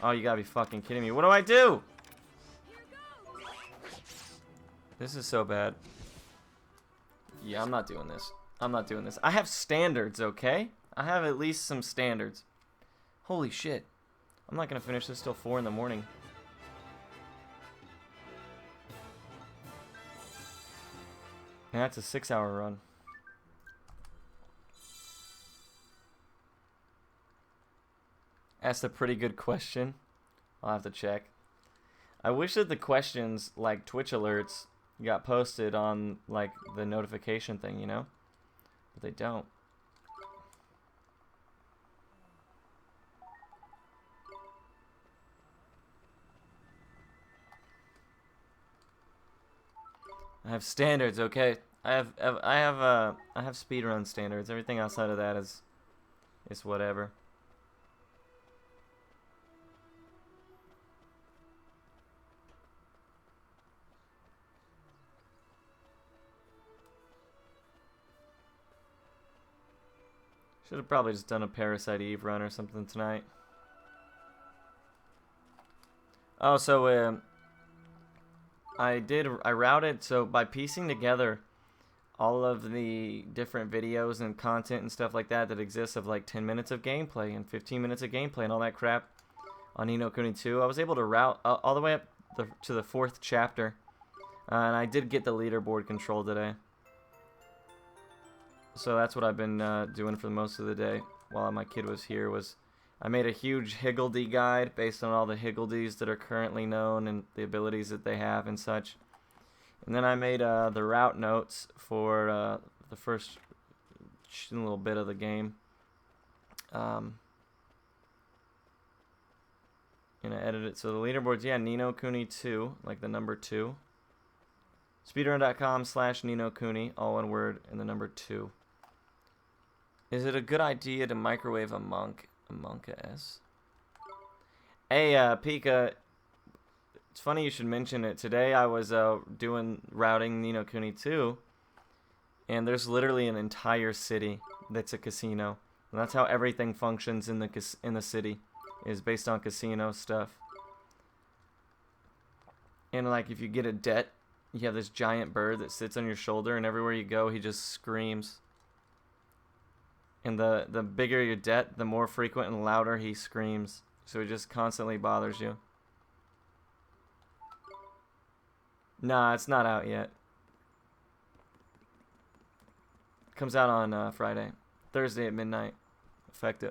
Oh, you gotta be fucking kidding me. What do I do? This is so bad. Yeah, I'm not doing this. I'm not doing this. I have standards, okay? I have at least some standards. Holy shit. I'm not gonna finish this till 4 in the morning. Yeah, that's a 6-hour run. Asked a pretty good question. I'll have to check. I wish that the questions, like Twitch alerts, got posted on, like, the notification thing, you know? But they don't. I have standards, okay? I have speedrun standards. Everything outside of that is whatever. Should have probably just done a Parasite Eve run or something tonight. Oh, so I routed, so by piecing together all of the different videos and content and stuff like that that exists of like 10 minutes of gameplay and 15 minutes of gameplay and all that crap on Ni no Kuni 2, I was able to route all the way up to the 4th chapter. And I did get the leaderboard control today. So that's what I've been doing for most of the day while my kid was here. I made a huge Higgledy guide based on all the Higgledies that are currently known and the abilities that they have and such. And then I made the route notes for the first little bit of the game. And I edited it. So the leaderboards, yeah, Ni no Kuni 2, like the number 2. Speedrun.com/Ni no Kuni, all one word, and the number 2. Is it a good idea to microwave a monk? A monk-s? Hey, Pika, it's funny you should mention it. Today I was doing routing Ni no Kuni 2, and there's literally an entire city that's a casino. And that's how everything functions in the city, is based on casino stuff. And like if you get a debt, you have this giant bird that sits on your shoulder, and everywhere you go, he just screams. And the bigger your debt, the more frequent and louder he screams. So it just constantly bothers you. Nah, it's not out yet. It comes out on Friday. Thursday at midnight.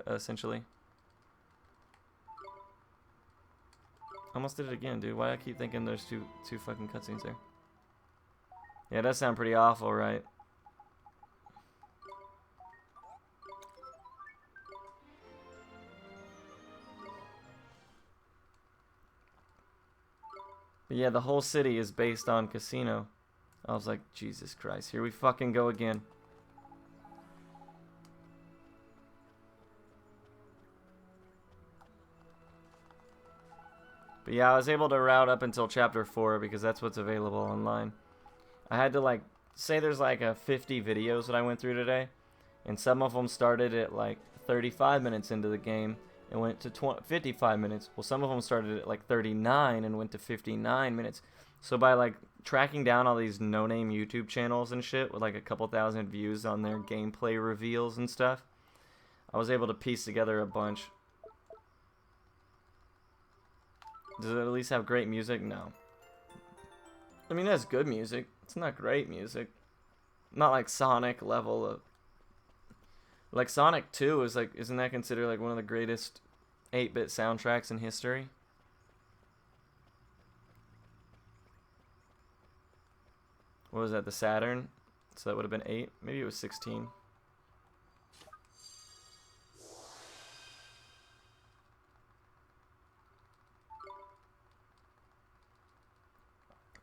Essentially. Almost did it again, dude. Why do I keep thinking there's two fucking cutscenes there? Yeah, it does sound pretty awful, right? But yeah, the whole city is based on casino. I was like, Jesus Christ, here we fucking go again. But yeah, I was able to route up until chapter 4 because that's what's available online. I had to like, say there's like 50 videos that I went through today. And some of them started at like 35 minutes into the game and went to 55 minutes. Well, some of them started at like 39 and went to 59 minutes. So by like tracking down all these no-name YouTube channels and shit with like a couple thousand views on their gameplay reveals and stuff, I was able to piece together a bunch. Does it at least have great music? No. I mean, it has good music. It's not great music. Not like Sonic level of... Like Sonic 2 is like, isn't that considered like one of the greatest 8-bit soundtracks in history? What was that, the Saturn? So that would have been 8. Maybe it was 16.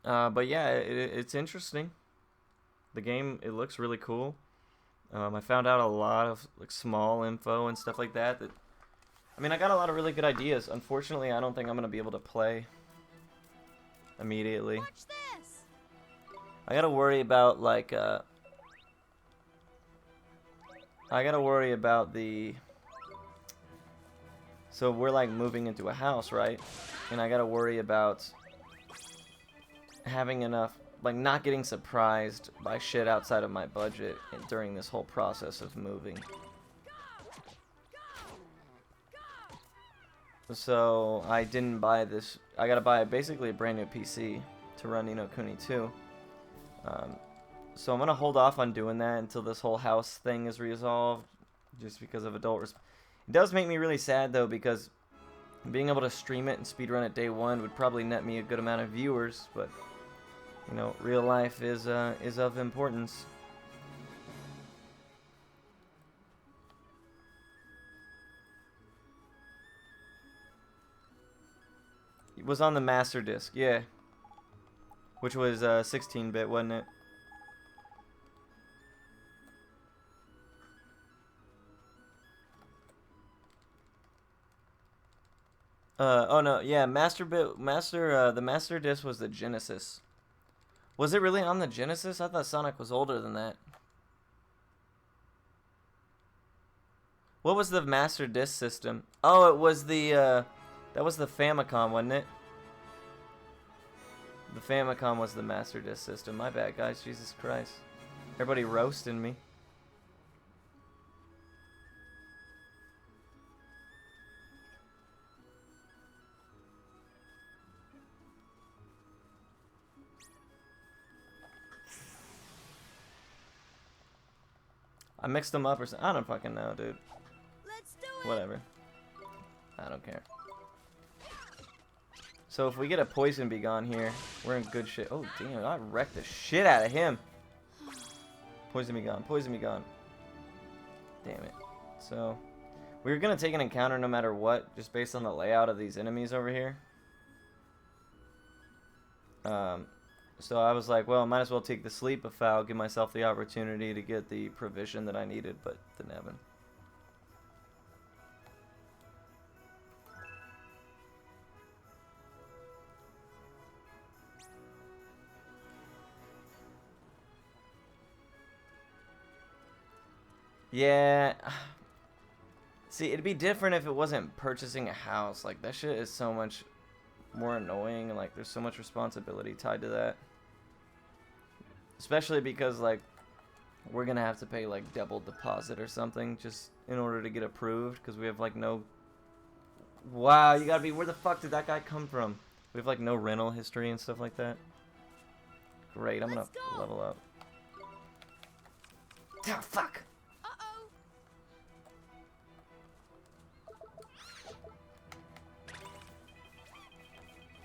But yeah, it's interesting. The game, it looks really cool. I found out a lot of like small info and stuff like that. I mean, I got a lot of really good ideas. Unfortunately, I don't think I'm gonna be able to play immediately. Watch this. I gotta worry about like I gotta worry about the So we're like moving into a house, right? And I gotta worry about having enough, like not getting surprised by shit outside of my budget during this whole process of moving. So I didn't buy this. I gotta buy basically a brand new PC to run Kuni 2. So I'm gonna hold off on doing that until this whole house thing is resolved, just because of adult It does make me really sad though, because being able to stream it and speedrun it day one would probably net me a good amount of viewers, but you know, real life is of importance. It was on the master disc, yeah. Which was 16-bit, wasn't it? Oh no, yeah, the master disc was the Genesis. Was it really on the Genesis? I thought Sonic was older than that. What was the master disc system? Oh, it was the that was the Famicom, wasn't it? The Famicom was the master disc system. My bad, guys. Jesus Christ. Everybody roasting me. I mixed them up or something. I don't fucking know, dude. Let's do it. Whatever. I don't care. So if we get a Poison Bee gone here, we're in good shit. Oh, damn. I wrecked the shit out of him. Poison Bee gone. Poison Bee gone. Damn it. So we were going to take an encounter no matter what, just based on the layout of these enemies over here. So I was like, well, I might as well take the sleep if I'll give myself the opportunity to get the provision that I needed, but didn't happen. Yeah. See, it'd be different if it wasn't purchasing a house. Like, that shit is so much more annoying, and like there's so much responsibility tied to that. Especially because like we're gonna have to pay like double deposit or something just in order to get approved, because we have like no. Wow, you gotta be, where the fuck did that guy come from? We have like no rental history and stuff like that. Great, I'm gonna level up. Ah, fuck.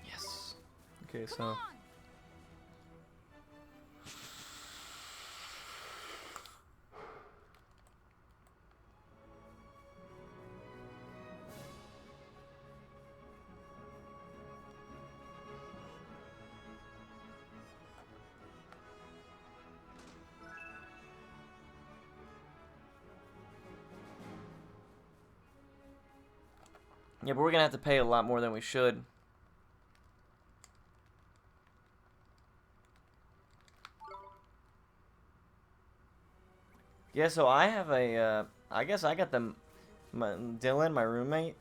Yes. Okay, so. Yeah, but we're gonna have to pay a lot more than we should. Yeah, so I have a, I guess I got Dylan, my roommate,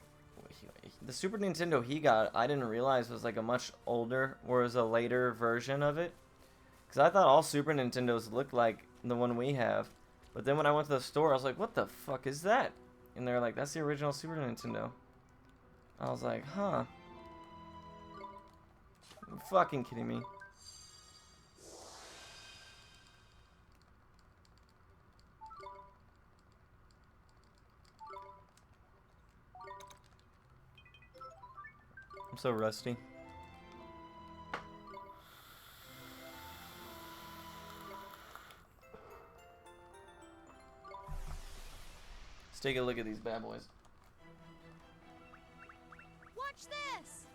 the Super Nintendo he got, I didn't realize was like a much older, or was a later version of it. Because I thought all Super Nintendos looked like the one we have. But then when I went to the store, I was like, what the fuck is that? And they're like, that's the original Super Nintendo. I was like, huh. You're fucking kidding me. I'm so rusty. Let's take a look at these bad boys. Watch this.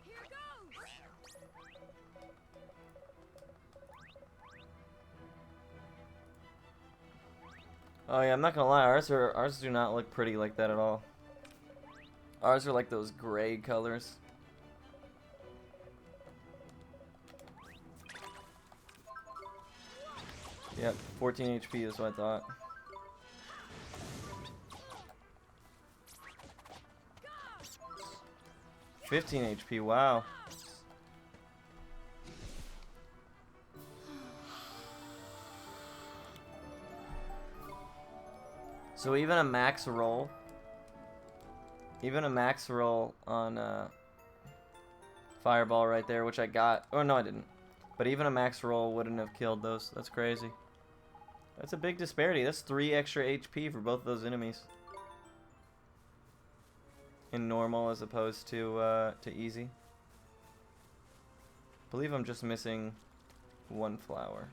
Here goes. Oh yeah, I'm not gonna lie, ours do not look pretty like that at all. Ours are like those gray colors. Yep, 14 HP is what I thought. 15 HP, wow. So even a max roll on Fireball right there, which I got. Oh, no, I didn't. But even a max roll wouldn't have killed those. That's crazy. That's a big disparity. That's 3 extra HP for both of those enemies. In normal as opposed to easy. I believe I'm just missing 1 flower.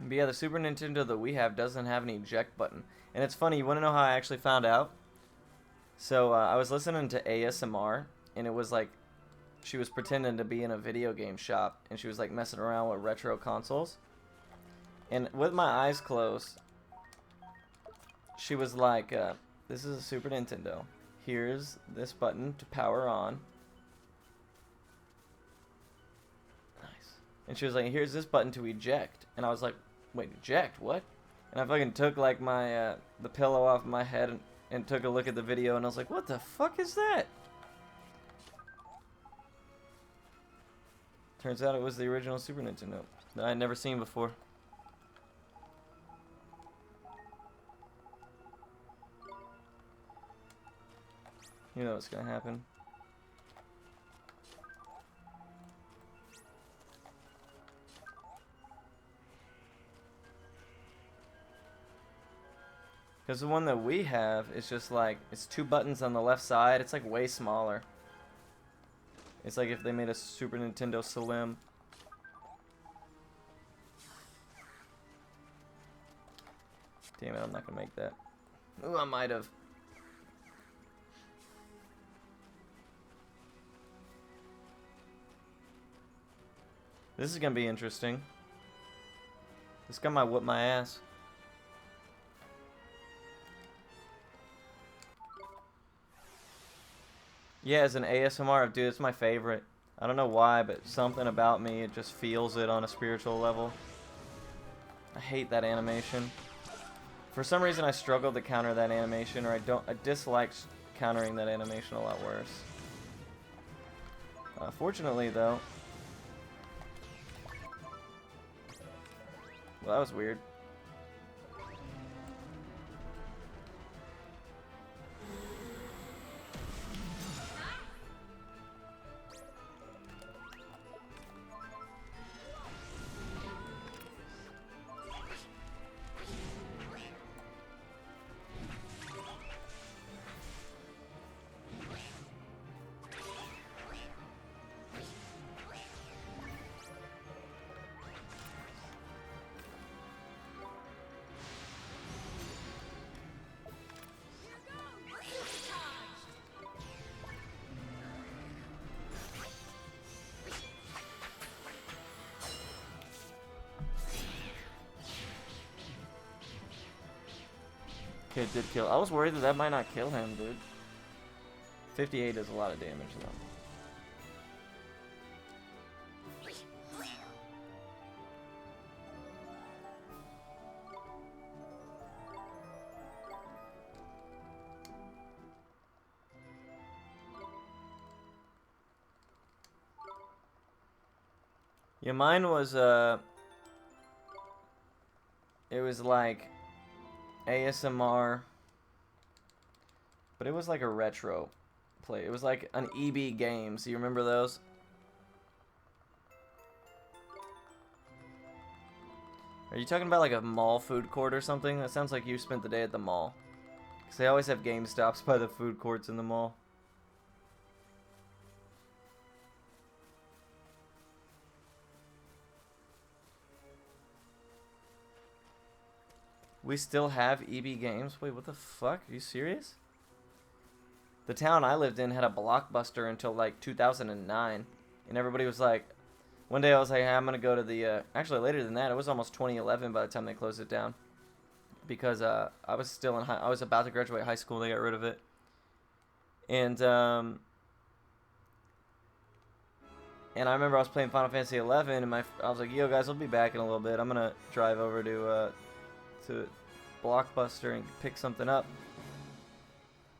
But yeah, the Super Nintendo that we have doesn't have an eject button. And it's funny, you want to know how I actually found out? So I was listening to ASMR, and it was like, she was pretending to be in a video game shop, and she was like messing around with retro consoles. And with my eyes closed, she was like, this is a Super Nintendo. Here's this button to power on. Nice. And she was like, here's this button to eject. And I was like, wait, eject? What? And I fucking took like my, the pillow off my head and took a look at the video, and I was like, what the fuck is that? Turns out it was the original Super Nintendo that I had never seen before. You know what's gonna happen. Because the one that we have is just like, it's 2 buttons on the left side. It's like way smaller. It's like if they made a Super Nintendo Slim. Damn it, I'm not gonna make that. Ooh, I might have. This is gonna be interesting. This guy might whoop my ass. Yeah, as an ASMR, dude, it's my favorite. I don't know why, but something about me, it just feels it on a spiritual level. I hate that animation. For some reason, I struggle to counter that animation, or I dislike countering that animation a lot worse. Fortunately, though. Well, that was weird. Okay, it did kill. I was worried that might not kill him, dude. 58 is a lot of damage, though. Yeah, mine was, it was like ASMR, but it was like a retro play. It was like an EB Games. Do you remember those? Are you talking about like a mall food court or something? That sounds like you spent the day at the mall. Because they always have Game Stops by the food courts in the mall. We still have EB Games? Wait, what the fuck? Are you serious? The town I lived in had a Blockbuster until like 2009. And everybody was like, one day I was like, hey, I'm going to go to the, actually later than that, it was almost 2011 by the time they closed it down. Because I was still in I was about to graduate high school, they got rid of it. And And I remember I was playing Final Fantasy 11, and I was like, "Yo, guys, I'll be back in a little bit. I'm gonna drive over to Blockbuster and pick something up."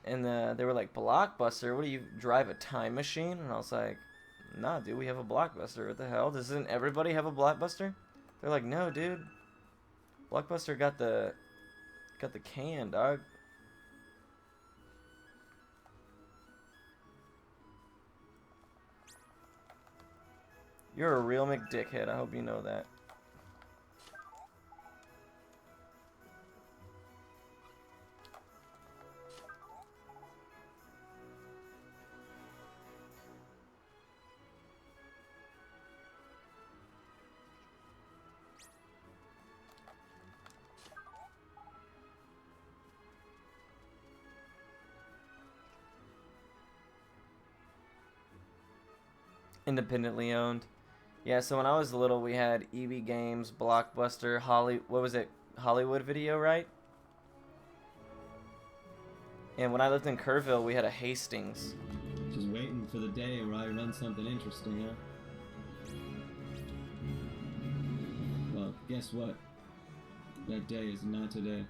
And they were like, "Blockbuster? What do you drive, a time machine?" And I was like, "Nah, dude, we have a Blockbuster. What the hell? Doesn't everybody have a Blockbuster?" They're like, "No, dude. Blockbuster got the can, dog." You're a real McDickhead. I hope you know that. Independently owned. Yeah, so when I was little, we had EB Games, Blockbuster, what was it? Hollywood Video, right? And when I lived in Kerrville, we had a Hastings. Just waiting for the day where I run something interesting, huh? Well, guess what? That day is not today.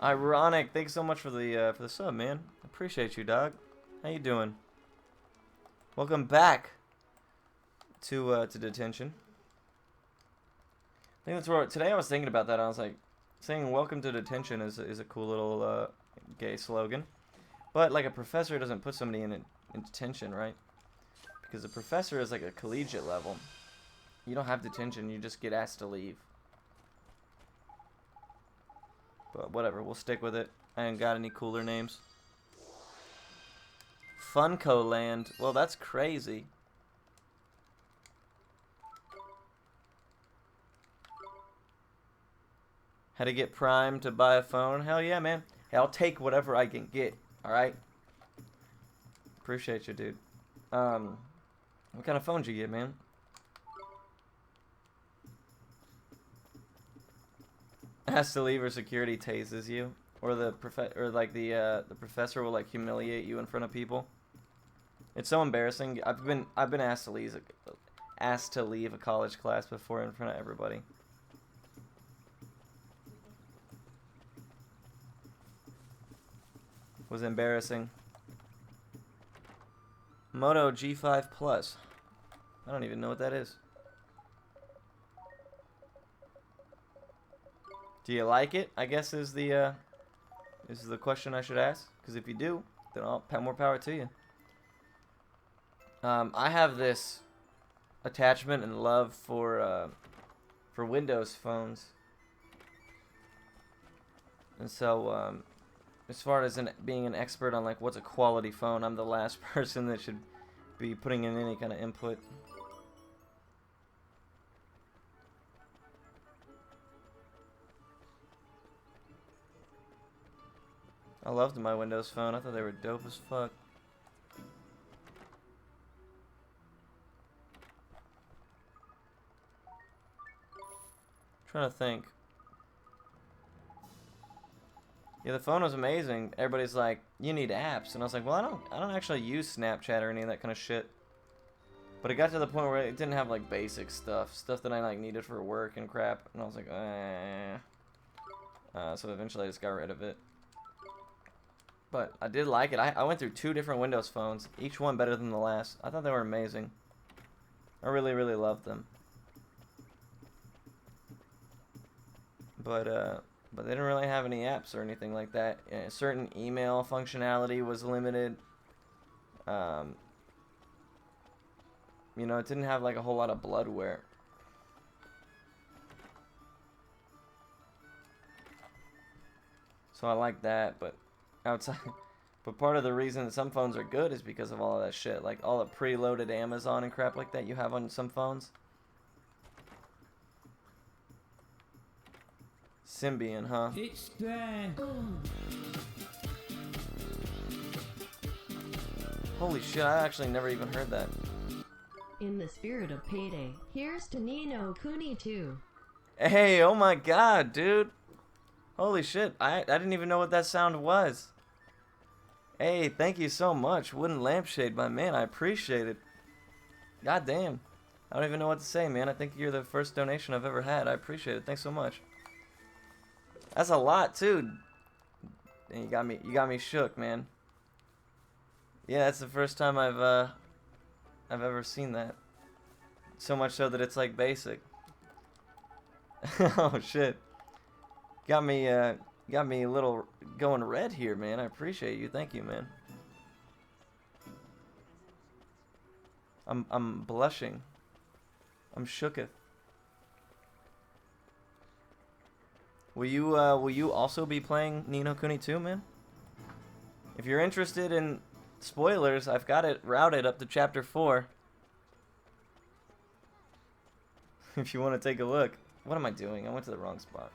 Ironic. Thanks so much for the sub, man. Appreciate you, dog. How you doing? Welcome back to detention. I think that's where today I was thinking about that. I was like, saying "Welcome to detention" is a cool little gay slogan, but like a professor doesn't put somebody in detention, right? Because a professor is like a collegiate level. You don't have detention. You just get asked to leave. But whatever, we'll stick with it. I ain't got any cooler names. Funko Land. Well, that's crazy. Had to get Prime to buy a phone? Hell yeah, man. Hey, I'll take whatever I can get. Alright? Appreciate you, dude. What kind of phone did you get, man? Has to leave or security tases you, or the professor will like humiliate you in front of people. It's so embarrassing. I've been asked to leave a college class before in front of everybody. Was embarrassing. Moto G5 Plus. I don't even know what that is. Do you like it? I guess is the question I should ask. Because if you do, then I'll more power to you. I have this attachment and love for Windows phones, and so as far as being an expert on like what's a quality phone, I'm the last person that should be putting in any kind of input. I loved my Windows phone. I thought they were dope as fuck. Trying to think. Yeah, the phone was amazing. Everybody's like, "You need apps," and I was like, "Well, I don't actually use Snapchat or any of that kind of shit." But it got to the point where it didn't have like basic stuff that I like needed for work and crap, and I was like, so eventually I just got rid of it. But I did like it. I went through 2 different Windows phones, each one better than the last. I thought they were amazing. I really, really loved them. But they didn't really have any apps or anything like that. Certain email functionality was limited. You know, it didn't have like a whole lot of bloodware. So I like that, but outside, but part of the reason that some phones are good is because of all of that shit, like all the preloaded Amazon and crap like that you have on some phones. Symbian, huh? It's there. Holy shit, I actually never even heard that. In the spirit of payday, here's to Nino Kuni 2. Hey, oh my god, dude. Holy shit, I didn't even know what that sound was. Hey, thank you so much. Wooden Lampshade, my man, I appreciate it. God damn. I don't even know what to say, man. I think you're the first donation I've ever had. I appreciate it. Thanks so much. That's a lot, too. And you got me shook, man. Yeah, that's the first time I've ever seen that. So much so that it's like basic. Oh shit. Got me a little going red here, man. I appreciate you. Thank you, man. I'm blushing. I'm shooketh. Will you also be playing Ni no Kuni 2, man? If you're interested in spoilers, I've got it routed up to chapter 4. If you want to take a look. What am I doing? I went to the wrong spot.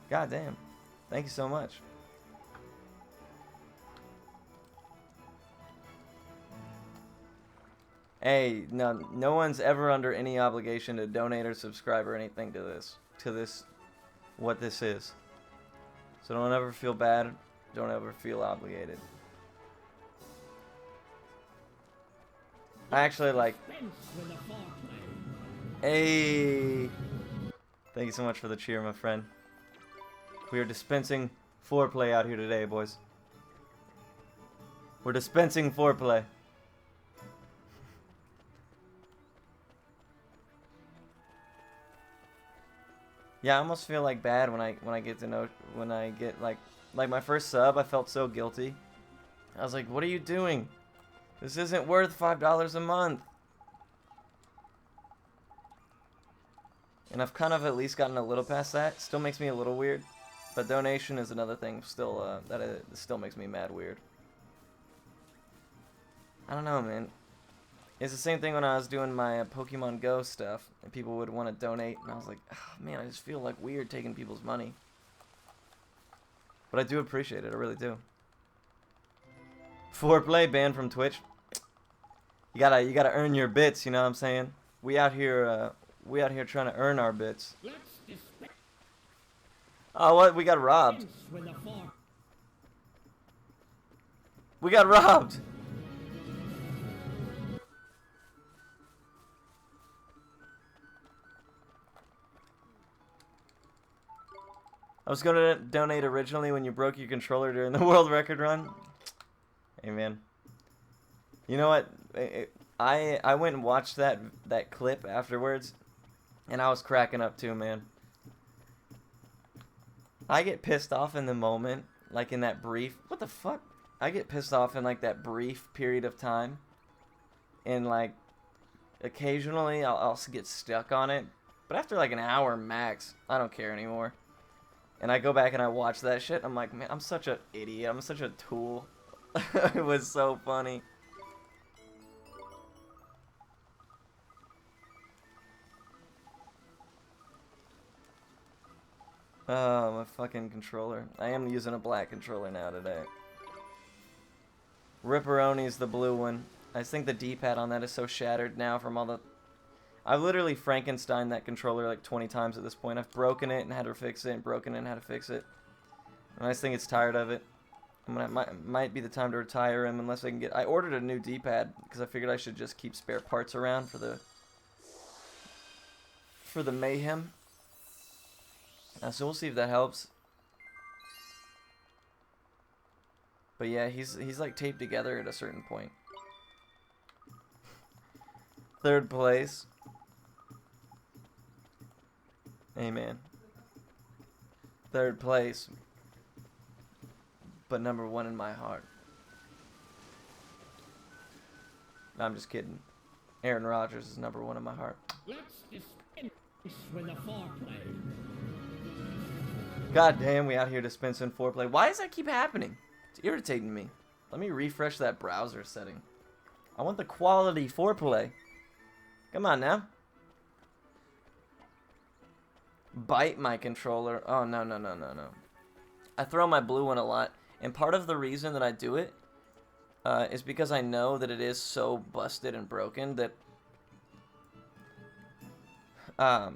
God damn. Thank you so much. Hey, no one's ever under any obligation to donate or subscribe or anything to this, what this is. So don't ever feel bad. Don't ever feel obligated. I actually like. Hey, thank you so much for the cheer, my friend. We are dispensing foreplay out here today, boys. We're dispensing foreplay. Yeah, I almost feel like bad when I get like my first sub. I felt so guilty. I was like, "What are you doing? This isn't worth $5 a month." And I've kind of at least gotten a little past that. Still makes me a little weird, but donation is another thing. Still, it still makes me mad weird. I don't know, man. It's the same thing when I was doing my Pokemon Go stuff, and people would want to donate, and I was like, oh, man, I just feel like weird taking people's money. But I do appreciate it, I really do. Foreplay banned from Twitch. You gotta earn your bits, you know what I'm saying? We out here trying to earn our bits. Oh, what? We got robbed. We got robbed. I was gonna donate originally when you broke your controller during the world record run. Hey, man. You know what? I went and watched that clip afterwards, and I was cracking up too, man. I get pissed off in the moment, like in that brief. What the fuck? I get pissed off in like that brief period of time, and like occasionally I'll get stuck on it, but after like an hour max, I don't care anymore. And I go back and I watch that shit. I'm like, man, I'm such an idiot. I'm such a tool. It was so funny. Oh, my fucking controller. I am using a black controller now today. Ripperoni's the blue one. I just think the D-pad on that is so shattered now from all the... I've literally Frankensteined that controller like 20 times at this point. I've broken it and had to fix it, and broken it and had to fix it. And I just think it's tired of it. Might be the time to retire him unless I can get... I ordered a new D-pad because I figured I should just keep spare parts around for the mayhem. So we'll see if that helps. But yeah, he's like taped together at a certain point. Third place. Amen. Third place. But number one in my heart. No, I'm just kidding. Aaron Rodgers is number one in my heart. Let's dispense with the foreplay. God damn, we out here dispensing foreplay. Why does that keep happening? It's irritating me. Let me refresh that browser setting. I want the quality foreplay. Come on now. Bite my controller. Oh, no. I throw my blue one a lot. And part of the reason that I do it is because I know that it is so busted and broken that... I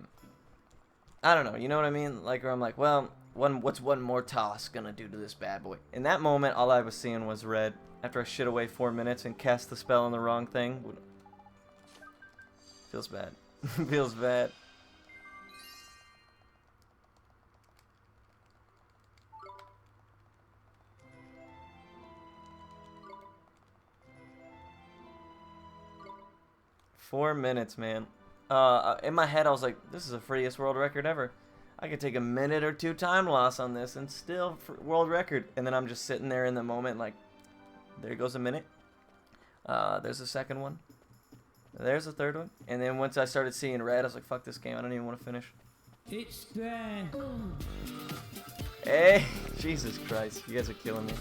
don't know. You know what I mean? Like, where I'm like, well, What's one more toss gonna do to this bad boy? In that moment, all I was seeing was red. After I shit away 4 minutes and cast the spell on the wrong thing. Feels bad. Feels bad. Four minutes, man. In my head, I was like, this is the freest world record ever. I could take a minute or two time loss on this and still world record. And then I'm just sitting there in the moment like, there goes a minute. There's a second one. There's a third one. And then once I started seeing red, I was like, fuck this game. I don't even want to finish. It's there. Hey, Jesus Christ. You guys are killing me.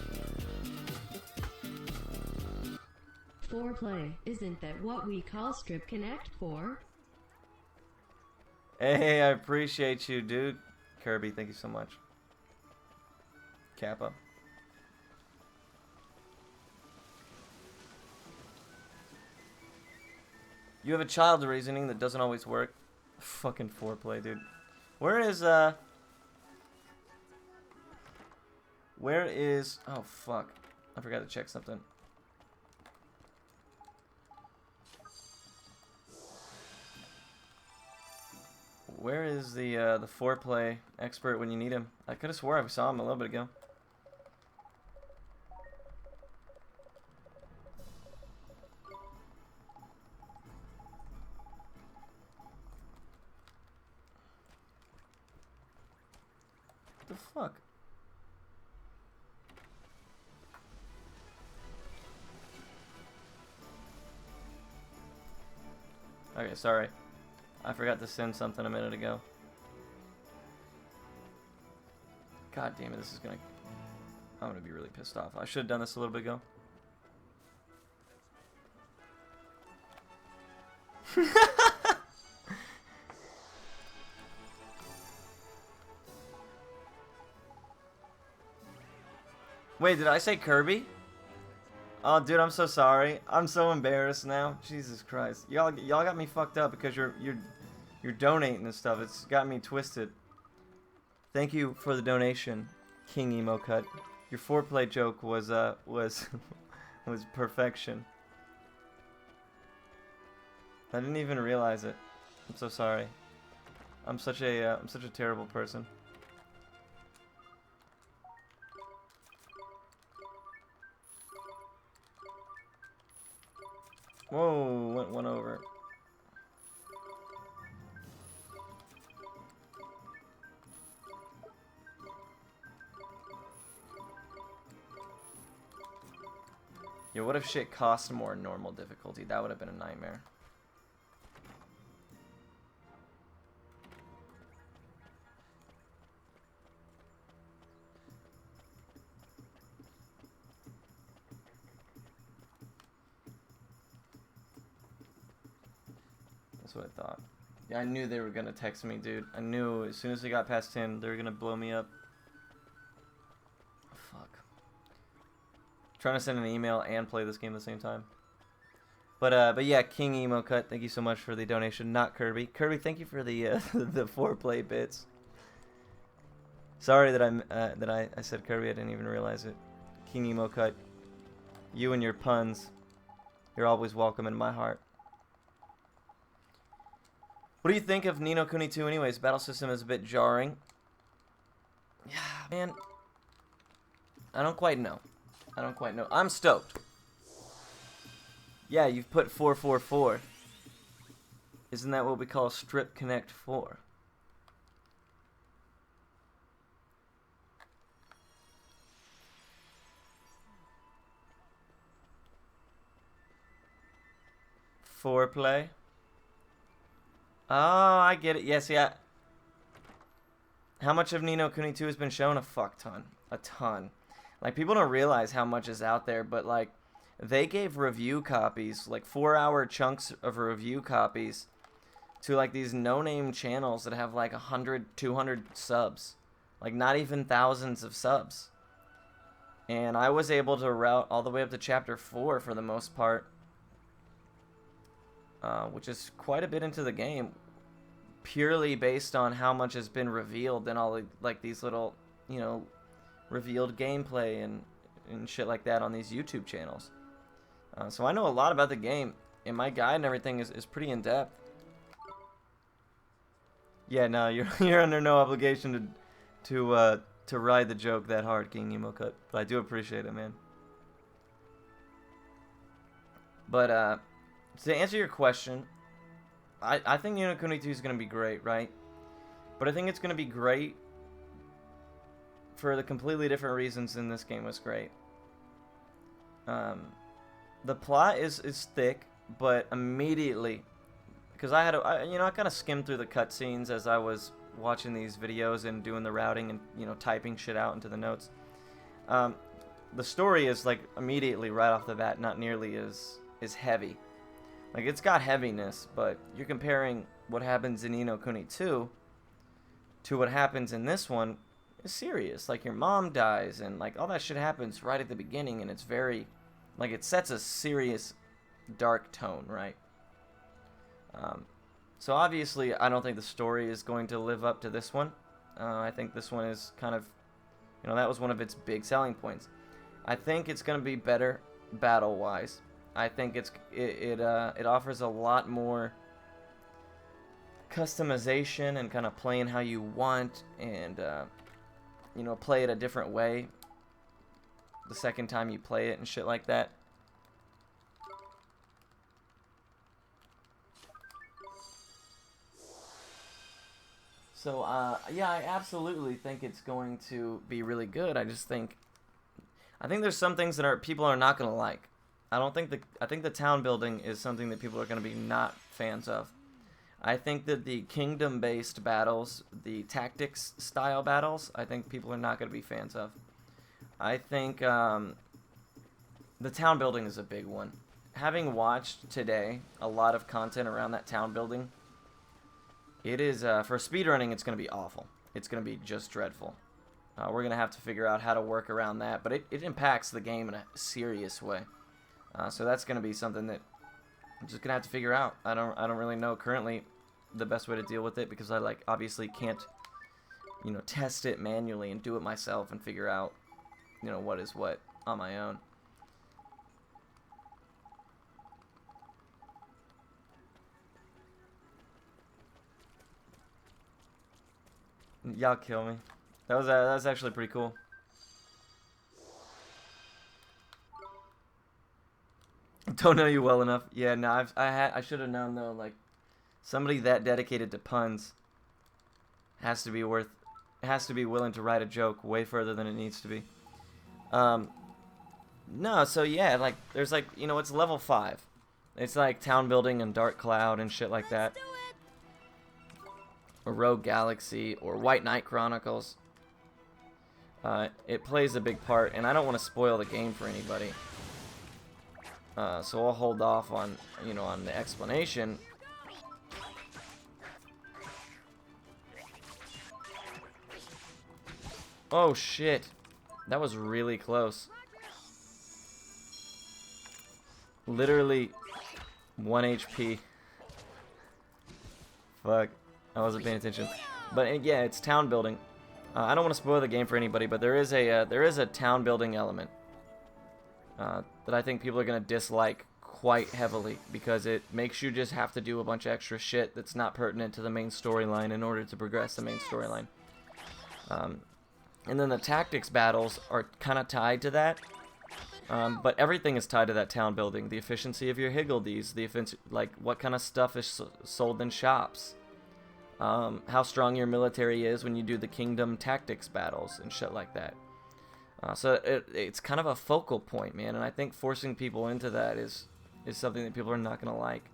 Foreplay, isn't that what we call Strip Connect for? Hey, I appreciate you, dude. Kirby, thank you so much. Kappa. You have a child's reasoning that doesn't always work. Fucking foreplay, dude. Where is, oh, fuck. I forgot to check something. Where is the foreplay expert when you need him? I could have swore I saw him a little bit ago. What the fuck? Okay, sorry. I forgot to send something a minute ago. God damn it, this is gonna... I'm gonna be really pissed off. I should have done this a little bit ago. Wait, did I say Kirby? Oh, dude, I'm so sorry. I'm so embarrassed now. Jesus Christ, y'all got me fucked up because you're donating and stuff. It's got me twisted. Thank you for the donation, King Emo Cut. Your foreplay joke was was perfection. I didn't even realize it. I'm so sorry. I'm such a terrible person. Whoa, went one over. Yo, what if shit cost more in normal difficulty? That would have been a nightmare. That's what I thought. Yeah, I knew they were gonna text me, dude. I knew as soon as they got past 10, they were gonna blow me up. Fuck. Trying to send an email and play this game at the same time. But yeah, King Emo Cut, thank you so much for the donation. Not Kirby. Kirby, thank you for the the foreplay bits. Sorry that I said Kirby. I didn't even realize it. King Emo Cut, you and your puns, you're always welcome in my heart. What do you think of Ni no Kuni 2 anyways? Battle system is a bit jarring. Yeah, man. I don't quite know. I'm stoked. Yeah, you've put 444. Isn't that what we call Strip Connect 4? Foreplay. Oh, I get it. Yes, yeah. How much of Ni no Kuni 2 has been shown? A fuck ton. A ton. Like, people don't realize how much is out there, but, like, they gave review copies, like 4-hour chunks of review copies to, like, these no-name channels that have, like, 100, 200 subs. Like, not even thousands of subs. And I was able to route all the way up to Chapter 4 for the most part. Which is quite a bit into the game. purely based on how much has been revealed and all like these little, you know, revealed gameplay and shit like that on these YouTube channels. So I know a lot about the game, and my guide and everything is pretty in depth. Yeah, no, you're under no obligation to ride the joke that hard, King Nemo Cut. But I do appreciate it, man. But to answer your question, I think Ni no Kuni 2 is gonna be great, right? But I think it's gonna be great for the completely different reasons than this game was great. The plot is thick, but immediately, because I kind of skimmed through the cutscenes as I was watching these videos and doing the routing and, you know, typing shit out into the notes. The story is, like, immediately right off the bat not nearly as heavy. Like, it's got heaviness, but you're comparing what happens in Ni no Kuni 2 to what happens in this one is serious. Like, your mom dies and, like, all that shit happens right at the beginning, and it's very, like, it sets a serious dark tone, right? So obviously I don't think the story is going to live up to this one. I think this one is kind of, you know, that was one of its big selling points. I think it's going to be better battle-wise. I think it offers a lot more customization and kind of playing how you want, and you know, play it a different way the second time you play it and shit like that. So yeah, I absolutely think it's going to be really good. I think there's some things that people are not going to like. I think the town building is something that people are going to be not fans of. I think that the kingdom-based battles, the tactics style battles, I think people are not going to be fans of. I think the town building is a big one. Having watched today a lot of content around that town building, it is, for speedrunning, it's going to be awful. It's going to be just dreadful. We're going to have to figure out how to work around that, but it impacts the game in a serious way. So that's going to be something that I'm just going to have to figure out. I don't really know currently the best way to deal with it, because I, like, obviously can't, you know, test it manually and do it myself and figure out, you know, what is what on my own. Y'all kill me. That was actually pretty cool. Don't know you well enough. Yeah, no, I should have known though. Like, somebody that dedicated to puns has to be willing to write a joke way further than it needs to be. No, so yeah, like, there's, like, you know, it's level 5. It's like town building and Dark Cloud and shit like that. Let's do it. Or Rogue Galaxy, or White Knight Chronicles. It plays a big part, and I don't want to spoil the game for anybody. So I'll hold off on, you know, on the explanation. Oh shit, that was really close. Literally 1 HP. Fuck. I wasn't paying attention, but yeah, it's town building. I don't want to spoil the game for anybody, but there is a town building element that I think people are gonna dislike quite heavily, because it makes you just have to do a bunch of extra shit that's not pertinent to the main storyline in order to progress the main storyline. And then the tactics battles are kind of tied to that, but everything is tied to that town building. The efficiency of your higgledies, like what kind of stuff is sold in shops. How strong your military is when you do the kingdom tactics battles and shit like that. So it's kind of a focal point, man, and I think forcing people into that is something that people are not going to like.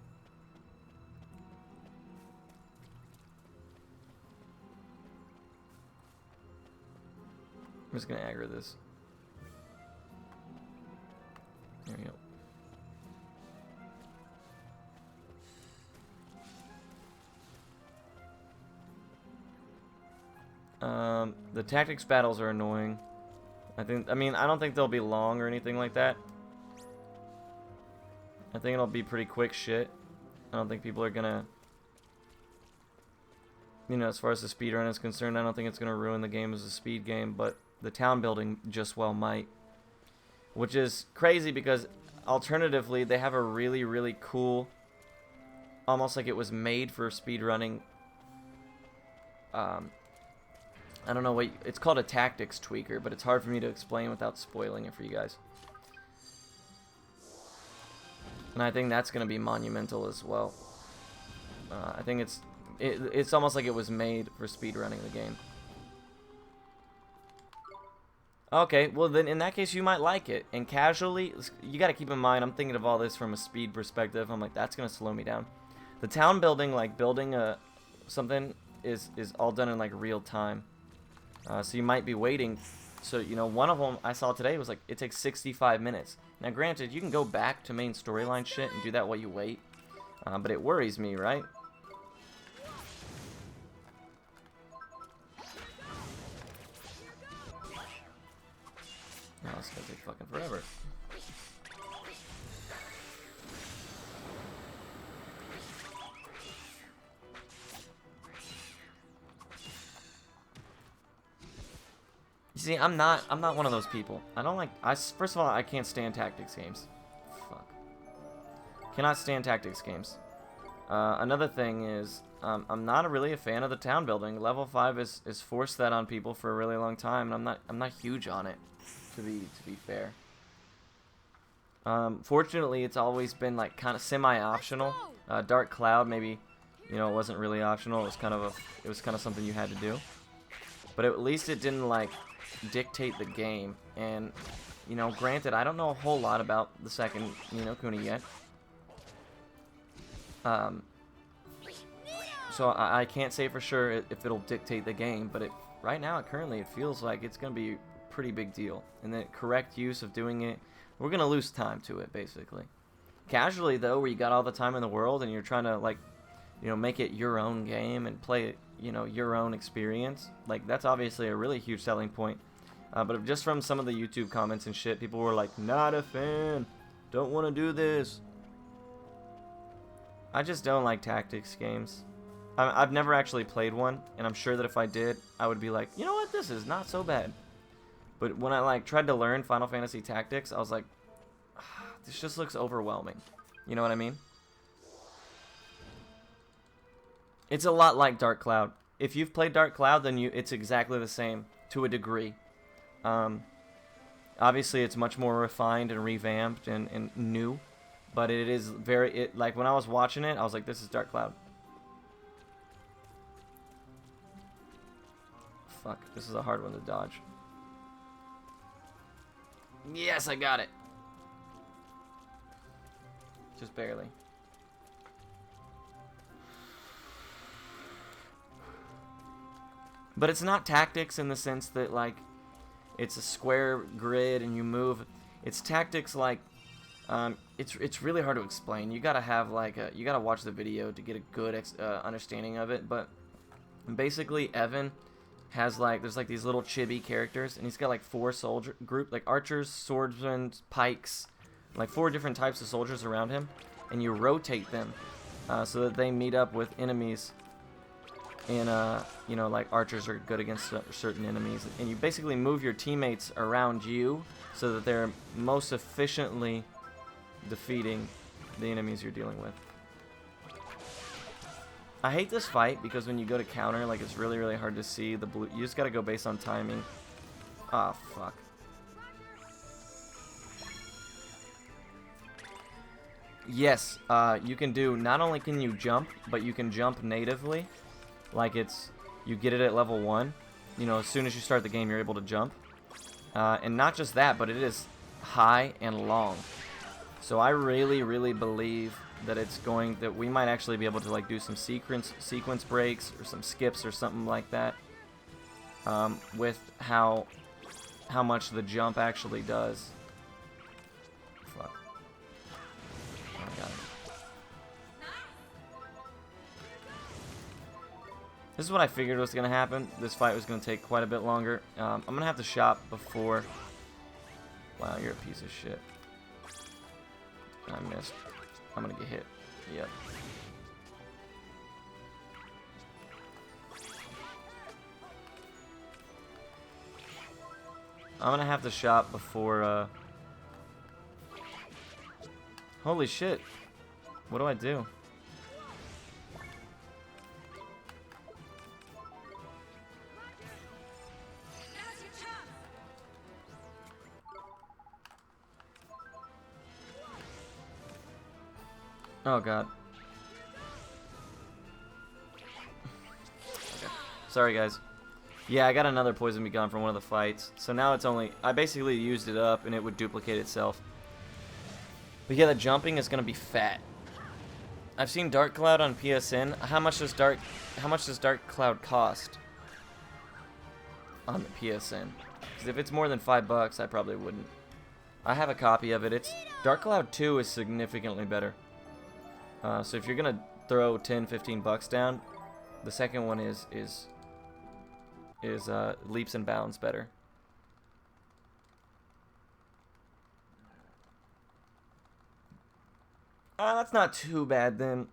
I'm just going to aggro this. There we go. The tactics battles are annoying. I don't think they'll be long or anything like that. I think it'll be pretty quick shit. I don't think people are gonna you know, as far as the speedrun is concerned, I don't think it's going to ruin the game as a speed game, but the town building just well might. Which is crazy because alternatively, they have a really, really cool, almost like it was made for speedrunning. I don't know what, it's called a tactics tweaker, but it's hard for me to explain without spoiling it for you guys. And I think that's going to be monumental as well. I think it's almost like it was made for speedrunning the game. Okay, well then in that case you might like it. And casually, you got to keep in mind, I'm thinking of all this from a speed perspective. I'm like, that's going to slow me down. The town building, like building something, is all done in like real time. So you might be waiting. So, you know, one of them I saw today was like, it takes 65 minutes. Now, granted, you can go back to main storyline shit and do that while you wait. But it worries me, right? Oh, it's gonna take fucking forever. You see, I'm not one of those people. I don't like, first of all, I can't stand tactics games. Fuck. Cannot stand tactics games. Another thing is, I'm not really a fan of the town building. Level 5 is forced that on people for a really long time, and I'm not huge on it, to be fair. Fortunately, it's always been like kind of semi-optional. Dark Cloud, maybe, you know, it wasn't really optional. It was kind of something you had to do. But at least it didn't like dictate the game. And, you know, granted, I don't know a whole lot about the second, you know, Kuni yet. So I can't say for sure if it'll dictate the game, but right now, currently, it feels like it's going to be a pretty big deal. And the correct use of doing it, we're going to lose time to it, basically. Casually, though, where you got all the time in the world and you're trying to, like, you know, make it your own game and play it, you know, your own experience, like, that's obviously a really huge selling point. But just from some of the YouTube comments and shit, people were like, not a fan, don't want to do this. I just don't like tactics games. I've never actually played one, and I'm sure that if I did, I would be like, you know what, this is not so bad. But when I like tried to learn Final Fantasy Tactics, I was like, this just looks overwhelming. You know what I mean? It's a lot like Dark Cloud. If you've played Dark Cloud, then it's exactly the same to a degree. Obviously, it's much more refined and revamped and new, but it is like when I was watching it, I was like, this is Dark Cloud. Fuck, this is a hard one to dodge. Yes, I got it. Just barely. But it's not tactics in the sense that, like, it's a square grid and you move. It's tactics like, it's really hard to explain. You gotta have like you gotta watch the video to get a good understanding of it. But basically, Evan has like, there's like these little chibi characters, and he's got like 4 soldier group, like archers, swordsmen, pikes, like 4 different types of soldiers around him, and you rotate them so that they meet up with enemies. And you know, like archers are good against certain enemies, and you basically move your teammates around you so that they're most efficiently defeating the enemies you're dealing with. I hate this fight because when you go to counter, like, it's really, really hard to see the blue. You just gotta go based on timing. Ah, fuck. Yes, you can do, not only can you jump, but you can jump natively. Like, you get it at level 1. You know, as soon as you start the game, you're able to jump. And not just that, but it is high and long. So I really, really believe that that we might actually be able to, like, do some sequence breaks or some skips or something like that. With how much the jump actually does. Fuck. Oh, I got it. This is what I figured was going to happen. This fight was going to take quite a bit longer. I'm going to have to shop before. Wow, you're a piece of shit. I missed. I'm going to get hit. Yep. I'm gonna have to shop before, Holy shit. What do I do? Now's your chance. Oh god. Okay. Sorry guys. Yeah, I got another poison begun from one of the fights. So now it's only... I basically used it up and it would duplicate itself. But yeah, the jumping is going to be fat. I've seen Dark Cloud on PSN. How much does Dark Cloud cost on the PSN? Because if it's more than $5, I probably wouldn't. I have a copy of it. It's Dark Cloud 2 is significantly better. So if you're going to throw 10, 15 bucks down, the second one is leaps and bounds better. That's not too bad then.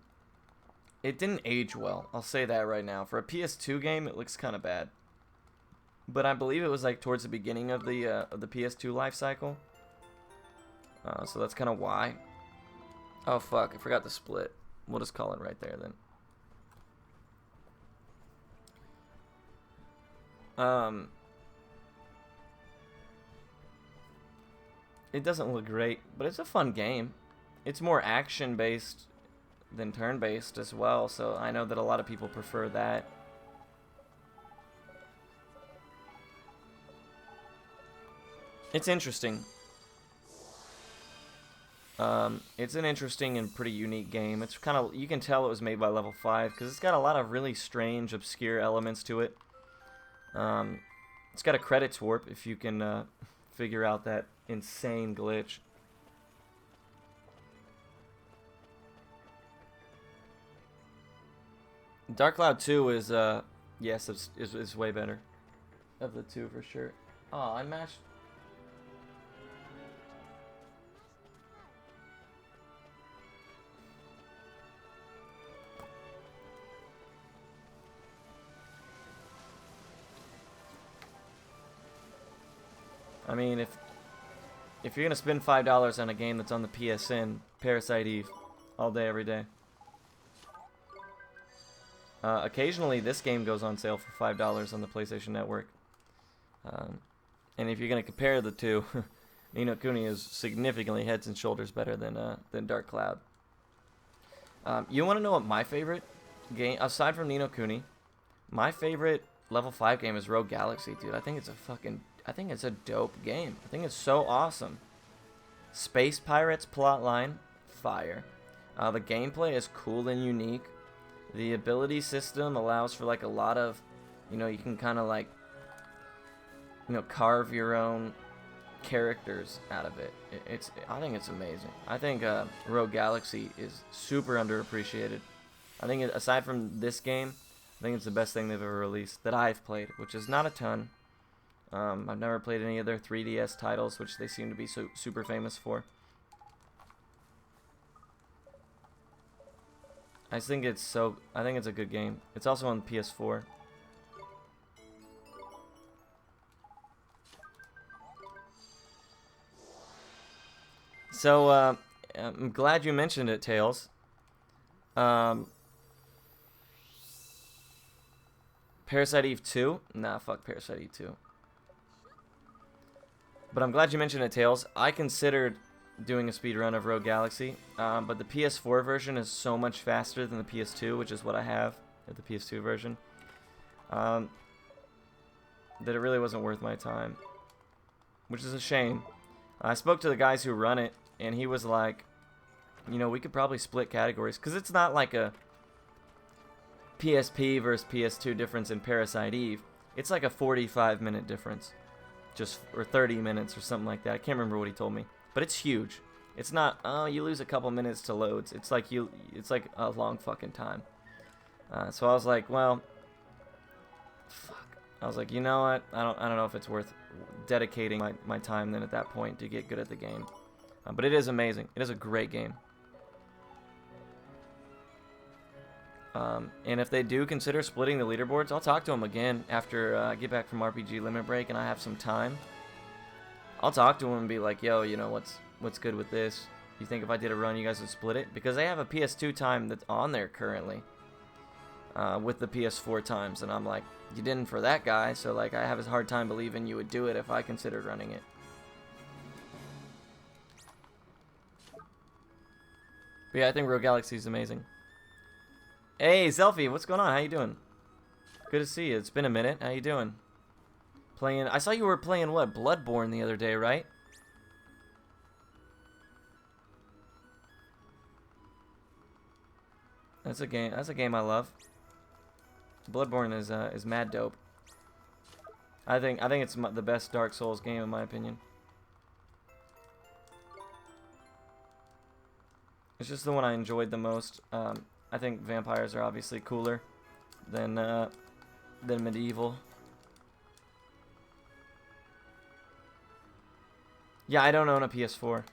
It didn't age well. I'll say that right now. For a PS2 game, it looks kind of bad. But I believe it was like towards the beginning of the PS2 life cycle. So that's kind of why. Oh fuck! I forgot to split. We'll just call it right there then. It doesn't look great, but it's a fun game. It's more action-based than turn-based as well, so I know that a lot of people prefer that. It's interesting. It's an interesting and pretty unique game. It's kind of, you can tell it was made by Level 5 because it's got a lot of really strange, obscure elements to it. It's got a credits warp if you can figure out that insane glitch. Dark Cloud 2 is yes, is way better of the two for sure. Oh, I mashed. I mean, if you're gonna spend $5 on a game that's on the PSN, Parasite Eve, all day, every day. Occasionally, this game goes on sale for $5 on the PlayStation Network. And if you're gonna compare the two, Ni no Kuni is significantly heads and shoulders better than Dark Cloud. You want to know what my favorite game, aside from Ni no Kuni, my favorite Level 5 game is Rogue Galaxy, dude. I think it's a dope game. I think it's so awesome. Space Pirates plotline, fire. The gameplay is cool and unique. The ability system allows for like a lot of, you know, you can kind of like, you know, carve your own characters out of it. I think it's amazing. I think Rogue Galaxy is super underappreciated. I think aside from this game, I think it's the best thing they've ever released that I've played, which is not a ton. I've never played any of their 3DS titles, which they seem to be super famous for. I think it's a good game. It's also on PS4. So, I'm glad you mentioned it, Tails. Parasite Eve 2? Nah, fuck Parasite Eve 2. But I'm glad you mentioned it, Tails. I considered doing a speedrun of Rogue Galaxy, but the PS4 version is so much faster than the PS2, which is what I have of the PS2 version, that it really wasn't worth my time, which is a shame. I spoke to the guys who run it, and he was like, you know, we could probably split categories, because it's not like a PSP versus PS2 difference in Parasite Eve. It's like a 45-minute difference. Or 30 minutes or something like that. I can't remember what he told me. But it's huge. It's not, oh, you lose a couple minutes to loads. It's like a long fucking time. So I was like, well, fuck. I was like, you know what? I don't know if it's worth dedicating my time then at that point to get good at the game. But it is amazing. It is a great game. And if they do consider splitting the leaderboards, I'll talk to them again after I get back from RPG Limit Break and I have some time. I'll talk to him and be like, yo, you know, what's good with this? You think if I did a run, you guys would split it? Because they have a PS2 time that's on there currently with the PS4 times. And I'm like, you didn't for that guy. So, like, I have a hard time believing you would do it if I considered running it. But yeah, I think Rogue Galaxy is amazing. Hey, Selfie, what's going on? How you doing? Good to see you. It's been a minute. How you doing? Playing... I saw you were playing, what, Bloodborne the other day, right? That's a game I love. Bloodborne is mad dope. I think it's the best Dark Souls game in my opinion. It's just the one I enjoyed the most. I think vampires are obviously cooler than medieval. Yeah, I don't own a PS4.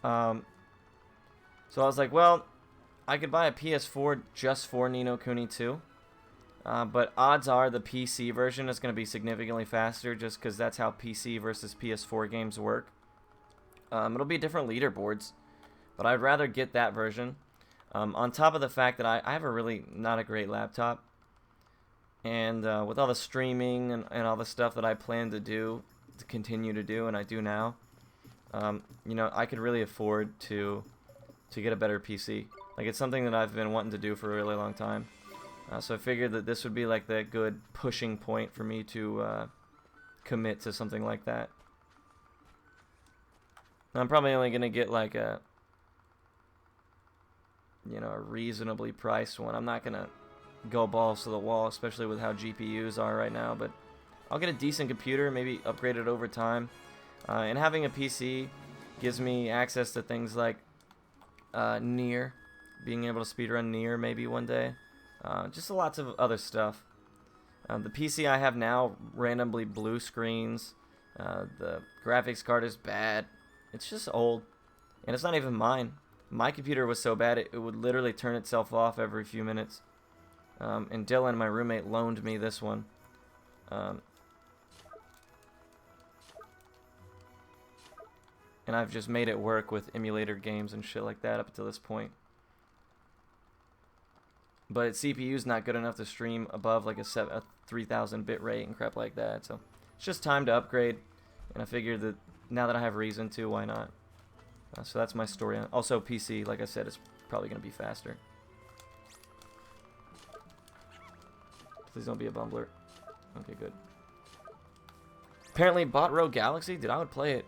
So I was like, well, I could buy a PS4 just for Ni no Kuni 2. But odds are the PC version is going to be significantly faster just because that's how PC versus PS4 games work. It'll be different leaderboards, but I'd rather get that version. On top of the fact that I have a really not a great laptop. And with all the streaming and all the stuff that I plan to do, to continue to do, and I do now, you know, I could really afford to get a better PC. Like, it's something that I've been wanting to do for a really long time. So I figured that this would be like the good pushing point for me to commit to something like that. I'm probably only gonna get like a, you know, a reasonably priced one. I'm not gonna go balls to the wall, especially with how GPUs are right now, but I'll get a decent computer, maybe upgrade it over time. And having a PC gives me access to things like Nier, being able to speedrun Nier maybe one day. Just lots of other stuff. The PC I have now randomly blue screens. The graphics card is bad. It's just old. And it's not even mine. My computer was so bad it would literally turn itself off every few minutes. And Dylan, my roommate, loaned me this one. And I've just made it work with emulator games and shit like that up to this point. But CPU's not good enough to stream above like a 3000 bit rate and crap like that. So it's just time to upgrade. And I figured that now that I have reason to, why not? So that's my story. Also PC, like I said, is probably going to be faster. Please don't be a bumbler. Okay, good. Apparently bought Rogue Galaxy? Dude, I would play it.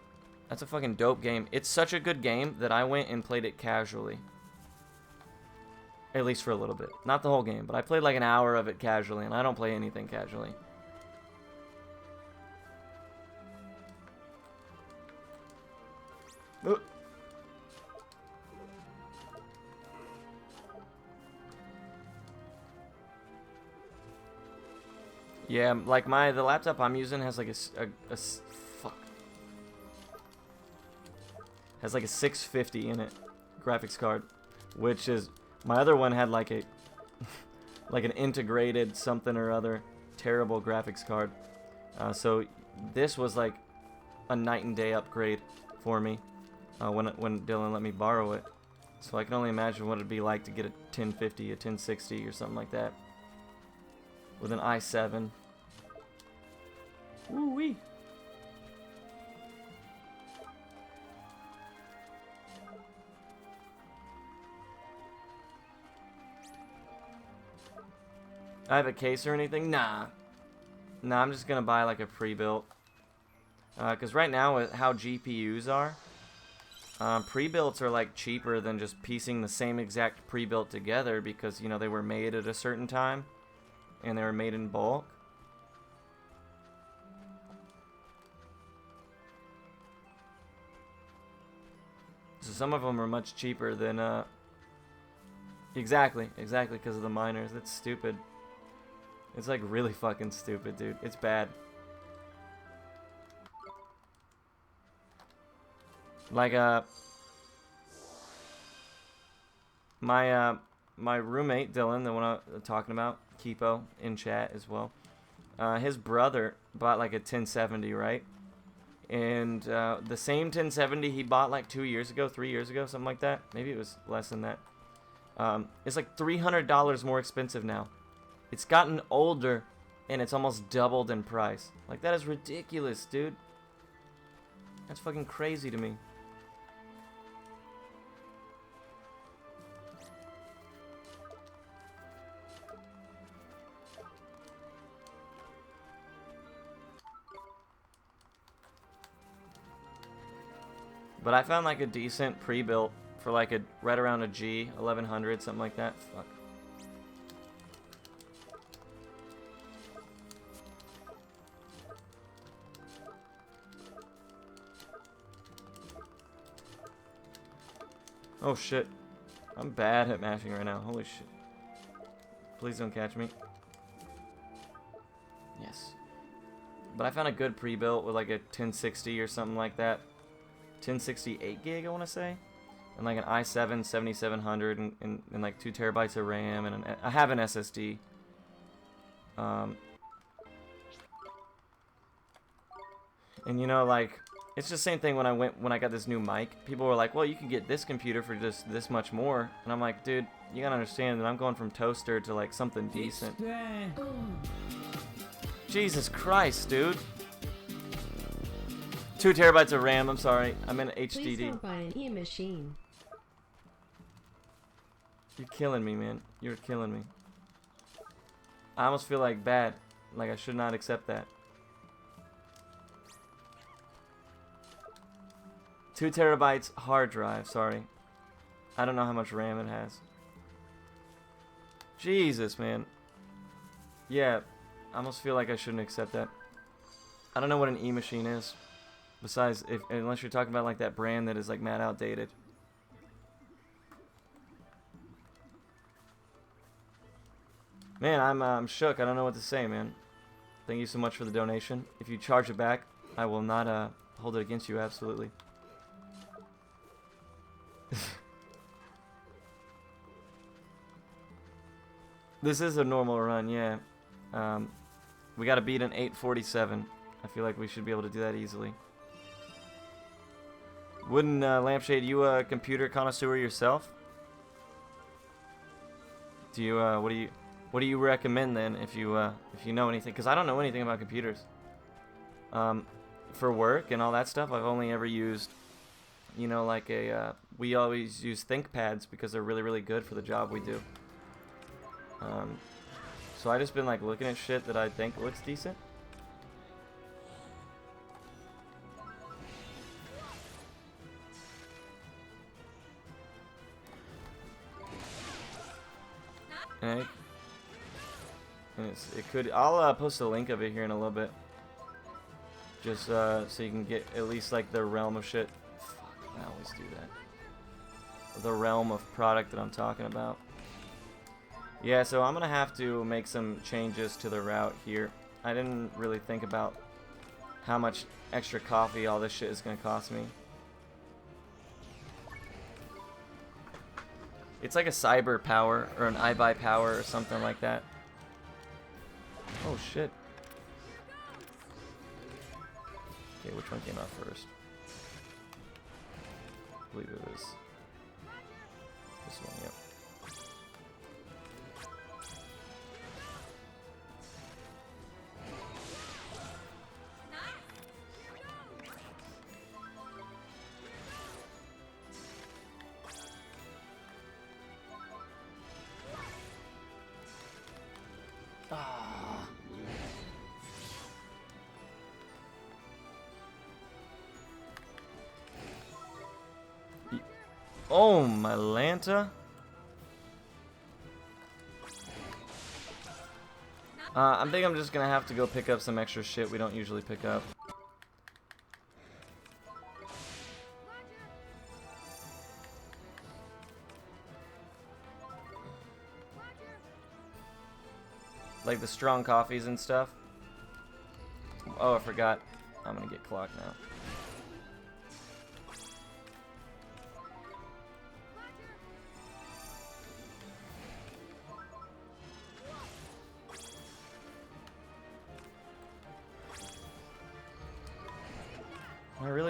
That's a fucking dope game. It's such a good game that I went and played it casually. At least for a little bit. Not the whole game, but I played like an hour of it casually, and I don't play anything casually. Ooh. Yeah, like the laptop I'm using has like fuck. Has like a 650 in it, graphics card, which is, my other one had like a like an integrated something or other terrible graphics card. So this was like a night and day upgrade for me when Dylan let me borrow it. So I can only imagine what it'd be like to get a 1050, a 1060 or something like that with an i7. Woo-wee. I have a case or anything? Nah. Nah, I'm just gonna buy like a pre-built. Because right now, with how GPUs are, pre-builts are like cheaper than just piecing the same exact pre-built together because, you know, they were made at a certain time and they were made in bulk. So some of them are much cheaper than, exactly, because of the miners. It's stupid. It's like really fucking stupid, dude. It's bad. Like, my roommate, Dylan, the one I'm talking about, Kipo, in chat as well, his brother bought like a 1070, right? And the same 1070 he bought like 2 years ago, 3 years ago, something like that. Maybe it was less than that. It's like $300 more expensive now. It's gotten older, and it's almost doubled in price. Like, that is ridiculous, dude. That's fucking crazy to me. But I found like a decent pre-built for like a right around a G 1100, something like that. Fuck. Oh shit. I'm bad at mashing right now. Holy shit. Please don't catch me. Yes. But I found a good pre-built with like a 1060 or something like that. 1060 8 gig, I want to say. And like an i7 7700 and like 2 terabytes of RAM. And I have an SSD. And you know, like, it's the same thing when I got this new mic. People were like, well, you can get this computer for just this much more. And I'm like, dude, you gotta understand that I'm going from toaster to like something decent. Jesus Christ, dude. 2 terabytes of RAM, I'm sorry. I'm in Please HDD. don't buy an e-machine. You're killing me, man. You're killing me. I almost feel like bad. Like I should not accept that. 2 terabytes hard drive, sorry. I don't know how much RAM it has. Jesus, man. Yeah, I almost feel like I shouldn't accept that. I don't know what an e-machine is. Besides, unless you're talking about like that brand that is like mad outdated. Man, I'm shook. I don't know what to say, man. Thank you so much for the donation. If you charge it back, I will not hold it against you, absolutely. This is a normal run, yeah. We gotta beat an 847. I feel like we should be able to do that easily. Wouldn't Lampshade, you a computer connoisseur yourself? Do you what do you recommend then if you know anything? Because I don't know anything about computers. For work and all that stuff, I've only ever used, you know, like we always use ThinkPads because they're really, really good for the job we do. So I just been like looking at shit that I think looks decent. And it could. I'll post a link of it here in a little bit, just so you can get at least like the realm of shit. Fuck, I always do that. The realm of product that I'm talking about. Yeah, so I'm gonna have to make some changes to the route here. I didn't really think about how much extra coffee all this shit is gonna cost me. It's like a cyber power or an iBuy power or something like that. Oh shit. Okay, which one came out first? I believe it was this one, yep. Oh, my Lanta. I think I'm just gonna have to go pick up some extra shit we don't usually pick up. Like the strong coffees and stuff. Oh, I forgot. I'm gonna get clocked now.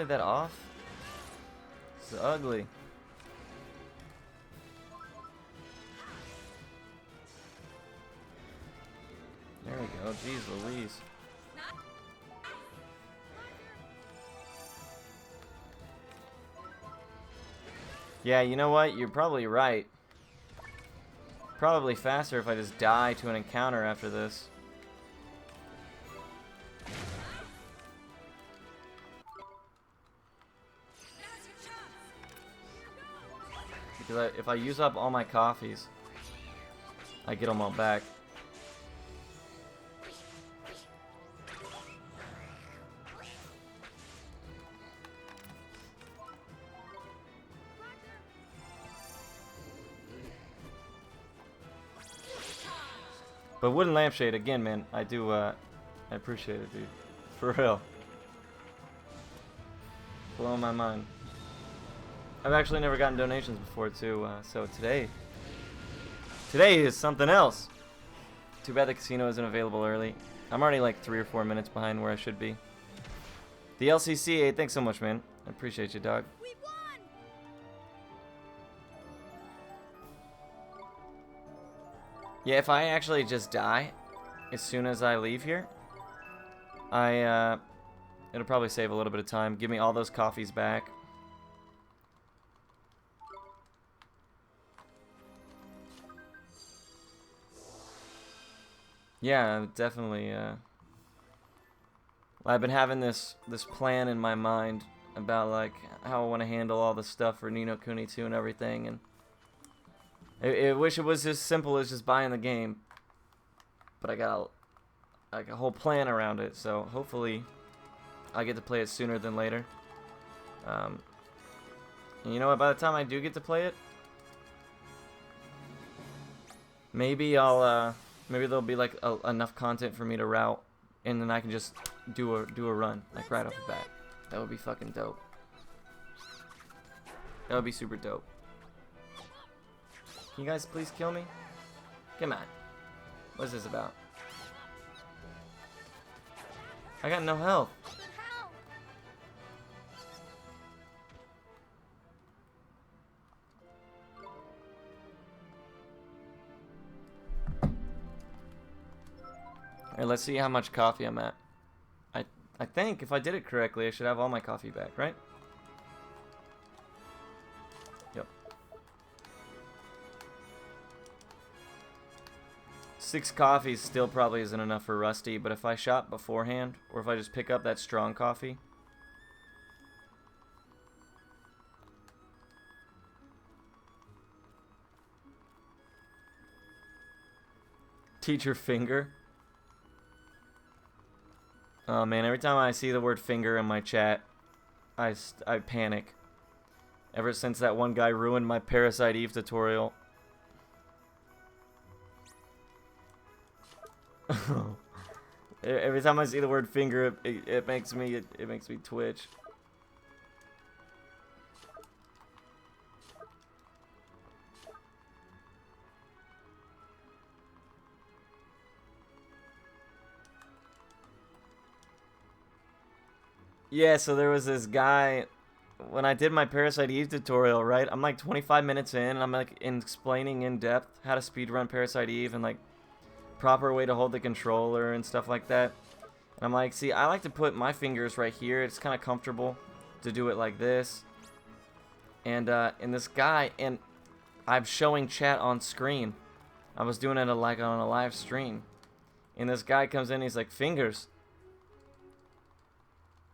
trade that off? It's ugly. There we go. Jeez Louise. Yeah, you know what? You're probably right. Probably faster if I just die to an encounter after this. Now's your chance. Because if I use up all my coffees, I get them all back. But wooden lampshade again, man. I do. I appreciate it, dude. For real. Blowing my mind. I've actually never gotten donations before too. So today is something else. Too bad the casino isn't available early. I'm already like 3 or 4 minutes behind where I should be. The LCCA, thanks so much, man. I appreciate you, dog. We won. Yeah, if I actually just die as soon as I leave here, it'll probably save a little bit of time. Give me all those coffees back. Yeah, definitely. I've been having this plan in my mind about like how I want to handle all the stuff for Ni no Kuni 2 and everything, and I wish it was as simple as just buying the game, but I got like a whole plan around it. So hopefully, I get to play it sooner than later. And you know what? By the time I do get to play it, maybe maybe there'll be like enough content for me to route, and then I can just do a run like right off the bat. That would be fucking dope. That would be super dope. Can you guys please kill me? Come on. What is this about? I got no health. But how? Alright, let's see how much coffee I'm at. I think if I did it correctly, I should have all my coffee back, right? Yep. 6 coffees still probably isn't enough for Rusty, but if I shop beforehand, or if I just pick up that strong coffee. Teacher finger. Oh man, every time I see the word finger in my chat, I panic. Ever since that one guy ruined my Parasite Eve tutorial. Every time I see the word finger, it makes me twitch. Yeah, so there was this guy, when I did my Parasite Eve tutorial, right? I'm like 25 minutes in, and I'm like explaining in depth how to speedrun Parasite Eve and like proper way to hold the controller and stuff like that. And I'm like, see, I like to put my fingers right here. It's kind of comfortable to do it like this. And this guy, and I'm showing chat on screen. I was doing it like on a live stream. And this guy comes in, he's like, fingers.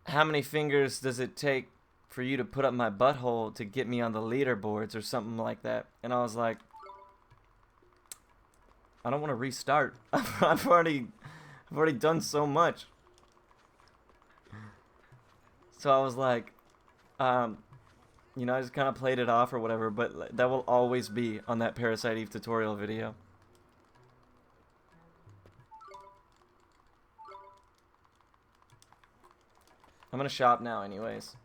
How many fingers does it take for you to put up my butthole to get me on the leaderboards or something like that? And I was like, I don't want to restart. I've already done so much. So I was like, you know, I just kind of played it off or whatever, but that will always be on that Parasite Eve tutorial video. I'm gonna shop now anyways.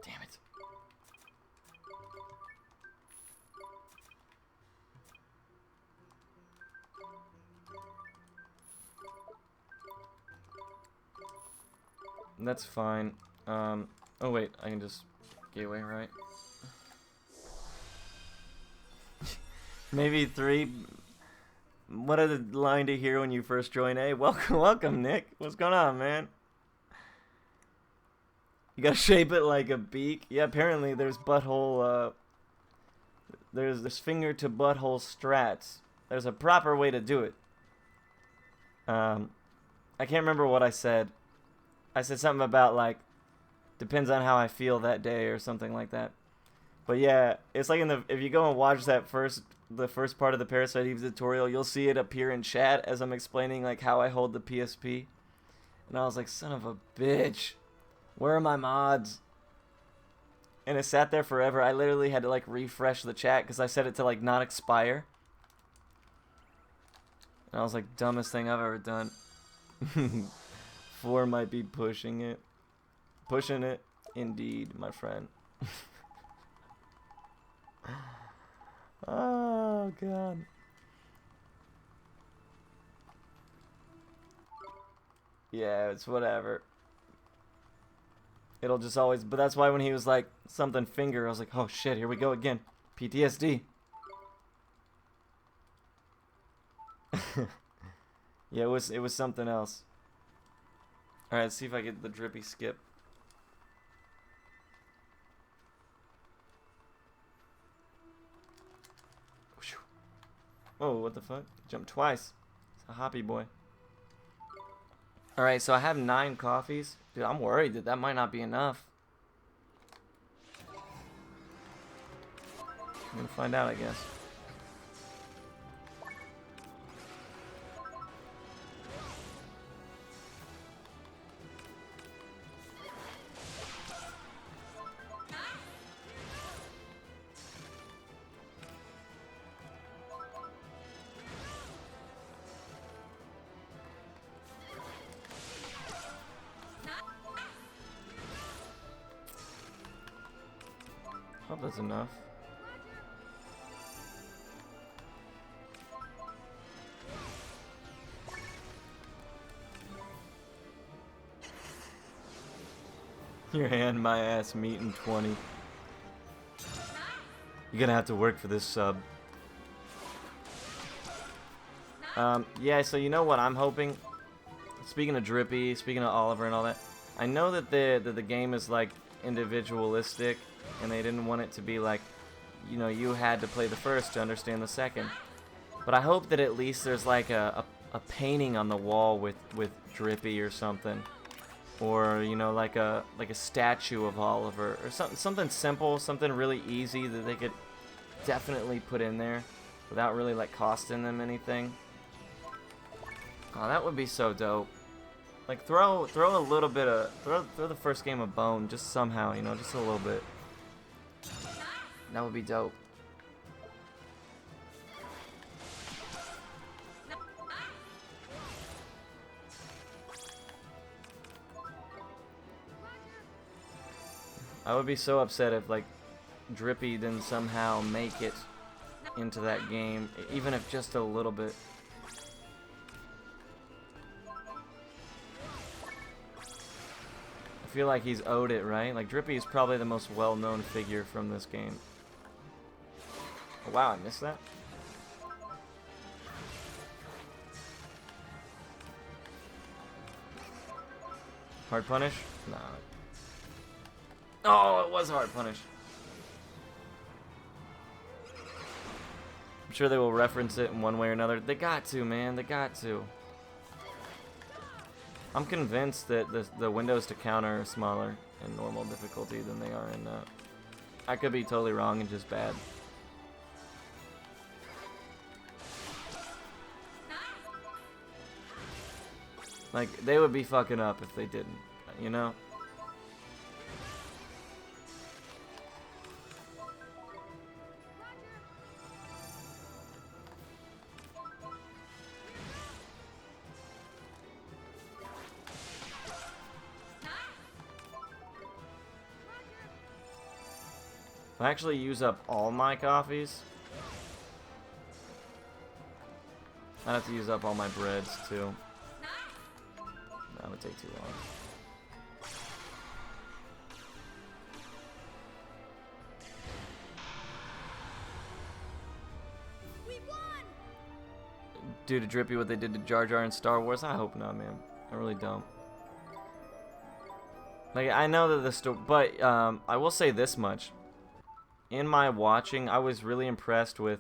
Damn it. That's fine. Oh wait, I can just gateway, right? Maybe 3. What a line to hear when you first join. Hey, welcome, Nick. What's going on, man? You gotta shape it like a beak. Yeah, apparently there's butthole. There's this finger to butthole strats. There's a proper way to do it. I can't remember what I said. I said something about like depends on how I feel that day or something like that. But yeah, it's like if you go and watch the first part of the Parasite Eve tutorial, you'll see it appear in chat as I'm explaining like how I hold the PSP. And I was like, son of a bitch. Where are my mods? And it sat there forever. I literally had to like refresh the chat because I set it to like not expire. And I was like, dumbest thing I've ever done. 4 might be pushing it. Pushing it, indeed, my friend. Oh, God. Yeah, it's whatever. It'll just always... But that's why when he was like, something finger, I was like, oh, shit, here we go again. PTSD. Yeah, it was something else. Alright, let's see if I get the drippy skip. Oh, what the fuck? Jumped twice. It's a hoppy boy. Alright, so I have 9 coffees. Dude, I'm worried that might not be enough. I'm gonna find out, I guess. Hope that's enough. Your hand, my ass, meat in 20. You're gonna have to work for this sub. Yeah, so you know what I'm hoping? Speaking of Drippy, speaking of Oliver and all that, I know that the game is like individualistic, and they didn't want it to be like, you know, you had to play the first to understand the second. But I hope that at least there's like a painting on the wall with Drippy or something, or you know, like a statue of Oliver or something simple, something really easy that they could definitely put in there without really like costing them anything. Oh, that would be so dope. Like throw a little bit of throw the first game a bone just somehow, you know, just a little bit. That would be dope. I would be so upset if like Drippy didn't somehow make it into that game, even if just a little bit. I feel like he's owed it, right? Like Drippy is probably the most well-known figure from this game. Oh, wow, I missed that. Hard punish? Nah. Oh, it was hard punish. I'm sure they will reference it in one way or another. They got to, man. They got to. I'm convinced that the windows to counter are smaller in normal difficulty than they are in... I could be totally wrong and just bad. Like, they would be fucking up if they didn't, you know? If I actually use up all my coffees, I'd have to use up all my breads too. That would take too long. do to Drippy what they did to Jar Jar in Star Wars? I hope not, man. I really don't. Like, I know that the story, but I will say this much. In my watching, I was really impressed with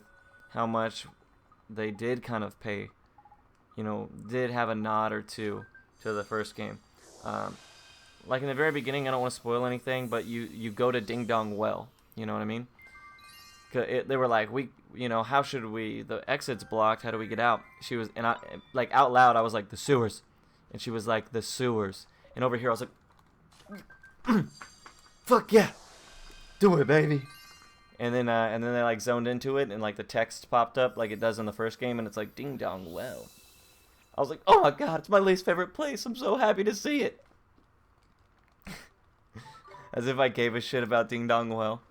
how much they did kind of pay, you know, did have a nod or two to the first game. Like in the very beginning, I don't want to spoil anything, but you go to Ding Dong Well, you know what I mean? They were like, how should we, the exit's blocked, how do we get out? She was, and I, like out loud, I was like, the sewers. And she was like, the sewers. And over here, I was like, fuck yeah, do it, baby. And then they like zoned into it, and like the text popped up like it does in the first game, and it's like Ding Dong Well. I was like, oh my god, it's my least favorite place. I'm so happy to see it. As if I gave a shit about Ding Dong Well.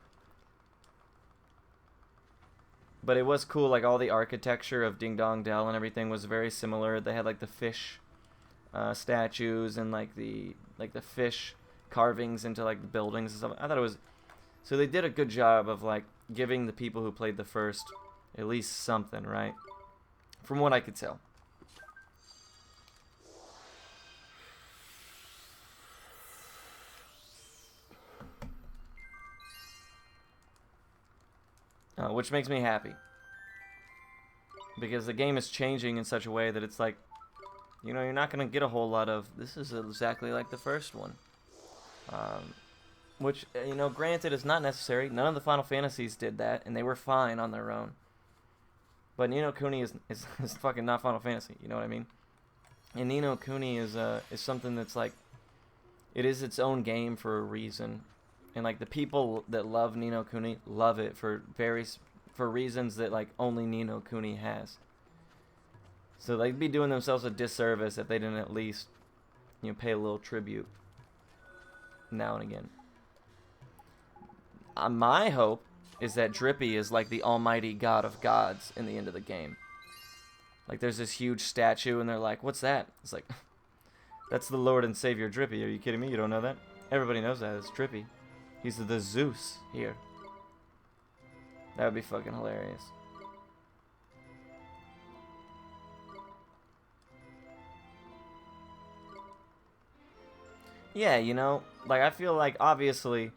But it was cool, like all the architecture of Ding Dong Dell and everything was very similar. They had like the fish statues and like the fish carvings into like the buildings and stuff. I thought it was, so they did a good job of like giving the people who played the first at least something, right? From what I could tell. Which makes me happy. Because the game is changing in such a way that it's like, you know, you're not going to get a whole lot of, this is exactly like the first one. Which, you know, granted is not necessary. None of the Final Fantasies did that, and they were fine on their own. But Ni no Kuni is fucking not Final Fantasy, you know what I mean? And Ni no Kuni is something that's like, it is its own game for a reason. And like the people that love Ni no Kuni love it for reasons that like only Ni no Kuni has. So they'd be doing themselves a disservice if they didn't at least, you know, pay a little tribute now and again. My hope is that Drippy is like the almighty god of gods in the end of the game. Like there's this huge statue and they're like, what's that? It's like, that's the Lord and Savior Drippy. Are you kidding me? You don't know that? Everybody knows that. It's Drippy. He's the Zeus here. That would be fucking hilarious. Yeah, you know, like I feel like obviously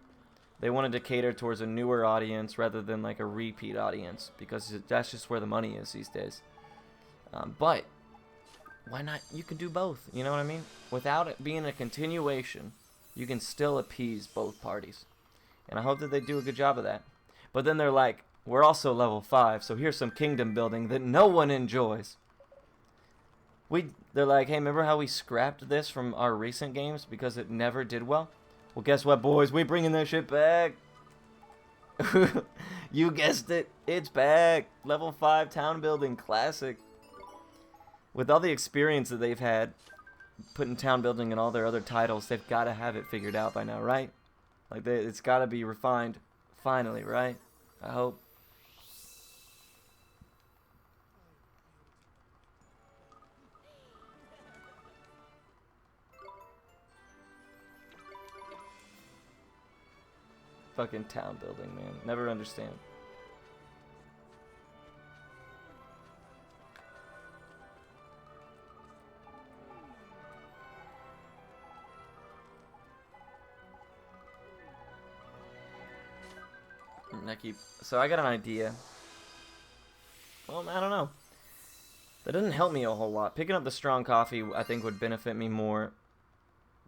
they wanted to cater towards a newer audience rather than like a repeat audience because that's just where the money is these days. But why not? You can do both, you know what I mean? Without it being a continuation, you can still appease both parties. And I hope that they do a good job of that. But then they're like, we're also level 5, so here's some kingdom building that no one enjoys. They're like, hey, remember how we scrapped this from our recent games because it never did well? Well, guess what, boys? We bringing that shit back. You guessed it. It's back. Level 5 town building classic. With all the experience that they've had putting town building in all their other titles, they've got to have it figured out by now, right? Like, it's got to be refined finally, right? I hope. Fucking town building, man. Never understand. So I got an idea. Well, I don't know. That doesn't help me a whole lot. Picking up the strong coffee, I think, would benefit me more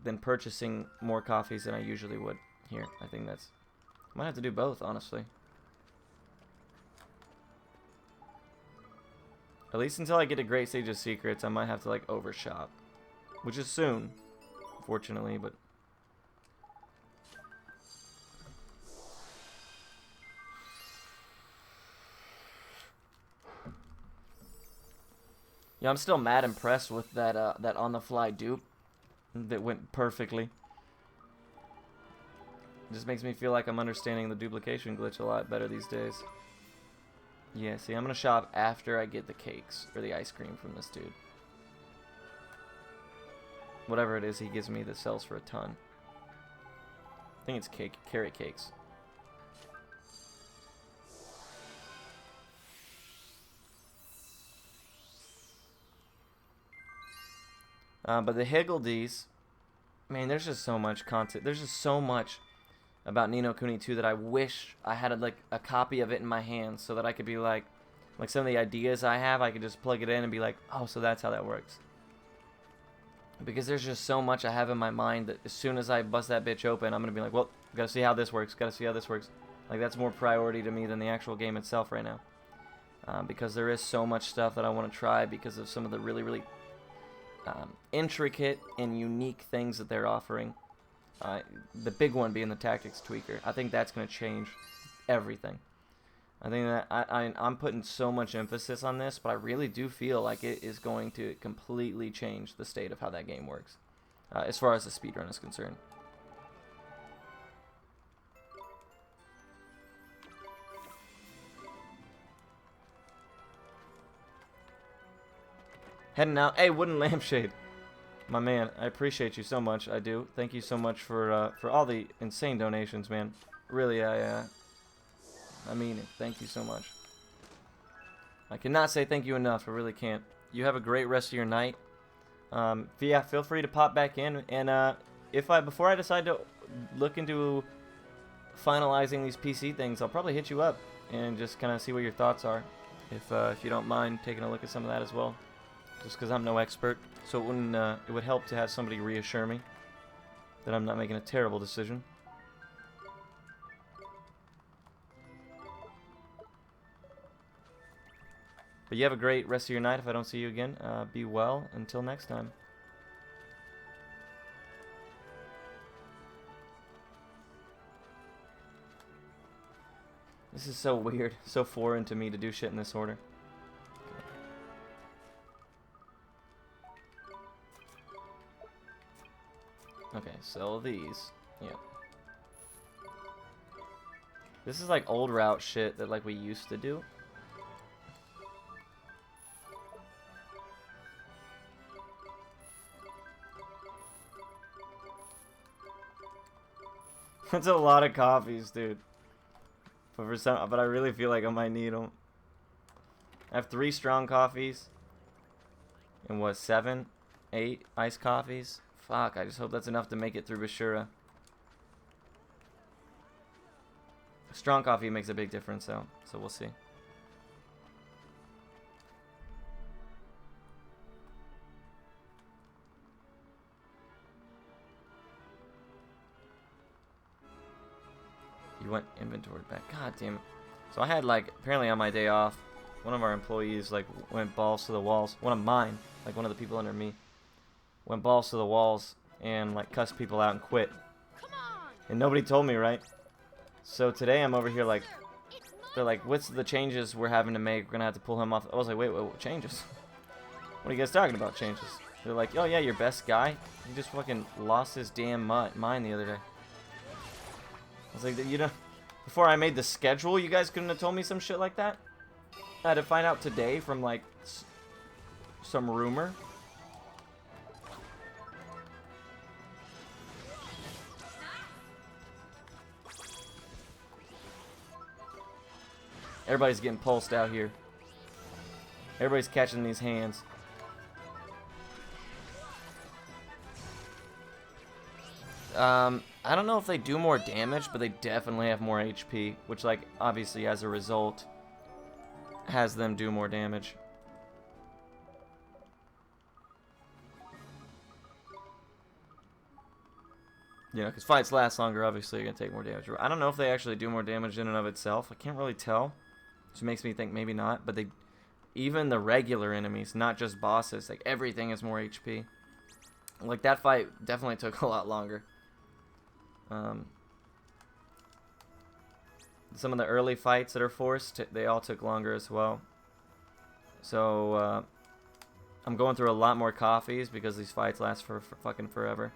than purchasing more coffees than I usually would. Here, I think that's... I might have to do both, honestly. At least until I get to Great Sage of Secrets, I might have to, like, overshop. Which is soon, fortunately, but... Yeah, I'm still mad impressed with that that on-the-fly dupe that went perfectly. It just makes me feel like I'm understanding the duplication glitch a lot better these days. Yeah, see, I'm gonna shop after I get the cakes or the ice cream from this dude. Whatever it is he gives me that sells for a ton. I think it's carrot cakes. But the Higgledies, man, there's just so much content. There's just so much about Ni no Kuni 2 that I wish I had like a copy of it in my hands so that I could be like some of the ideas I have, I could just plug it in and be like, oh, so that's how that works. Because there's just so much I have in my mind that as soon as I bust that bitch open, I'm going to be like, well, gotta see how this works, gotta see how this works. Like, that's more priority to me than the actual game itself right now. Because there is so much stuff that I want to try because of some of the really, really intricate and unique things that they're offering. The big one being the tactics tweaker. I think that's going to change everything. I think that I'm putting so much emphasis on this, but I really do feel like it is going to completely change the state of how that game works, as far as the speedrun is concerned. Heading out. Hey, Wooden Lampshade. My man, I appreciate you so much. I do. Thank you so much for all the insane donations, man. Really, I mean it. Thank you so much. I cannot say thank you enough. I really can't. You have a great rest of your night. Yeah, feel free to pop back in. And before I decide to look into finalizing these PC things, I'll probably hit you up and just kind of see what your thoughts are. If you don't mind taking a look at some of that as well. Just because I'm no expert, so it would help to have somebody reassure me that I'm not making a terrible decision. But you have a great rest of your night. If I don't see you again, be well until next time. This is so weird, so foreign to me to do shit in this order. Okay, sell these. Yeah. This is like old route shit that like we used to do. That's a lot of coffees, dude. But I really feel like I might need them. I have 3 strong coffees. And what, 7, 8 iced coffees? Fuck, I just hope that's enough to make it through Bashura. Strong coffee makes a big difference, though, so we'll see. You went inventory back. God damn it. So I had, like, apparently on my day off, one of our employees, like, went balls to the walls. One of mine, like, one of the people under me. Went balls to the walls and like cussed people out and quit. And nobody told me, right? So today I'm over here like, they're like, what's the changes we're having to make? We're gonna have to pull him off. I was like, wait, what changes? What are you guys talking about, changes? They're like, oh yeah, your best guy, he just fucking lost his damn mind the other day. I was like, you know, before I made the schedule, you guys couldn't have told me some shit like that? I had to find out today from like some rumor. Everybody's getting pulsed out here. Everybody's catching these hands. I don't know if they do more damage, but they definitely have more HP, which, like, obviously as a result has them do more damage. You know, because fights last longer, obviously you're going to take more damage. I don't know if they actually do more damage in and of itself. I can't really tell. Which makes me think maybe not, but even the regular enemies, not just bosses, like everything is more HP. Like that fight definitely took a lot longer. Some of the early fights that are forced, they all took longer as well. So I'm going through a lot more coffees because these fights last for fucking forever.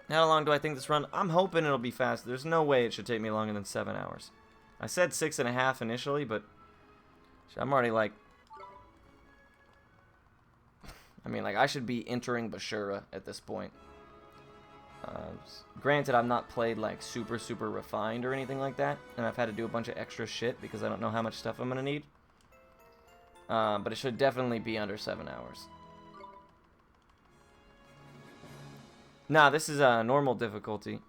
How long do I think this run? I'm hoping it'll be fast. There's no way it should take me longer than 7 hours. I said 6.5 initially, but I'm already like... I mean, like, I should be entering Bashura at this point. Granted, I've not played, like, super refined or anything like that, and I've had to do a bunch of extra shit because I don't know how much stuff I'm going to need. But it should definitely be under 7 hours. Nah, this is a normal difficulty.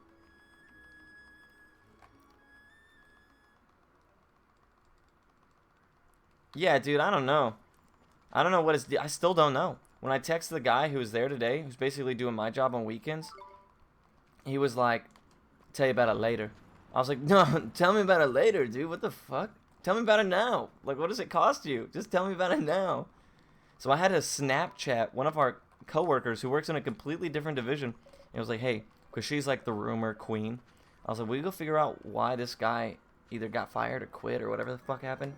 Yeah, dude, I don't know. I don't know what I still don't know. When I texted the guy who was there today, who's basically doing my job on weekends, he was like, tell you about it later. I was like, no, tell me about it later, dude. What the fuck? Tell me about it now. Like, what does it cost you? Just tell me about it now. So I had to Snapchat one of our coworkers who works in a completely different division. And I was like, hey, because she's like the rumor queen. I was like, will you go figure out why this guy either got fired or quit or whatever the fuck happened?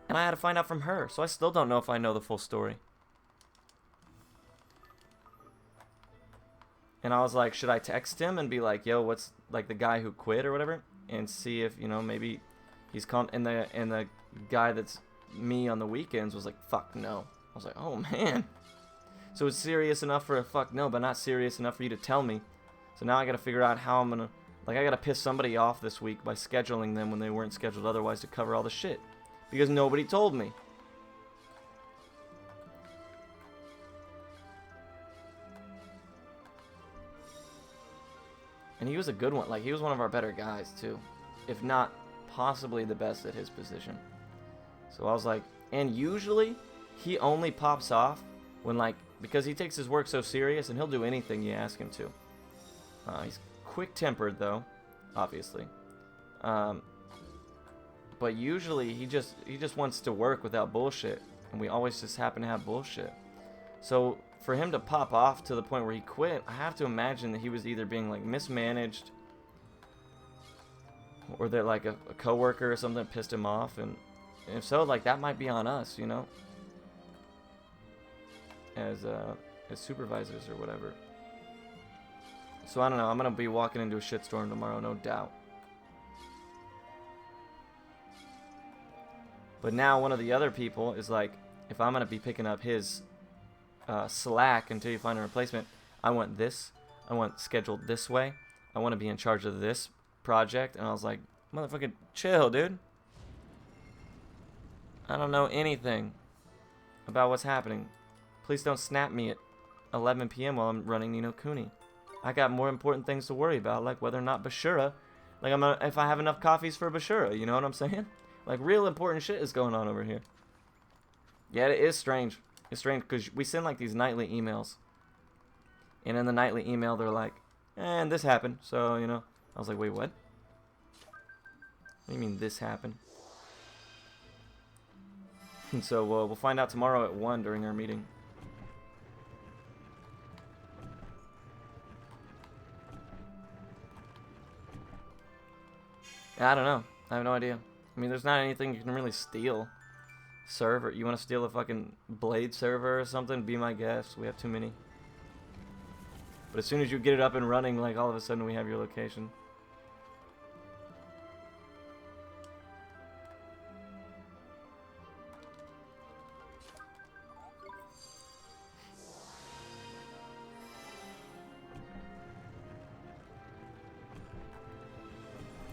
And I had to find out from her. So I still don't know if I know the full story. And I was like, should I text him and be like, yo, what's like the guy who quit or whatever? And see if, you know, maybe he's and the guy that's me on the weekends was like, fuck no. I was like, oh man. So it's serious enough for a fuck no, but not serious enough for you to tell me. So now I gotta figure out how I'm gonna, like, I gotta piss somebody off this week by scheduling them when they weren't scheduled otherwise to cover all the shit. Because nobody told me. And he was a good one. Like, he was one of our better guys, too. If not possibly the best at his position. So I was like, and usually he only pops off when, like, because he takes his work so serious and he'll do anything you ask him to. He's quick-tempered, though, obviously. But usually he just wants to work without bullshit. And we always just happen to have bullshit. So for him to pop off to the point where he quit, I have to imagine that he was either being like mismanaged, or that like a coworker or something pissed him off, and if so, like that might be on us, you know, as supervisors or whatever. So I don't know. I'm gonna be walking into a shitstorm tomorrow, no doubt. But now one of the other people is like, if I'm gonna be picking up his slack until you find a replacement, I want this. I want scheduled this way. I want to be in charge of this project. And I was like, motherfucking chill, dude. I don't know anything about what's happening. Please don't snap me at 11 p.m. while I'm running Ni no Kuni. I got more important things to worry about, like whether or not Bashura, like if I have enough coffees for Bashura, you know what I'm saying? Like real important shit is going on over here. Yeah, it is strange. It's strange because we send like these nightly emails. And in the nightly email, they're like, and this happened. So, you know, I was like, wait, what? What do you mean this happened? And so we'll find out tomorrow at 1 during our meeting. I don't know. I have no idea. I mean, there's not anything you can really steal. Server, you want to steal a fucking Blade server or something? Be my guest. We have too many. But as soon as you get it up and running, like all of a sudden we have your location.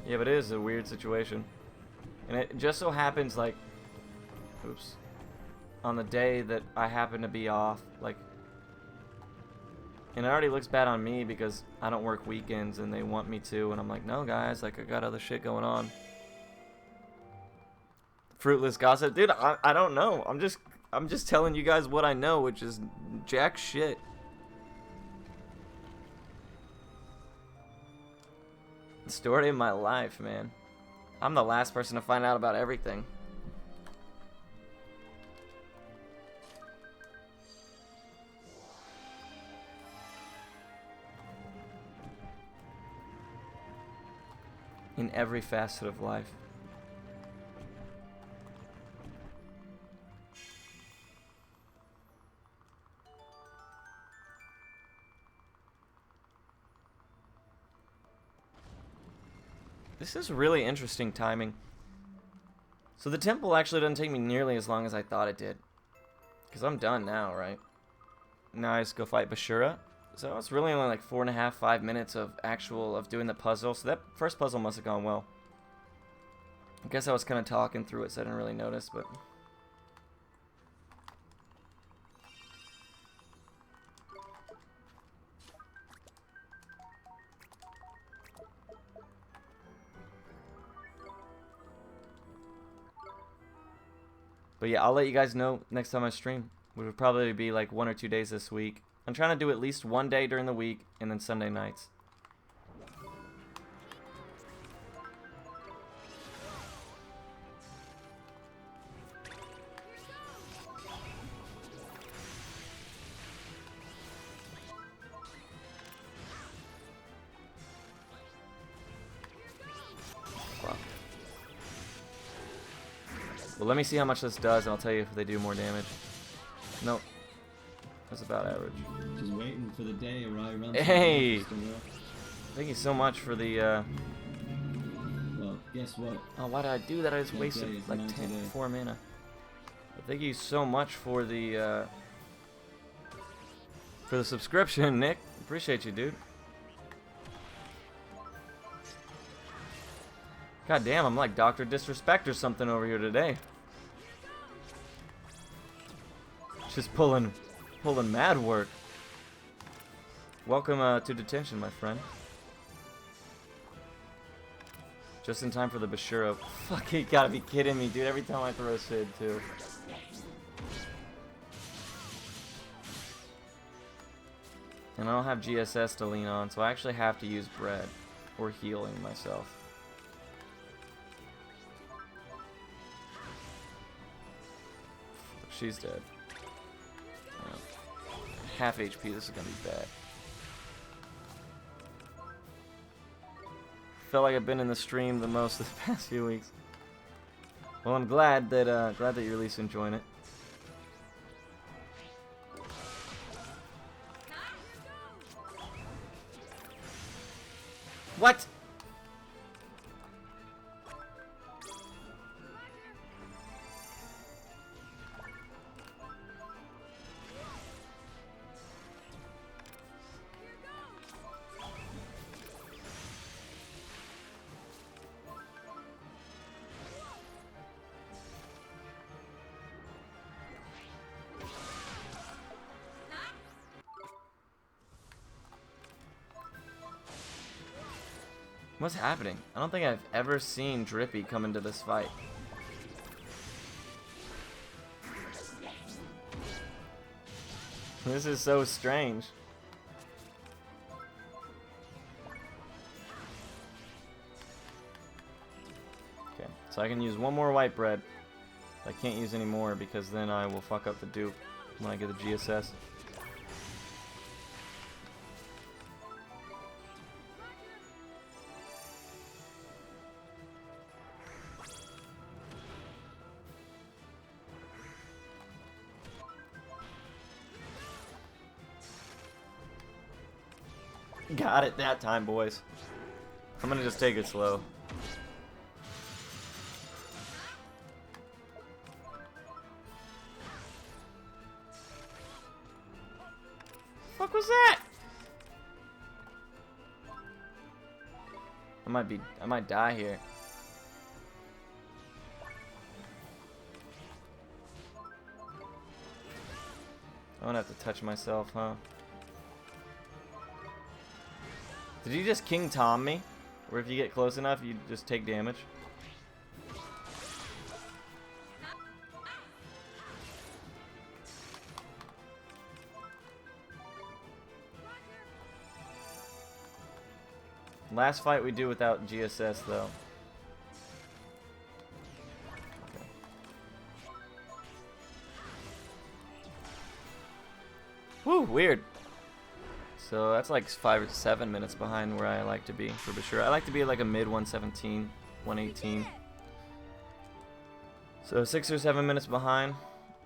Yeah, but it is a weird situation. And it just so happens, like, oops, on the day that I happen to be off, like, and it already looks bad on me because I don't work weekends and they want me to, and I'm like, no guys, like I got other shit going on. Fruitless gossip, dude, I don't know. I'm just telling you guys what I know, which is jack shit. Story of my life, man. I'm the last person to find out about everything. In every facet of life. This is really interesting timing. So the temple actually doesn't take me nearly as long as I thought it did. Because I'm done now, right? Now I just go fight Bashura. So it's really only like 4.5, 5 minutes of doing the puzzle. So that first puzzle must have gone well. I guess I was kind of talking through it, so I didn't really notice, but But yeah, I'll let you guys know next time I stream, which will probably be like 1 or 2 days this week. I'm trying to do at least one day during the week and then Sunday nights. Wow. Well, let me see how much this does, and I'll tell you if they do more damage. Nope. That's about average. Just waiting for the day where I run. Hey! something interesting, Thank you so much for the, Well, guess what? Oh, why did I do that? I just That wasted day is like not today. 4 mana. But thank you so much for the subscription, Nick. Appreciate you, dude. God damn, I'm like Dr. Disrespect or something over here today. Just pulling mad work. Welcome to detention, my friend. Just in time for the Bashiro. Fuck, you gotta be kidding me, dude. Every time I throw Sid, too. And I don't have GSS to lean on, so I actually have to use bread or healing myself. She's dead. Half HP, this is gonna be bad. Felt like I've been in the stream the most this past few weeks. Well, I'm glad that you're at least enjoying it. What? What's happening? I don't think I've ever seen Drippy come into this fight. This is so strange. Okay, so I can use one more white bread. I can't use any more because then I will fuck up the dupe when I get the GSS. Got it that time, boys. I'm gonna just take it slow. Fuck was that? I might die here. I'm gonna have to touch myself, huh? Did you just King Tom me? Or if you get close enough, you just take damage? Last fight we do without GSS, though. Okay. Woo, weird. So that's like 5 or 7 minutes behind where I like to be for Bashir. I like to be like a mid 117, 118. So 6 or 7 minutes behind.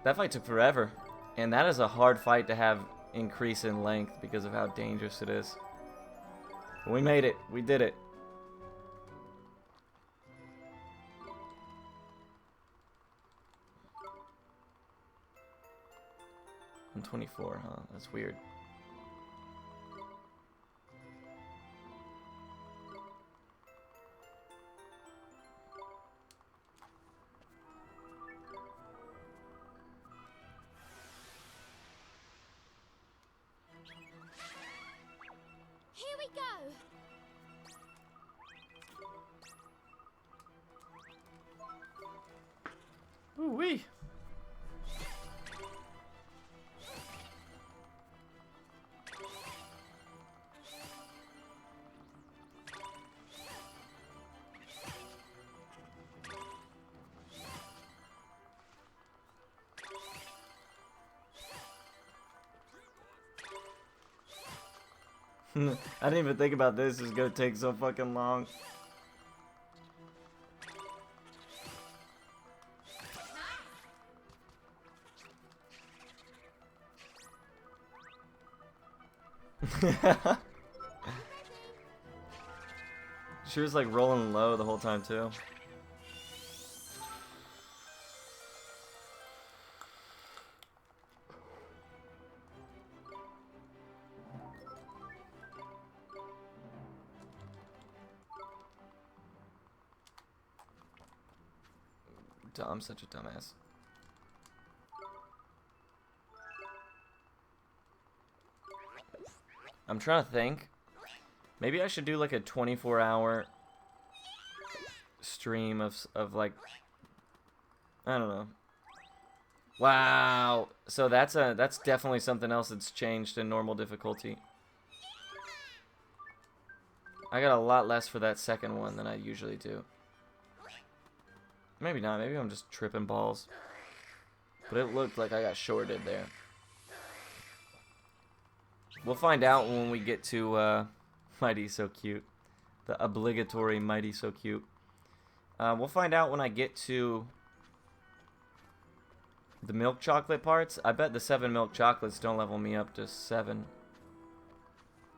That fight took forever. And that is a hard fight to have increase in length because of how dangerous it is. But we made it. We did it. I'm 24, huh? That's weird. Here we go. Ooh wee. I didn't even think about this. It's gonna take so fucking long. She was like rolling low the whole time too. I'm such a dumbass. I'm trying to think. Maybe I should do like a 24-hour stream of like, I don't know. Wow. So that's definitely something else that's changed in normal difficulty. I got a lot less for that second one than I usually do. Maybe not. Maybe I'm just tripping balls. But it looked like I got shorted there. We'll find out when we get to Mighty So Cute. The obligatory Mighty So Cute. We'll find out when I get to the milk chocolate parts. I bet the 7 milk chocolates don't level me up to 7.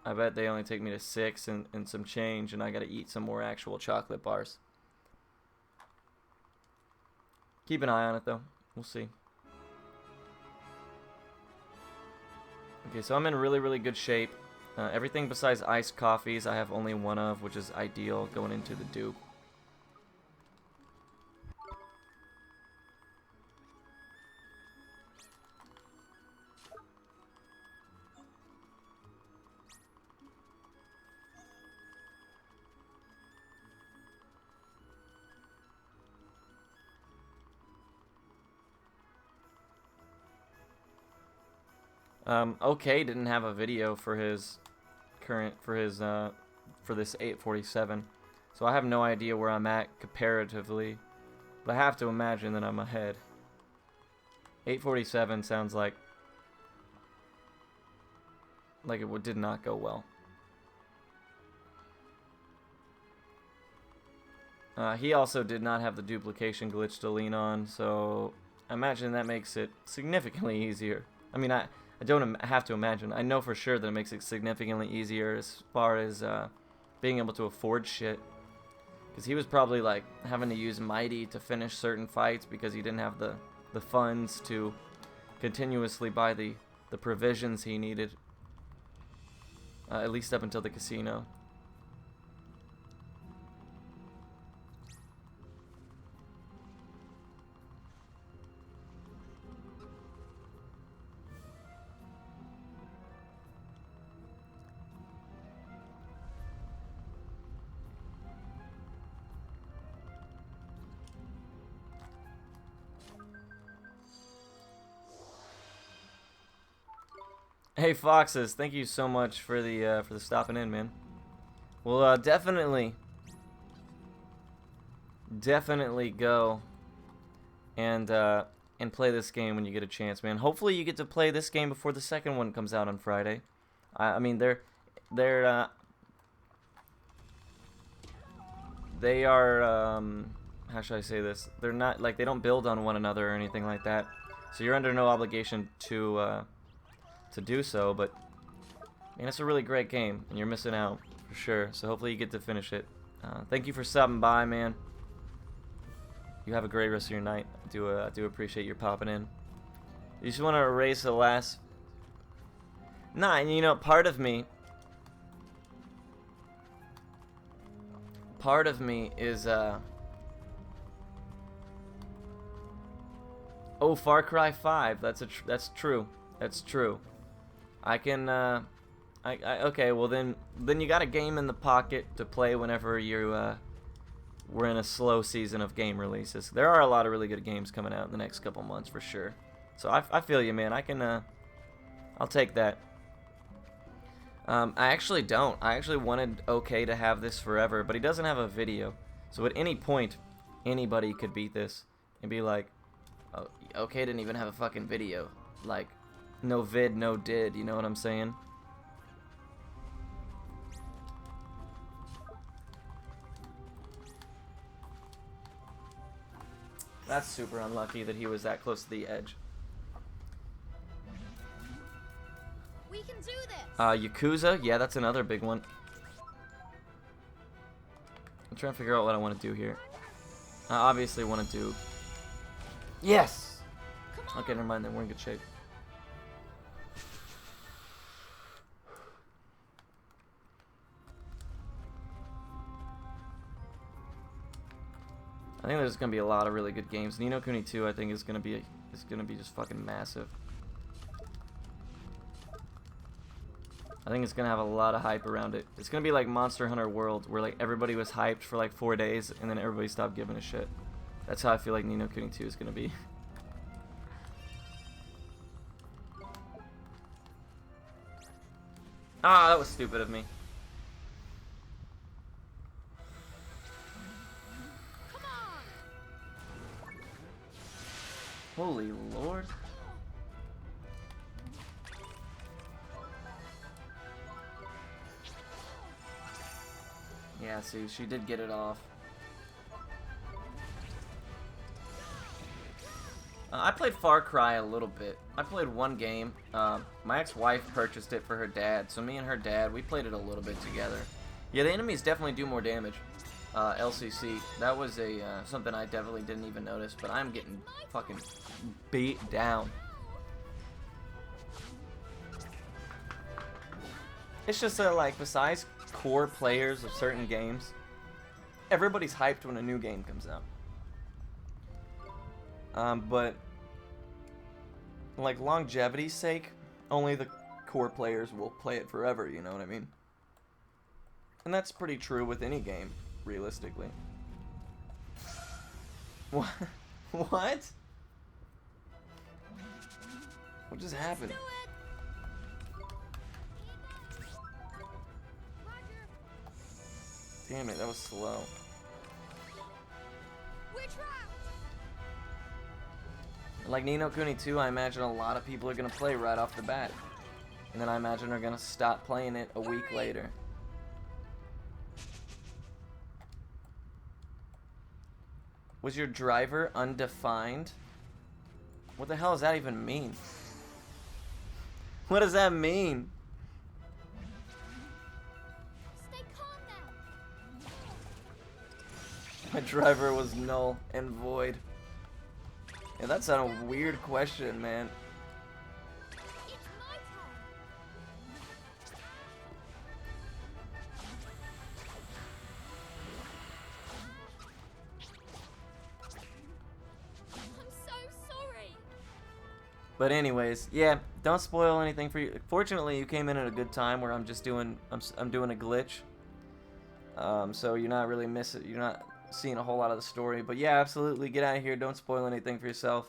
I bet they only take me to 6 and some change, and I gotta eat some more actual chocolate bars. Keep an eye on it, though. We'll see. Okay, so I'm in really, really good shape. Everything besides iced coffees, I have only one of, which is ideal going into the dupe. Okay, didn't have a video for his for this 847, so I have no idea where I'm at comparatively, but I have to imagine that I'm ahead. 847 sounds like it did not go well. He also did not have the duplication glitch to lean on, so I imagine that makes it significantly easier. I mean, I don't have to imagine. I know for sure that it makes it significantly easier as far as being able to afford shit. Because he was probably like having to use Mighty to finish certain fights because he didn't have the funds to continuously buy the provisions he needed. At least up until the casino. Hey Foxes, thank you so much for the stopping in, man. We'll definitely go and play this game when you get a chance, man. Hopefully you get to play this game before the second one comes out on Friday. I mean they are how should I say this? They're not like they don't build on one another or anything like that. So you're under no obligation to do so, but man, it's a really great game, and you're missing out for sure. So hopefully you get to finish it. Thank you for stopping by, man. You have a great rest of your night. I do appreciate your popping in. You just want to erase the last. Nah, and you know, part of me is oh, Far Cry 5. That's true. That's true. I can, okay, well then you got a game in the pocket to play whenever we're in a slow season of game releases. There are a lot of really good games coming out in the next couple months for sure. So I feel you, man. I can, I'll take that. I actually don't. I actually wanted OK to have this forever, but he doesn't have a video. So at any point, anybody could beat this and be like, oh, OK didn't even have a fucking video. Like, no vid, no did, you know what I'm saying? That's super unlucky that he was that close to the edge. We can do this. Yakuza, yeah, that's another big one. I'm trying to figure out what I want to do here. I obviously want to do... Yes! Okay, never mind then, we're in good shape. I think there's gonna be a lot of really good games. Ni no Kuni 2, I think, is gonna be just fucking massive. I think it's gonna have a lot of hype around it. It's gonna be like Monster Hunter World, where like everybody was hyped for like 4 days, and then everybody stopped giving a shit. That's how I feel like Ni no Kuni 2 is gonna be. Ah, that was stupid of me. Holy Lord. Yeah, see, she did get it off. I played Far Cry a little bit. I played one game. My ex-wife purchased it for her dad, so me and her dad, we played it a little bit together. Yeah, the enemies definitely do more damage. LCC, that was something I definitely didn't even notice, but I'm getting fucking beat down. It's just that, like, besides core players of certain games, everybody's hyped when a new game comes out. But like longevity's sake, only the core players will play it forever, you know what I mean? And that's pretty true with any game, realistically. What? What? What just happened? Damn it, that was slow. Like Ni no Kuni 2, I imagine a lot of people are going to play right off the bat. And then I imagine they're going to stop playing it a week later. Was your driver undefined? What the hell does that even mean? What does that mean? Stay calm now. My driver was null and void. Yeah, that's a weird question, man. It's my turn. I'm so sorry. But anyways, yeah, don't spoil anything for you. Fortunately, you came in at a good time where I'm just doing I'm doing a glitch. So you're not really you're not seeing a whole lot of the story. But yeah, absolutely, get out of here. Don't spoil anything for yourself.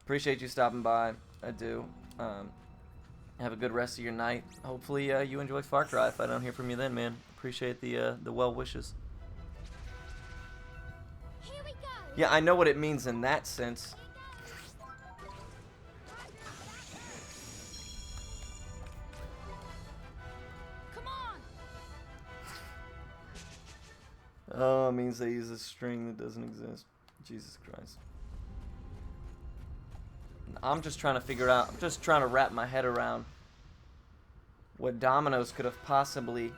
Appreciate you stopping by. I do. Have a good rest of your night. Hopefully you enjoy Far Cry. If I don't hear from you then, man, appreciate the well wishes. Here we go. Yeah, I know what it means in that sense. Come on. Oh, it means they use a string that doesn't exist. Jesus Christ. I'm just trying to figure out, I'm just trying to wrap my head around what Domino's could have possibly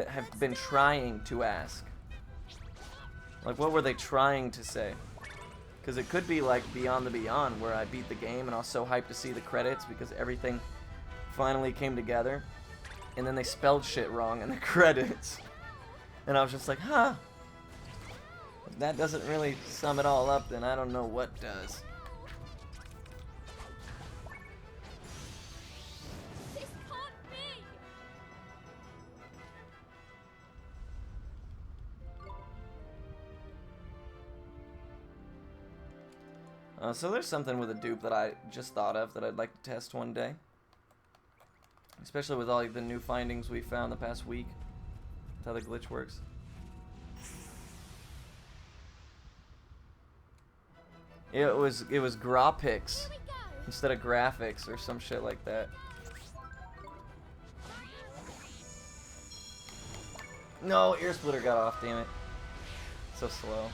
have been trying to ask. Like, what were they trying to say? Because it could be like Beyond the Beyond, where I beat the game and I was so hyped to see the credits because everything finally came together. And then they spelled shit wrong in the credits. And I was just like, huh. If that doesn't really sum it all up, then I don't know what does. This can't be. So there's something with a dupe that I just thought of that I'd like to test one day. Especially with all the new findings we found the past week. That's how the glitch works. It was graphics Here we go. instead of graphics or some shit like that. No, ear splitter got off, damn it. So slow.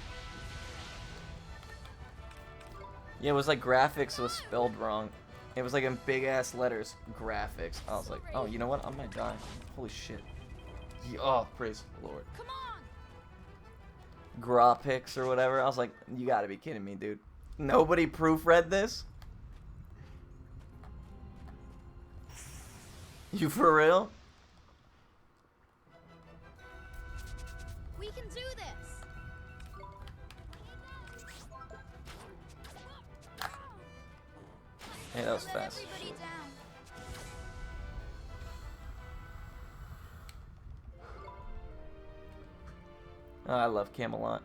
Yeah, it was like graphics was spelled wrong. It was like in big ass letters, graphics. I was like, oh, you know what? I might die. Holy shit. Oh, praise the Lord. Come on! Graphics or whatever. I was like, you gotta be kidding me, dude. Nobody proofread this? You for real? We can do this! Hey, that was Let fast. everybody down. Oh, I love Camelot.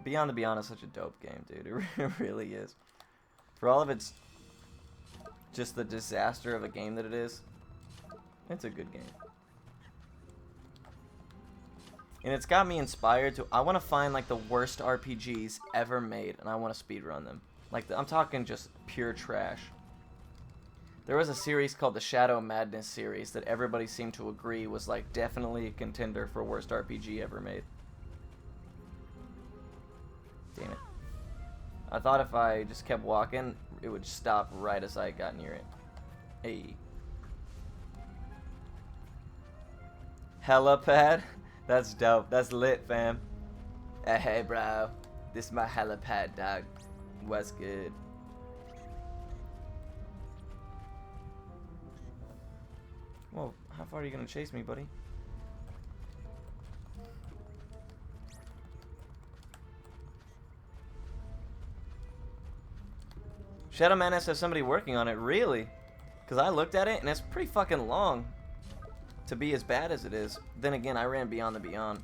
Beyond the Beyond is such a dope game, dude. It really is. For all of its just the disaster of a game that it is, it's a good game. And it's got me inspired to, I want to find like the worst RPGs ever made, and I want to speedrun them. Like, I'm talking just pure trash. There was a series called the Shadow Madness series that everybody seemed to agree was like definitely a contender for worst RPG ever made. Damn it. I thought if I just kept walking, it would stop right as I got near it. Hey. Helipad? That's dope. That's lit, fam. Hey, bro. This is my helipad, dog. What's good? Whoa, how far are you gonna chase me, buddy? Shadow Madness has somebody working on it, really? Because I looked at it and it's pretty fucking long to be as bad as it is. Then again, I ran Beyond the Beyond.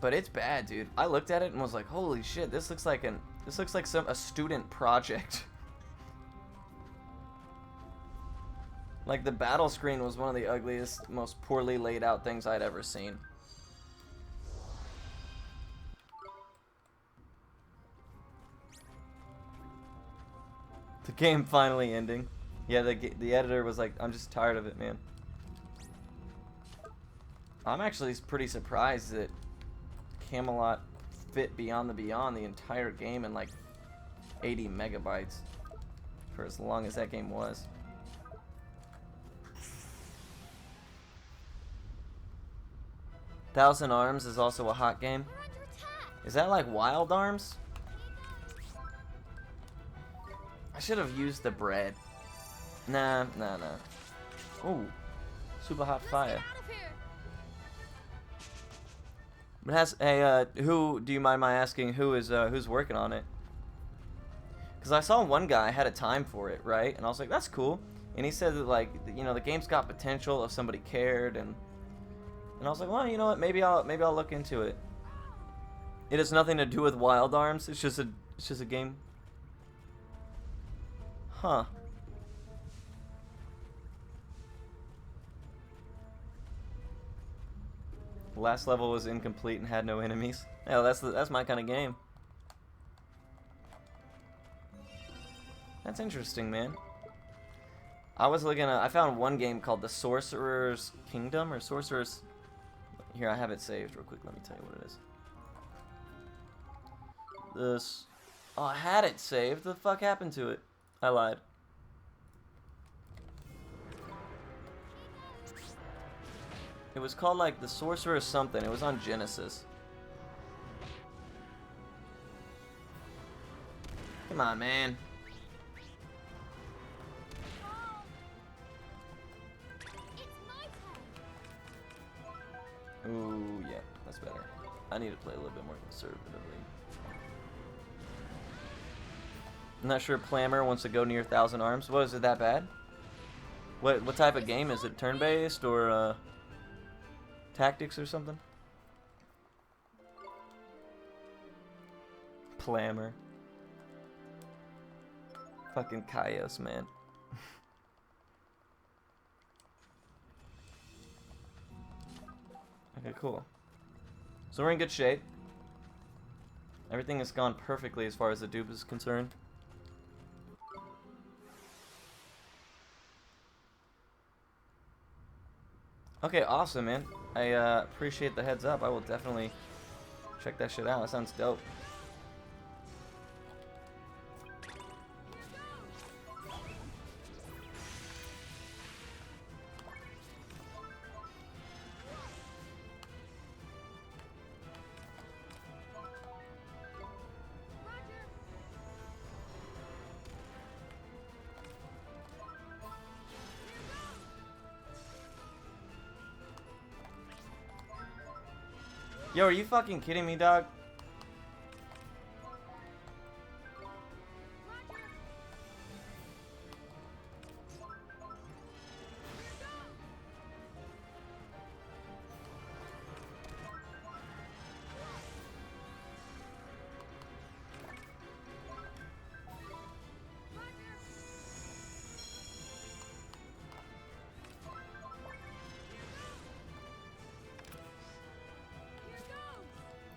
But it's bad, dude. I looked at it and was like, holy shit, this looks like a student project. Like, the battle screen was one of the ugliest, most poorly laid out things I'd ever seen. The game finally ending. Yeah, the editor was like, I'm just tired of it, man. I'm actually pretty surprised that Camelot fit Beyond the Beyond the entire game in like 80 megabytes for as long as that game was. Thousand Arms is also a hot game. We're under attack! Is that like Wild Arms? I should have used the bread. Nah. Ooh, super hot Let's fire. get out of here! It has. Hey, who? Do you mind my asking who is who's working on it? Because I saw one guy had a time for it, right? And I was like, that's cool. And he said that, like, you know, the game's got potential if somebody cared, and I was like, well, you know what? Maybe I'll look into it. It has nothing to do with Wild Arms. It's just a game. Huh. The last level was incomplete and had no enemies. Yeah, that's my kind of game. That's interesting, man. I was looking at, I found one game called The Sorcerer's Kingdom or Sorcerer's. Here, I have it saved real quick. Let me tell you what it is. This. Oh, I had it saved. The fuck happened to it? I lied. It was called like The Sorcerer something. It was on Genesis. Come on, man. It's my turn! Ooh, yeah, that's better. I need to play a little bit more conservatively. I'm not sure Plammer wants to go near Thousand Arms. What, is it that bad? What type of game is it? Turn-based or tactics or something? Plammer. Fucking Kaios, man. Okay, cool. So we're in good shape. Everything has gone perfectly as far as the dupe is concerned. Okay, awesome, man. I appreciate the heads up. I will definitely check that shit out. That sounds dope. Yo, are you fucking kidding me, dog?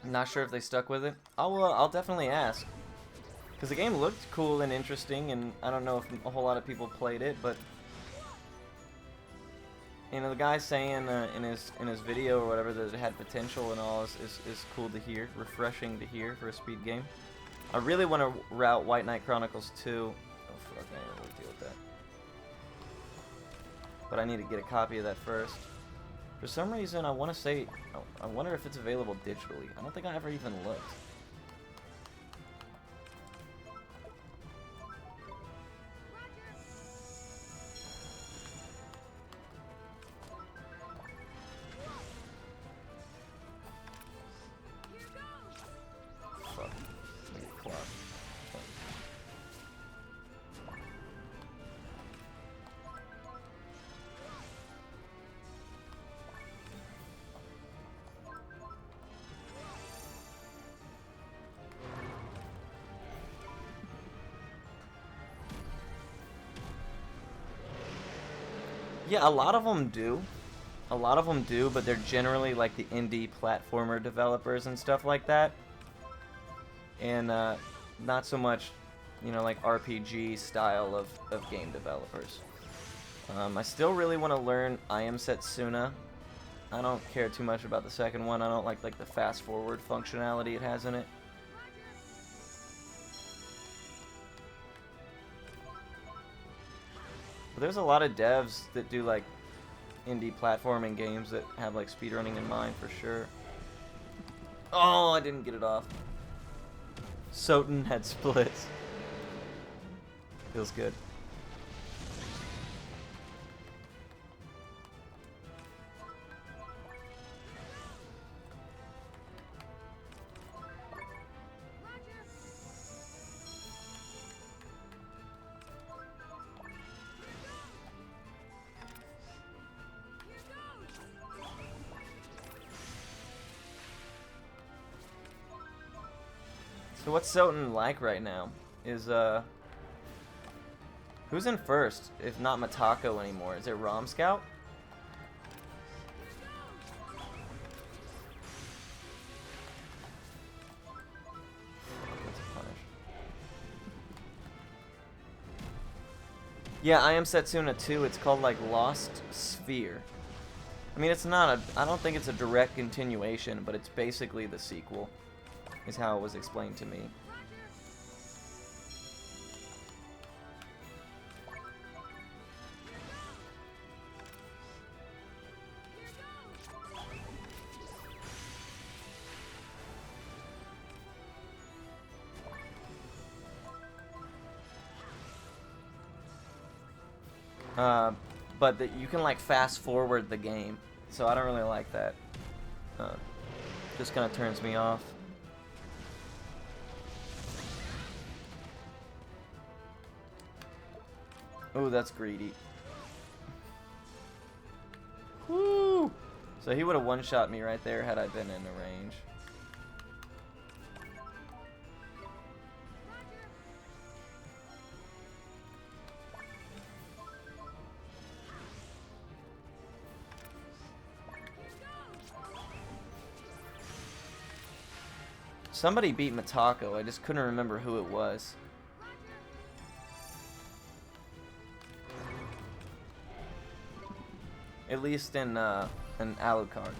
Not sure if they stuck with it. I'll definitely ask, because the game looked cool and interesting, and I don't know if a whole lot of people played it, but you know, the guy saying in his video or whatever that it had potential and all is cool to hear, refreshing to hear for a speed game. I really want to route White Knight Chronicles 2. Oh fuck, I don't really deal with that. But I need to get a copy of that first. For some reason, I want to say, I wonder if it's available digitally. I don't think I ever even looked. Fuck. Let me get clock. Yeah, a lot of them do. A lot of them do, but they're generally like the indie platformer developers and stuff like that. And not so much, you know, like RPG style of game developers. I still really want to learn I Am Setsuna. I don't care too much about the second one. I don't like the fast forward functionality it has in it. But there's a lot of devs that do like indie platforming games that have like speedrunning in mind for sure. Oh, I didn't get it off. Soten had splits. Feels good. So what's Soten like right now? Is who's in first? If not Matako anymore, is it Rom Scout? That's a punish. Yeah, I Am Setsuna 2. It's called like Lost Sphere. I mean, it's not a. I don't think it's a direct continuation, but it's basically the sequel. Is how it was explained to me. But that you can like fast forward the game, so I don't really like that. Just kind of turns me off. Oh, that's greedy. Woo! So he would have one-shot me right there had I been in the range. Somebody beat Matako, I just couldn't remember who it was. At least in an Alucard.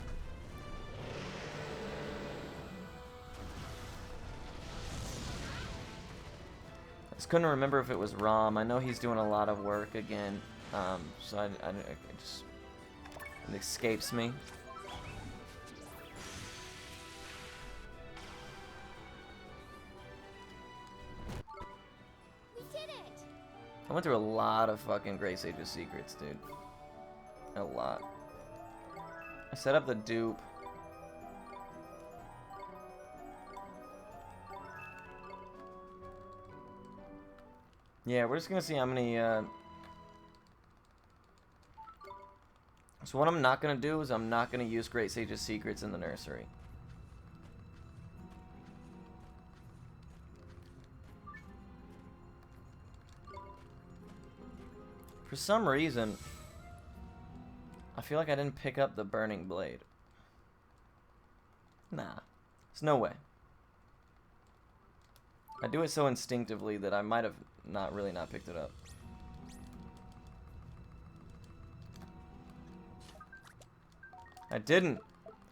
I just couldn't remember if it was Rom. I know he's doing a lot of work again, so I just, it escapes me. We did it! I went through a lot of fucking Great Sage's secrets, dude. A lot. I set up the dupe. Yeah, we're just gonna see how many, So what I'm not gonna do is I'm not gonna use Great Sage's secrets in the nursery. For some reason, I feel like I didn't pick up the burning blade. Nah, there's no way. I do it so instinctively that I might have not picked it up. I didn't.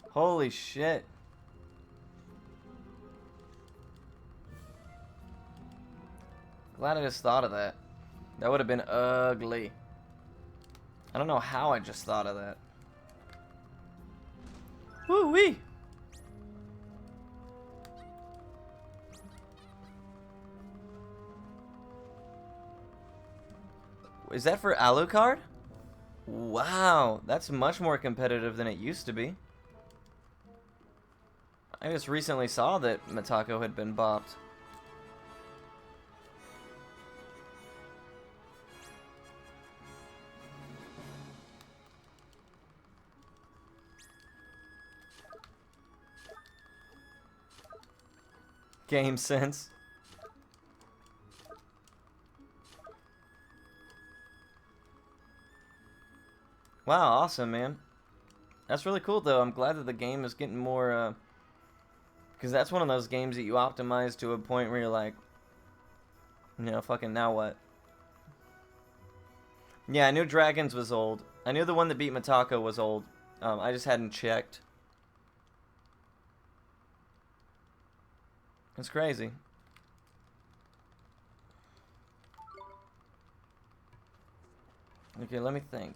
Holy shit. Glad I just thought of that. That would have been ugly. I don't know how I just thought of that. Woo-wee! Is that for Alucard? Wow, that's much more competitive than it used to be. I just recently saw that Mitako had been bopped. Game sense. Wow, awesome, man. That's really cool, though. I'm glad that the game is getting more, because that's one of those games that you optimize to a point where you're like, you know, fucking now what? Yeah, I knew Dragons was old. I knew the one that beat Mitako was old. I just hadn't checked. It's crazy. Okay, let me think.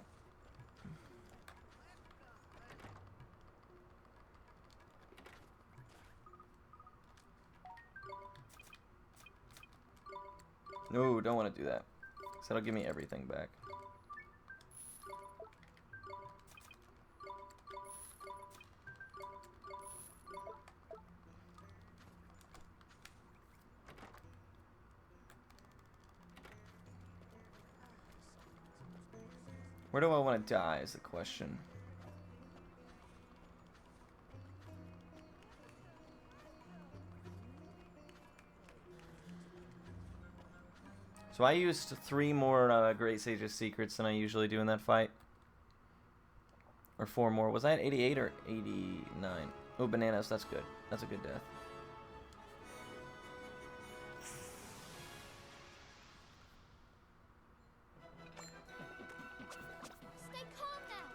No, don't want to do that. Because that'll give me everything back. Where do I want to die is the question. So I used 3 more Great Sage's secrets than I usually do in that fight. Or 4 more. Was I at 88 or 89? Oh, bananas. That's good. That's a good death. Stay calm now!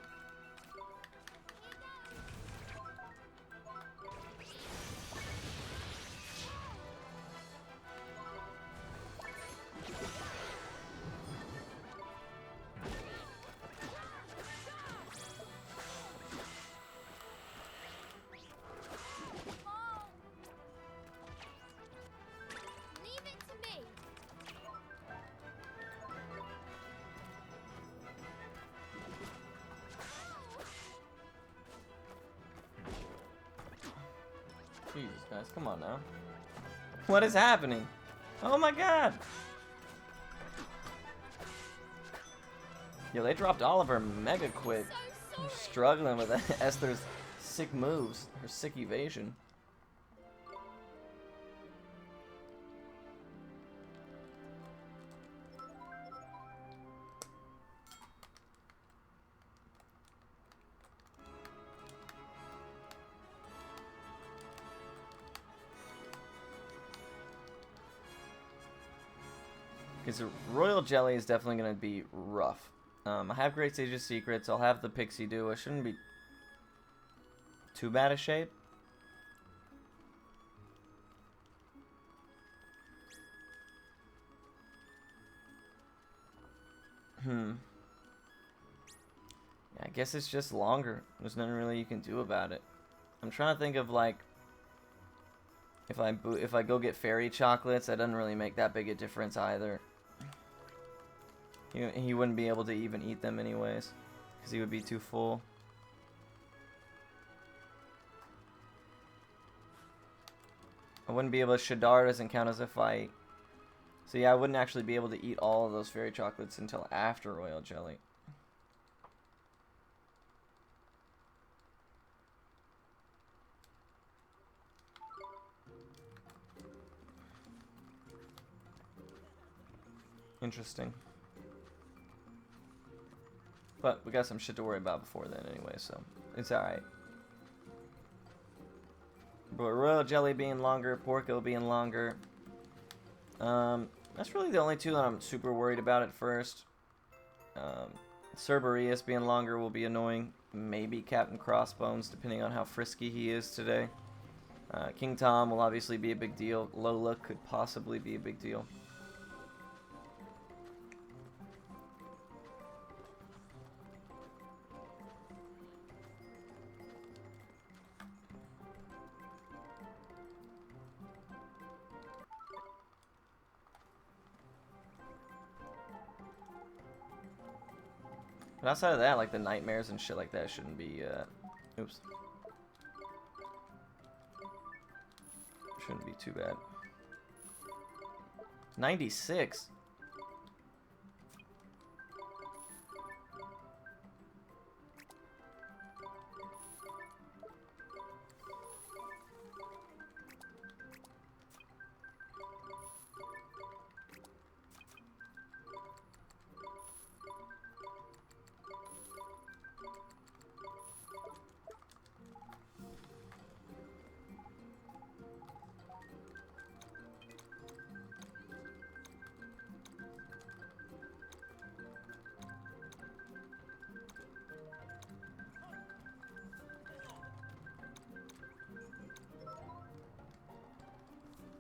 Leave it to me! Jesus, guys. Come on now. What is happening? Oh my god! Yo, they dropped all of her mega quick. So I'm sorry! struggling with Esther's sick moves. Her sick evasion. Because Royal Jelly is definitely going to be rough. I have Great Sage's secrets. I'll have the Pixie Dew. I shouldn't be too bad a shape. Yeah, I guess it's just longer. There's nothing really you can do about it. I'm trying to think of like if I go get fairy chocolates, that doesn't really make that big a difference either. He wouldn't be able to even eat them anyways, because he would be too full. I wouldn't be able to. Shadar doesn't count as a fight. So yeah, I wouldn't actually be able to eat all of those fairy chocolates until after royal jelly. Interesting. But we got some shit to worry about before then anyway, so it's alright. But royal jelly being longer, Porco being longer. That's really the only two that I'm super worried about at first. Cerberus being longer will be annoying. Maybe Captain Crossbones, depending on how frisky he is today. King Tom will obviously be a big deal. Lola could possibly be a big deal. But outside of that, like the nightmares and shit like that shouldn't be, oops. Shouldn't be too bad. 96?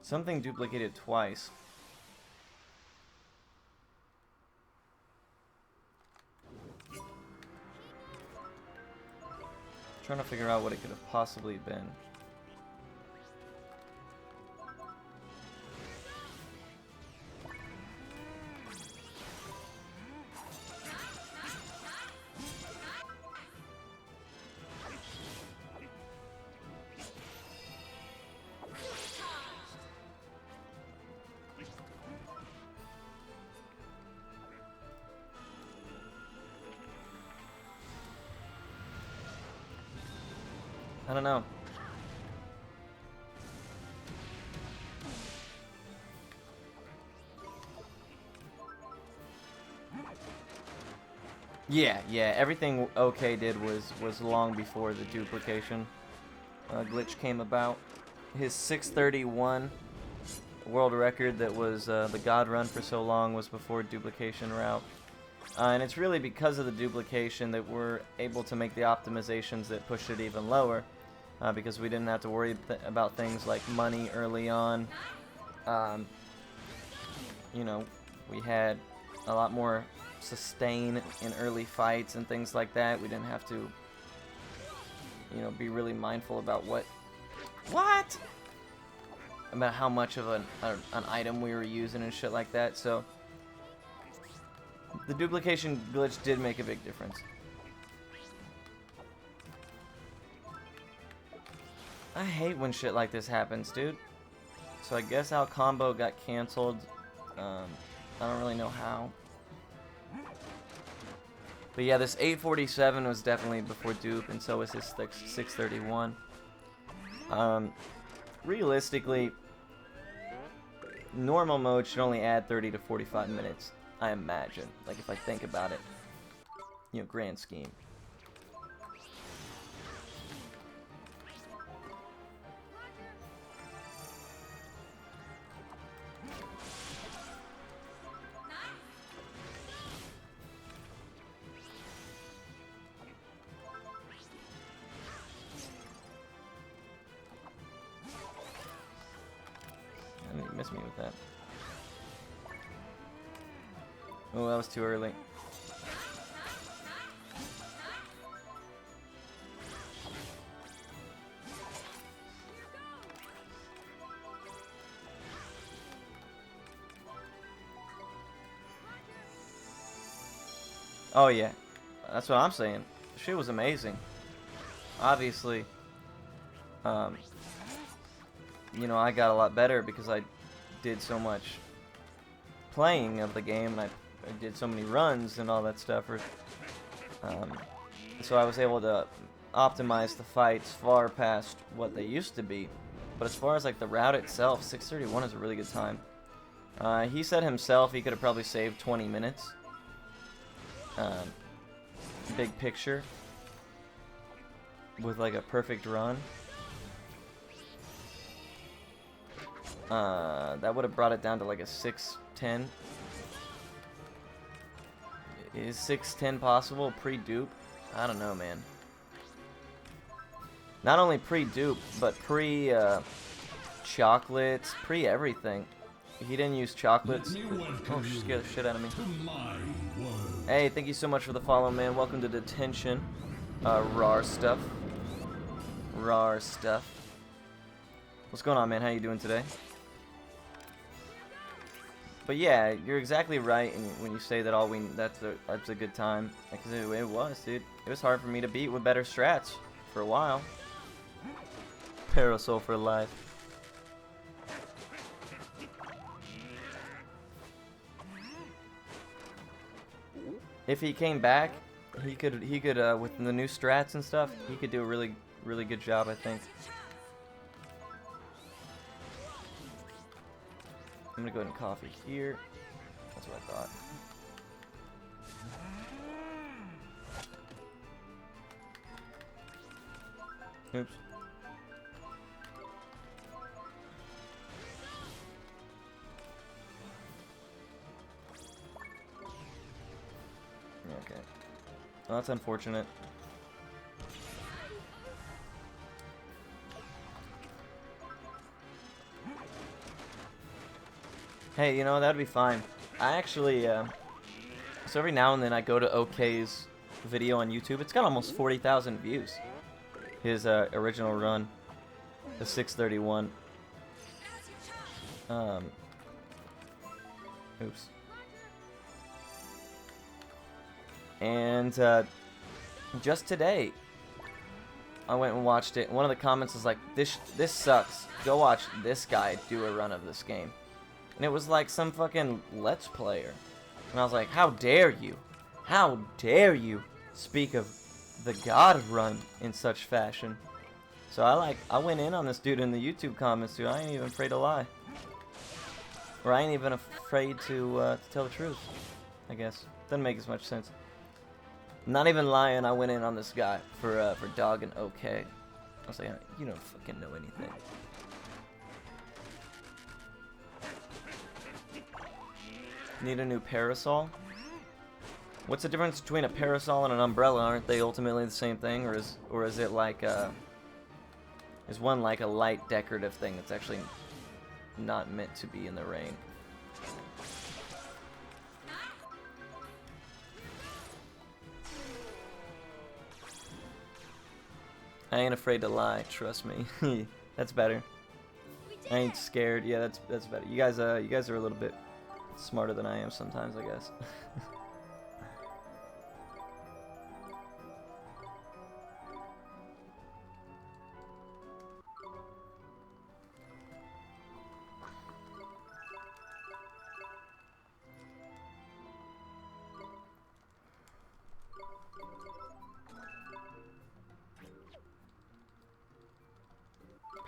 Something duplicated twice. Trying to figure out what it could have possibly been. I don't know. Yeah, everything OK did was long before the duplication glitch came about. His 631 world record that was the God Run for so long was before duplication route. And it's really because of the duplication that we're able to make the optimizations that push it even lower. Because we didn't have to worry about things like money early on. You know, we had a lot more sustain in early fights and things like that. We didn't have to, you know, be really mindful about about how much of an item we were using and shit like that. So the duplication glitch did make a big difference. I hate when shit like this happens, dude. So I guess our combo got canceled. I don't really know how. But yeah, this 847 was definitely before dupe, and so was his 631. Realistically, normal mode should only add 30 to 45 minutes, I imagine. Like, if I think about it. You know, grand scheme. surprise me with that. Oh, that was too early. Oh yeah, that's what I'm saying. The shit was amazing. Obviously, you know, I got a lot better because I did so much playing of the game, and I did so many runs and all that stuff. So I was able to optimize the fights far past what they used to be. But as far as like the route itself, 6:31 is a really good time. He said himself he could have probably saved 20 minutes. Big picture with like a perfect run. That would have brought it down to like a 6:10. Is 6:10 possible pre-dupe? I don't know, man. Not only pre-dupe, but chocolates, pre-everything. He didn't use chocolates. Oh, she scared the shit out of me. Hey, thank you so much for the follow, man. Welcome to detention. Rar stuff. Rar stuff. What's going on, man? How you doing today? But yeah, you're exactly right when you say that that's a good time. Because it was, dude. It was hard for me to beat with better strats for a while. Parasol for life. If he came back, he could with the new strats and stuff, he could do a really good job, I think. I'm gonna go ahead and coffee here. That's what I thought. Oops. Okay. Well, that's unfortunate. Hey, you know, that'd be fine. I actually, so every now and then I go to OK's video on YouTube. It's got almost 40,000 views. His original run, the 6:31. Oops. And just today, I went and watched it. One of the comments was like, "This sucks. Go watch this guy do a run of this game." And it was like some fucking Let's Player. And I was like, how dare you? How dare you speak of the God run in such fashion? So I went in on this dude in the YouTube comments, dude. I ain't even afraid to lie. Or I ain't even afraid to tell the truth, I guess. Doesn't make as much sense. Not even lying, I went in on this guy for dogging OK. I was like, you don't fucking know anything. Need a new parasol? What's the difference between a parasol and an umbrella? Aren't they ultimately the same thing, or is it like is one like a light decorative thing that's actually not meant to be in the rain? I ain't afraid to lie, trust me. That's better. I ain't scared. Yeah, that's better. You guys are a little bit smarter than I am sometimes, I guess.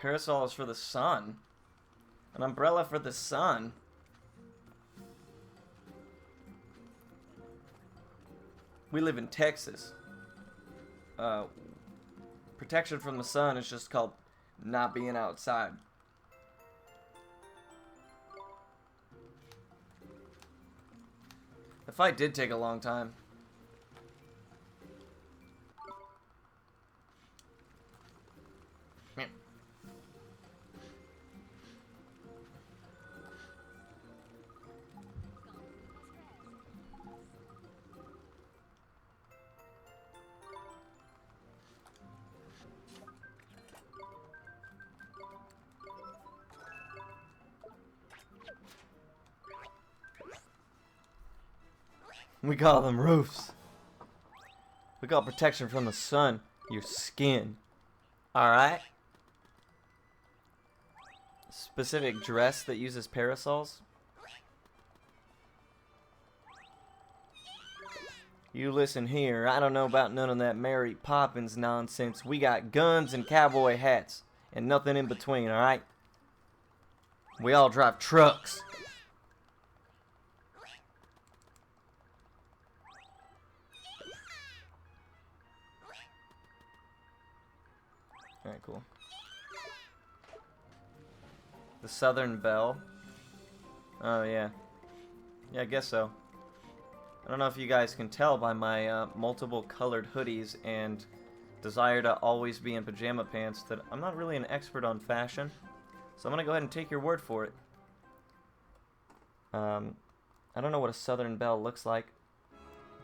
Parasol is for the sun. An umbrella for the sun. We live in Texas. Protection from the sun is just called not being outside. The fight did take a long time. We call them roofs. We call protection from the sun your skin. Alright? Specific dress that uses parasols. You listen here, I don't know about none of that Mary Poppins nonsense. We got guns and cowboy hats, and nothing in between, alright? We all drive trucks. Alright, cool. The Southern Belle. Oh, yeah. Yeah, I guess so. I don't know if you guys can tell by my multiple colored hoodies and desire to always be in pajama pants that I'm not really an expert on fashion. So I'm going to go ahead and take your word for it. I don't know what a Southern Belle looks like,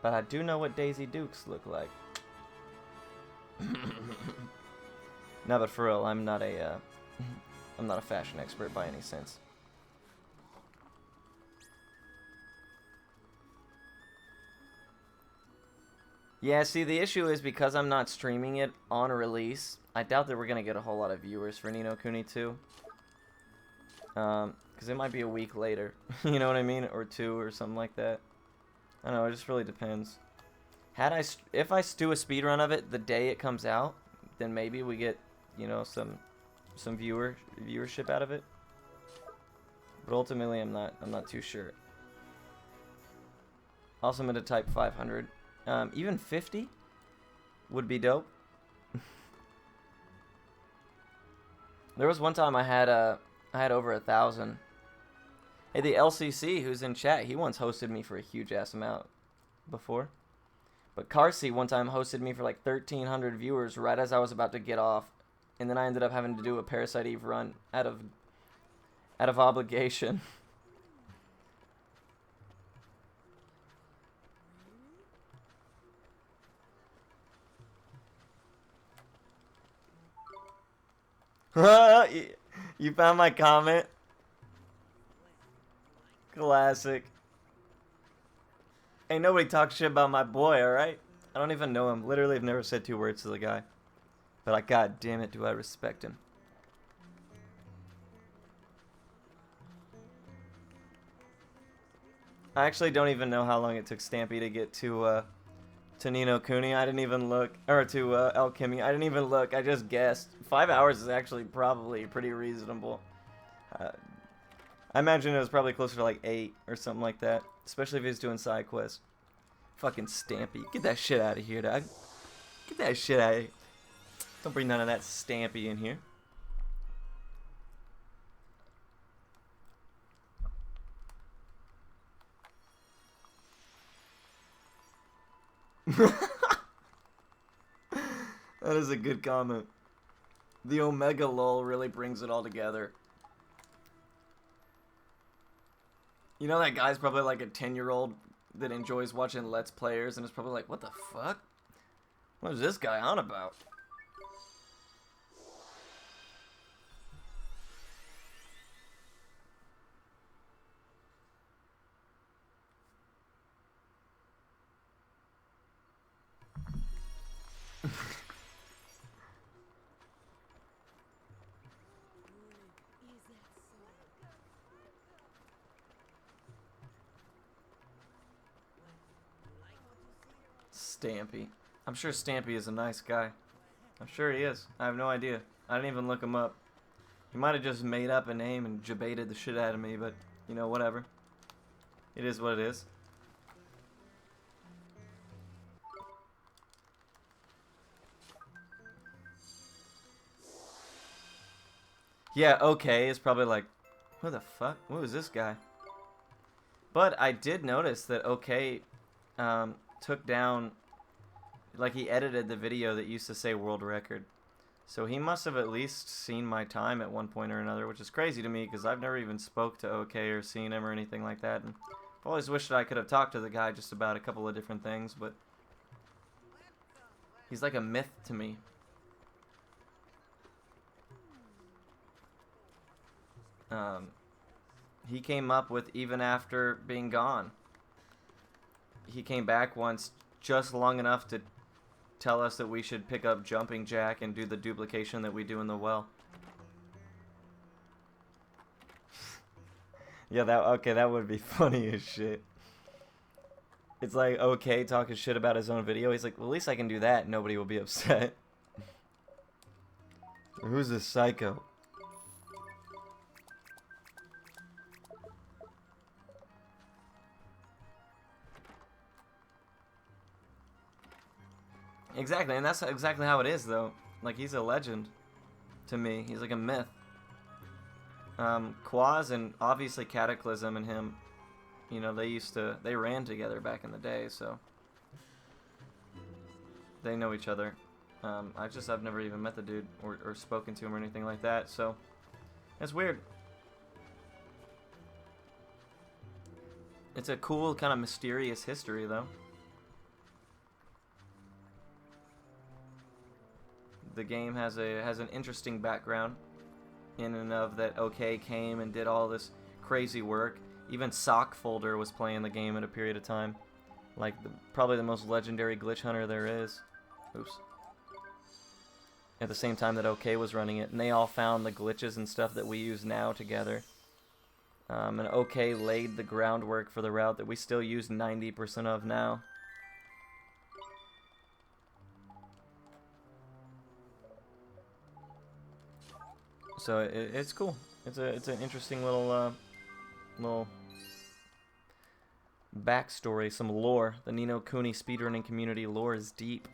but I do know what Daisy Dukes look like. No, but for real, I'm not a fashion expert by any sense. Yeah, see, the issue is because I'm not streaming it on release, I doubt that we're going to get a whole lot of viewers for Ni no Kuni 2. Because it might be a week later, you know what I mean? Or 2 or something like that. I don't know, it just really depends. If I do a speedrun of it the day it comes out, then maybe we get, you know, some viewership out of it. But ultimately, I'm not too sure. Also, I'm going to type 500. Even 50 would be dope. There was one time I had over 1,000. Hey, the LCC who's in chat, he once hosted me for a huge ass amount before. But Carsey one time hosted me for like 1,300 viewers right as I was about to get off, and then I ended up having to do a Parasite Eve run out of obligation. You found my comment? Classic. Ain't nobody talk shit about my boy, alright? I don't even know him. Literally, I've never said 2 words to the guy. But like, god damn it, do I respect him. I actually don't even know how long it took Stampy to get to Ni no Kuni. I didn't even look. Or to Alchemy. I didn't even look. I just guessed. 5 hours is actually probably pretty reasonable. I imagine it was probably closer to like 8 or something like that. Especially if he's doing side quests. Fucking Stampy. Get that shit out of here, dog. Get that shit out of here. Don't bring none of that Stampy in here. That is a good comment. The Omega lol really brings it all together. You know that guy's probably like a 10-year-old that enjoys watching Let's Players and is probably like, what the fuck? What is this guy on about? Stampy. I'm sure Stampy is a nice guy. I'm sure he is. I have no idea. I didn't even look him up. He might have just made up a name and jabated the shit out of me, but, you know, whatever. It is what it is. Yeah, okay, it's probably like, who the fuck? Who is this guy? But I did notice that okay took down, like he edited the video that used to say world record. So he must have at least seen my time at one point or another, which is crazy to me because I've never even spoke to OK or seen him or anything like that. And I've always wished that I could have talked to the guy just about a couple of different things, but he's like a myth to me. He came up with even after being gone. he came back once just long enough to tell us that we should pick up jumping jack and do the duplication that we do in the well. Yeah, that would be funny as shit. It's like, okay, talking shit about his own video. He's like, well, at least I can do that. Nobody will be upset. Who's this psycho? Exactly, and that's exactly how it is, though. Like, he's a legend to me. He's like a myth. Quaz and obviously Cataclysm and him, you know, they ran together back in the day, so they know each other. I've never even met the dude or spoken to him or anything like that, so it's weird. It's a cool, kind of mysterious history, though. The game has an interesting background in and of that. OK came and did all this crazy work. Even Sock Folder was playing the game at a period of time. Like, probably the most legendary glitch hunter there is. Oops. At the same time that OK was running it. And they all found the glitches and stuff that we use now together. And OK laid the groundwork for the route that we still use 90% of now. So it's cool. It's an interesting little backstory, some lore. The Ni no Kuni speedrunning community lore is deep.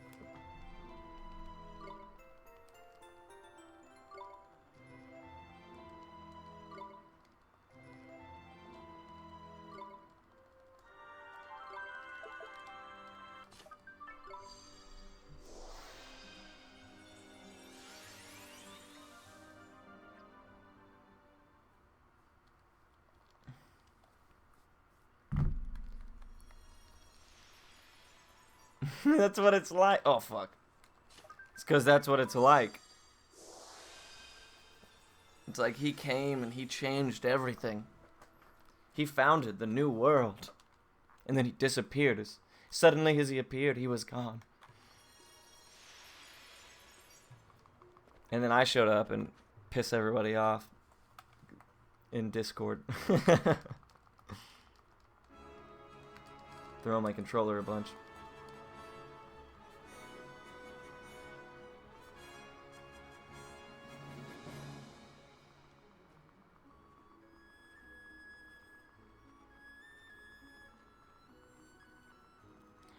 That's what it's like. Oh, fuck. It's because that's what it's like. It's like he came and he changed everything. He founded the new world. And then he disappeared. Suddenly as he appeared, he was gone. And then I showed up and pissed everybody off in Discord. Throw my controller a bunch.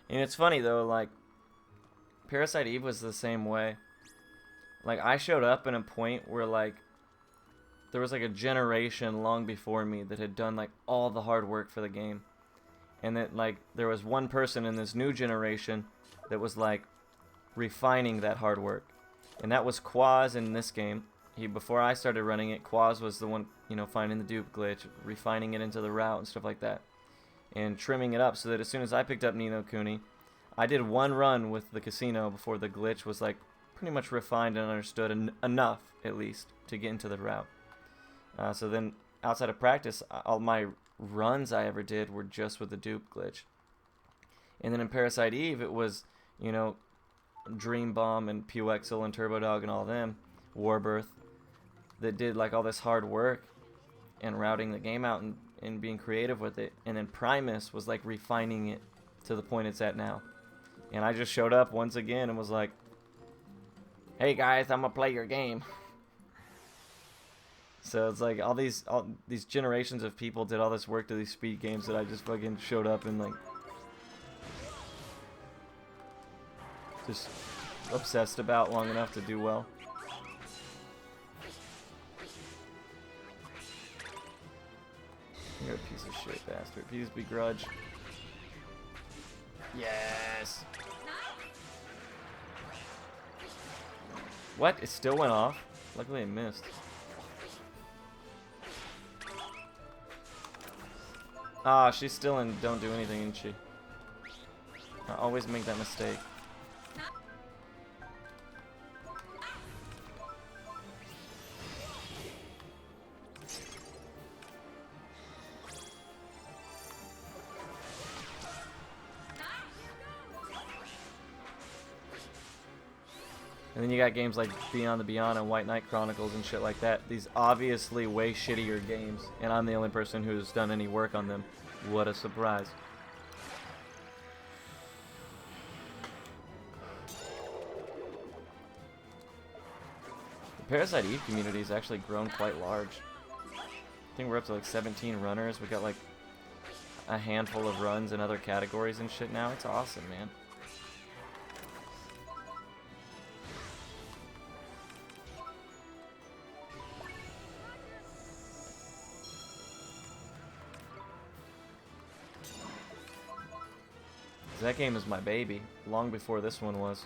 And it's funny though, like, Parasite Eve was the same way. Like, I showed up in a point where, like, there was like a generation long before me that had done like all the hard work for the game. And that, like, there was one person in this new generation that was like refining that hard work. And that was Quaz in this game. Before I started running it, Quaz was the one, you know, finding the dupe glitch, refining it into the route and stuff like that. And trimming it up so that as soon as I picked up Ni no Kuni, I did one run with the casino before the glitch was like pretty much refined and understood enough, at least, to get into the route. So then, outside of practice, all my runs I ever did were just with the dupe glitch. And then in Parasite Eve, it was, you know, Dream Bomb and Pewexel and Turbo Dog and all them, Warbirth, that did like all this hard work and routing the game out and being creative with it. And then Primus was like refining it to the point it's at now. And I just showed up once again and was like, hey guys, I'm gonna play your game. So it's like all these generations of people did all this work to these speed games that I just fucking showed up and like just obsessed about long enough to do well. You're a piece of shit bastard. Please begrudge. Yes. What? It still went off? Luckily I missed. Ah, she's still in don't do anything, isn't she? I always make that mistake. And then you got games like Beyond the Beyond and White Knight Chronicles and shit like that. These obviously way shittier games, and I'm the only person who's done any work on them. What a surprise. The Parasite Eve community has actually grown quite large. I think we're up to like 17 runners. We got like a handful of runs in other categories and shit now. It's awesome, man. That game is my baby, long before this one was.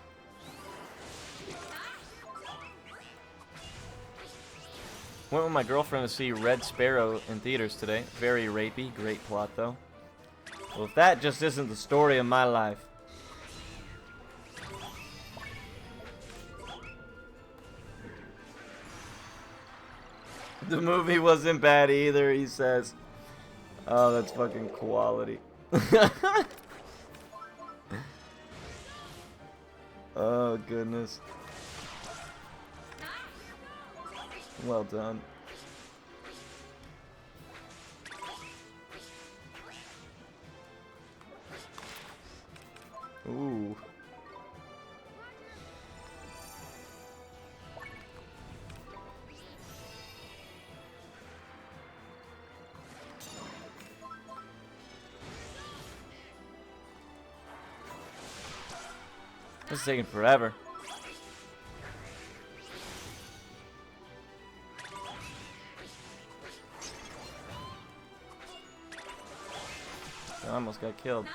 Went with my girlfriend to see Red Sparrow in theaters today. Very rapey, great plot though. Well, if that just isn't the story of my life. The movie wasn't bad either, he says. Oh, that's fucking quality. Oh, goodness. Well done. Ooh. This is taking forever. I almost got killed.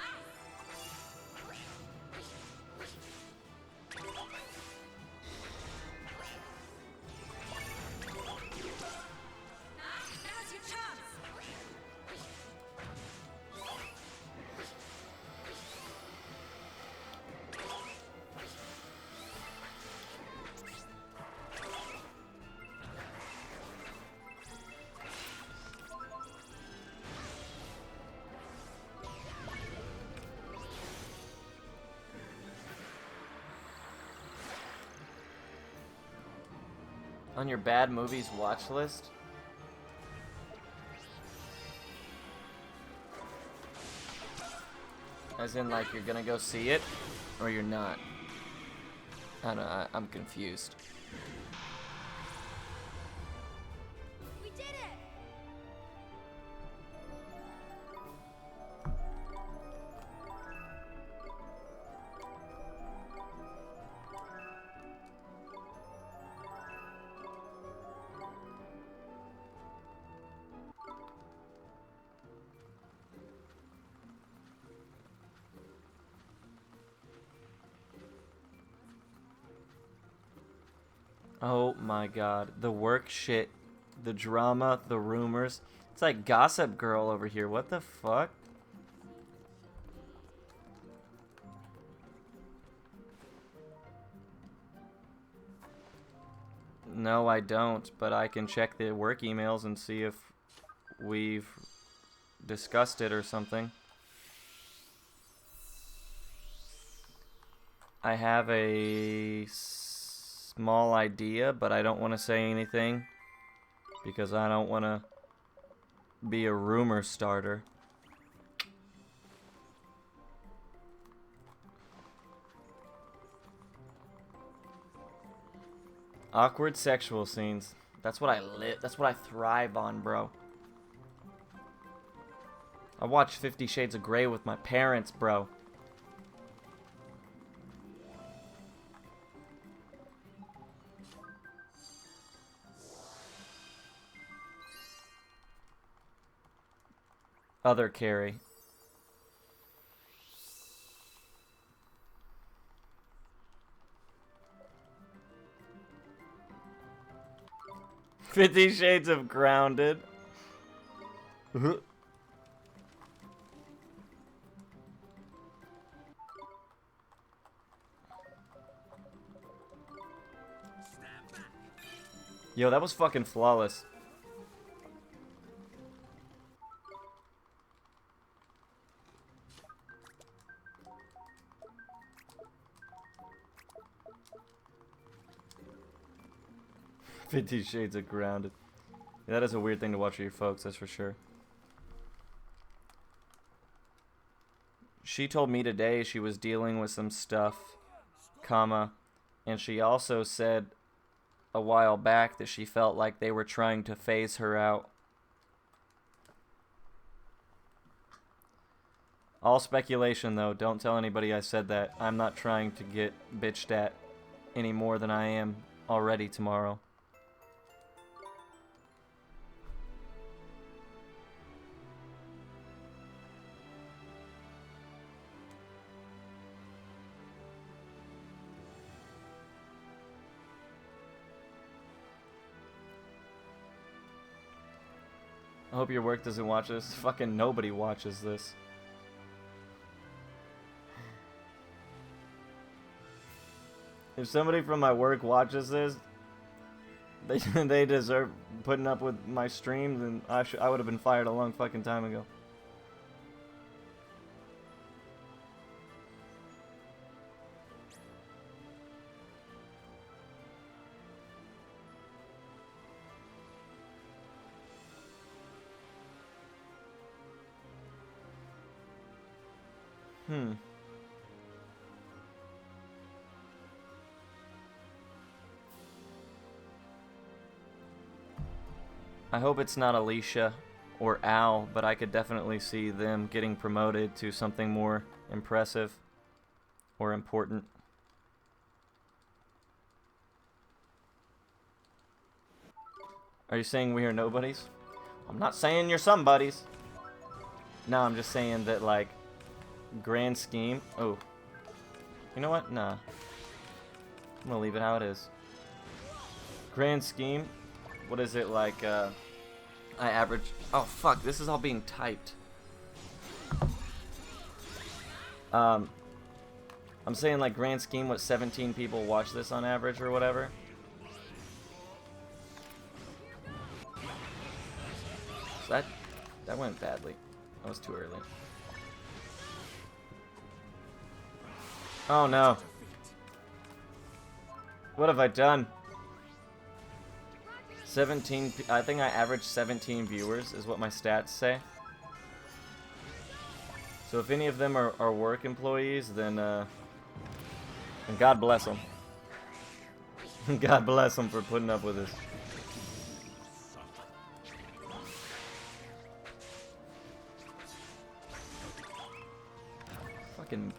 On your bad movies watch list? As in, like, you're gonna go see it, or you're not? I don't know, I'm confused. We did it! Oh my god. The work shit, the drama, the rumors. It's like Gossip Girl over here. What the fuck? No, I don't, but I can check the work emails and see if we've discussed it or something. I have a small idea, but I don't want to say anything because I don't want to be a rumor starter. Awkward sexual scenes. That's what I live. That's what I thrive on, bro. I watched 50 Shades of Grey with my parents, bro. Other Carrie. $50 Shades of Grounded. Yo, that was fucking flawless. 50 Shades of Grounded. Yeah, that is a weird thing to watch with your folks, that's for sure. She told me today she was dealing with some stuff, comma, and she also said a while back that she felt like they were trying to phase her out. All speculation, though. Don't tell anybody I said that. I'm not trying to get bitched at any more than I am already tomorrow. I hope your work doesn't watch this. Fucking nobody watches this. If somebody from my work watches this, they deserve putting up with my streams, and I would have been fired a long fucking time ago. I hope it's not Alicia or Al, but I could definitely see them getting promoted to something more impressive or important. Are you saying we are nobodies? I'm not saying you're somebodies. No, I'm just saying that, like, grand scheme. Oh. You know what? Nah. I'm gonna leave it how it is. Grand scheme. What is it like? I average. Oh fuck! This is all being typed. I'm saying like grand scheme. What 17 people watch this on average or whatever. So that went badly. That was too early. Oh no! What have I done? 17, I think I averaged 17 viewers is what my stats say. So if any of them are work employees, then God bless them. God bless them for putting up with this. Fucking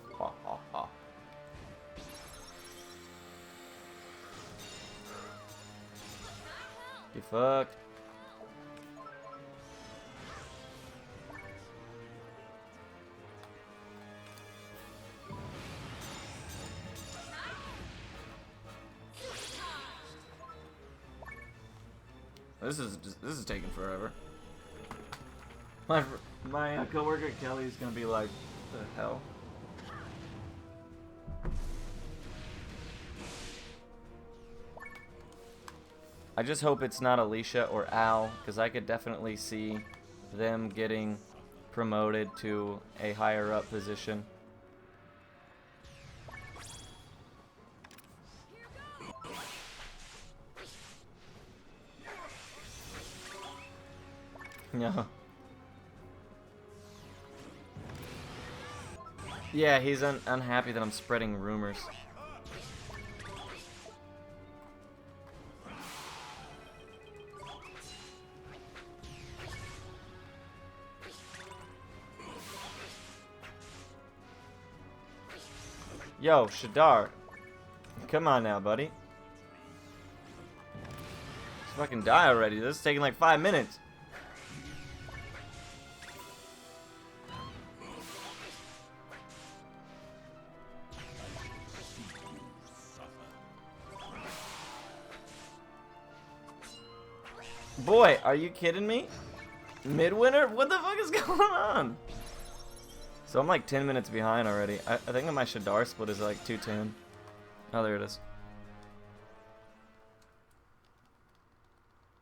You fucked. This is taking forever. My coworker Kelly's gonna be like, "What the hell?" I just hope it's not Alicia or Al, because I could definitely see them getting promoted to a higher up position. No. Yeah, he's unhappy that I'm spreading rumors. Yo, Shadar. Come on now, buddy. Let's fucking die already. This is taking like 5 minutes. Boy, are you kidding me? Midwinter? What the fuck is going on? So I'm like 10 minutes behind already. I think that my Shadar split is like 210. Oh, there it is.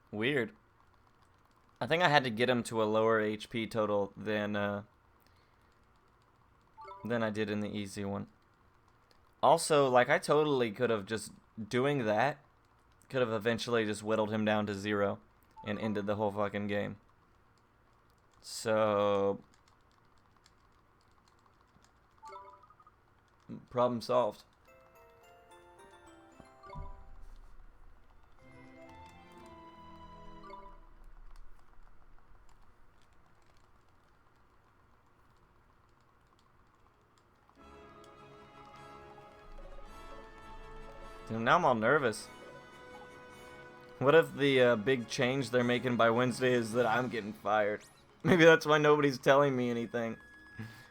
Weird. I think I had to get him to a lower HP total than I did in the easy one. Also, like, I totally could have just doing that Could have eventually just whittled him down to 0 and ended the whole fucking game. So, problem solved. Dude, now I'm all nervous. What if the big change they're making by Wednesday is that I'm getting fired? Maybe that's why nobody's telling me anything.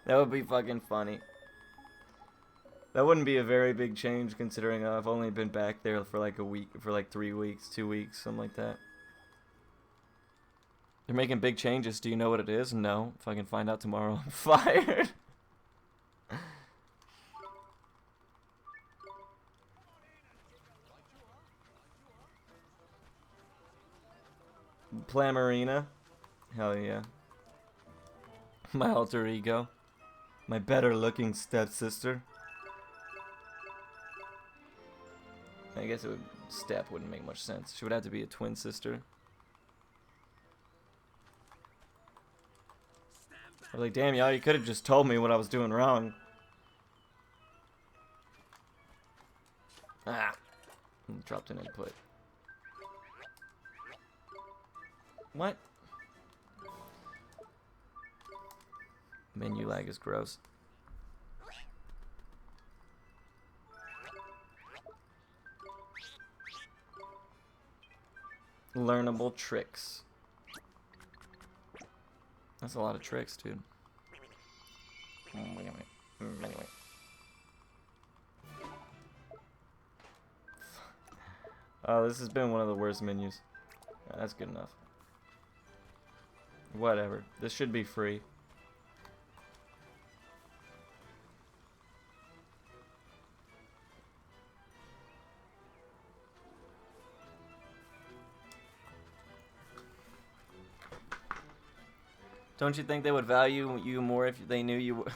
That would be fucking funny. That wouldn't be a very big change considering I've only been back there for like a week, for like 3 weeks, 2 weeks, something like that. They're making big changes. Do you know what it is? No. If I can find out tomorrow, I'm fired. Plamarina. Hell yeah. My alter ego. My better looking stepsister. I guess it would, step wouldn't make much sense. She would have to be a twin sister. I'm like, damn, y'all, you could have just told me what I was doing wrong. Ah. Dropped an input. What? Menu lag is gross. Learnable tricks. That's a lot of tricks, dude. Anyway. Oh, this has been one of the worst menus. That's good enough. Whatever. This should be free. Don't you think they would value you more if they knew you were...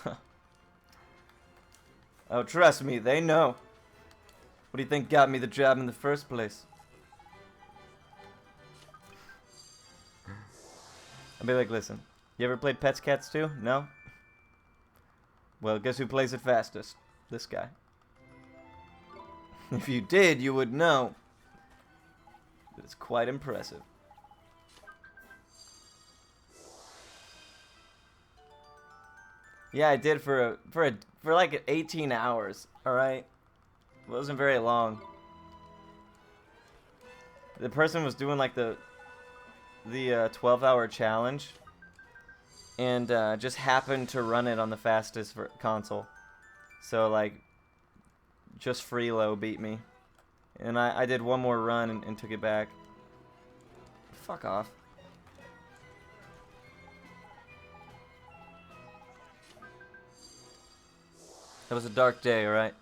Oh, trust me, they know. What do you think got me the job in the first place? I'll be like, listen, you ever played Pets Cats 2? No? Well, guess who plays it fastest? This guy. If you did, you would know. It's quite impressive. Yeah, I did for like 18 hours. All right, it wasn't very long. The person was doing like the 12-hour challenge, and just happened to run it on the fastest console. So like, just Freelo beat me, and I did one more run and took it back. Fuck off. It was a dark day, alright?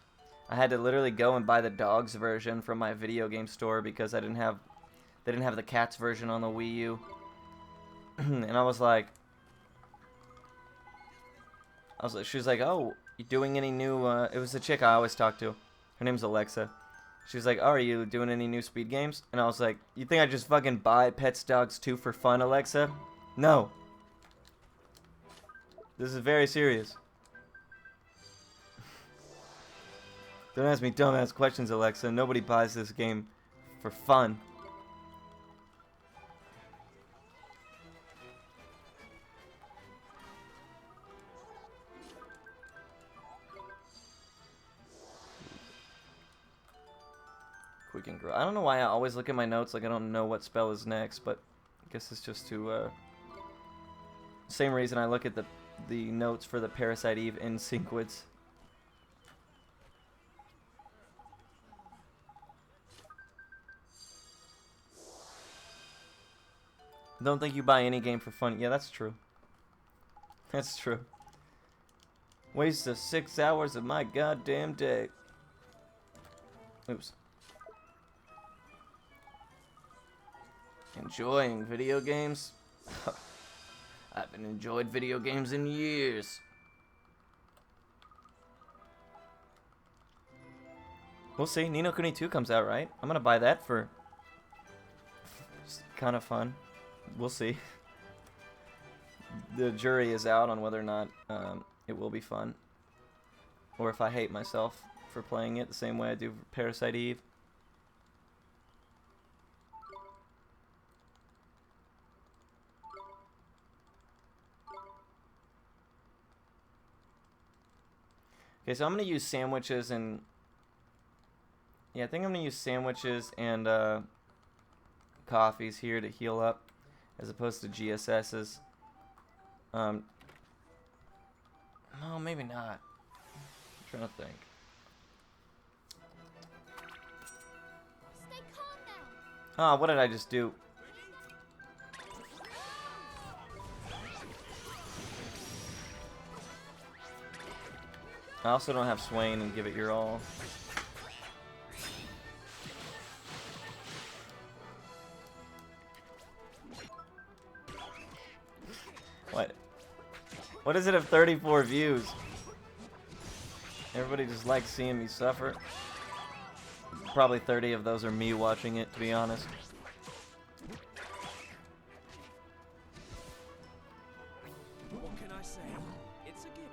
I had to literally go and buy the dogs version from my video game store because they didn't have the cats version on the Wii U. And I was like, she was like, oh, you doing any new, it was the chick I always talk to. Her name's Alexa. She was like, oh, are you doing any new speed games? And I was like, you think I just fucking buy Pets Dogs 2 for fun, Alexa? No. This is very serious. Don't ask me dumbass questions, Alexa. Nobody buys this game for fun. Quick and grow. I don't know why I always look at my notes like I don't know what spell is next, but I guess it's just to, same reason I look at the notes for the Parasite Eve in Synquids. Don't think you buy any game for fun. Yeah, that's true. That's true. Waste of 6 hours of my goddamn day. Oops. Enjoying video games? I haven't enjoyed video games in years. We'll see. Ni no Kuni 2 comes out, right? I'm gonna buy that for kind of fun. We'll see. The jury is out on whether or not it will be fun, or if I hate myself for playing it the same way I do Parasite Eve. Okay, so I'm gonna use sandwiches and yeah, I think I'm gonna use sandwiches and coffees here to heal up, as opposed to GSS's. No, maybe not. I'm trying to think. Stay calm now. Ah, what did I just do? I also don't have Swain and give it your all. What? What does it have 34 views? Everybody just likes seeing me suffer. Probably 30 of those are me watching it, to be honest. What can I say? It's a gift.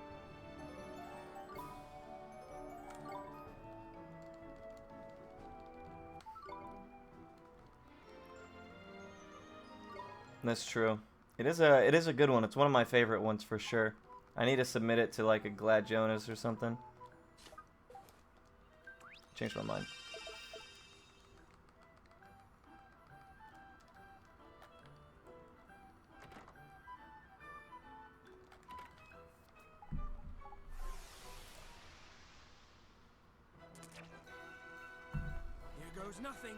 That's true. It is a good one. It's one of my favorite ones for sure. I need to submit it to like a Glad Jonas or something. Changed my mind. Here goes nothing.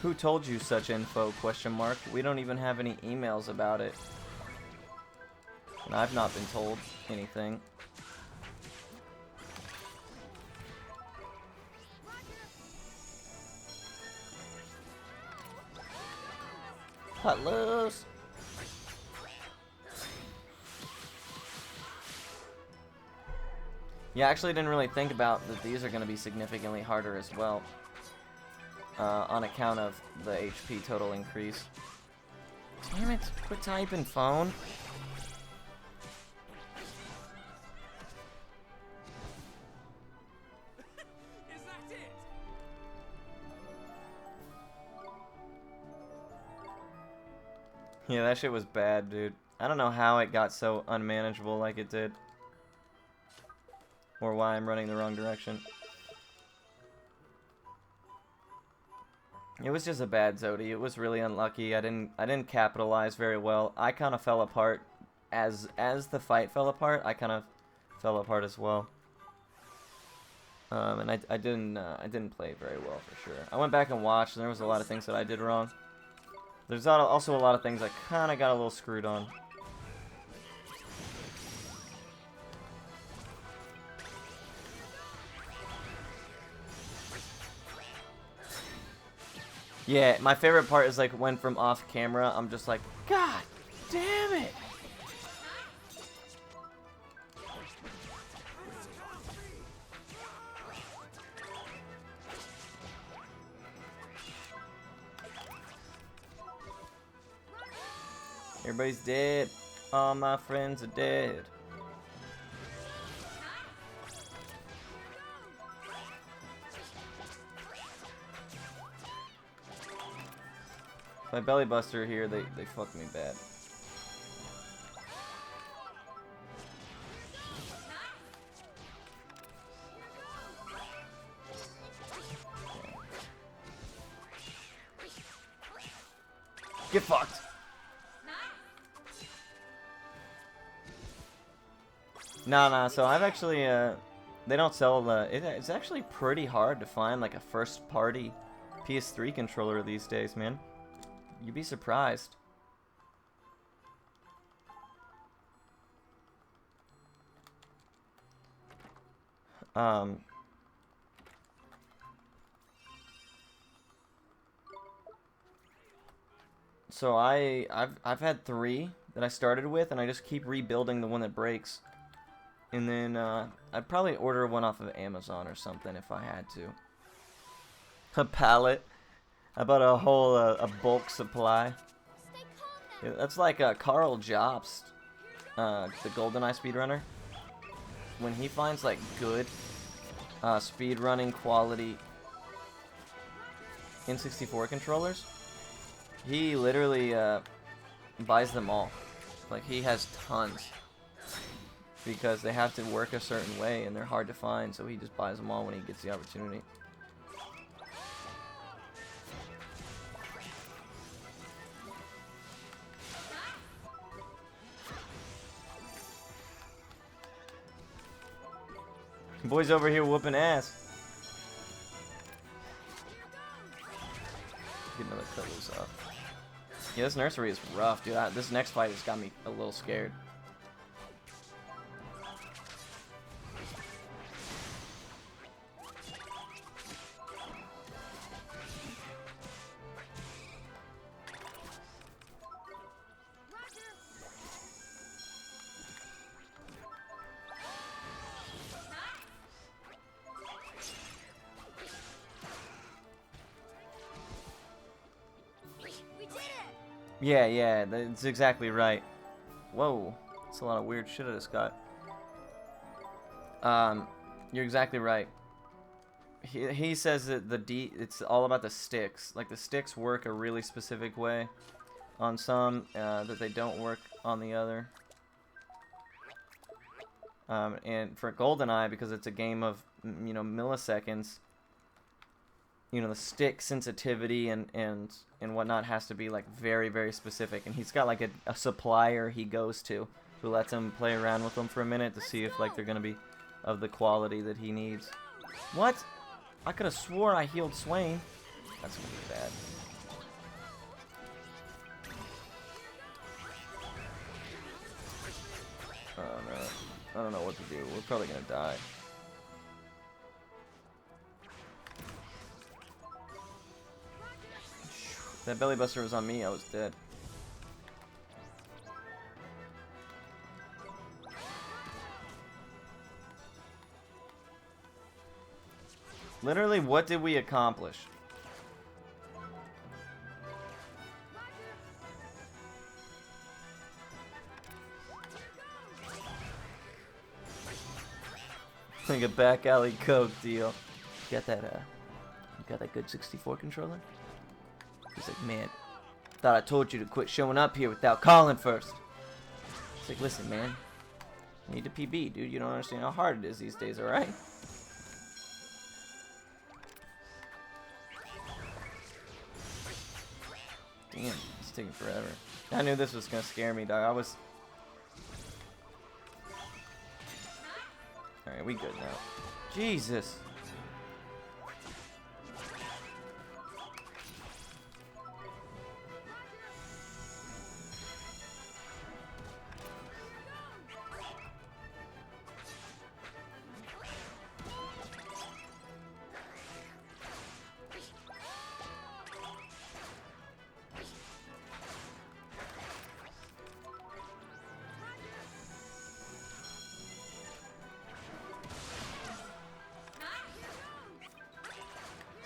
Who told you such info? Question mark. We don't even have any emails about it. And I've not been told anything. Cut loose. Yeah, I actually didn't really think about that these are going to be significantly harder as well. On account of the HP total increase. Damn it, quit typing, phone. Is that it? Yeah, that shit was bad, dude. I don't know how it got so unmanageable like it did. Or why I'm running the wrong direction. It was just a bad Zodi. It was really unlucky. I didn't capitalize very well. I kind of fell apart as the fight fell apart. I kind of fell apart as well. And I didn't play very well for sure. I went back and watched, and there was a lot of things that I did wrong. There's also a lot of things I kind of got a little screwed on. Yeah, my favorite part is like when from off camera, I'm just like, God damn it! Everybody's dead. All my friends are dead. My belly buster here, they fucked me bad. Get fucked. Nah, so I've actually, they don't sell the, it's actually pretty hard to find like a first party PS3 controller these days, man. You'd be surprised. So I've had 3 that I started with, and I just keep rebuilding the one that breaks. And then I'd probably order one off of Amazon or something if I had to. A pallet. How about a whole a bulk supply? Stay calm now. Yeah, that's like Carl Jobst, the GoldenEye speedrunner. When he finds like good speedrunning quality N64 controllers, he literally buys them all. Like, he has tons because they have to work a certain way and they're hard to find, so he just buys them all when he gets the opportunity. Boys over here whooping ass. Get another cut loose off. Yeah, this nursery is rough, dude. This next fight has got me a little scared. We did it! Yeah, that's exactly right. Whoa, that's a lot of weird shit I just got. You're exactly right. He says that it's all about the sticks. Like, the sticks work a really specific way on some, that they don't work on the other. And for GoldenEye, because it's a game of, you know, milliseconds, you know, the stick sensitivity and whatnot has to be like very, very specific. And he's got like a supplier he goes to who lets him play around with them for a minute to see if like they're gonna be of the quality that he needs. What? I could have swore I healed Swain. That's gonna be bad. Oh no, I don't know what to do. We're probably gonna die. If that belly buster was on me, I was dead. Literally, what did we accomplish? Like a back alley coke deal. You got that good 64 controller? He's like, man, thought I told you to quit showing up here without calling first. It's like, listen, man, I need a PB, dude. You don't understand how hard it is these days, alright? Damn, it's taking forever. I knew this was gonna scare me, dog. Alright, we good now. Jesus.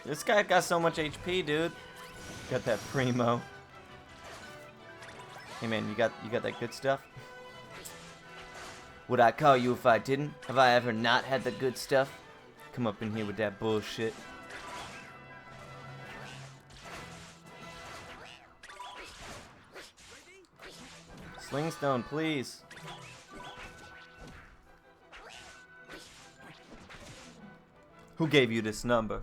This guy got so much HP, dude. Got that primo. Hey man, you got that good stuff? Would I call you if I didn't? Have I ever not had the good stuff? Come up in here with that bullshit. Slingstone, please. Who gave you this number?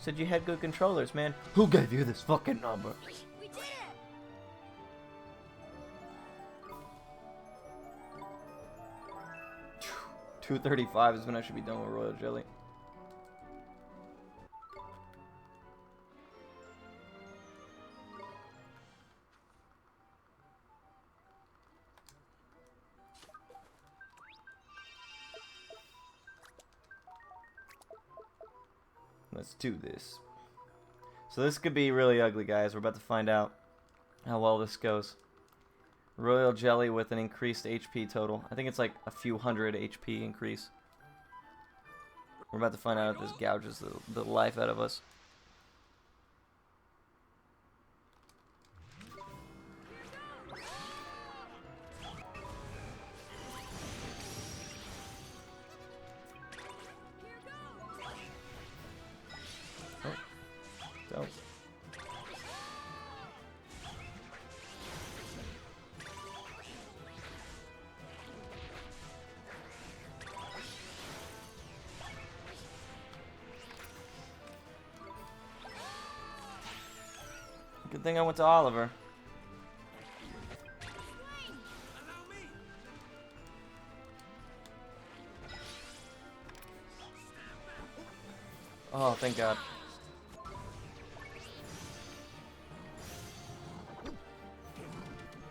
Said you had good controllers, man. Who gave you this fucking number? We did it! 235 is when I should be done with Royal Jelly. Let's do this. So this could be really ugly, guys. We're about to find out how well this goes. Royal jelly with an increased HP total. I think it's like a few hundred HP increase. We're about to find out if this gouges the life out of us. Oh, don't. Good thing I went to Oliver. Allow me. Oh, thank God.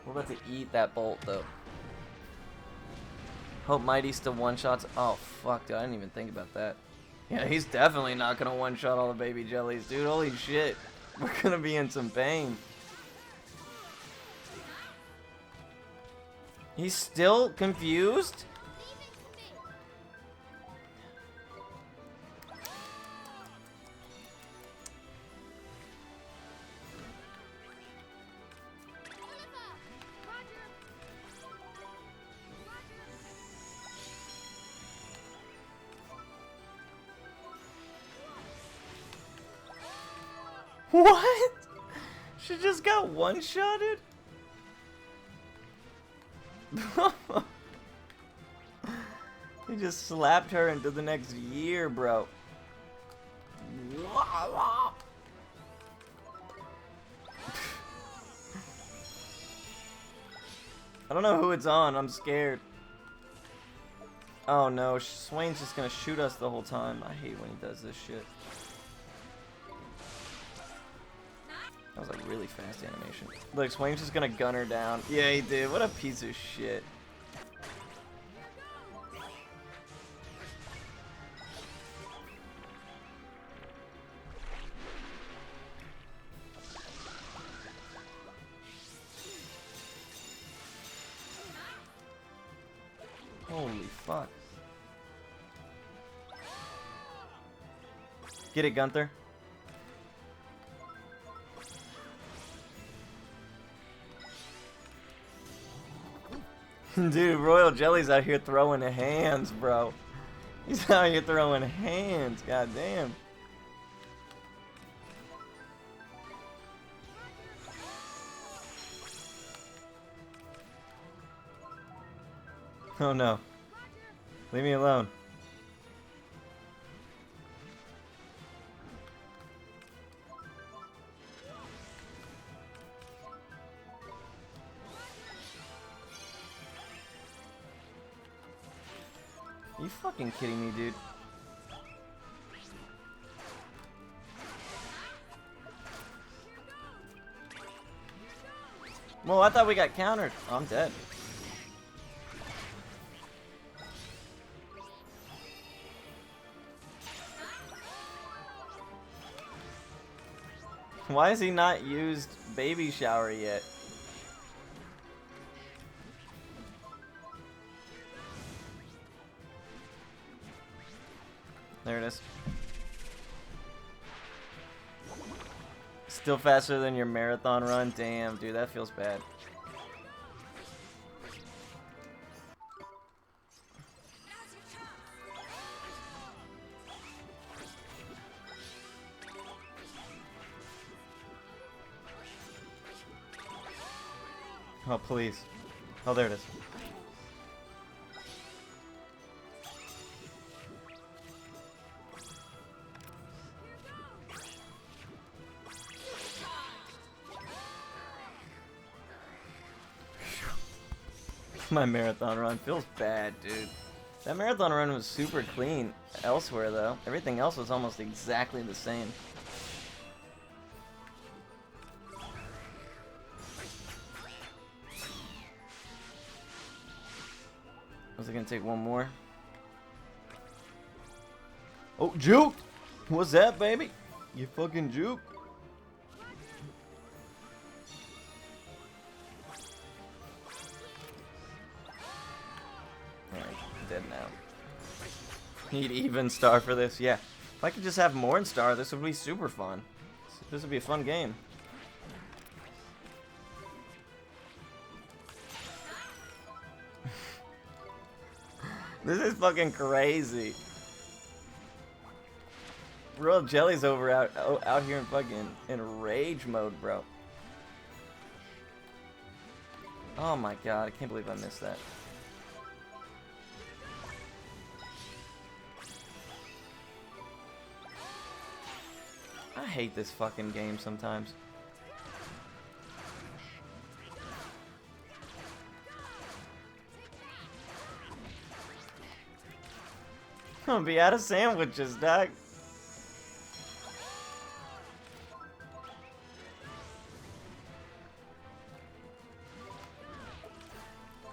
We're about to eat that bolt, though. Hope Mighty still one-shots. Oh, fuck, dude. I didn't even think about that. Yeah, he's definitely not gonna one-shot all the baby jellies, dude. Holy shit. We're gonna be in some pain. He's still confused? Leave it to me. Oliver! Roger! What? She just got one-shotted? He just slapped her into the next year, bro. I don't know who it's on. I'm scared. Oh no, Swain's just gonna shoot us the whole time. I hate when he does this shit. That was a really fast animation. Look, Swain's just gonna gun her down. Yeah, he did. What a piece of shit. Holy fuck. Get it, Gunther. Dude, Royal Jelly's out here throwing hands, bro. He's out here throwing hands, goddamn. Oh no. Leave me alone. Are you fucking kidding me, dude? Well, I thought we got countered. Oh, I'm dead. Why has he not used baby shower yet? There it is. Still faster than your marathon run? Damn, dude, that feels bad. Oh, please. Oh, there it is. My marathon run feels bad, dude. That marathon run was super clean elsewhere, though. Everything else was almost exactly the same. Was it gonna take one more? Oh, juke! What's that, baby? You fucking juke? dead now. Need even star for this? Yeah. If I could just have more in star, this would be super fun. This would be a fun game. This is fucking crazy. Royal Jelly's out here in fucking in rage mode, bro. Oh my god, I can't believe I missed that. I hate this fucking game sometimes. I'm gonna be out of sandwiches, dog.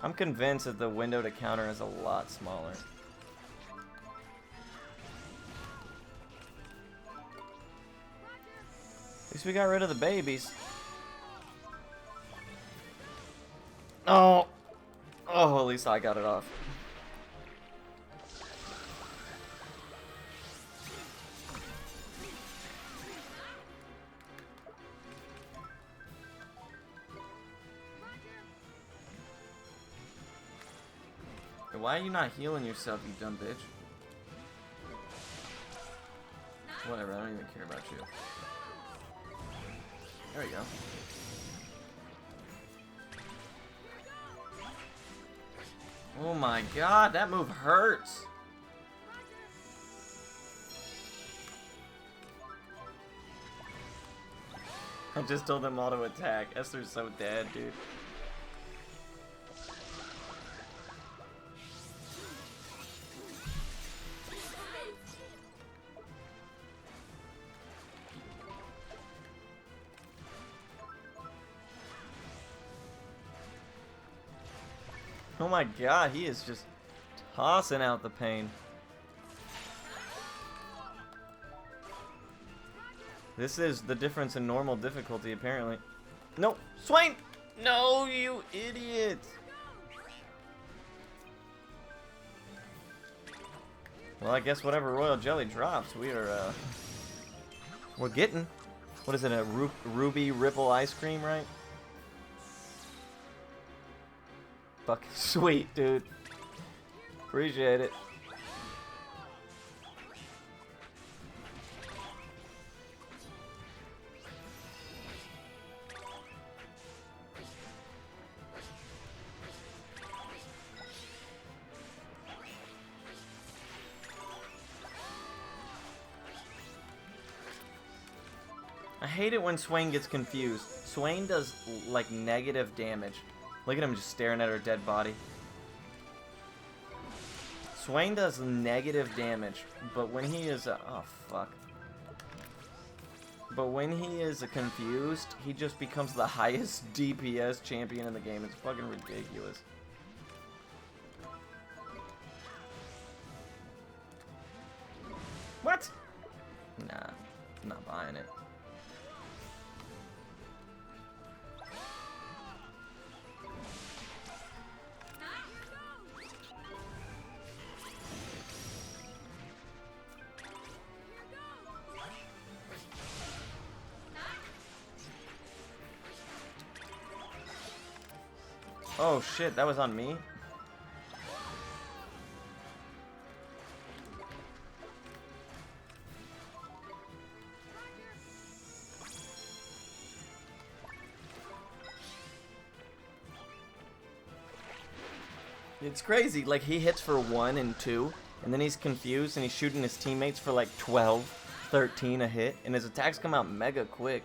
I'm convinced that the window to counter is a lot smaller. At least we got rid of the babies. Oh! Oh, at least I got it off. Why are you not healing yourself, you dumb bitch? Whatever, I don't even care about you. There we go. Oh my god, that move hurts! I just told them all to attack. Esther's so dead, dude. Oh my god, he is just tossing out the pain. This is the difference in normal difficulty, apparently. No, Swain! No, you idiot! Well, I guess whatever Royal Jelly drops, we're getting. What is it, a Ruby Ripple ice cream, right? Fucking sweet, dude. Appreciate it. I hate it when Swain gets confused. Swain does, like, negative damage. Look at him just staring at her dead body. Swain does negative damage, but when he is oh fuck. But when he is confused, he just becomes the highest DPS champion in the game. It's fucking ridiculous. What? Nah, I'm not buying it. Oh shit, that was on me? It's crazy, like he hits for 1 and 2, and then he's confused and he's shooting his teammates for like 12, 13 a hit, and his attacks come out mega quick.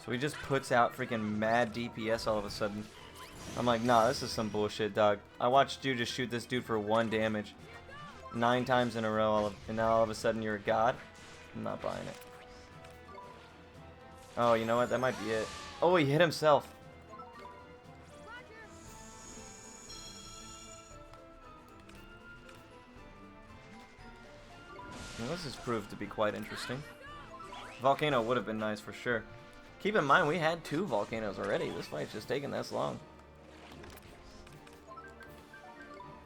So he just puts out freaking mad DPS all of a sudden. I'm like, nah, this is some bullshit, dog. I watched you just shoot this dude for 1 damage 9 times in a row, and now all of a sudden you're a god? I'm not buying it. Oh, you know what? That might be it. Oh, he hit himself. Well, this has proved to be quite interesting. Volcano would have been nice for sure. Keep in mind, we had 2 volcanoes already. This fight's just taking this long.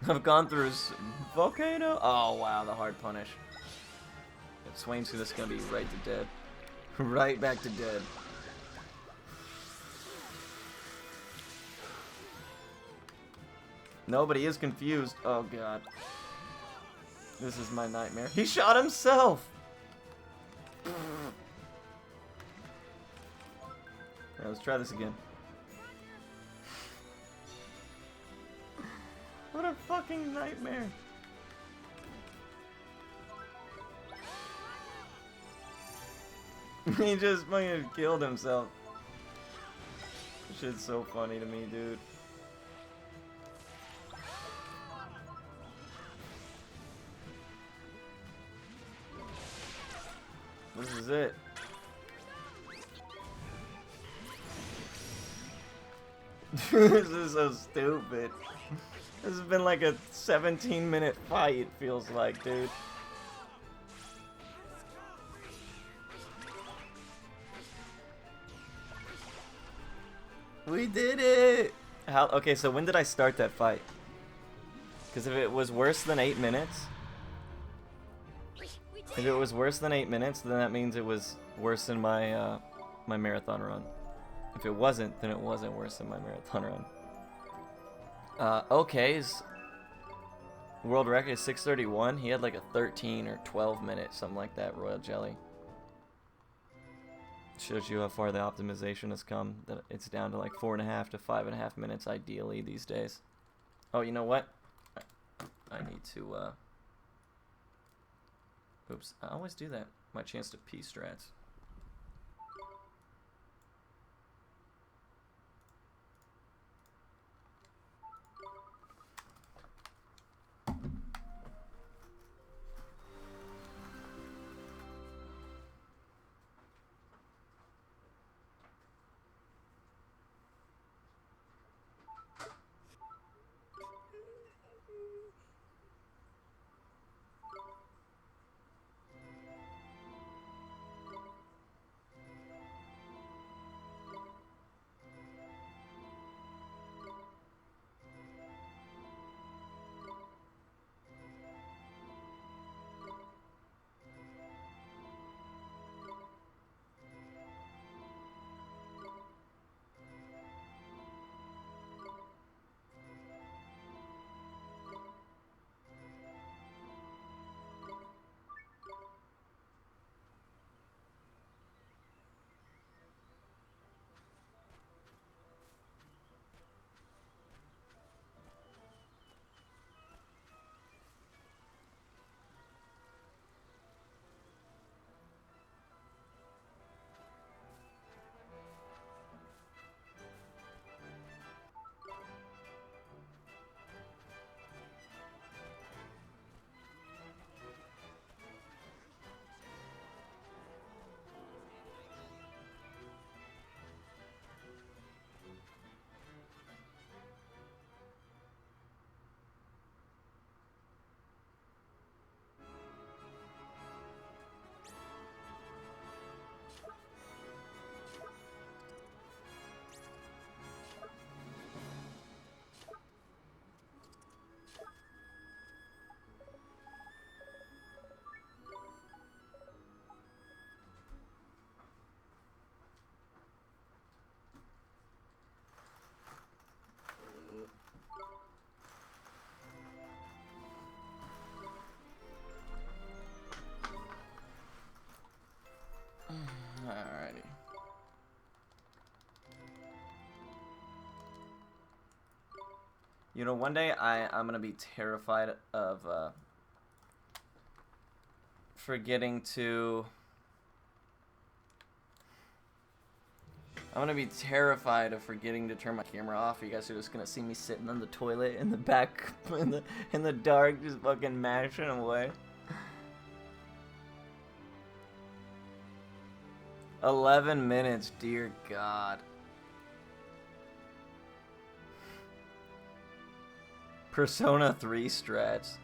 I've gone through volcano. Oh wow, the hard punish. If Swain's this gonna be right to dead. Right back to dead. Nobody is confused. Oh god. This is my nightmare. He shot himself! Alright, let's try this again. What a fucking nightmare. He just fucking killed himself. This shit's so funny to me, dude. This is it. This is so stupid. This has been like a 17-minute fight, it feels like, dude. We did it! How? Okay, so when did I start that fight? Because if it was worse than 8 minutes... If it was worse than 8 minutes, then that means it was worse than my my marathon run. If it wasn't, then it wasn't worse than my marathon run. Okay's world record is 6:31. He had like a 13 or 12 minute, something like that, Royal Jelly. Shows you how far the optimization has come. That it's down to like 4.5 to 5.5 minutes ideally these days. Oh, you know what? I need to, oops, I always do that. My chance to pee strats. Alrighty. You know, one day I'm gonna be terrified of forgetting to... I'm gonna be terrified of forgetting to turn my camera off. You guys are just gonna see me sitting on the toilet in the back, in the dark, just fucking mashing away. 11 minutes, dear God. Persona 3 strats.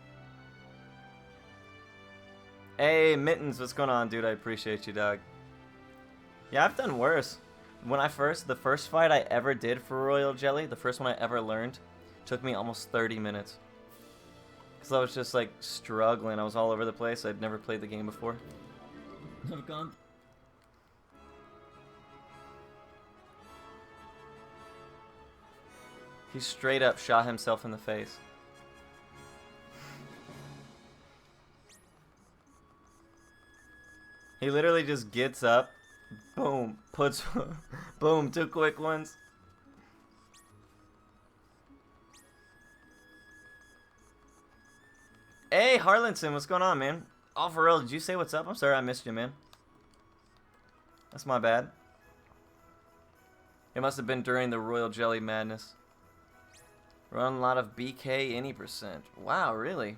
Hey, Mittens, what's going on, dude? I appreciate you, dog. Yeah, I've done worse. When the first fight I ever did for Royal Jelly, the first one I ever learned, took me almost 30 minutes. Because I was just, like, struggling. I was all over the place. I'd never played the game before. I've gone. He straight up shot himself in the face. He literally just gets up, boom, puts, boom, 2 quick ones. Hey, Harlinson, what's going on, man? Oh, for real, did you say what's up? I'm sorry I missed you, man. That's my bad. It must have been during the Royal Jelly madness. Run a lot of BK any percent. Wow, really?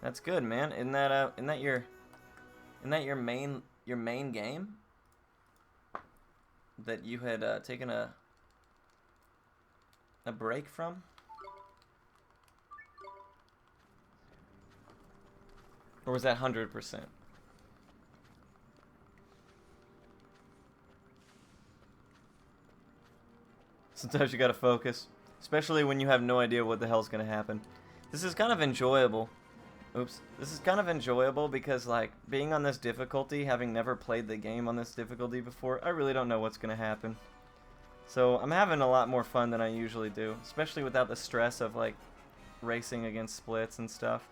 That's good, man. Isn't that your main game that you had taken a break from? Or was that 100%? Sometimes you gotta focus, especially when you have no idea what the hell's gonna happen. This is kind of enjoyable. Oops. This is kind of enjoyable because, like, being on this difficulty, having never played the game on this difficulty before, I really don't know what's gonna happen. So I'm having a lot more fun than I usually do, especially without the stress of, like, racing against splits and stuff.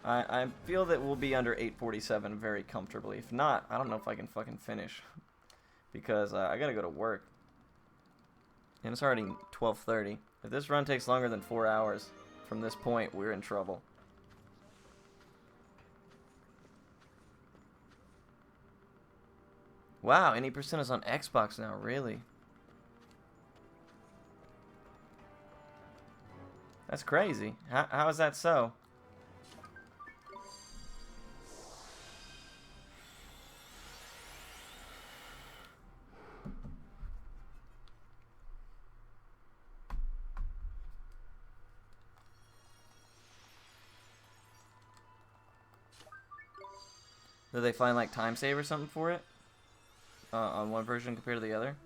I feel that we'll be under 847 very comfortably. If not, I don't know if I can fucking finish. Because I gotta go to work. And it's already 12:30. If this run takes longer than 4 hours from this point, we're in trouble. Wow, any percent is on Xbox now, really? That's crazy. How is that so? Did they find like time save or something for it? On one version compared to the other?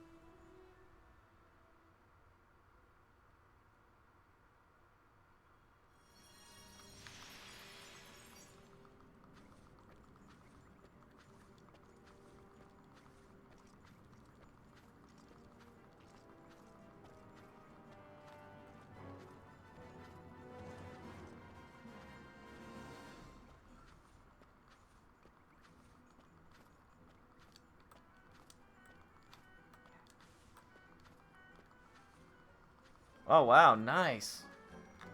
Oh wow, nice.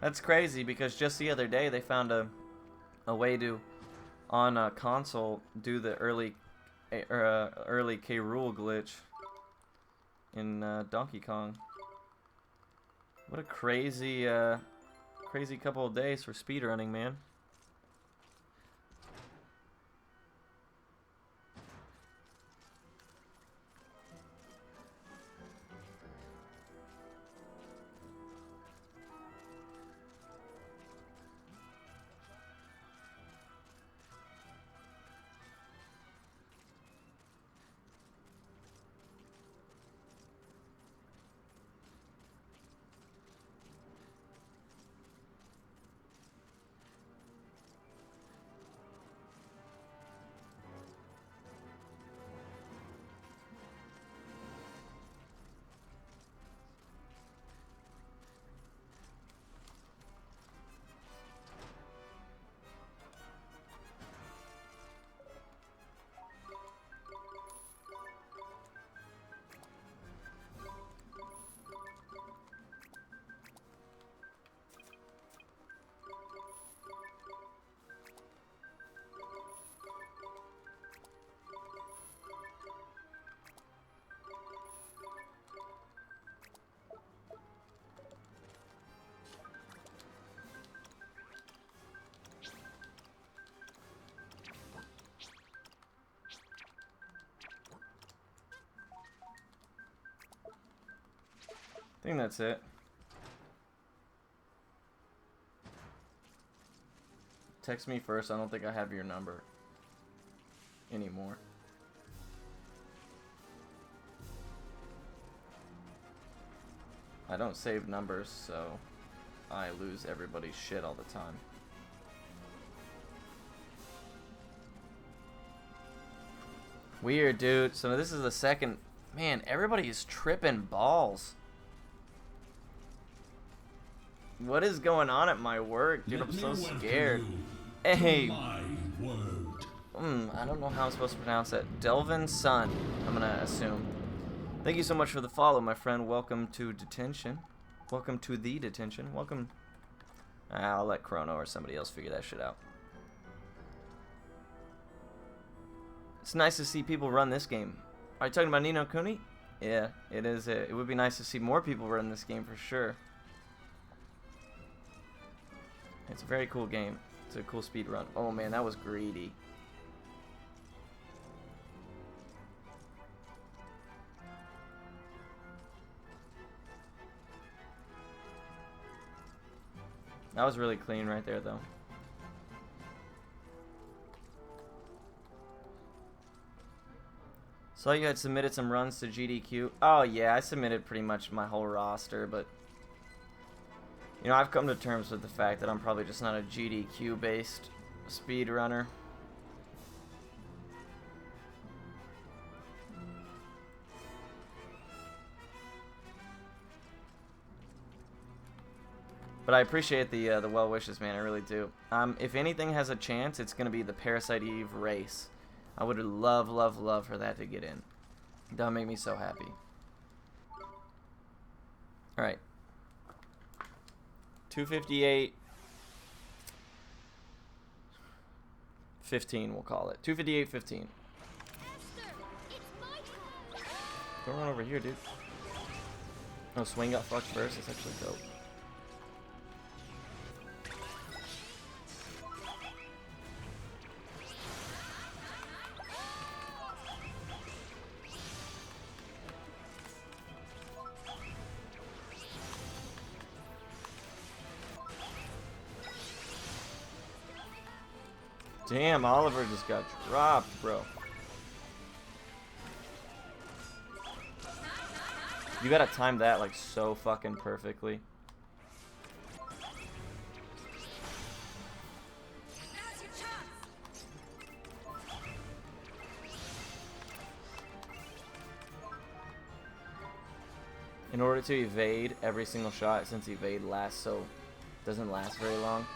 That's crazy because just the other day they found a way to on a console do the early K. Rool glitch in Donkey Kong. What a crazy crazy couple of days for speedrunning, man. I think that's it. Text me first. I don't think I have your number anymore. I don't save numbers, so I lose everybody's shit all the time. Weird, dude. So this is the second... Man, everybody is tripping balls. What is going on at my work? Dude, I'm so scared. Hey. I don't know how I'm supposed to pronounce that. Delvin Sun, I'm gonna assume. Thank you so much for the follow, my friend. Welcome to detention. Welcome to the detention. Welcome. I'll let Chrono or somebody else figure that shit out. It's nice to see people run this game. Are you talking about Ni no Kuni? Yeah, it is. It would be nice to see more people run this game for sure. It's a very cool game. It's a cool speed run. Oh man, that was greedy. That was really clean right there, though. So you had submitted some runs to GDQ. Oh yeah, I submitted pretty much my whole roster, but you know, I've come to terms with the fact that I'm probably just not a GDQ based speedrunner. But I appreciate the well wishes, man. I really do. If anything has a chance, it's gonna be the Parasite Eve race. I would love, love, love for that to get in. That would make me so happy. All right. 258. 15, we'll call it. 258.15. Esther, it's my turn. Don't run over here, dude. Oh, Swing got fucked first. That's actually dope. Damn, Oliver just got dropped, bro. You gotta time that like so fucking perfectly. In order to evade every single shot, since evade lasts doesn't last very long.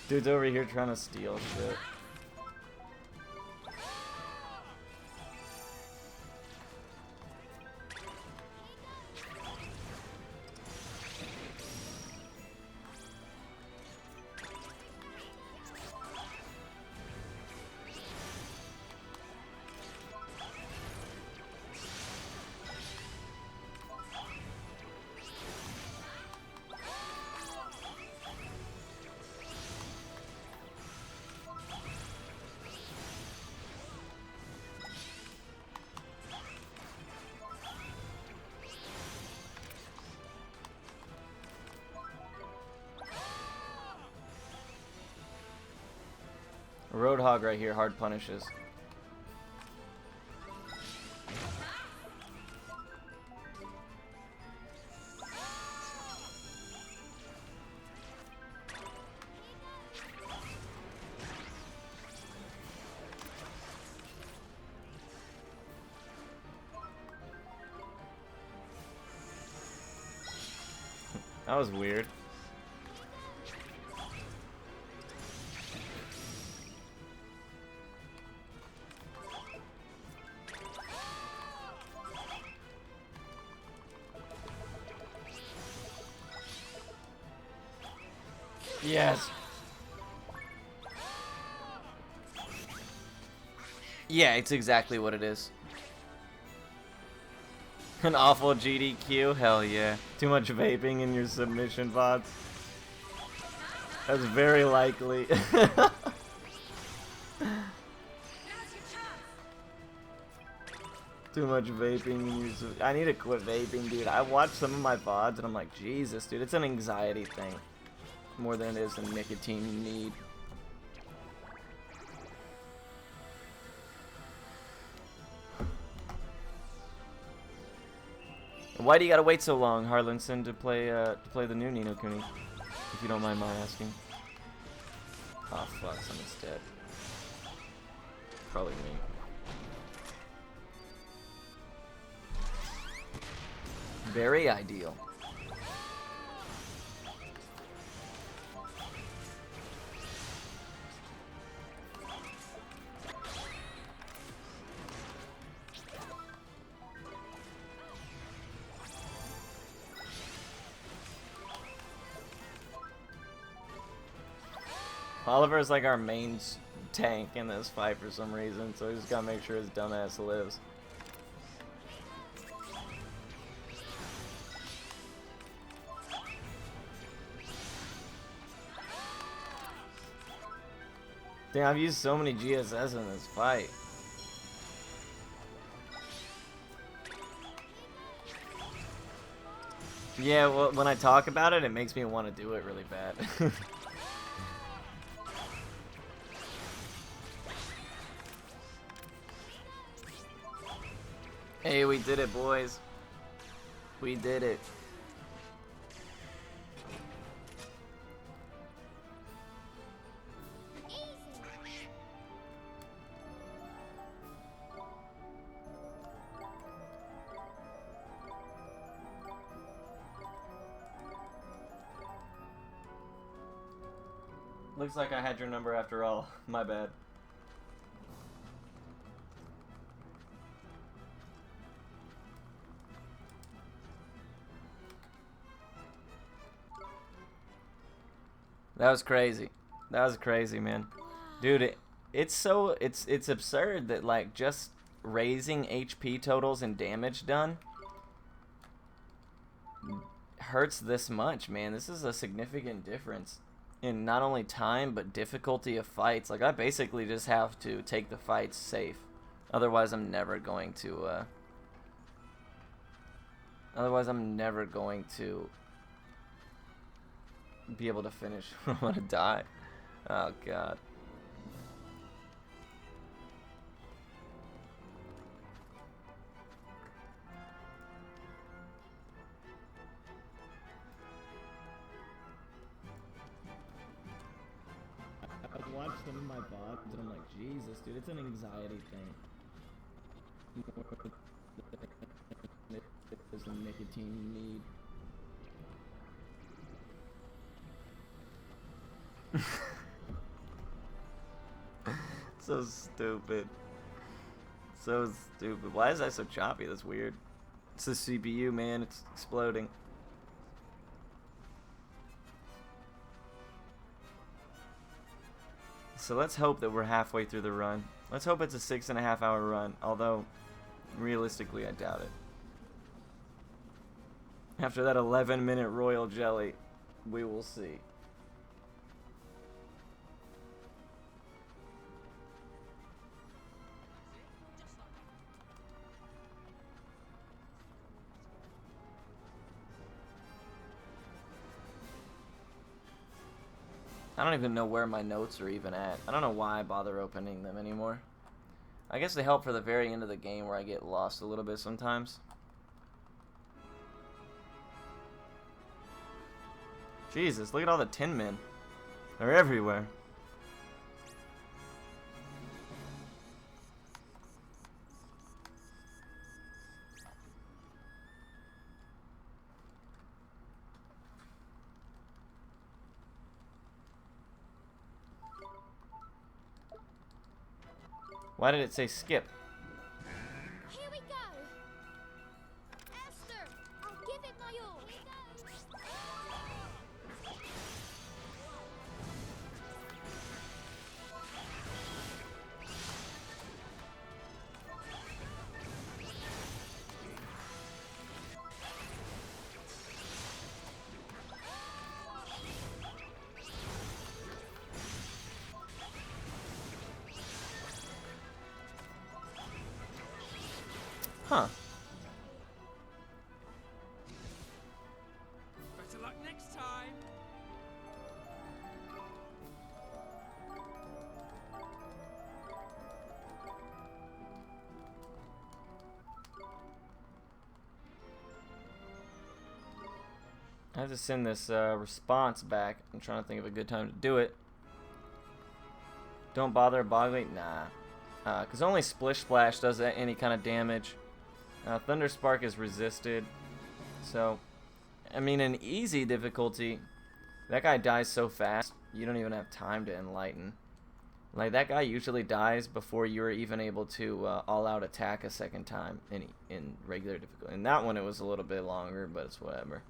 Dude's over here trying to steal shit. Roadhog right here, hard punishes. That was weird. Yes. Yeah, it's exactly what it is. An awful GDQ? Hell yeah. Too much vaping in your submission VODs? That's very likely. Too much vaping in your I need to quit vaping, dude. I watch some of my VODs and I'm like, Jesus, dude, it's an anxiety thing. more than it is a nicotine need. Why do you gotta wait so long, Harlinson, to play the new Ni no Kuni? If you don't mind my asking. Oh fuck, someone's dead. Probably me. Very ideal. Oliver is like our main tank in this fight for some reason, so we just gotta make sure his dumbass lives. Damn, I've used so many GSS in this fight. Yeah, well, when I talk about it, it makes me want to do it really bad. Hey, we did it, boys. We did it. Looks like I had your number after all. My bad. That was crazy. That was crazy, man. Dude, it's absurd that like just raising HP totals and damage done hurts this much, man. This is a significant difference in not only time but difficulty of fights. Like I basically just have to take the fights safe. Otherwise I'm never going to be able to finish. I'm gonna die. Oh god. I've watched some of my VODs and I'm like, Jesus, dude, it's an anxiety thing. It's a nicotine need. So stupid. So stupid. Why is that so choppy? That's weird. It's the CPU, man. It's exploding. So let's hope that we're halfway through the run. Let's hope it's a 6.5 hour run. Although, realistically, I doubt it. After that 11-minute royal jelly, we will see. I don't even know where my notes are even at. I don't know why I bother opening them anymore. I guess they help for the very end of the game where I get lost a little bit sometimes. Jesus, look at all the tin men. They're everywhere. Why did it say skip? Here we go. Esther, I'll give it my all. Huh. Better luck next time. I have to send this response back. I'm trying to think of a good time to do it. Don't bother boggling. Nah. Because only Splish Splash does any kind of damage. Thunder Spark is resisted. So, I mean, in easy difficulty, that guy dies so fast, you don't even have time to enlighten. Like, that guy usually dies before you're even able to all-out attack a second time in regular difficulty. In that one, it was a little bit longer, but it's whatever.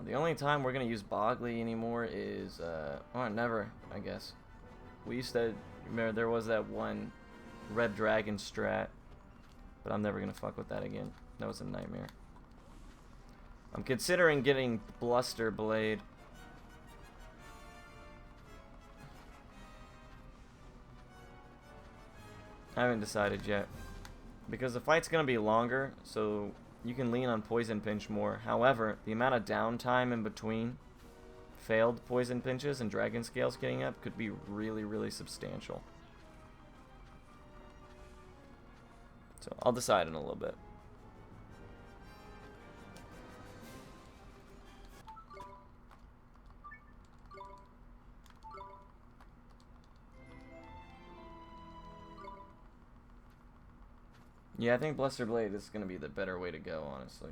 The only time we're going to use Bogley anymore is, oh, never, I guess. We used to, remember, there was that one Red Dragon strat, but I'm never going to fuck with that again. That was a nightmare. I'm considering getting Bluster Blade. I haven't decided yet. Because the fight's going to be longer, so you can lean on Poison Pinch more. However, the amount of downtime in between failed Poison Pinches and Dragon Scales getting up could be really, really substantial. So I'll decide in a little bit. Yeah, I think Bluster Blade is going to be the better way to go, honestly.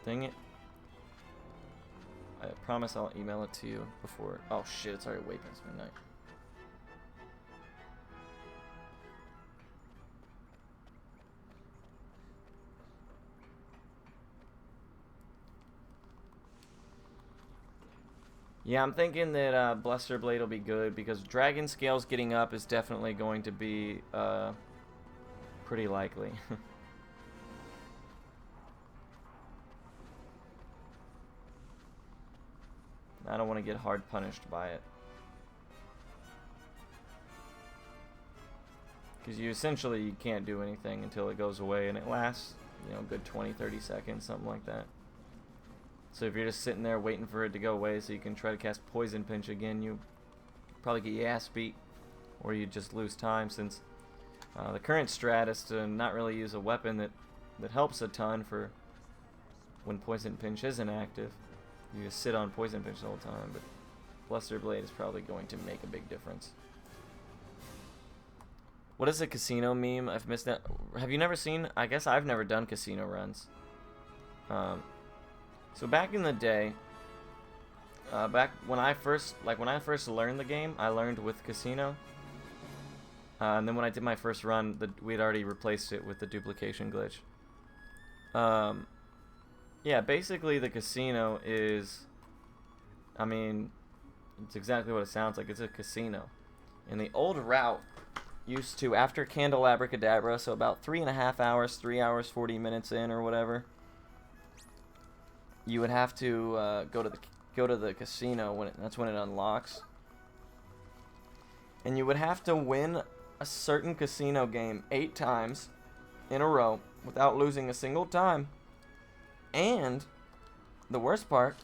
Dang it. I promise I'll email it to you before. Oh shit, it's already way past midnight. Yeah, I'm thinking that Bluster Blade will be good because Dragon Scales getting up is definitely going to be pretty likely. I don't want to get hard punished by it. Because you can't do anything until it goes away, and it lasts, you know, a good 20-30 seconds, something like that. So if you're just sitting there waiting for it to go away so you can try to cast Poison Pinch again, you probably get your ass beat, or you just lose time, since the current strat is to not really use a weapon that helps a ton for when Poison Pinch isn't active. You just sit on Poison Pinch the whole time, but Bluster Blade is probably going to make a big difference. What is a casino meme? I've missed that. Have you never seen? I guess I've never done casino runs. So back in the day, back when I first learned the game, I learned with casino. And then when I did my first run, we'd already replaced it with the duplication glitch. Yeah, basically the casino is, I mean, it's exactly what it sounds like. It's a casino. And the old route used to, after Candelabra Cadabra, so about 3.5 hours, 3 hours, 40 minutes in or whatever, you would have to go to the casino that's when it unlocks. And you would have to win a certain casino game 8 times in a row without losing a single time. And the worst part,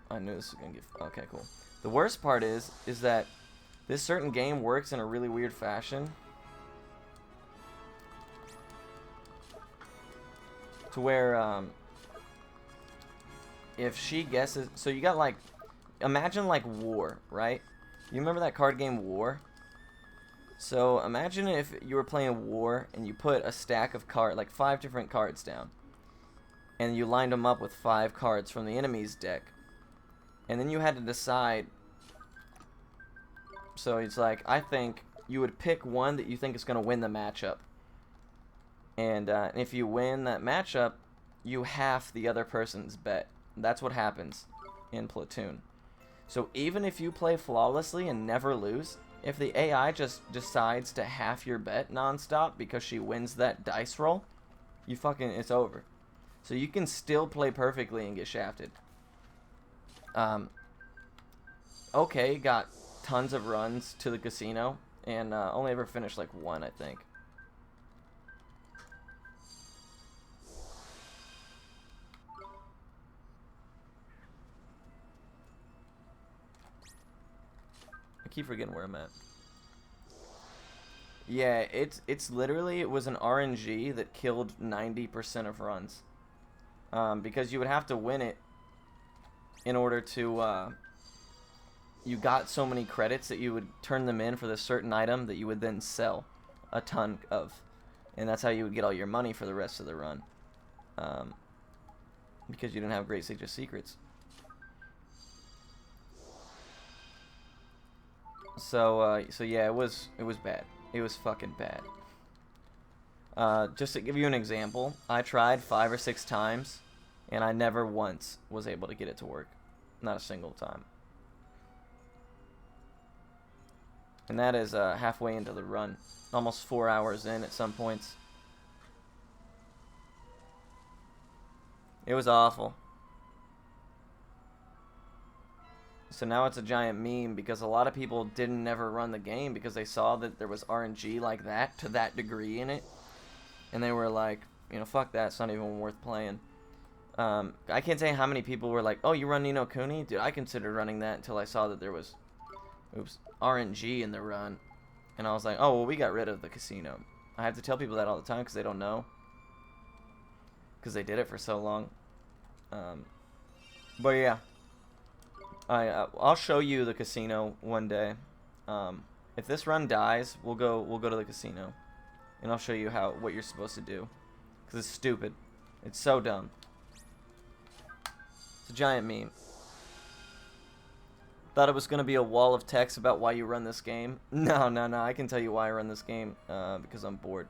I knew this was gonna get okay, cool. The worst part is that this certain game works in a really weird fashion, to where if she guesses, so you got like, imagine like War, right? You remember that card game War? So imagine if you were playing War and you put a stack of like 5 different cards down. And you lined them up with 5 cards from the enemy's deck. And then you had to decide. So it's like, I think you would pick one that you think is going to win the matchup. And if you win that matchup, you half the other person's bet. That's what happens in Platoon. So even if you play flawlessly and never lose, if the AI just decides to half your bet nonstop because she wins that dice roll, it's over. So you can still play perfectly and get shafted. Okay, got tons of runs to the casino, and only ever finished like one, I think. I keep forgetting where I'm at. Yeah, it's literally, it was an RNG that killed 90% of runs. Because you would have to win it in order to, you got so many credits that you would turn them in for this certain item that you would then sell a ton of. And that's how you would get all your money for the rest of the run. Because you didn't have Great Sage of Secrets. So yeah, it was bad. It was fucking bad. Just to give you an example, I tried 5 or 6 times, and I never once was able to get it to work. Not a single time. And that is halfway into the run. Almost 4 hours in at some points. It was awful. So now it's a giant meme because a lot of people didn't never run the game because they saw that there was RNG like that to that degree in it. And they were like, you know, fuck that, it's not even worth playing. I can't say how many people were like, oh, you run Ni no Kuni? Dude, I considered running that until I saw that there was, RNG in the run. And I was like, oh, well, we got rid of the casino. I have to tell people that all the time because they don't know. Because they did it for so long. But yeah. I'll show you the casino one day. If this run dies, we'll go to the casino, and I'll show you what you're supposed to do, because it's stupid. It's so dumb. It's a giant meme. Thought it was gonna be a wall of text about why you run this game. No. I can tell you why I run this game. Because I'm bored,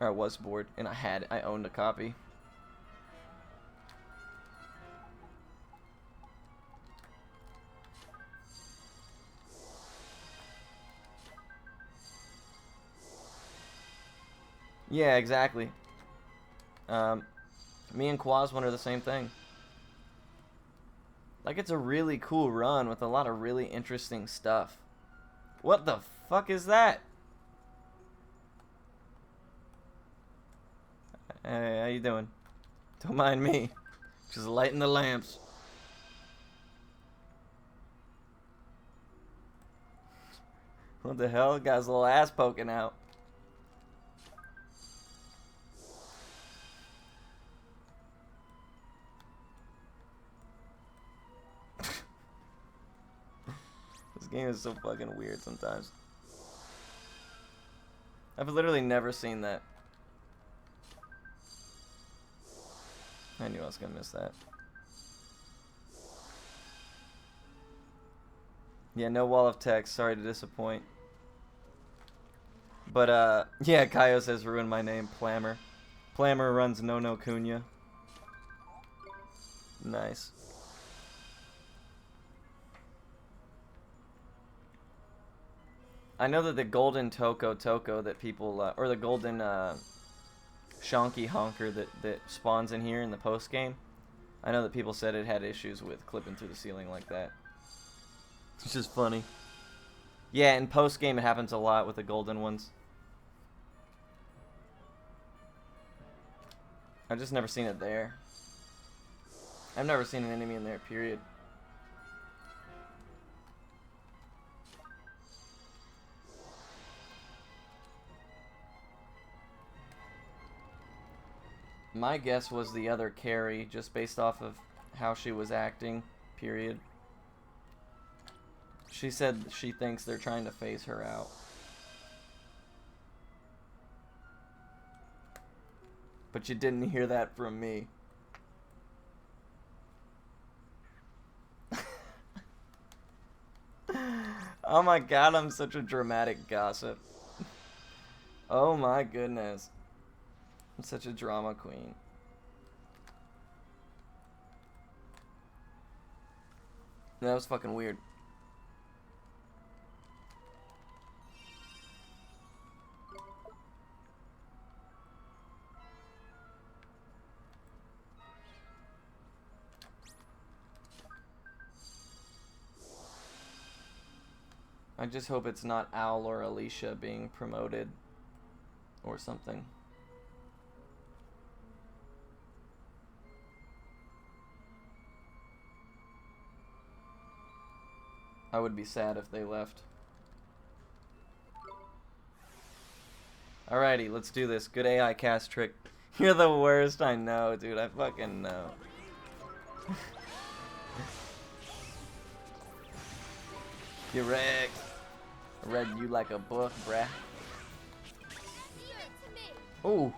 or I was bored, and I owned a copy. Yeah, exactly. Me and Quaswan are the same thing. Like, it's a really cool run with a lot of really interesting stuff. What the fuck is that? Hey, how you doing? Don't mind me. Just lighting the lamps. What the hell? Got his little ass poking out. This game is so fucking weird sometimes. I've literally never seen that. I knew I was gonna miss that. Yeah, no wall of text. Sorry to disappoint. But, yeah, Kaio says ruined my name, Plammer. Plammer runs No Cunha. Nice. I know that the golden Toko that people, or the golden Shonky Honker that spawns in here in the post game, I know that people said it had issues with clipping through the ceiling like that. It's just funny. Yeah, in post game it happens a lot with the golden ones. I've just never seen it there. I've never seen an enemy in there, period. My guess was the other carry, just based off of how she was acting, period. She said she thinks they're trying to phase her out. But you didn't hear that from me. Oh my god, I'm such a dramatic gossip. Oh my goodness. I'm such a drama queen. That was fucking weird. I just hope it's not Owl or Alicia being promoted or something. I would be sad if they left. Alrighty, let's do this. Good AI cast trick. You're the worst, I know, dude. I fucking know. Get wrecked. I read you like a book, bruh. Ooh.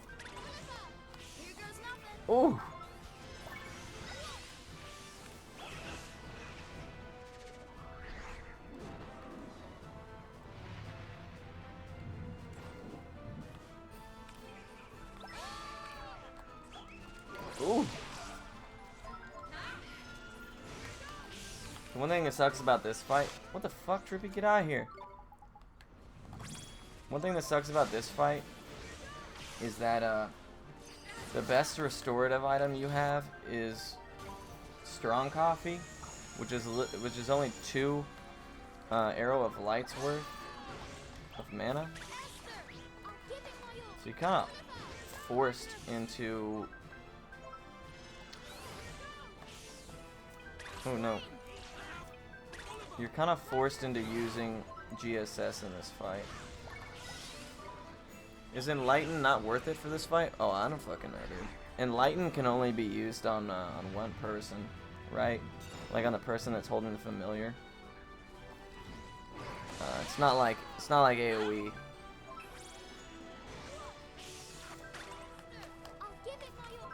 Here goes nothing. Ooh. Ooh. The one thing that sucks about this fight... What the fuck, Trippy? Get out of here. One thing that sucks about this fight is that, the best restorative item you have is strong coffee, which is only 2 arrow of light's worth of mana. I'll give it my all. So you're kind of forced into... Oh no. You're kind of forced into using GSS in this fight. Is Enlighten not worth it for this fight? Oh, I don't fucking know, dude. Enlighten can only be used on one person, right? Like on the person that's holding the familiar. It's not like AOE. I'll give it my all.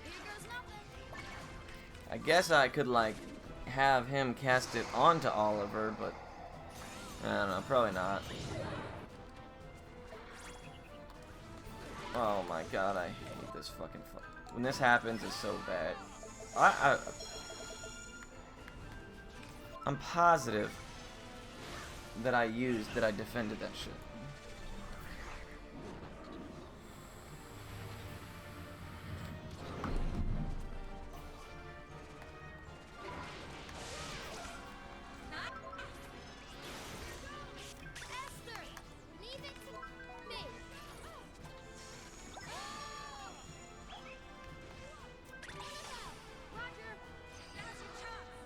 Here goes nothing. I guess I could like have him cast it onto Oliver, but I don't know, probably not. Oh my god, I hate this fucking fight. When this happens, it's so bad. I'm positive that I defended that shit. Esther, leave it to me. Roger, now's your chance.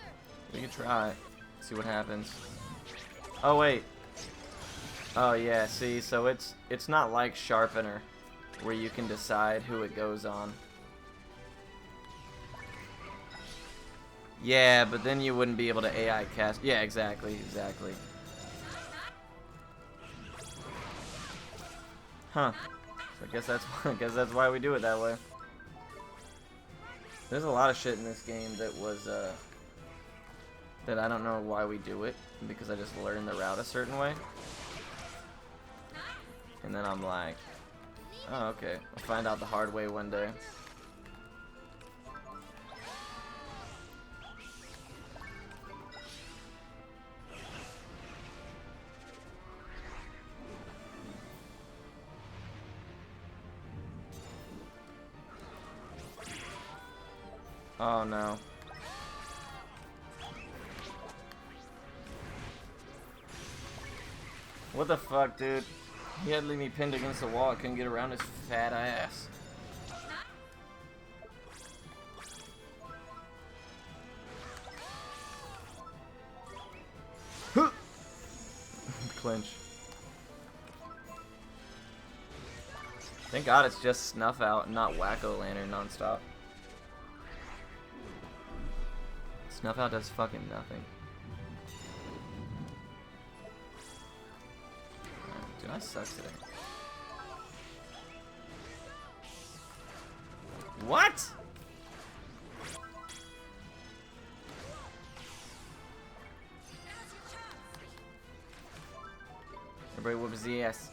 Esther, We can try it. See what happens. Oh wait. Oh yeah, see, so it's not like Sharpener where you can decide who it goes on. Yeah, but then you wouldn't be able to AI cast. Yeah, exactly. Huh. So I guess that's why we do it that way. There's a lot of shit in this game that was that I don't know why we do it, because I just learned the route a certain way. And then I'm like, oh, okay. I'll find out the hard way one day. Oh no. What the fuck, dude? He had to leave me pinned against the wall. I couldn't get around his fat ass. Clinch. Thank God it's just Snuff Out and not Wacko Lantern nonstop. Snuff Out does fucking nothing. Dude, I suck today. What? Everybody whoops the ass.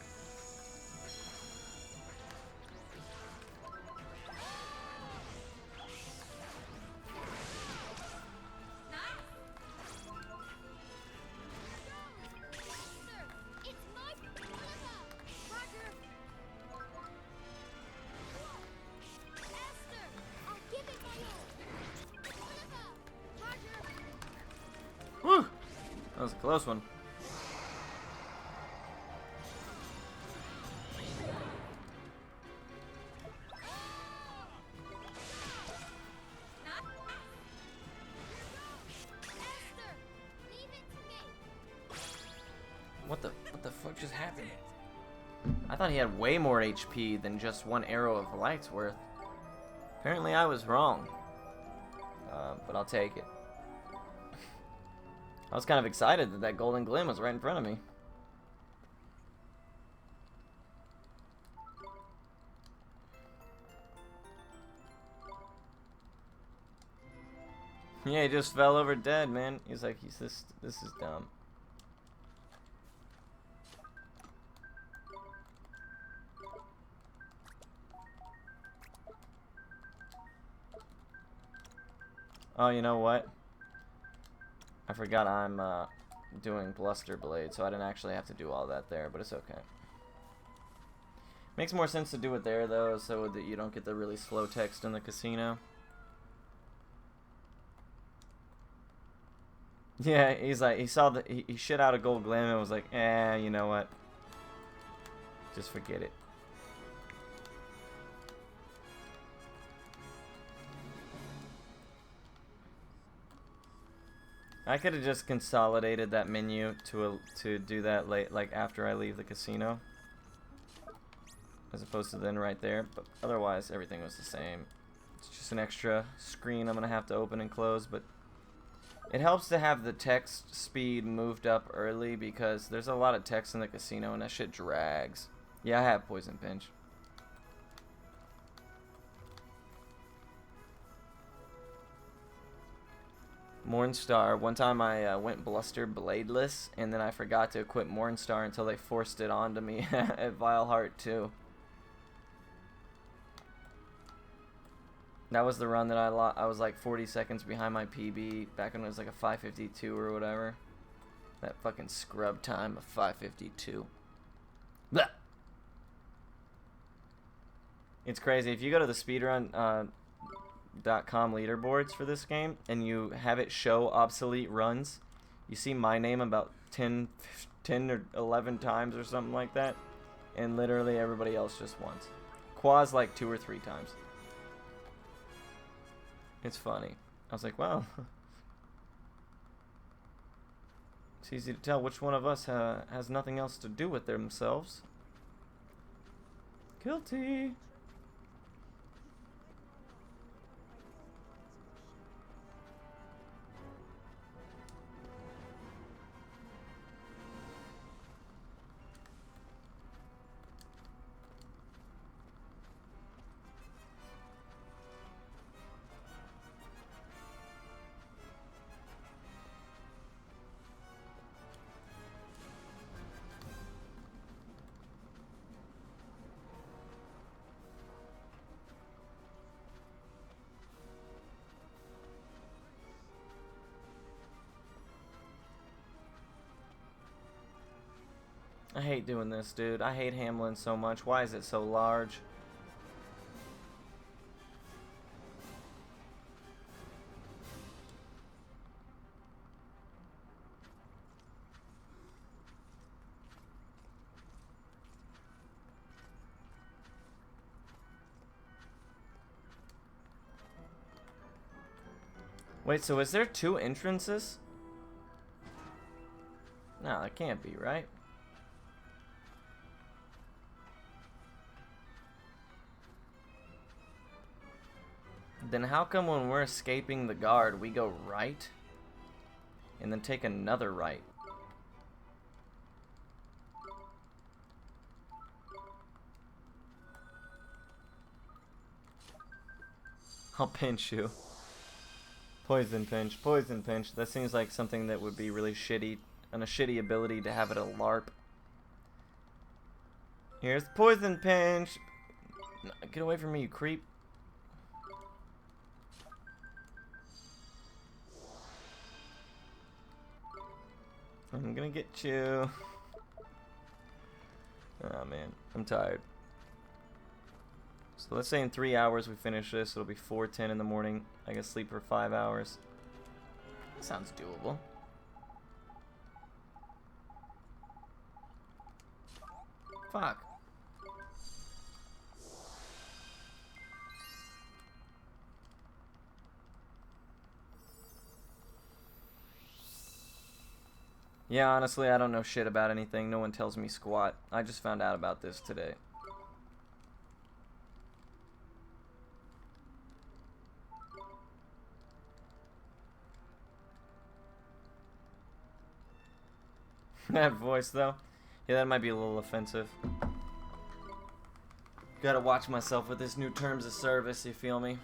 Esther, it's my Roger. was a close one. Esther, leave it to me. What the fuck just happened? I thought he had way more HP than just one arrow of light's worth. Apparently I was wrong. But I'll take it. I was kind of excited that that golden glim was right in front of me. Yeah, he just fell over dead, man. He's like, this is dumb. Oh, you know what? I forgot I'm doing Bluster Blade, so I didn't actually have to do all that there, but it's okay. Makes more sense to do it there, though, so that you don't get the really slow text in the casino. Yeah, he's like, he saw the, he shit out a gold glim and was like, you know what? Just forget it. I could have just consolidated that menu to do that like after I leave the casino, as opposed to then right there. But otherwise, everything was the same. It's just an extra screen I'm gonna have to open and close. But it helps to have the text speed moved up early because there's a lot of text in the casino and that shit drags. Yeah, I have Poison Pinch. Mornstar. One time I went Bluster Bladeless, and then I forgot to equip Mornstar until they forced it onto me at Vileheart 2. That was the run that I was like 40 seconds behind my PB back when it was like a 5:52 or whatever. That fucking scrub time of 5:52. Blah! It's crazy. If you go to the speedrun .com leaderboards for this game and you have it show obsolete runs, you see my name about 10 or 11 times or something like that, and literally everybody else just once. Quaz like 2 or 3 times. It's funny. I was like, well, it's easy to tell which one of us has nothing else to do with themselves. Guilty. I hate doing this, dude. I hate Hamlin so much. Why is it so large? Wait, so is there 2 entrances? No, that can't be, right? Then how come when we're escaping the guard, we go right and then take another right? I'll pinch you. Poison pinch, poison pinch. That seems like something that would be really shitty, and a shitty ability to have it a LARP. Here's the poison pinch. Get away from me, you creep. I'm gonna get you. Oh man, I'm tired. So let's say in 3 hours we finish this. It'll be 4:10 in the morning. I can sleep for 5 hours. Sounds doable. Fuck. Yeah, honestly, I don't know shit about anything. No one tells me squat. I just found out about this today. That voice, though. Yeah, that might be a little offensive. Gotta watch myself with this new terms of service, you feel me?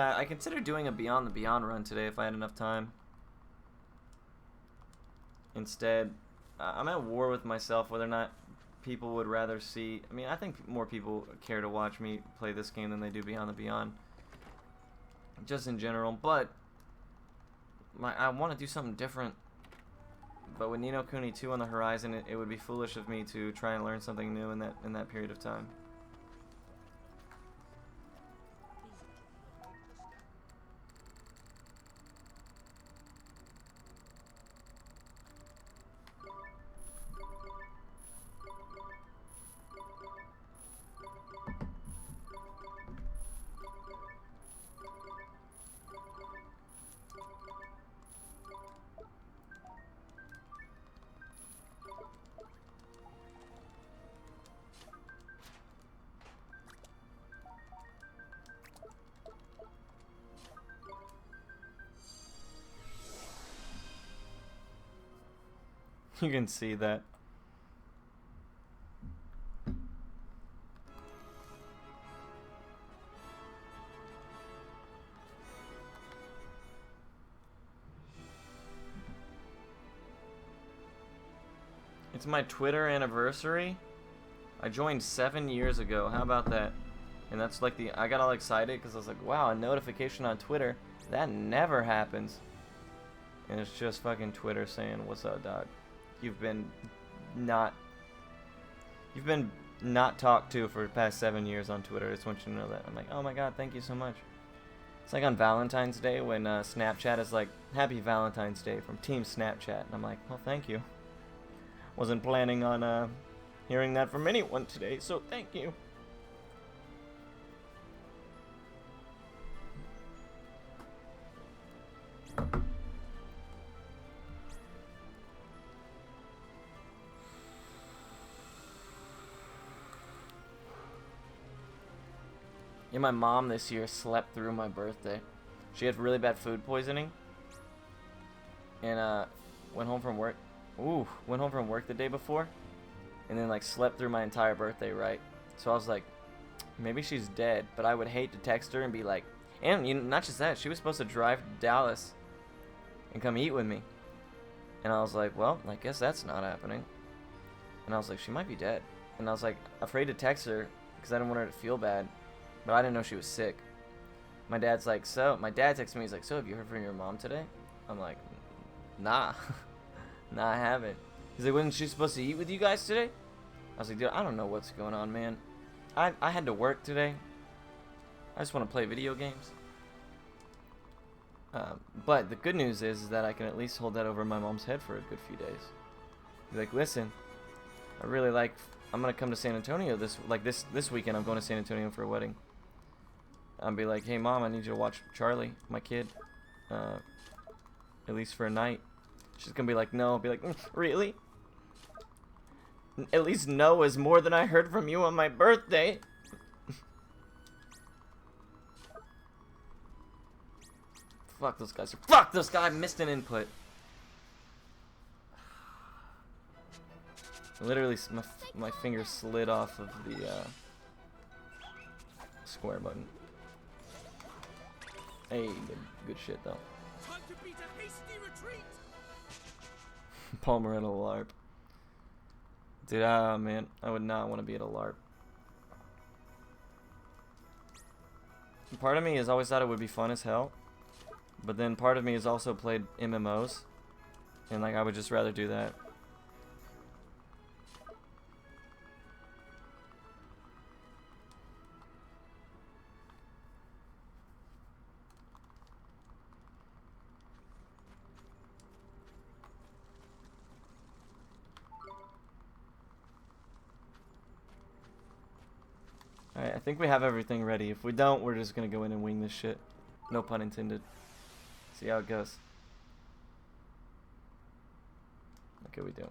I considered doing a Beyond the Beyond run today if I had enough time. Instead, I'm at war with myself whether or not people would rather see... I mean, I think more people care to watch me play this game than they do Beyond the Beyond. Just in general, but... I want to do something different. But with Ni no Kuni 2 on the horizon, it would be foolish of me to try and learn something new in that period of time. You can see that. It's my Twitter anniversary. I joined 7 years ago. How about that? And that's like I got all excited because I was like, wow, a notification on Twitter. That never happens. And it's just fucking Twitter saying, what's up, dog? You've been not talked to for the past 7 years on Twitter. I just want you to know that. I'm like, oh my god, thank you so much. It's like on Valentine's Day when Snapchat is like, happy Valentine's Day from Team Snapchat. And I'm like, well, thank you. Wasn't planning on hearing that from anyone today, so thank you. Yeah, my mom this year slept through my birthday. She had really bad food poisoning. And went home from work. Went home from work the day before. And then like slept through my entire birthday, right? So I was like, maybe she's dead. But I would hate to text her and be like, and you know, not just that, she was supposed to drive to Dallas and come eat with me. And I was like, well, I guess that's not happening. And I was like, she might be dead. And I was like, afraid to text her because I didn't want her to feel bad. But I didn't know she was sick. My dad's like, my dad texted me, he's like, so have you heard from your mom today? I'm like, nah. Nah, I haven't. He's like, wasn't she supposed to eat with you guys today? I was like, dude, I don't know what's going on, man. I had to work today. I just want to play video games. But the good news is that I can at least hold that over my mom's head for a good few days. Be like, listen, I'm gonna come to San Antonio this weekend. I'm going to San Antonio for a wedding. I'll be like, hey mom, I need you to watch Charlie, my kid, at least for a night. She's gonna be like, no. I'll be like, really? At least no is more than I heard from you on my birthday. Fuck those guys. Fuck those guys. I missed an input. Literally, my finger slid off of the square button. Hey, good shit though. Time to beat a hasty retreat. Palmer at a LARP. Dude, man, I would not want to be at a LARP. Part of me has always thought it would be fun as hell, but then part of me has also played MMOs, And like I would just rather do that. Alright, I think we have everything ready. If we don't, we're just gonna go in and wing this shit. No pun intended. See how it goes. Okay, we do.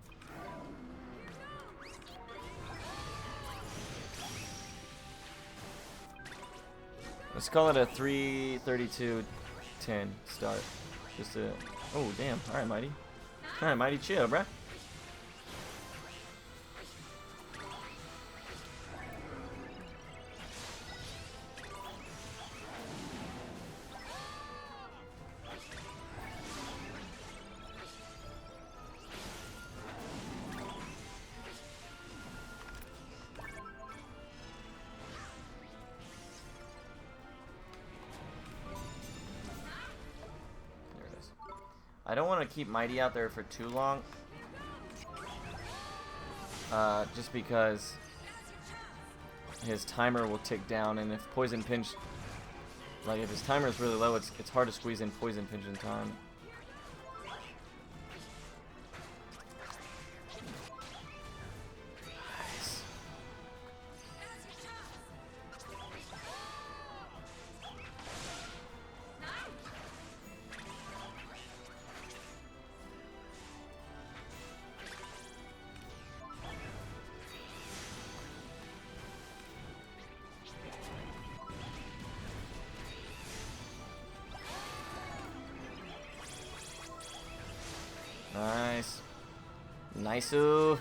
Let's call it a 3:32:10 start. Just a. Oh damn! All right, Mighty. All right, Mighty, chill, bruh. I don't want to keep Mighty out there for too long. Just because his timer will tick down, and if Poison Pinch, like if his timer is really low, it's hard to squeeze in Poison Pinch in time. Nice. Nice. Nice-oo.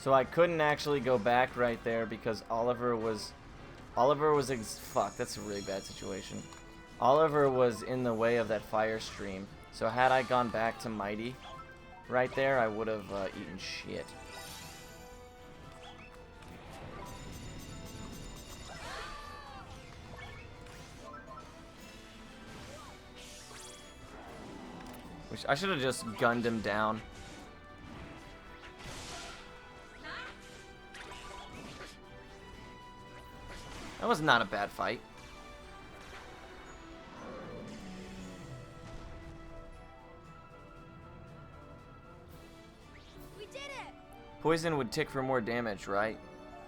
So I couldn't actually go back right there because Oliver was fuck, that's a really bad situation. Oliver was in the way of that fire stream. So had I gone back to Mighty right there, I would have eaten shit. Which I should have just gunned him down. That was not a bad fight. We did it! Poison would tick for more damage, right?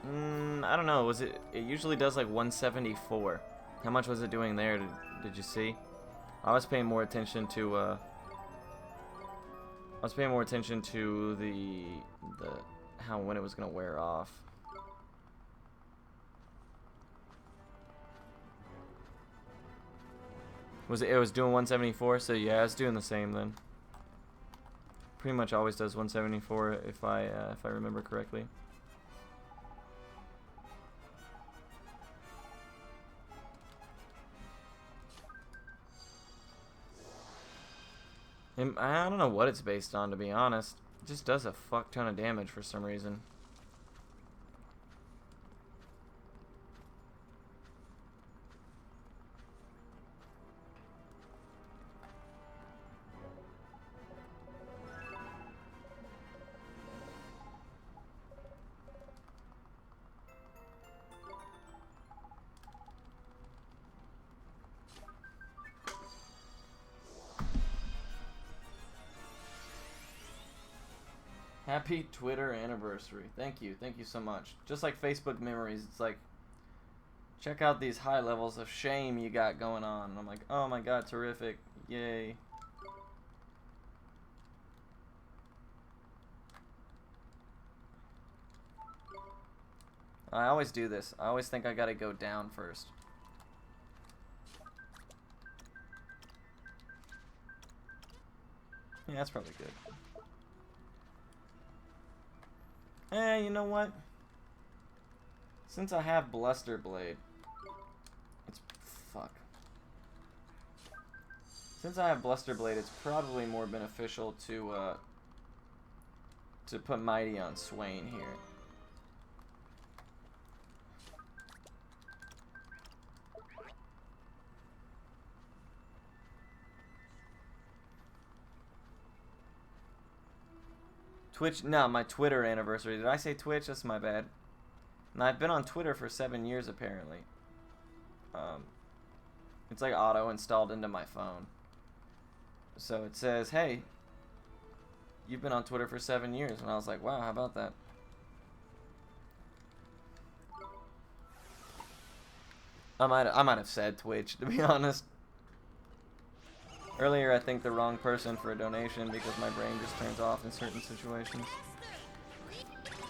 I don't know. Was it? It usually does like 174. How much was it doing there? Did you see? I was paying more attention to. I was paying more attention to the when it was gonna wear off. It was doing 174, so yeah, it's doing the same then. Pretty much always does 174 if I remember correctly. And I don't know what it's based on, to be honest. It just does a fuck ton of damage for some reason. Happy Twitter anniversary. Thank you so much. Just like Facebook memories, it's like, check out these high levels of shame you got going on. And I'm like, oh my god, terrific. Yay. I always do this. I always think I gotta go down first. Yeah, that's probably good. You know what? Since I have Bluster Blade, it's fuck. Since I have Bluster Blade, it's probably more beneficial to put Mighty on Swain here. Twitch, no, my Twitter anniversary. Did I say Twitch? That's my bad. And I've been on Twitter for 7 years apparently. It's like auto installed into my phone. So it says, hey, you've been on Twitter for 7 years. And I was like, wow, how about that? I might have said Twitch, to be honest. Earlier, I think the wrong person for a donation because my brain just turns off in certain situations. Leave it to me.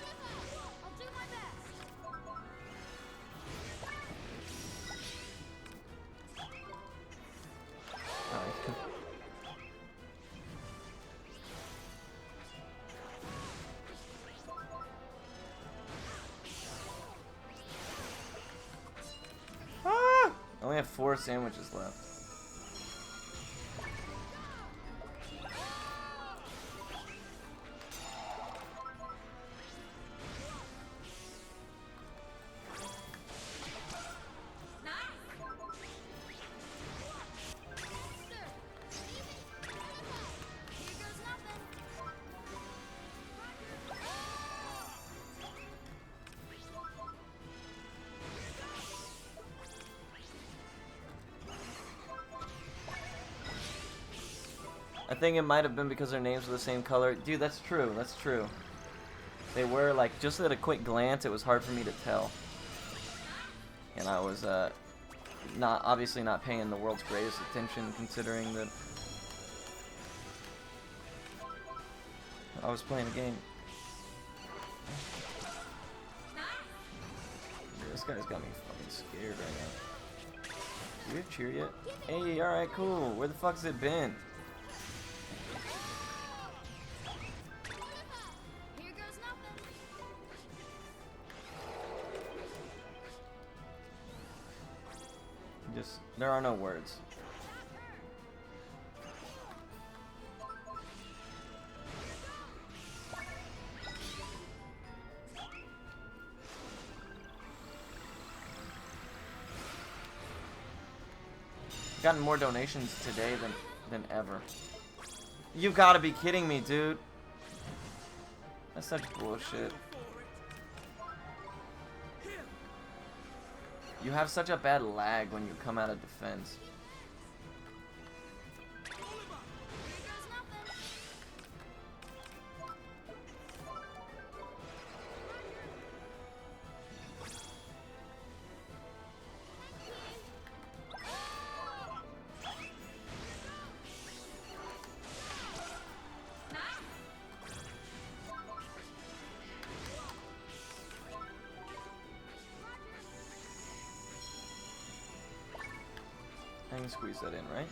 I'll do my best. Alright. Ah! I only have 4 sandwiches left. Here goes nothing. I think it might have been because their names were the same color. Dude, that's true. That's true. They were, like, just at a quick glance, it was hard for me to tell. And I was, obviously not paying the world's greatest attention, considering that I was playing a game. Dude, this guy's got me fucking scared right now. Do you have cheer yet? Hey, alright, cool. Where the fuck's it been? Here goes nothing. Just, there are no words. Gotten more donations today than ever. You gotta be kidding me, dude. That's such bullshit. You have such a bad lag when you come out of defense. Here goes nothing. I can squeeze that in, right?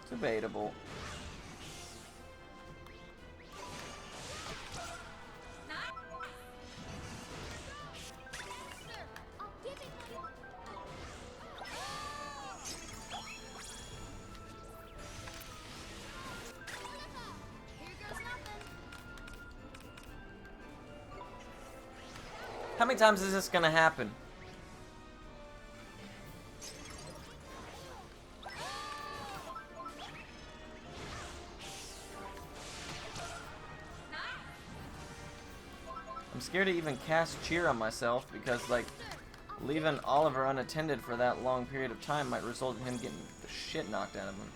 It's debatable. I'll give it to you. Here goes nothing. How many times is this gonna happen? I'm scared to even cast cheer on myself because, like, leaving Oliver unattended for that long period of time might result in him getting the shit knocked out of him.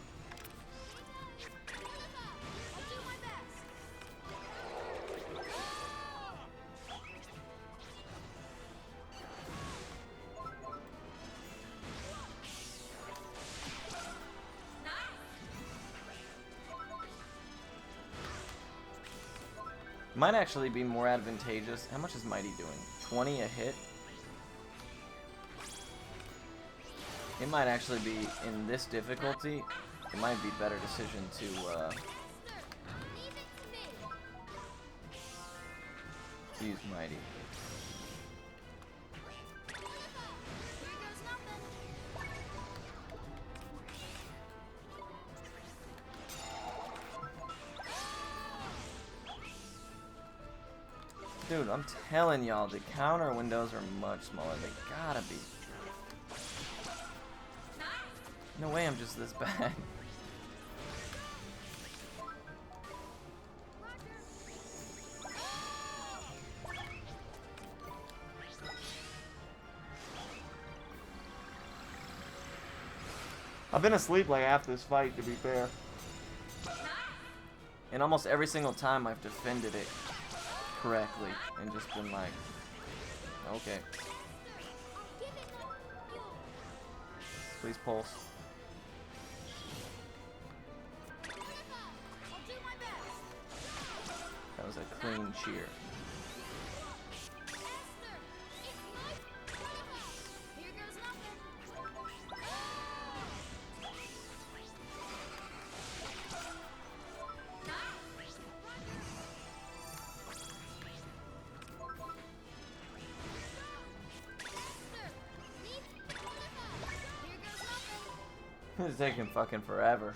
I'll do my best. Might actually be more advantageous. How much is Mighty doing? 20 a hit? It might actually be, in this difficulty, it might be a better decision to, Leave it to me. use Mighty. Here goes nothing. Dude, I'm telling y'all, the counter windows are much smaller. They gotta be. No way I'm just this bad. I've been asleep like half this fight, to be fair. And almost every single time I've defended it correctly and just been like, okay, I'll give it you. please pulse. I'll do my best. That was a clean cheer. Esther, it's my Here goes nothing. Esther, leave it. Here goes nothing. It's taking fucking forever.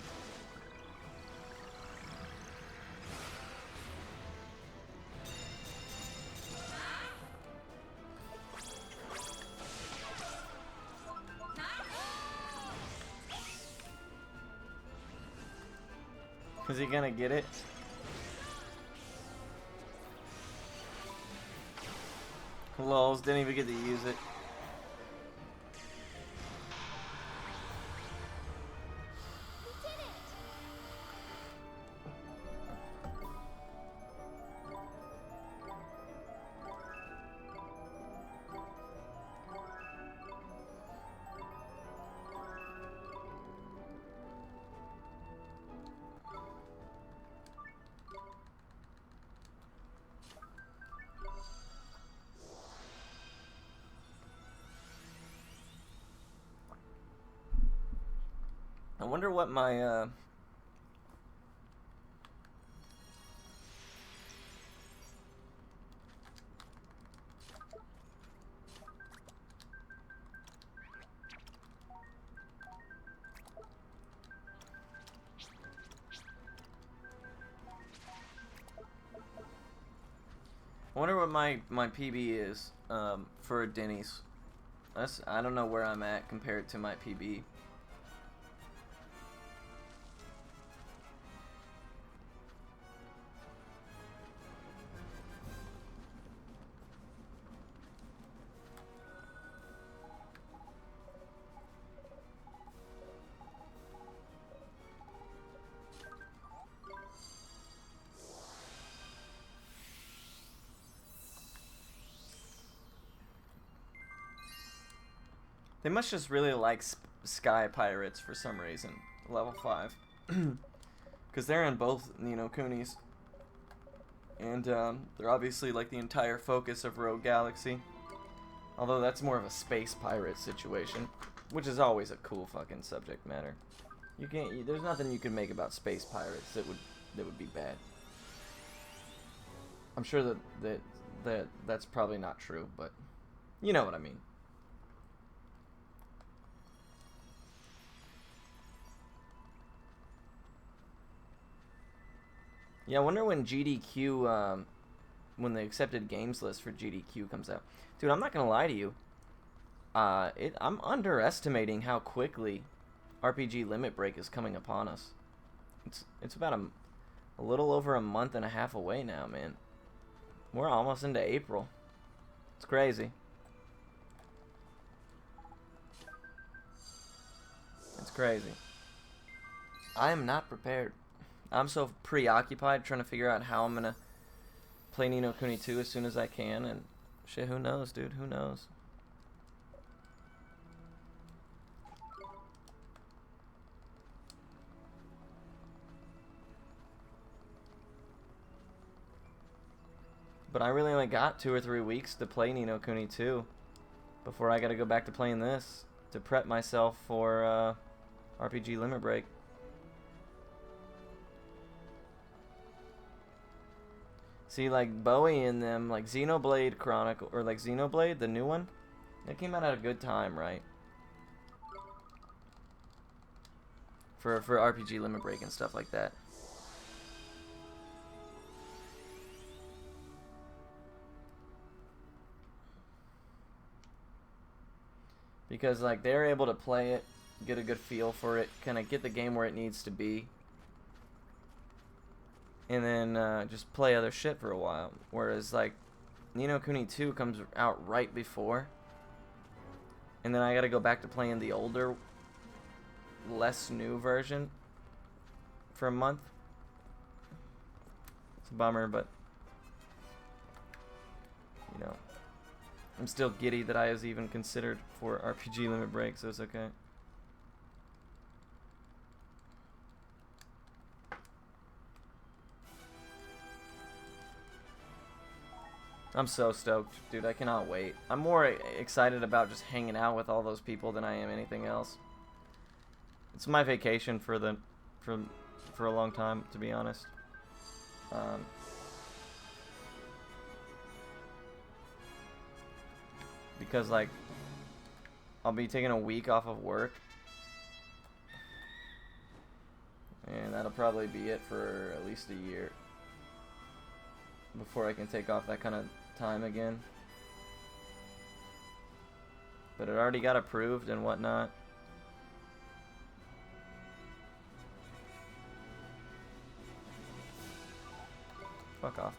Is he gonna get it? Lols, didn't even get to use it. We did it. I wonder what my my PB is for Denny's. I don't know where I'm at compared to my PB. They must just really like Sky Pirates for some reason. Level 5. Because they're in both, you know, Kunis. And they're obviously like the entire focus of Rogue Galaxy. Although that's more of a space pirate situation. Which is always a cool fucking subject matter. You can't, there's nothing you can make about space pirates that would be bad. I'm sure that's probably not true, but you know what I mean. Yeah, I wonder when GDQ, when the accepted games list for GDQ comes out. Dude, I'm not gonna lie to you. I'm underestimating how quickly RPG Limit Break is coming upon us. It's about a little over a month and a half away now, man. We're almost into April. It's crazy. It's crazy. I am not prepared. I'm so preoccupied trying to figure out how I'm gonna play Ni no Kuni 2 as soon as I can, and shit, who knows, dude? Who knows? But I really only got 2 or 3 weeks to play Ni no Kuni 2 before I gotta go back to playing this. to prep myself for RPG Limit Break. See, like Bowie and them, like Xenoblade Chronicle, or like Xenoblade, the new one, that came out at a good time, right? For RPG Limit Break and stuff like that. Because like they're able to play it, get a good feel for it, kind of get the game where it needs to be, and then just play other shit for a while. Whereas like Ni no Kuni 2 comes out right before, and then I gotta go back to playing the older, less new version for a month. It's a bummer, but you know, I'm still giddy that I was even considered for RPG Limit Break, so it's okay. I'm so stoked, dude. I cannot wait. I'm more excited about just hanging out with all those people than I am anything else. It's my vacation for a long time, to be honest. Because like I'll be taking a week off of work, and that'll probably be it for at least a year before I can take off that kind of time again. But it already got approved and whatnot. Fuck off.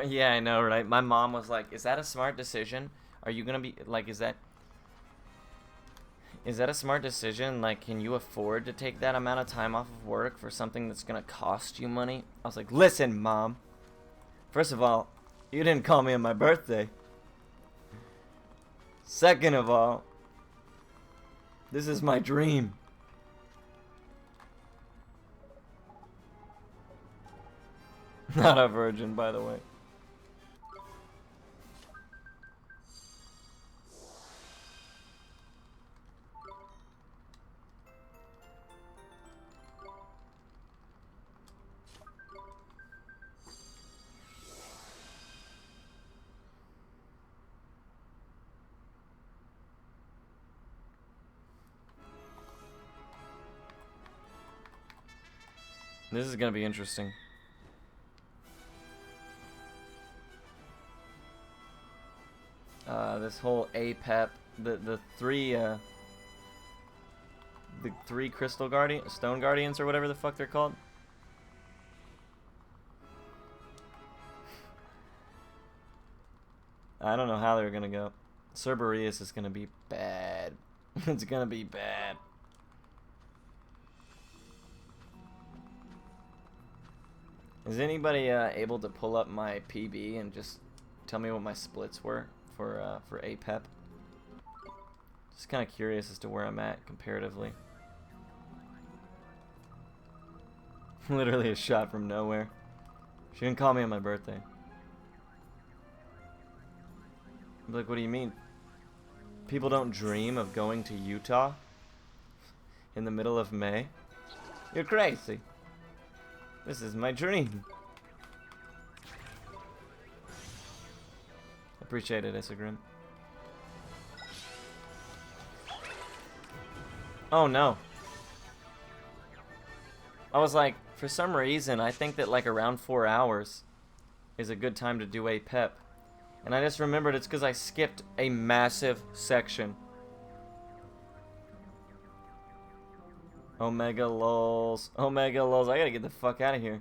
Yeah, I know, right? My mom was like, "Is that a smart decision? Are you gonna be like, is that a smart decision? Like, can you afford to take that amount of time off of work for something that's gonna cost you money?" I was like, "Listen, Mom. First of all, you didn't call me on my birthday. Second of all, this is my dream." Not a virgin, by the way. This is gonna be interesting. This whole APEP, the three crystal guardian, stone guardians, or whatever the fuck they're called. I don't know how they're gonna go. Cerberus is gonna be bad. It's gonna be bad. Is anybody able to pull up my PB and just tell me what my splits were for APEP? Just kind of curious as to where I'm at comparatively. Literally a shot from nowhere. She didn't call me on my birthday. I'm like, what do you mean? People don't dream of going to Utah in the middle of May? You're crazy. This is my dream. Appreciate it, Isagrim. Oh no. I was like, for some reason, I think that like around 4 hours is a good time to do a pep. And I just remembered it's because I skipped a massive section. Omega lols. Omega lols. I gotta get the fuck out of here.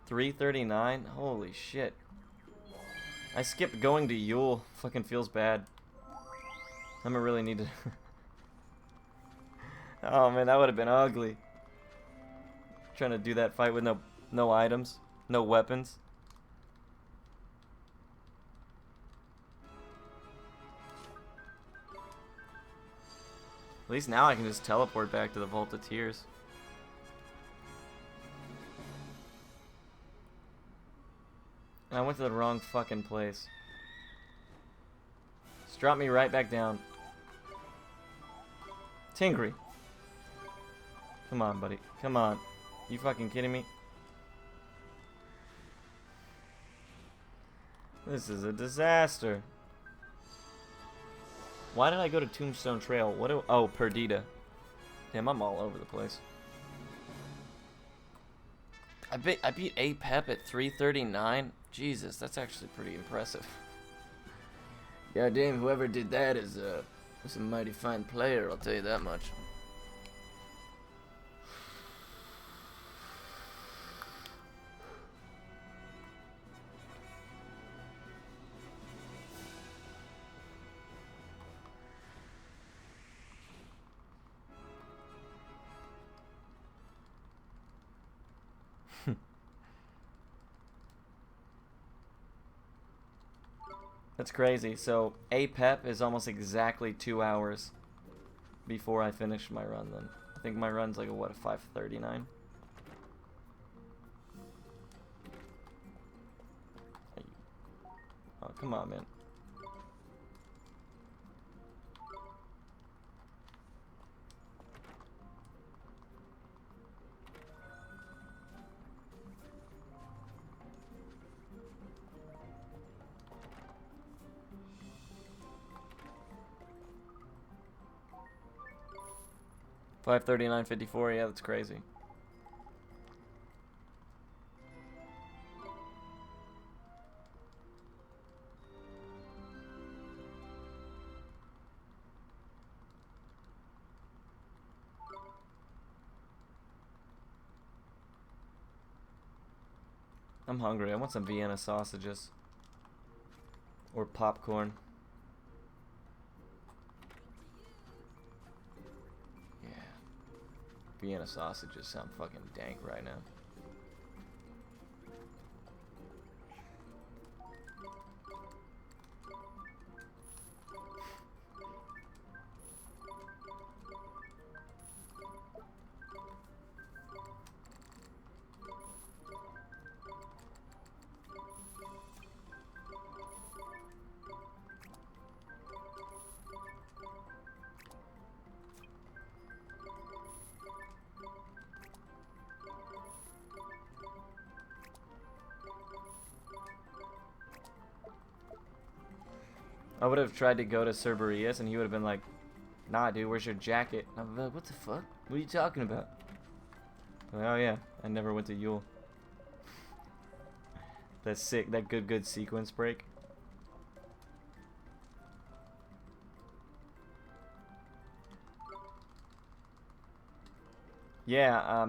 $3.39? Holy shit. I skipped going to Yule. Fucking feels bad. I'm gonna really need to... Oh man, that would have been ugly. Trying to do that fight with no items, no weapons. At least now I can just teleport back to the Vault of Tears. I went to the wrong fucking place. Just drop me right back down. Tingry. Come on, buddy. Come on. You fucking kidding me? This is a disaster. Why did I go to Tombstone Trail? What do... Oh, Perdita. Damn, I'm all over the place. I beat A-Pep at 339. Jesus, that's actually pretty impressive. Yeah, damn, whoever did that is a mighty fine player, I'll tell you that much. That's crazy. So A-Pep is almost exactly 2 hours before I finish my run then. I think my run's like a, what, a 5:39? Oh, come on, man. $5:39.54, yeah, that's crazy. I'm hungry. I want some Vienna sausages. Or popcorn. Yeah. Vienna sausages sound fucking dank right now. I would have tried to go to Cerberus and he would have been like, nah, dude, where's your jacket? And I'm like, what the fuck? What are you talking about? Like, oh, yeah, I never went to Yule. That's sick. That good sequence break. Yeah,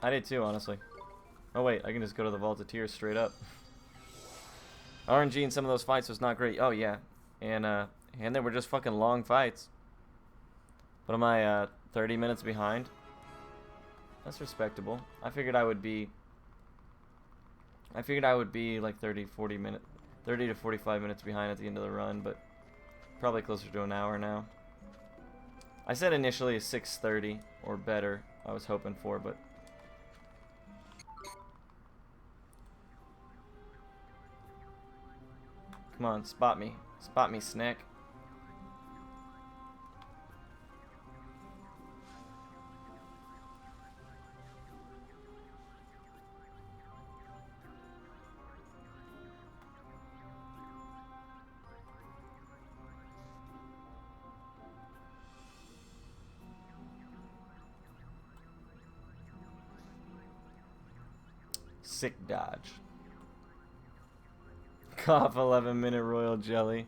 I did too, honestly. Oh, wait, I can just go to the Vault of Tears straight up. RNG in some of those fights was not great. Oh yeah, and they were just fucking long fights. What am I 30 minutes behind? That's respectable. I figured I would be like 30 to 45 minutes behind at the end of the run, but probably closer to an hour now. I said initially a 6:30 or better. I was hoping for, but come on, spot me. Spot me, snack. Sick dodge. Cough 11-minute royal jelly.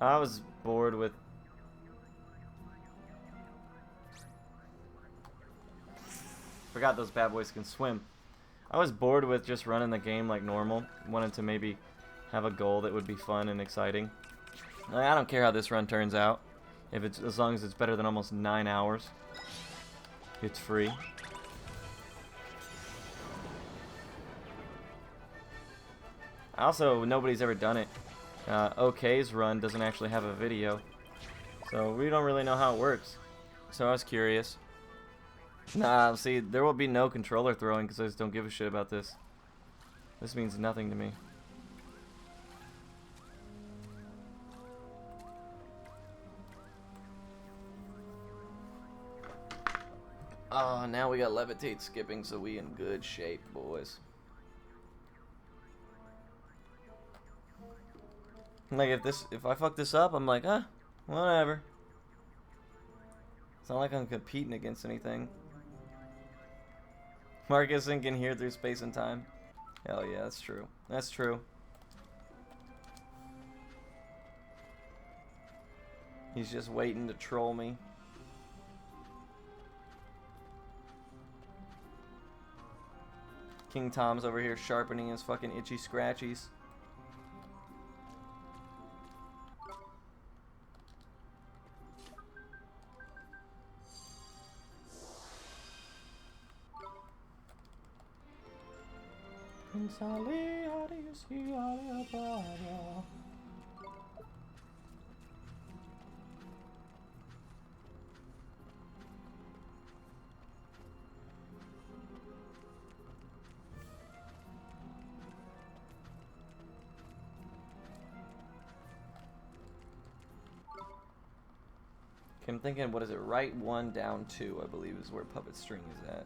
I was bored with... Forgot those bad boys can swim. I was bored with just running the game like normal. Wanted to maybe have a goal that would be fun and exciting. I don't care how this run turns out. If it's as long as it's better than almost 9 hours. It's free. Also, nobody's ever done it. OK's run doesn't actually have a video. So we don't really know how it works. So I was curious. Nah, see, there will be no controller throwing because I just don't give a shit about this. This means nothing to me. Oh, now we got levitate skipping, so we in good shape, boys. Like if I fuck this up, I'm like, whatever. It's not like I'm competing against anything. Marcus can hear through space and time. Hell yeah, that's true. That's true. He's just waiting to troll me. King Tom's over here sharpening his fucking itchy scratchies. I'm thinking, what is it? Right 1, down 2, I believe, is where puppet string is at.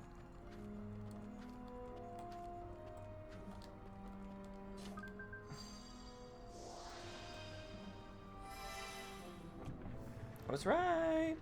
I was right.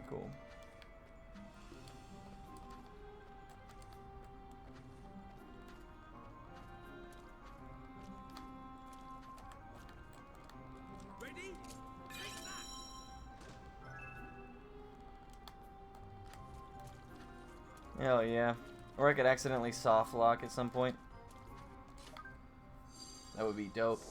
Cool. Ready? Take that! Hell yeah. Or I could accidentally soft lock at some point. That would be dope.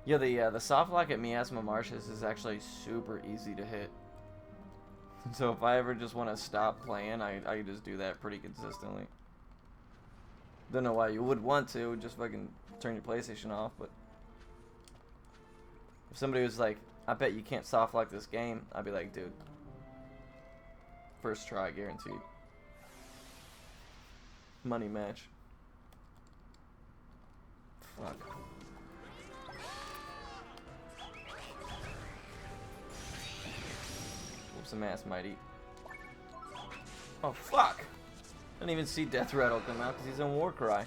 Yeah, the soft lock at Miasma Marshes is actually super easy to hit. So if I ever just want to stop playing, I can just do that pretty consistently. Don't know why you would want to, just fucking turn your PlayStation off, but if somebody was like, I bet you can't soft lock this game, I'd be like, dude, first try guaranteed. Money match. Fuck. Whoop some ass, mighty. Oh, fuck! I didn't even see Death Rattle come out because he's in Warcry.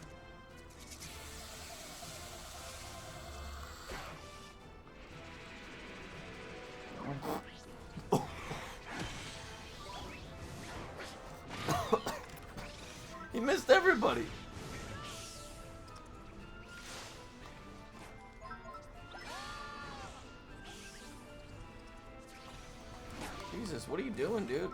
He missed everybody! Jesus, what are you doing, dude?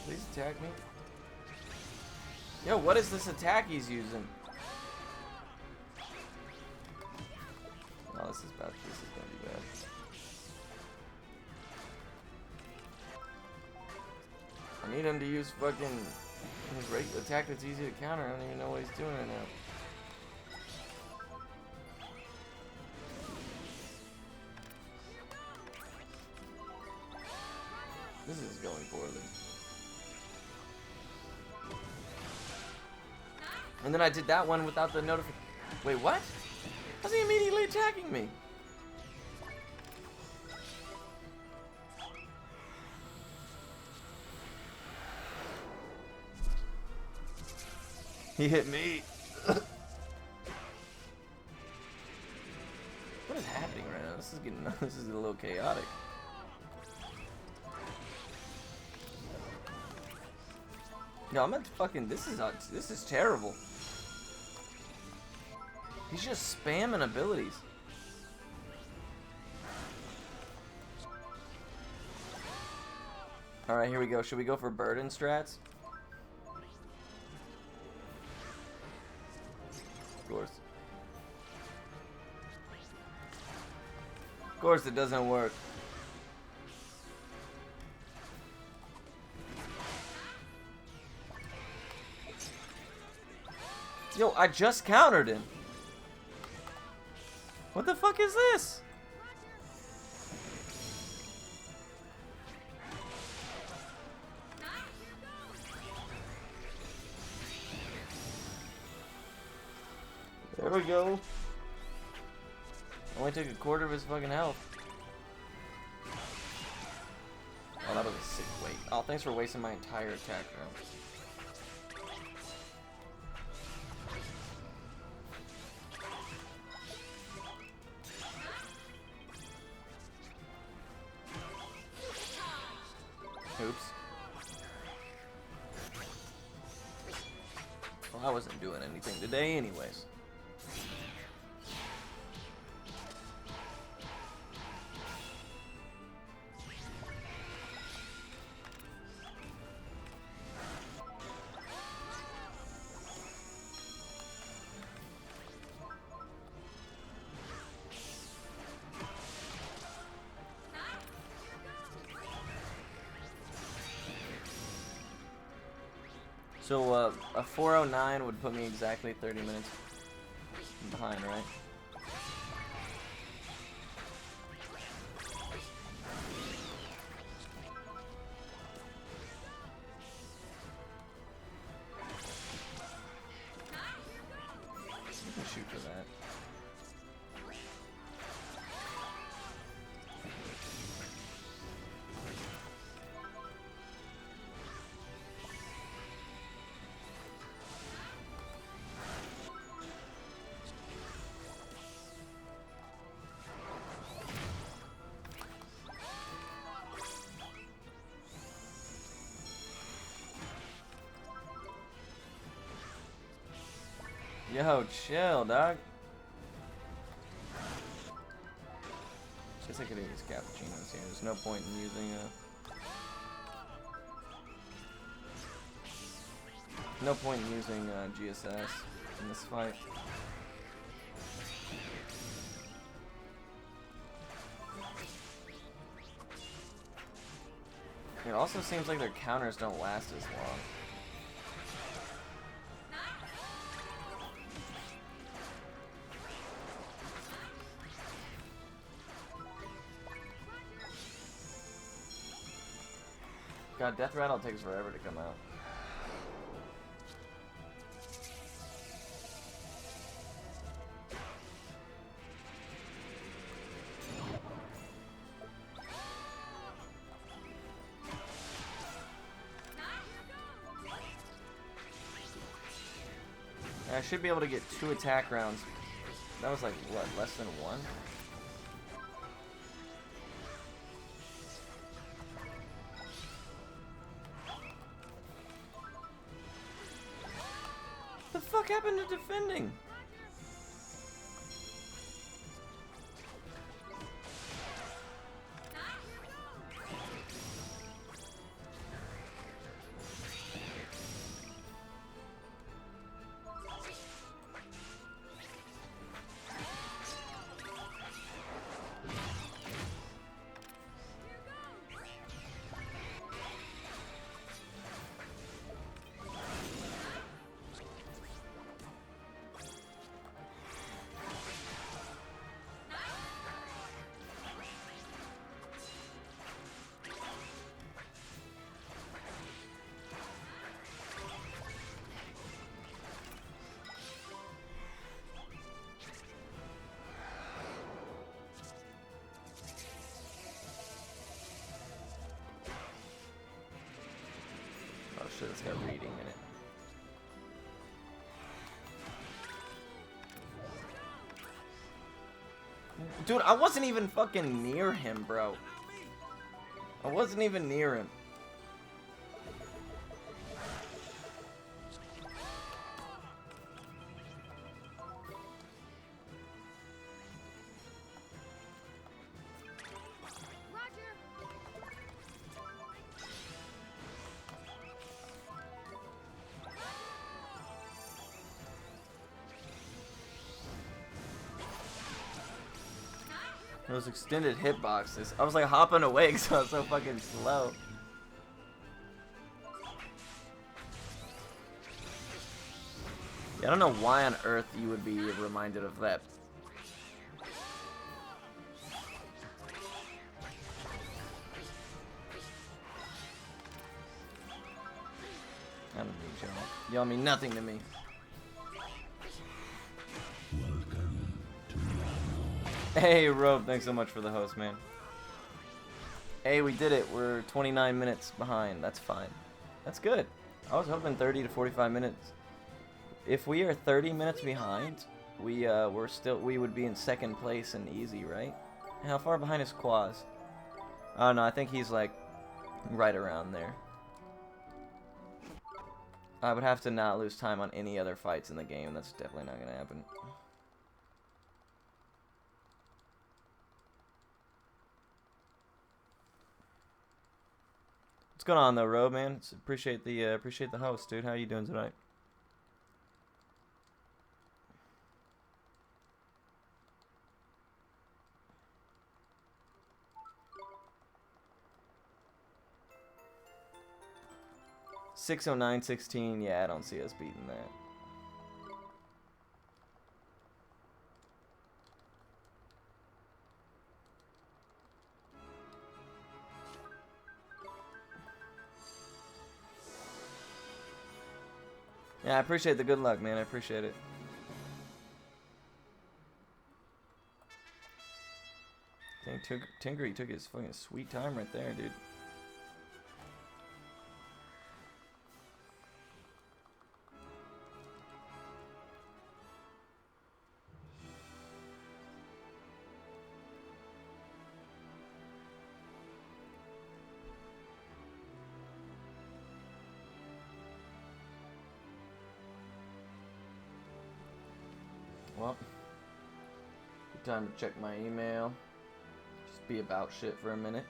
Please attack me. Yo, what is this attack he's using? Oh, this is bad. This is gonna be bad. I need him to use fucking his regular attack that's easy to counter. I don't even know what he's doing right now. This is going poorly. And then I did that one without the notification. Wait, what? How's he immediately attacking me? He hit me. What is happening right now? This is getting this is a little chaotic. No, I'm at fucking. This is terrible. He's just spamming abilities. All right, here we go. Should we go for burden strats? Of course. Of course, it doesn't work. Yo, I just countered him. What the fuck is this? There we go. Only took a quarter of his fucking health. Oh, that was a sick wait. Oh, thanks for wasting my entire attack round. Oops. Well, I wasn't doing anything today anyways. So a 409 would put me exactly 30 minutes behind, right? You can shoot for that. Yo, chill, dog. Guess I could use cappuccinos here. There's no point in using GSS in this fight. It also seems like their counters don't last as long. God, Death Rattle takes forever to come out. I should be able to get 2 attack rounds. That was like, what, less than 1? What the fuck happened to defending? shit that's got reading in it. Dude, I wasn't even fucking near him, bro. I wasn't even near him. Those extended hitboxes. I was like hopping away because I was so fucking slow. Yeah, I don't know why on earth you would be reminded of that. I don't need y'all. Y'all mean nothing to me. Hey, Robe, thanks so much for the host, man. Hey, we did it. We're 29 minutes behind. That's fine. That's good. I was hoping 30 to 45 minutes. If we are 30 minutes behind, we would be in second place in easy, right? How far behind is Quaz? Oh no, I think he's like right around there. I would have to not lose time on any other fights in the game. That's definitely not gonna happen. What's going on though, Rob, man? Appreciate the host, dude. How you doing tonight? $609.16. Yeah, I don't see us beating that. Yeah, I appreciate the good luck, man. I appreciate it. Dang, Tinkery took his fucking sweet time right there, dude. Well, good time to check my email. Just be about shit for a minute.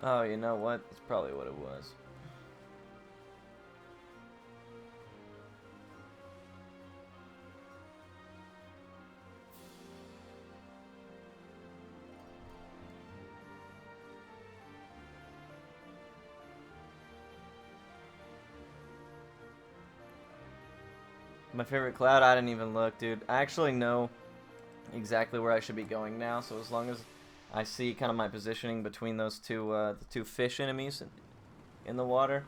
Oh, you know what? That's probably what it was. My favorite cloud? I didn't even look, dude. I actually know exactly where I should be going now, so as long as I see kind of my positioning between those two, the two fish enemies in the water,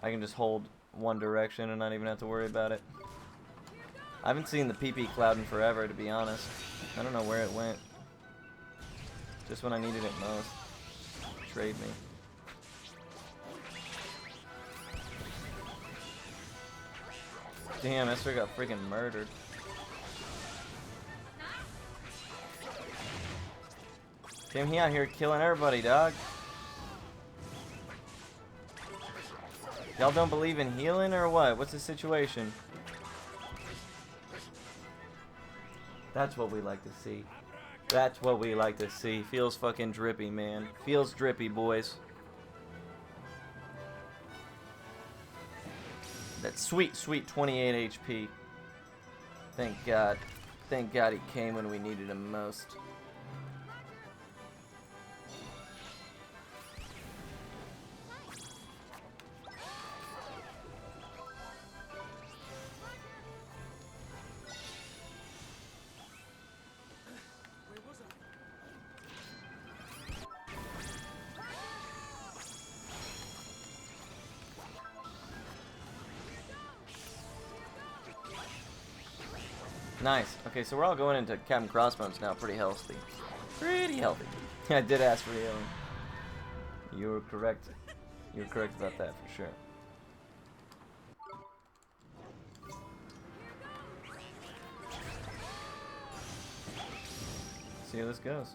I can just hold one direction and not even have to worry about it. I haven't seen the PP cloud in forever, to be honest. I don't know where it went. Just when I needed it most. Trade me. Damn, Esther got freaking murdered. Damn, he out here killing everybody, dog. Y'all don't believe in healing or what? What's the situation? That's what we like to see. That's what we like to see. Feels fucking drippy, man. Feels drippy, boys. That sweet, sweet 28 HP. Thank God. Thank God he came when we needed him most. Nice. Okay, so we're all going into Captain Crossbones now pretty healthy. Pretty healthy. I did ask for healing. You were correct. You were correct about that for sure. See how this goes.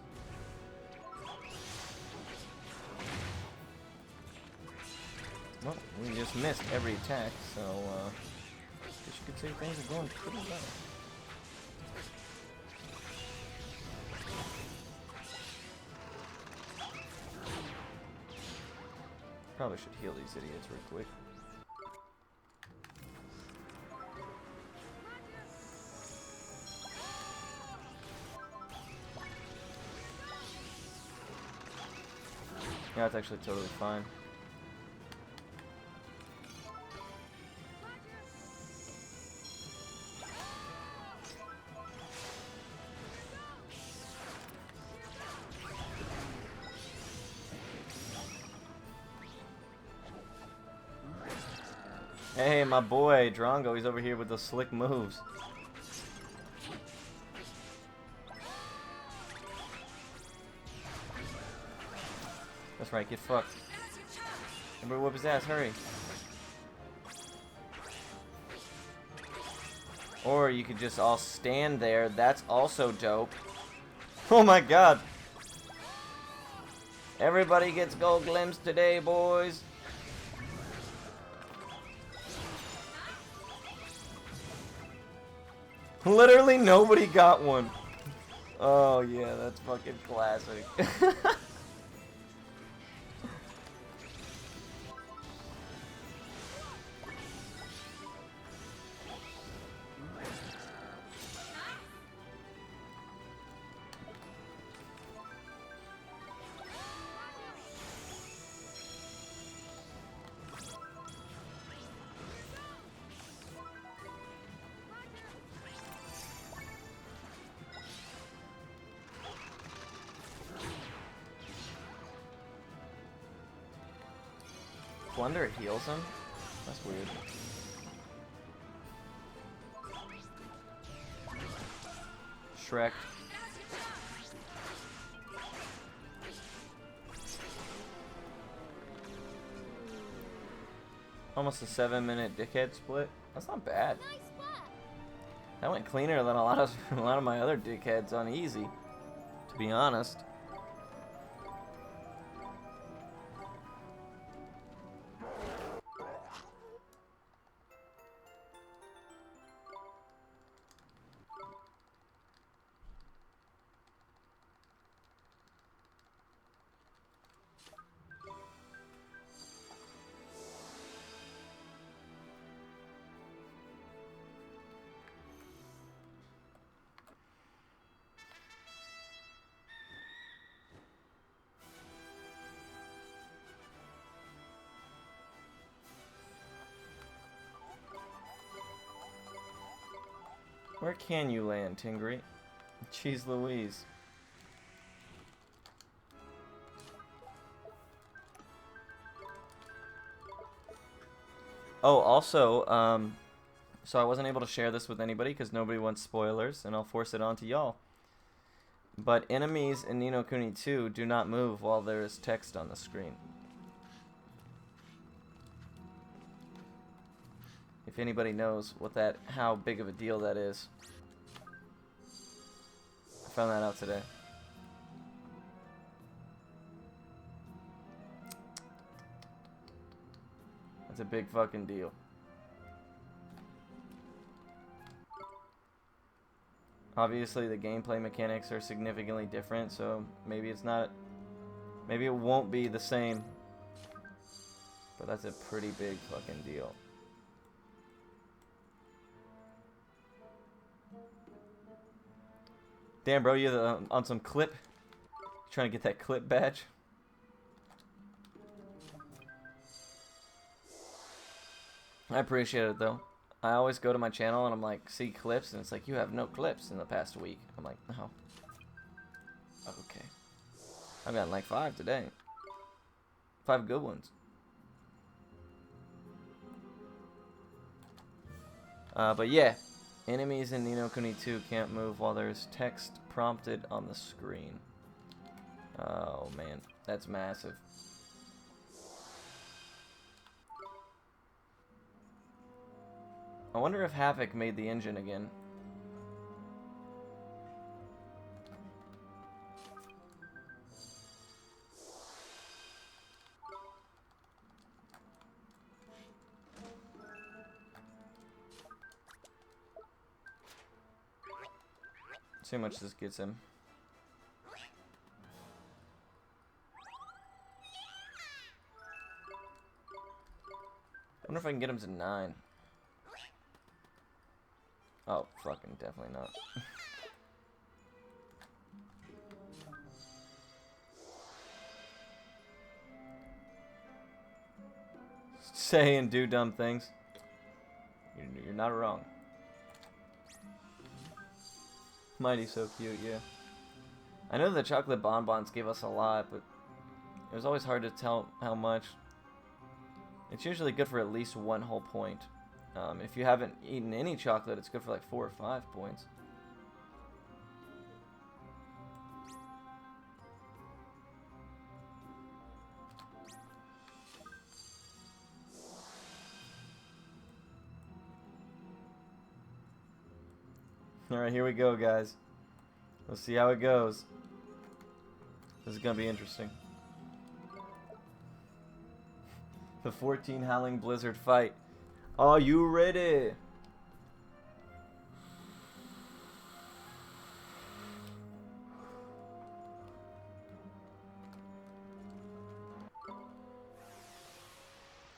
Well, we just missed every attack, so I guess you could say things are going pretty well. Probably should heal these idiots real quick. Yeah, it's actually totally fine. Hey, my boy, Drongo, he's over here with the slick moves. That's right, get fucked. Everybody whoop his ass, hurry. Or you could just all stand there, that's also dope. Oh my god. Everybody gets gold glimpse today, boys. Literally nobody got one. Oh yeah, that's fucking classic. Wonder it heals him? That's weird. Shrek. Almost a 7-minute dickhead split. That's not bad. Nice work. That went cleaner than a lot of my other dickheads on easy, to be honest. Where can you land, Tingry? Jeez Louise. Oh, also, so I wasn't able to share this with anybody because nobody wants spoilers, and I'll force it onto y'all. But enemies in Ni no Kuni 2 do not move while there is text on the screen. If anybody knows how big of a deal that is. I found that out today. That's a big fucking deal. Obviously the gameplay mechanics are significantly different, so maybe it won't be the same. But that's a pretty big fucking deal. Damn, bro, you're on some clip. Trying to get that clip badge. I appreciate it though. I always go to my channel and I'm like, see clips, and it's like, you have no clips in the past week. I'm like, no. Okay. I've gotten like 5 today. 5 good ones. But yeah, Enemies in Ni no Kuni 2 can't move while there's text prompted on the screen. Oh man, that's massive. I wonder if Havoc made the engine again. See how much this gets him. I wonder if I can get him to 9. Oh, fucking definitely not. Say and do dumb things. You're not wrong. Mighty's so cute, yeah. I know the chocolate bonbons gave us a lot, but it was always hard to tell how much. It's usually good for at least 1 whole point. If you haven't eaten any chocolate, it's good for like 4 or 5 points. Alright, here we go, guys. Let's see how it goes. This is gonna be interesting. The 14 Howling Blizzard fight. Are you ready?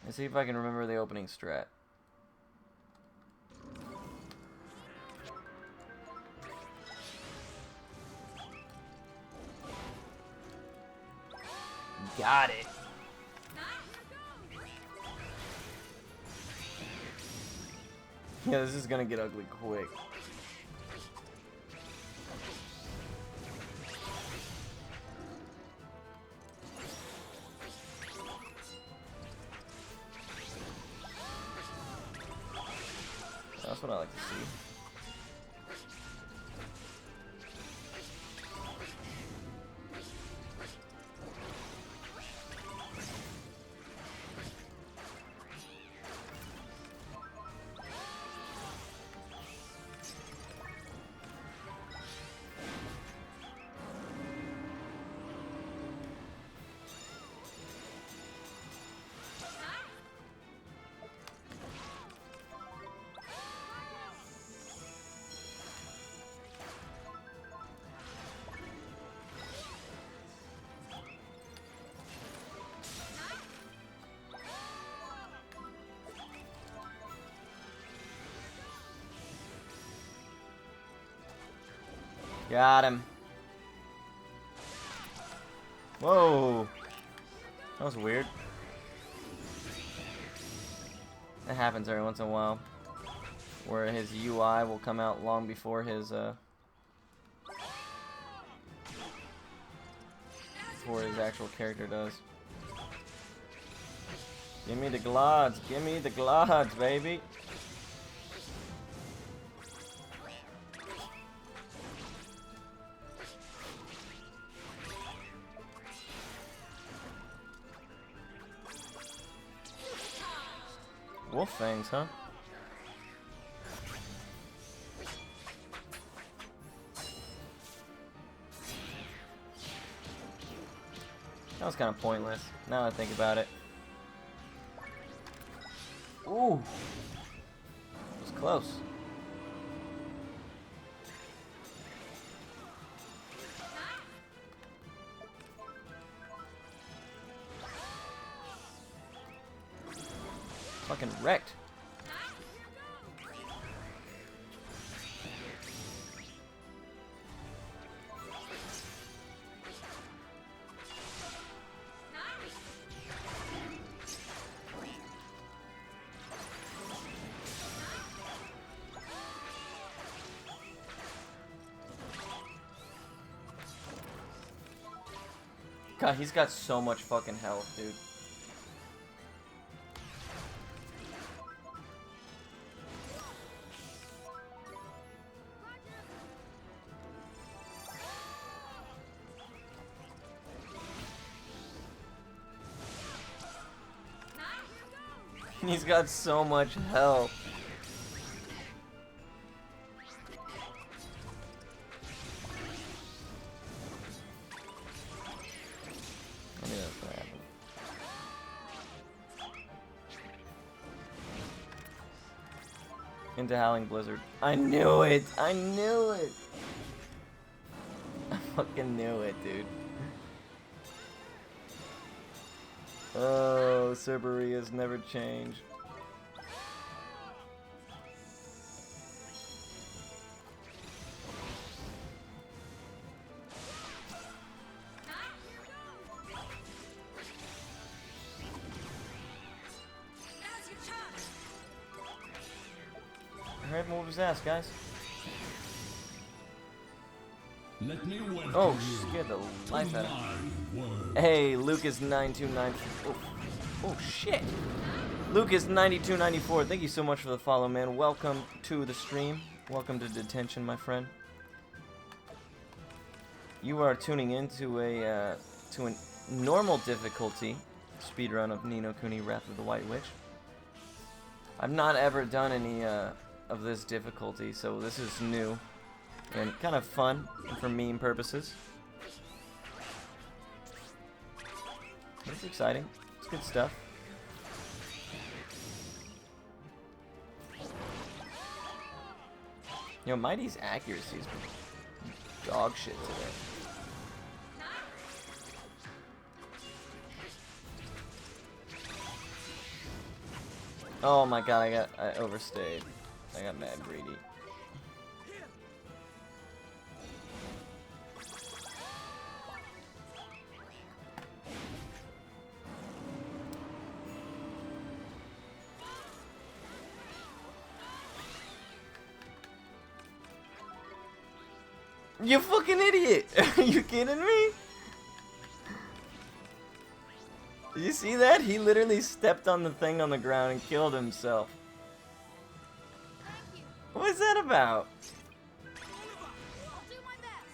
Let's see if I can remember the opening strat. Got it. Yeah, this is gonna get ugly quick. That's what I like to see. Got him. Whoa. That was weird. That happens every once in a while. Where his UI will come out long before his, before his actual character does. Give me the glods. Give me the glods, baby. Wolf fangs, huh? That was kind of pointless, now that I think about it. Ooh! It was close. Fucking wrecked. God, he's got so much fucking health, dude. He's got so much health. I knew that was gonna happen. Into Howling Blizzard. I knew it! I knew it! I fucking knew it, dude. Oh, Cerberia's never change. Alright, move his ass, guys. Let me welcome Oh, you scared the to life out of my me. world. Hey, Lucas929. Oh, shit. Lucas9294, thank you so much for the follow, man. Welcome to the stream. Welcome to detention, my friend. You are tuning in to a normal difficulty speedrun of Ni no Kuni Wrath of the White Witch. I've not ever done any of this difficulty, so this is new and kind of fun for meme purposes. It's exciting. It's good stuff. You know, Mighty's accuracy is dog shit today. Oh my god, I overstayed. I got mad greedy. You fucking idiot! Are you kidding me? Did you see that? He literally stepped on the thing on the ground and killed himself. What is that about? I'll do my best.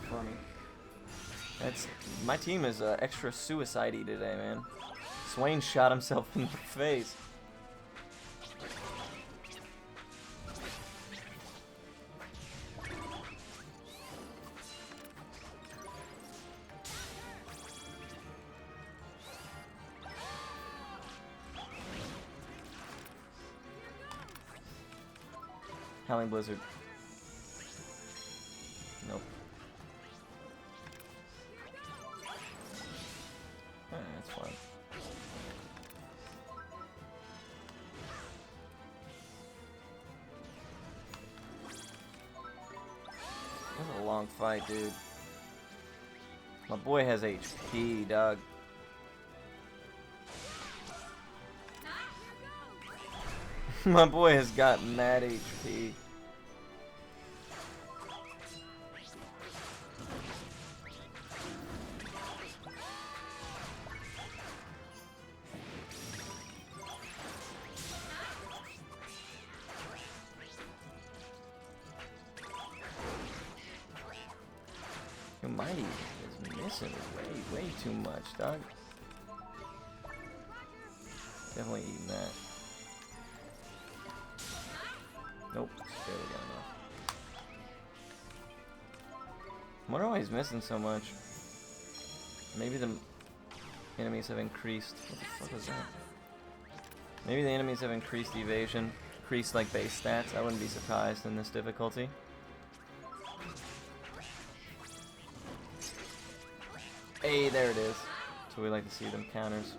Funny. That's my team is extra suicide-y today, man. Swain shot himself in the face. Howling Blizzard. Nope. Alright, that's fine. That's a long fight, dude. My boy has HP, dog. My boy has got mad HP. Your Mighty is missing way too much, dog. Definitely eating that. Nope, just barely got enough. I wonder why he's missing so much. Maybe the enemies have increased. What the fuck was that? Maybe the enemies have increased evasion, increased like base stats. I wouldn't be surprised in this difficulty. Hey, there it is. So we like to see them counters.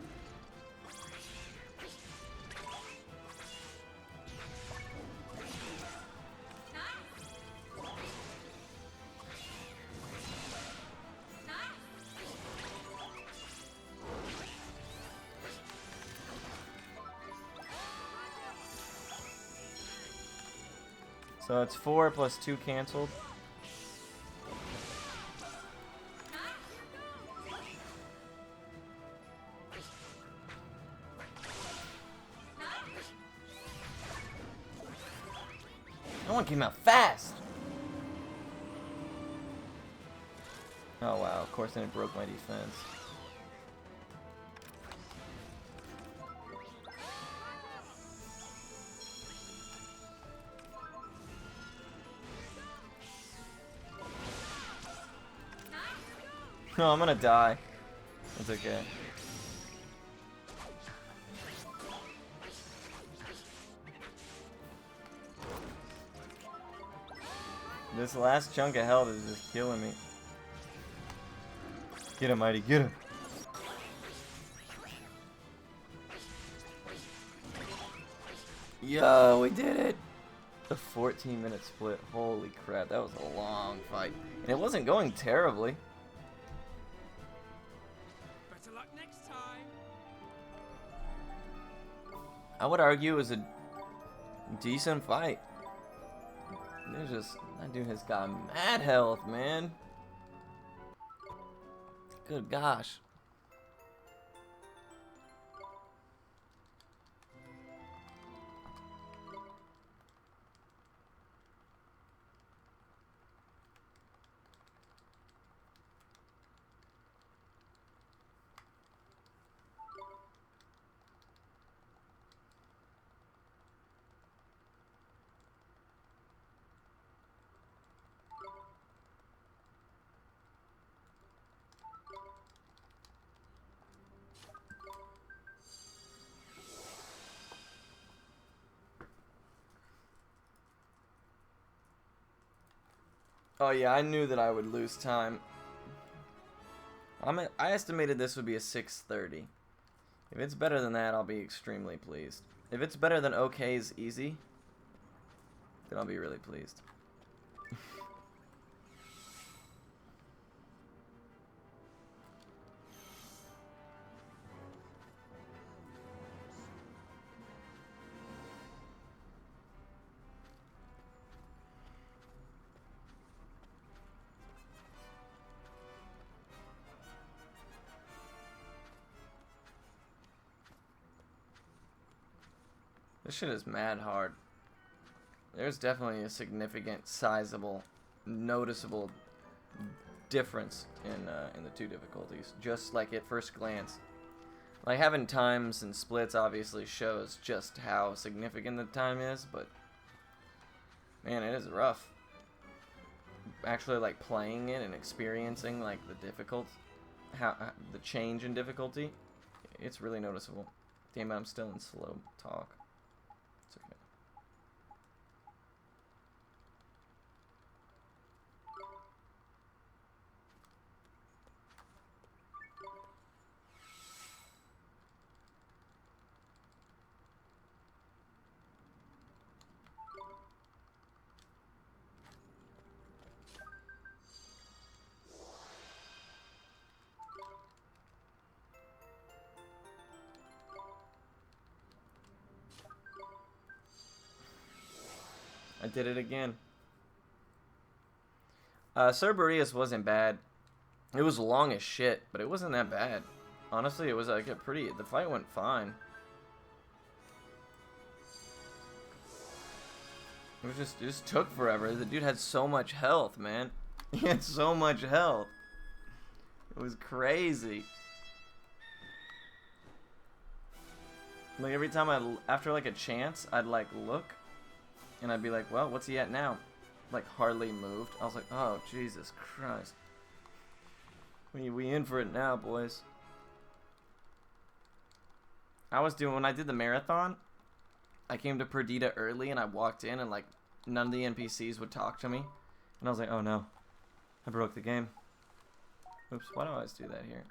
So it's 4 plus 2 canceled. one came out fast. Oh wow, of course then it broke my defense. No, I'm gonna die. It's okay. This last chunk of health is just killing me. Get him, Mighty, get him. Yo, we did it. A 14-minute split. Holy crap, that was a long fight. And it wasn't going terribly. Better luck next time. I would argue it was a decent fight. There's just, that dude has got mad health, man. Good gosh. Oh yeah, I knew that I would lose time. I estimated this would be a 6:30. If it's better than that, I'll be extremely pleased. If it's better than okay's easy, then I'll be really pleased. This shit is mad hard. There's definitely a significant, sizable, noticeable difference in the two difficulties, just like at first glance. Like having times and splits obviously shows just how significant the time is, but man, it is rough. Actually, like playing it and experiencing like the the change in difficulty, it's really noticeable. Damn it, I'm still in slow talk. It's okay. I did it again. Cerberus wasn't bad. It was long as shit, but it wasn't that bad. Honestly, it was like the fight went fine. It just took forever. The dude had so much health, man. He had so much health. It was crazy. Like every time after like a chance, I'd like look, and I'd be like, well, what's he at now? Like hardly moved. I was like, oh Jesus Christ. We in for it now, boys. When I did the marathon, I came to Perdita early and I walked in and like none of the NPCs would talk to me. And I was like, oh no, I broke the game. Oops, why do I always do that here?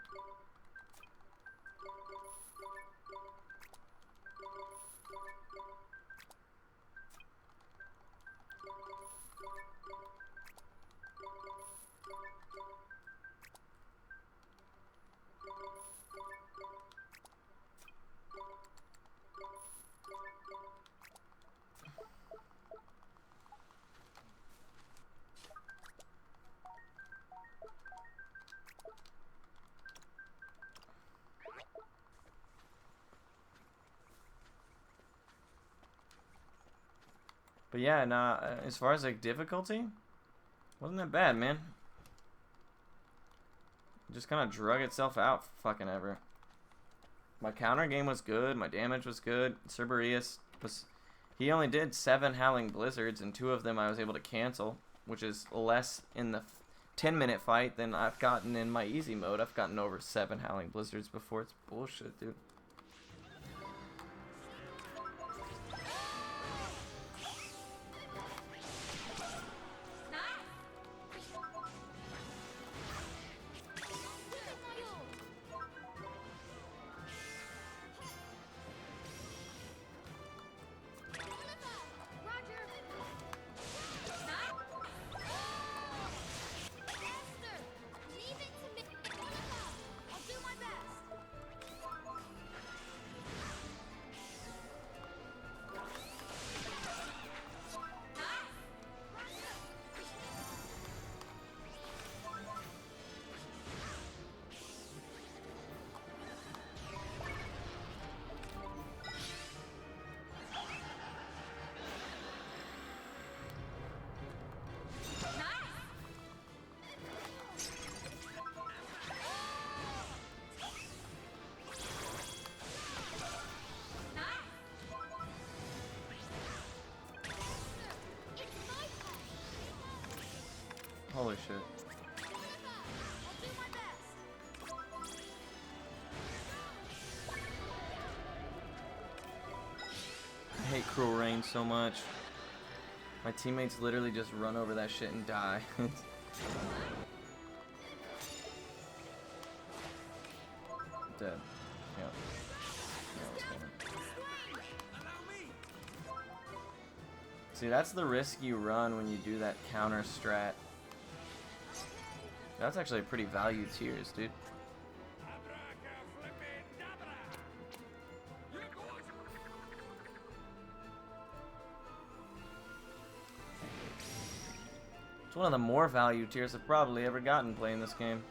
But yeah, nah, as far as like difficulty, wasn't that bad, man. It just kind of drug itself out fucking ever. My counter game was good. My damage was good. Cerberus was... He only did 7 Howling Blizzards, and 2 of them I was able to cancel, which is less in the 10-minute fight than I've gotten in my easy mode. I've gotten over 7 Howling Blizzards before. It's bullshit, dude. Holy shit. I hate Cruel Rain so much. My teammates literally just run over that shit and die. Dead. Yep. See, that's the risk you run when you do that counter strat. That's actually a pretty value tiers, dude. It's one of the more value tiers I've probably ever gotten playing this game.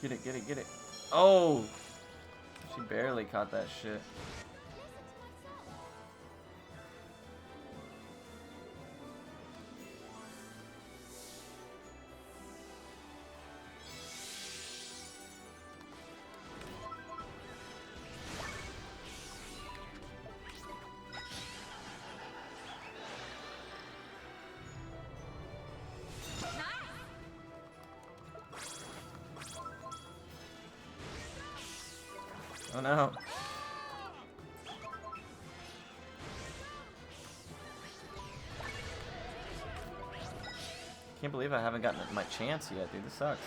Get it, get it, get it. Oh! She barely caught that shit. Oh no. Can't believe I haven't gotten my chance yet, dude. This sucks.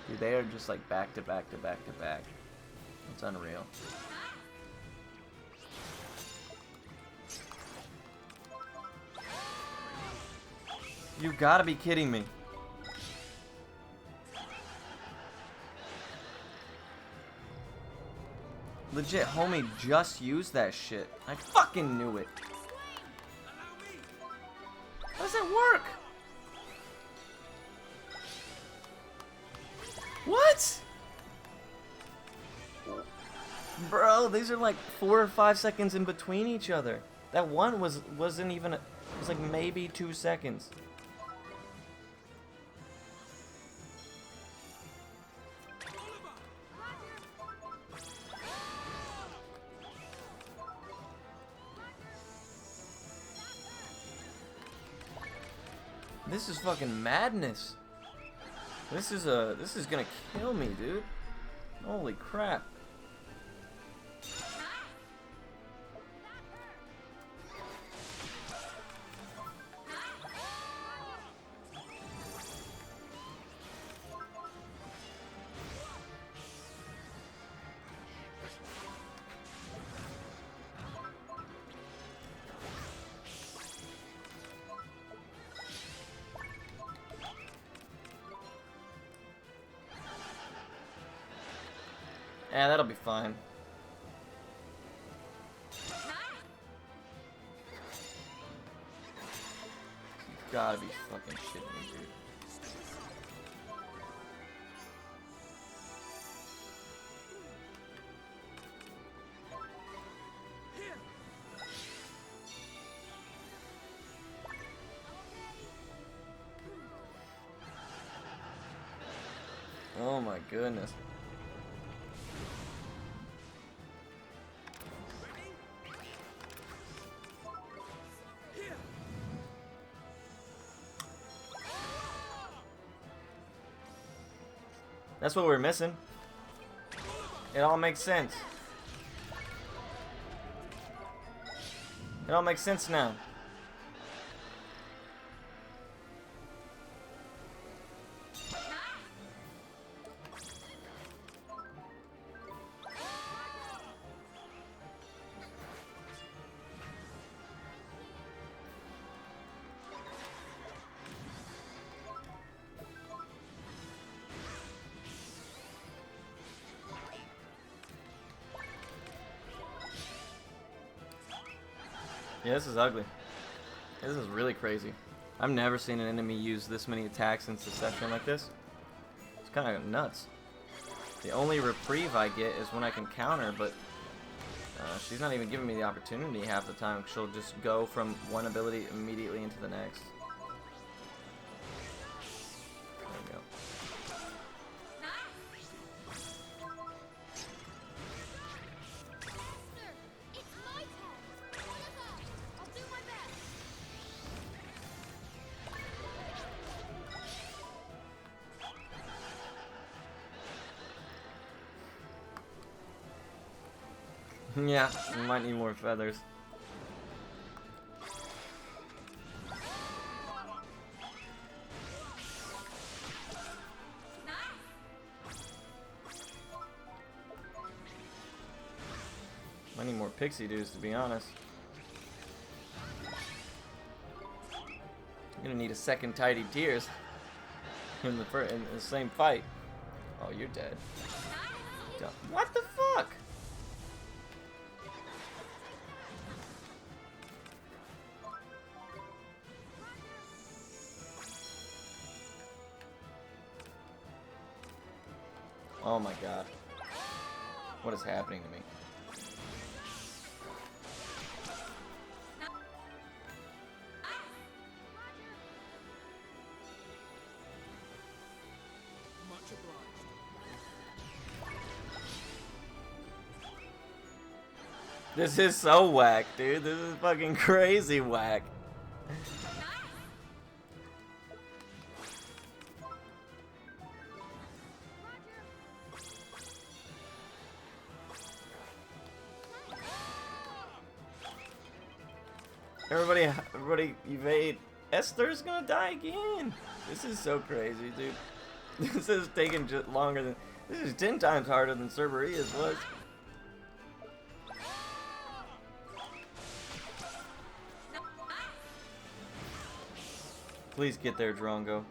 Dude, they are just like back to back to back to back. It's unreal. You gotta be kidding me. Legit, homie just used that shit. I fucking knew it. How does that work? What? Bro, these are like 4 or 5 seconds in between each other. That one wasn't even, it was like maybe 2 seconds. This is fucking madness. This is gonna kill me, dude. Holy crap. Yeah, that'll be fine. You gotta be fucking shitting me, dude. Oh my goodness. That's what we're missing. It all makes sense. It all makes sense now. Yeah, this is ugly. This is really crazy. I've never seen an enemy use this many attacks in succession like this. It's kind of nuts. The only reprieve I get is when I can counter, but she's not even giving me the opportunity half the time. She'll just go from one ability immediately into the next. There we go. It's my turn. Oliver, I'll do my best. Yeah, we might need more feathers. Might need more pixie dudes, to be honest. I'm gonna need a second Tidy Tears in the same fight. Oh, you're dead. What the fuck? Oh my god. What is happening to me? Much obliged. This is so whack, dude. This is fucking crazy whack. Everybody evade. Esther's gonna die again. This is so crazy, dude. This is taking just longer than. This is 10 times harder than Cerberia's was. Please get there, Drongo.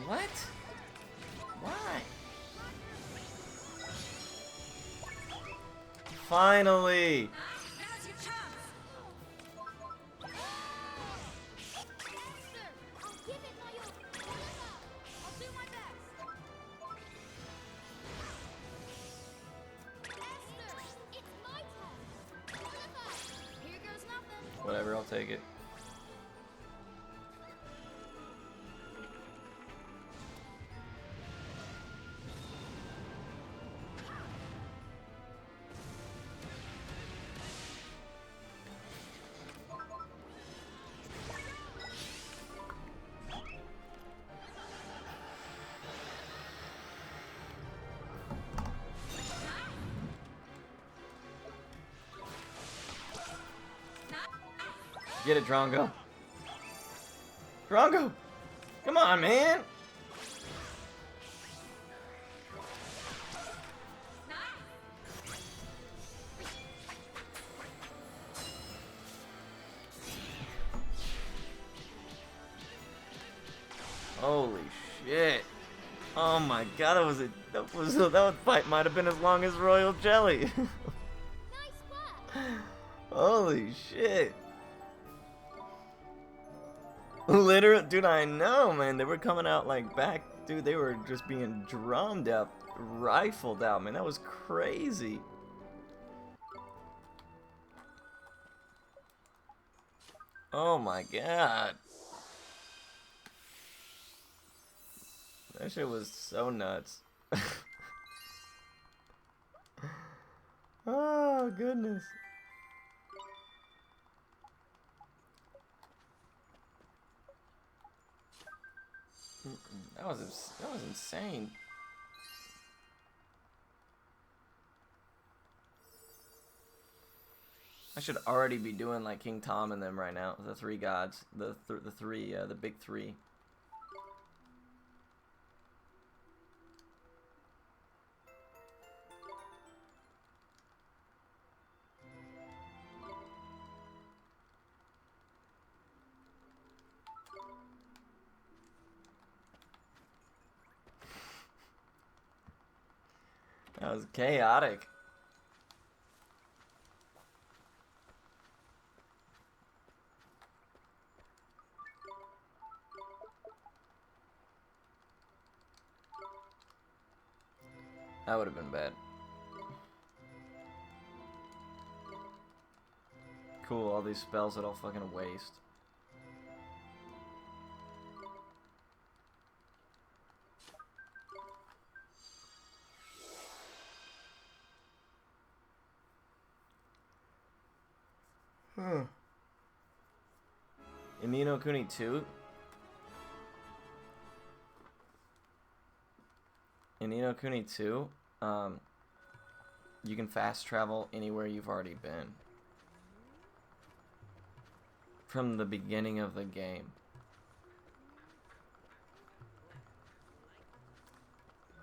What? Why? Finally! Now's your chance. Esther, I'll give it my all. Oliver, I'll do my best. Esther, it's my turn. Oliver, here goes nothing. Whatever, I'll take it. Get it, Drongo. Drongo! Come on, man! Holy shit. Oh my god, that fight might have been as long as Royal Jelly. Nice work. Holy shit. Literally, dude, I know, man. They were coming out like back, dude. They were just being drummed out, rifled out, man. That was crazy. Oh my god. That shit was so nuts. Oh, goodness. That was insane. I should already be doing like King Tom and them right now. The three gods, the big three. That was chaotic. That would have been bad. Cool, all these spells that I'll fucking waste. In Ni no Kuni 2? In Ni no Kuni 2, you can fast travel anywhere you've already been. From the beginning of the game.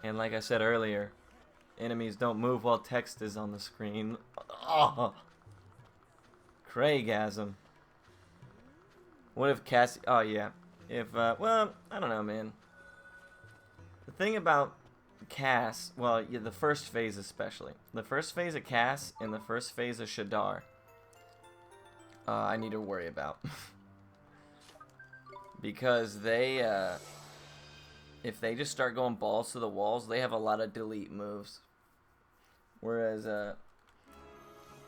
And like I said earlier, enemies don't move while text is on the screen. Oh! Craigasm. What if Cassie... Oh, yeah. If, well, I don't know, man. The thing about Cass... Well, yeah, the first phase especially. The first phase of Cass and the first phase of Shadar. I need to worry about. Because they, if they just start going balls to the walls, they have a lot of delete moves. Whereas,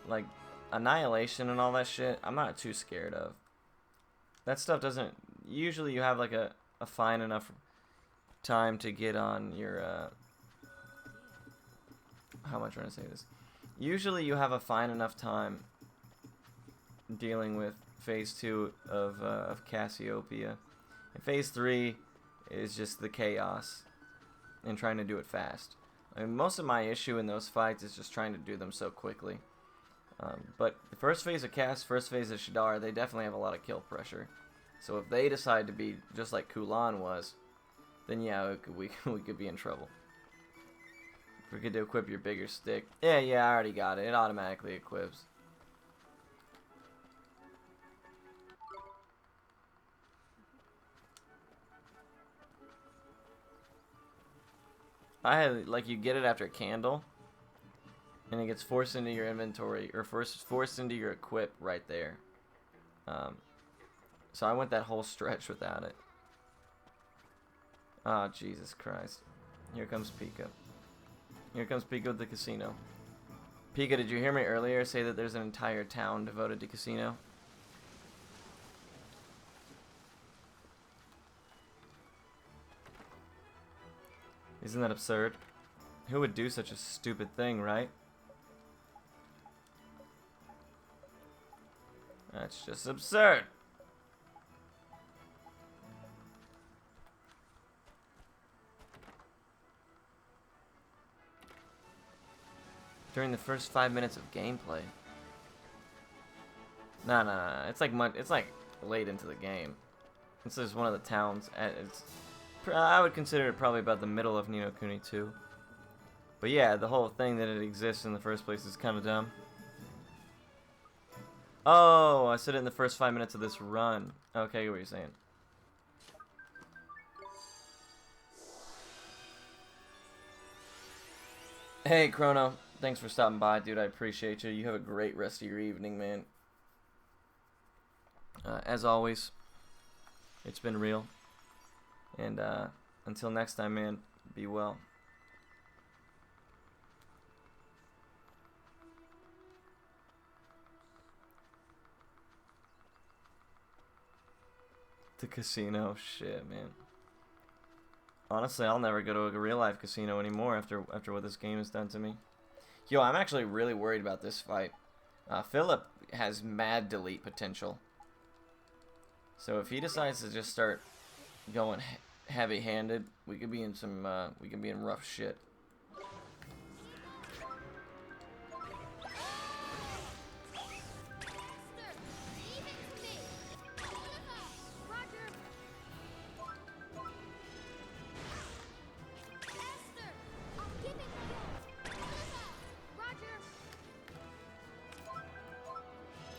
like... Annihilation and all that shit, I'm not too scared of. That stuff doesn't... Usually you have like a fine enough time to get on your... How am I trying to say this? Usually you have a fine enough time dealing with Phase 2 of Cassiopeia. And Phase 3 is just the chaos and trying to do it fast. I mean, most of my issue in those fights is just trying to do them so quickly. But the first phase of Cass, first phase of Shadar, they definitely have a lot of kill pressure. So if they decide to be just like Kulan was, then yeah, we could be in trouble. Forget to equip your bigger stick. Yeah, I already got it. It automatically equips. I had, like, you get it after Candle. And it gets forced into your inventory, or forced into your equip right there. So I went that whole stretch without it. Oh, Jesus Christ. Here comes Pika. Here comes Pika with the casino. Pika, did you hear me earlier say that there's an entire town devoted to casino? Isn't that absurd? Who would do such a stupid thing, right? That's just absurd. During the first 5 minutes of gameplay. No. It's like it's like late into the game. This is one of the towns. I would consider it probably about the middle of Ni no Kuni 2. But yeah, the whole thing that it exists in the first place is kind of dumb. Oh, I said it in the first 5 minutes of this run. Okay, I get what you're saying. Hey, Chrono. Thanks for stopping by, dude. I appreciate you. You have a great rest of your evening, man. As always, it's been real. And until next time, man, be well. The casino, shit, man. Honestly, I'll never go to a real life casino anymore after what this game has done to me. Yo, I'm actually really worried about this fight. Philip has mad delete potential. So if he decides to just start going heavy-handed, we could be in some we could be in rough shit.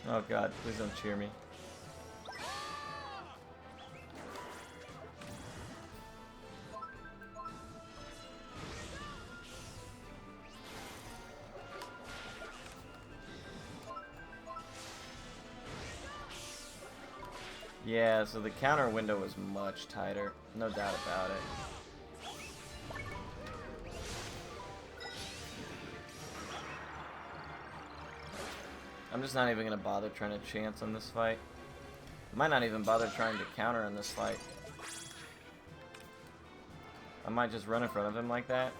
Oh god, please don't cheer me. Yeah, so the counter window was much tighter, no doubt about it. I'm just not even gonna bother trying to chance on this fight. I might not even bother trying to counter on this fight. I might just run in front of him like that.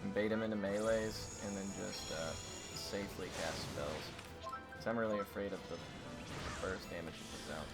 And bait him into melees, and then just safely cast spells. Because I'm really afraid of the burst damage he puts out.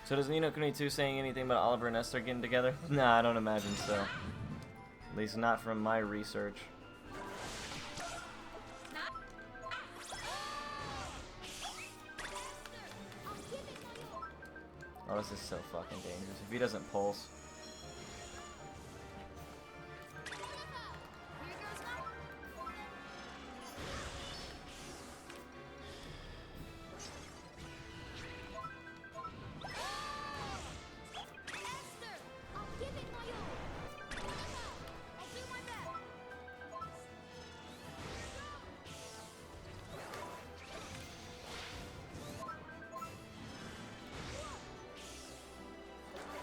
So does Ni no Kuni 2 saying anything about Oliver and Esther getting together? Nah, I don't imagine so. At least not from my research. Oh, this is so fucking dangerous. If he doesn't pulse.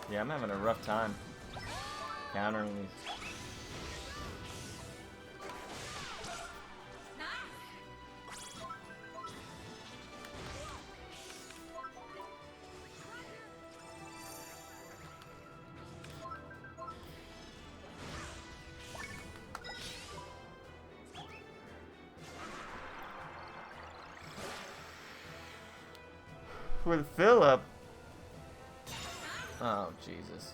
Yeah, I'm having a rough time countering these. With Philip. Oh, Jesus.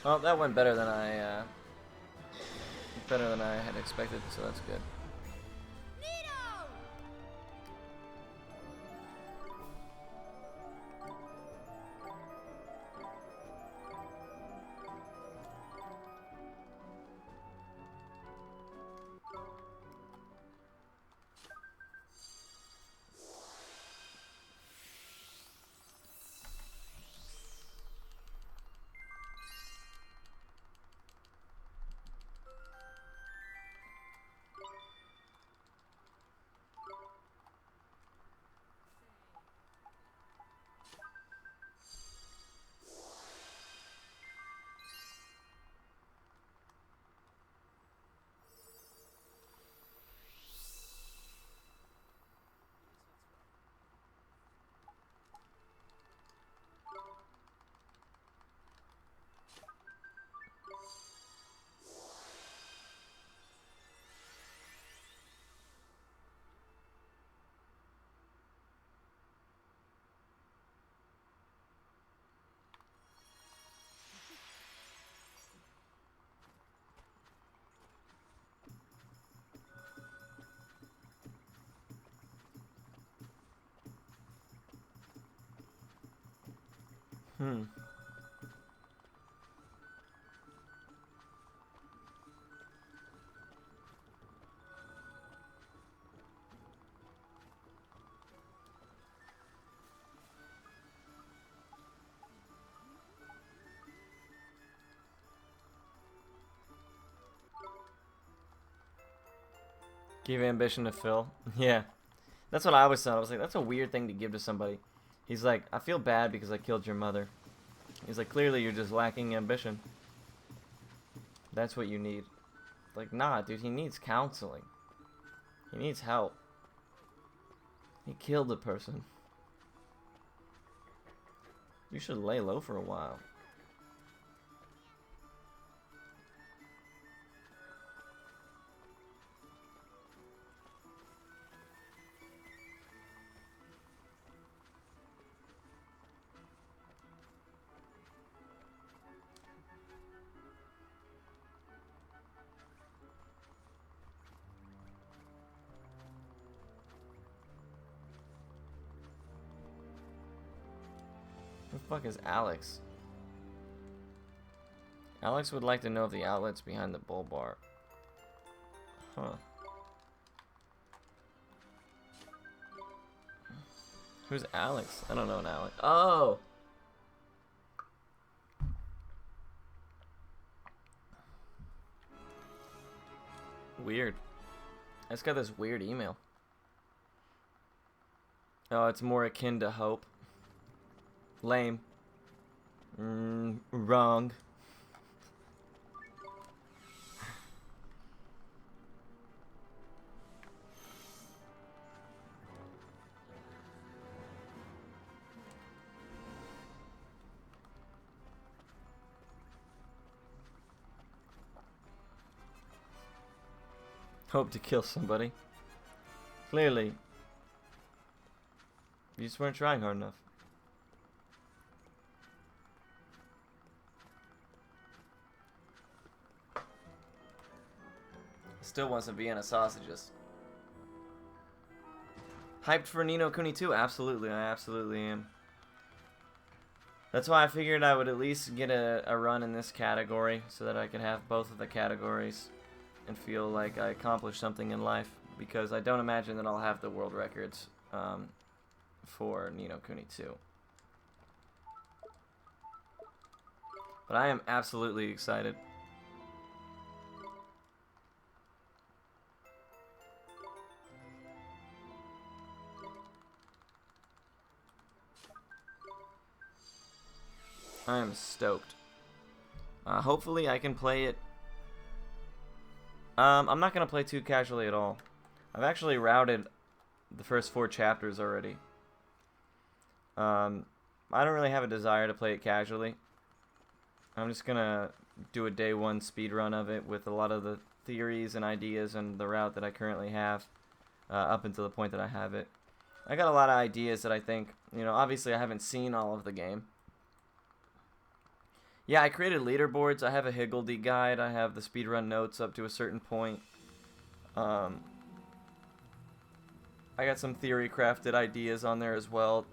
Well, that went better than I had expected, so that's good. Nino! Hmm. Give ambition to Phil. Yeah. That's what I always thought. I was like, that's a weird thing to give to somebody. He's like, I feel bad because I killed your mother. He's like, clearly you're just lacking ambition. That's what you need. Like, nah, dude, he needs counseling. He needs help. He killed a person. You should lay low for a while. Who the fuck is Alex? Alex would like to know if the outlet's behind the bull bar. Huh. Who's Alex? I don't know an Alex. Oh! Weird. I just got this weird email. Oh, it's more akin to hope. Lame. Wrong. Hope to kill somebody. Clearly. You just weren't trying hard enough. Still wants some Vienna sausages. Hyped for Ni no Kuni 2? Absolutely, I absolutely am. That's why I figured I would at least get a run in this category so that I could have both of the categories and feel like I accomplished something in life, because I don't imagine that I'll have the world records for Ni no Kuni 2. But I am absolutely excited. I am stoked. Hopefully I can play it. I'm not going to play too casually at all. I've actually routed the first 4 chapters already. I don't really have a desire to play it casually. I'm just going to do a day 1 speed run of it with a lot of the theories and ideas and the route that I currently have up until the point that I have it. I got a lot of ideas that I think, you know, obviously I haven't seen all of the game. Yeah, I created leaderboards. I have a Higgledy guide. I have the speedrun notes up to a certain point. I got some theory crafted ideas on there as well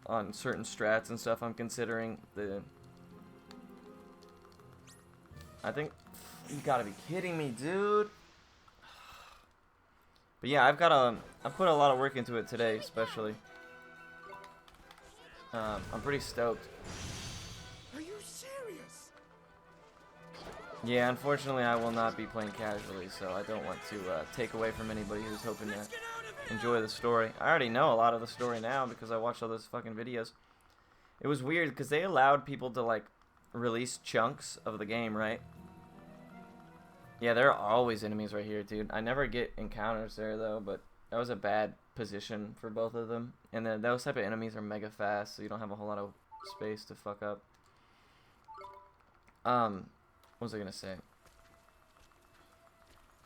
on certain strats and stuff I'm considering. I think you gotta be kidding me, dude. But yeah, I put a lot of work into it today, especially. I'm pretty stoked. Are you serious? Yeah, unfortunately I will not be playing casually, so I don't want to take away from anybody who's hoping to enjoy the story. I already know a lot of the story now because I watched all those fucking videos. It was weird because they allowed people to like release chunks of the game, right? Yeah, there are always enemies right here, dude. I never get encounters there though, but that was a bad position for both of them. And then those type of enemies are mega fast, so you don't have a whole lot of space to fuck up. What was I gonna say?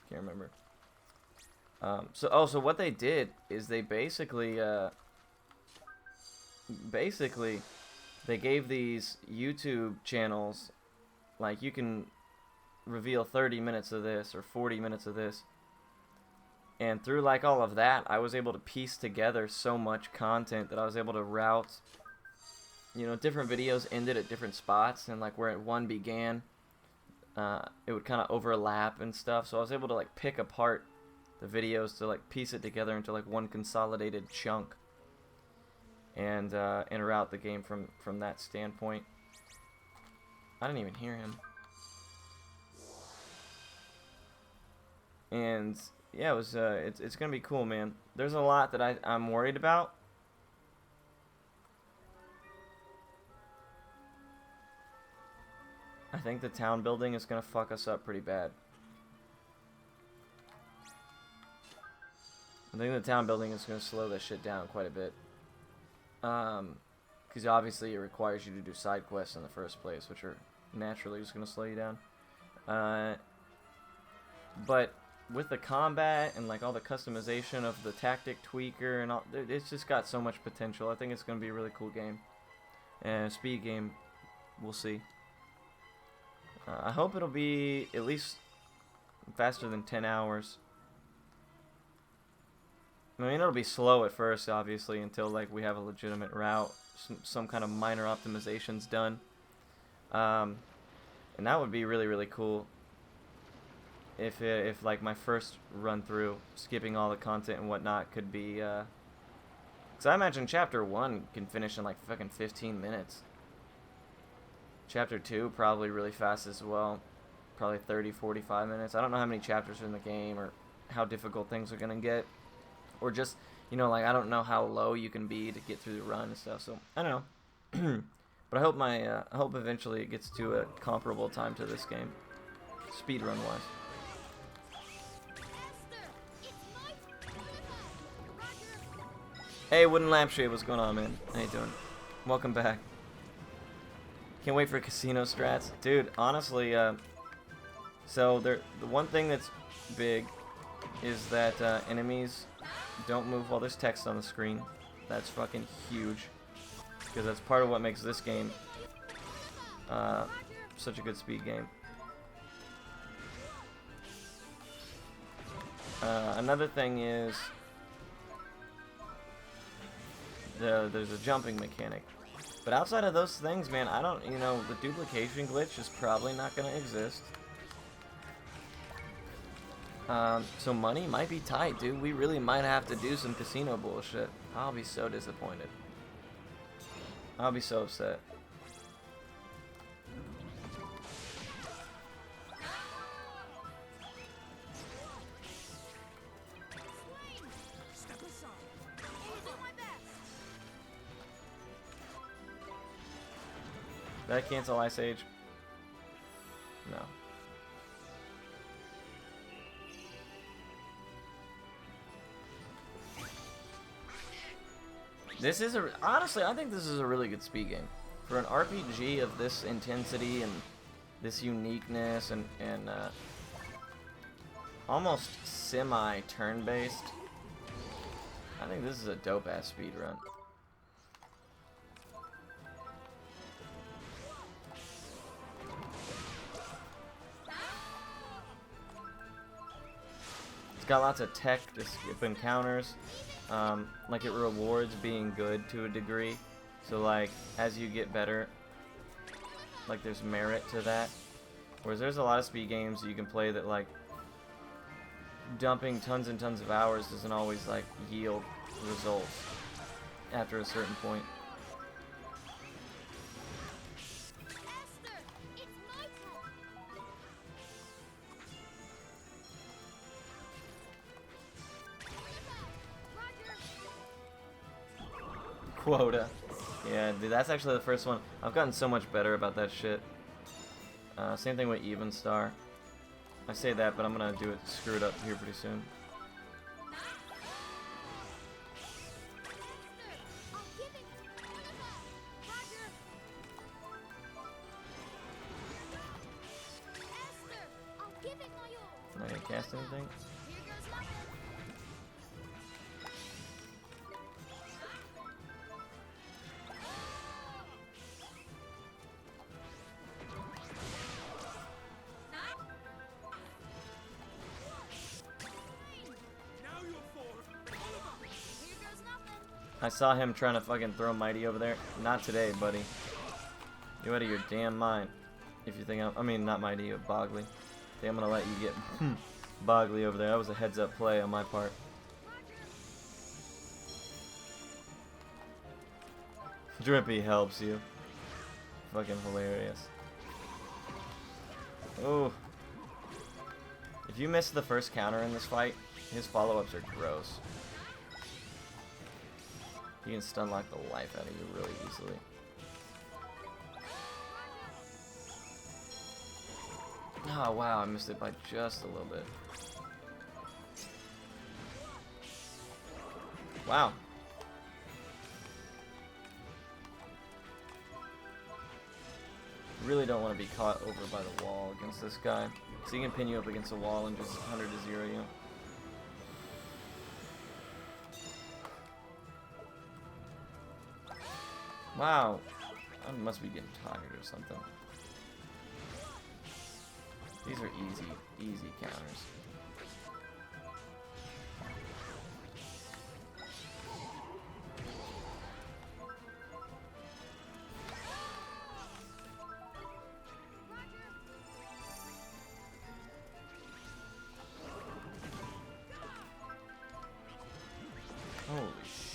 Can't remember. So what they did is they basically they gave these YouTube channels, like, you can reveal 30 minutes of this or 40 minutes of this, and through like all of that I was able to piece together so much content that I was able to route you know, different videos ended at different spots, and like where one began, it would kind of overlap and stuff. So I was able to like pick apart the videos to like piece it together into like one consolidated chunk, and route the game from that standpoint. I didn't even hear him. And yeah, it was it's gonna be cool, man. There's a lot that I'm worried about. I think the town building is gonna fuck us up pretty bad. I think the town building is gonna slow this shit down quite a bit. Because obviously it requires you to do side quests in the first place, which are naturally just gonna slow you down. But with the combat and like all the customization of the tactic tweaker and all, it's just got so much potential. I think it's gonna be a really cool game. And a speed game, we'll see. I hope it'll be at least faster than 10 hours. I mean, it'll be slow at first, obviously, until like we have a legitimate route, some kind of minor optimizations done. And that would be really, really cool. If like my first run through, skipping all the content and whatnot, could be. Cause I imagine Chapter 1 can finish in like fucking 15 minutes. Chapter 2 probably really fast as well, probably 30-45 minutes. I don't know how many chapters are in the game or how difficult things are gonna get, or just, you know, like I don't know how low you can be to get through the run and stuff. So I don't know, but I hope I hope eventually it gets to a comparable time to this game, speed run wise. Hey, Wooden Lampshade, what's going on, man? How you doing? Welcome back. Can't wait for casino strats, dude. Honestly, so the one thing that's big is that enemies don't move while there's text on the screen. That's fucking huge, because that's part of what makes this game such a good speed game. Another thing is there's a jumping mechanic. But outside of those things, man, I don't, you know, the duplication glitch is probably not going to exist. So money might be tight, dude. We really might have to do some casino bullshit. I'll be so disappointed. I'll be so upset. Did I cancel Ice Age? No. This is honestly, I think this is a really good speed game. For an RPG of this intensity and this uniqueness and almost semi-turn-based, I think this is a dope-ass speed run. Got lots of tech to skip encounters. Like it rewards being good to a degree. So like as you get better, like there's merit to that. Whereas there's a lot of speed games you can play that like dumping tons and tons of hours doesn't always like yield results after a certain point. Quota. Yeah, dude, that's actually the first one. I've gotten so much better about that shit. Same thing with Even Star. I say that, but I'm gonna do it, screw it up here pretty soon. Am I gonna cast anything? I saw him trying to fucking throw Mighty over there. Not today, buddy. You out of your damn mind. If you think I mean, not Mighty, Bogley. I think I'm gonna let you get Bogley over there. That was a heads-up play on my part. Drippy helps you. Fucking hilarious. Oh. If you miss the first counter in this fight, his follow-ups are gross. He can stun lock the life out of you really easily. Oh wow, I missed it by just a little bit. Wow. Really don't want to be caught over by the wall against this guy. So he can pin you up against the wall and just 100 to 0 you. Wow. I must be getting tired or something. These are easy counters. Holy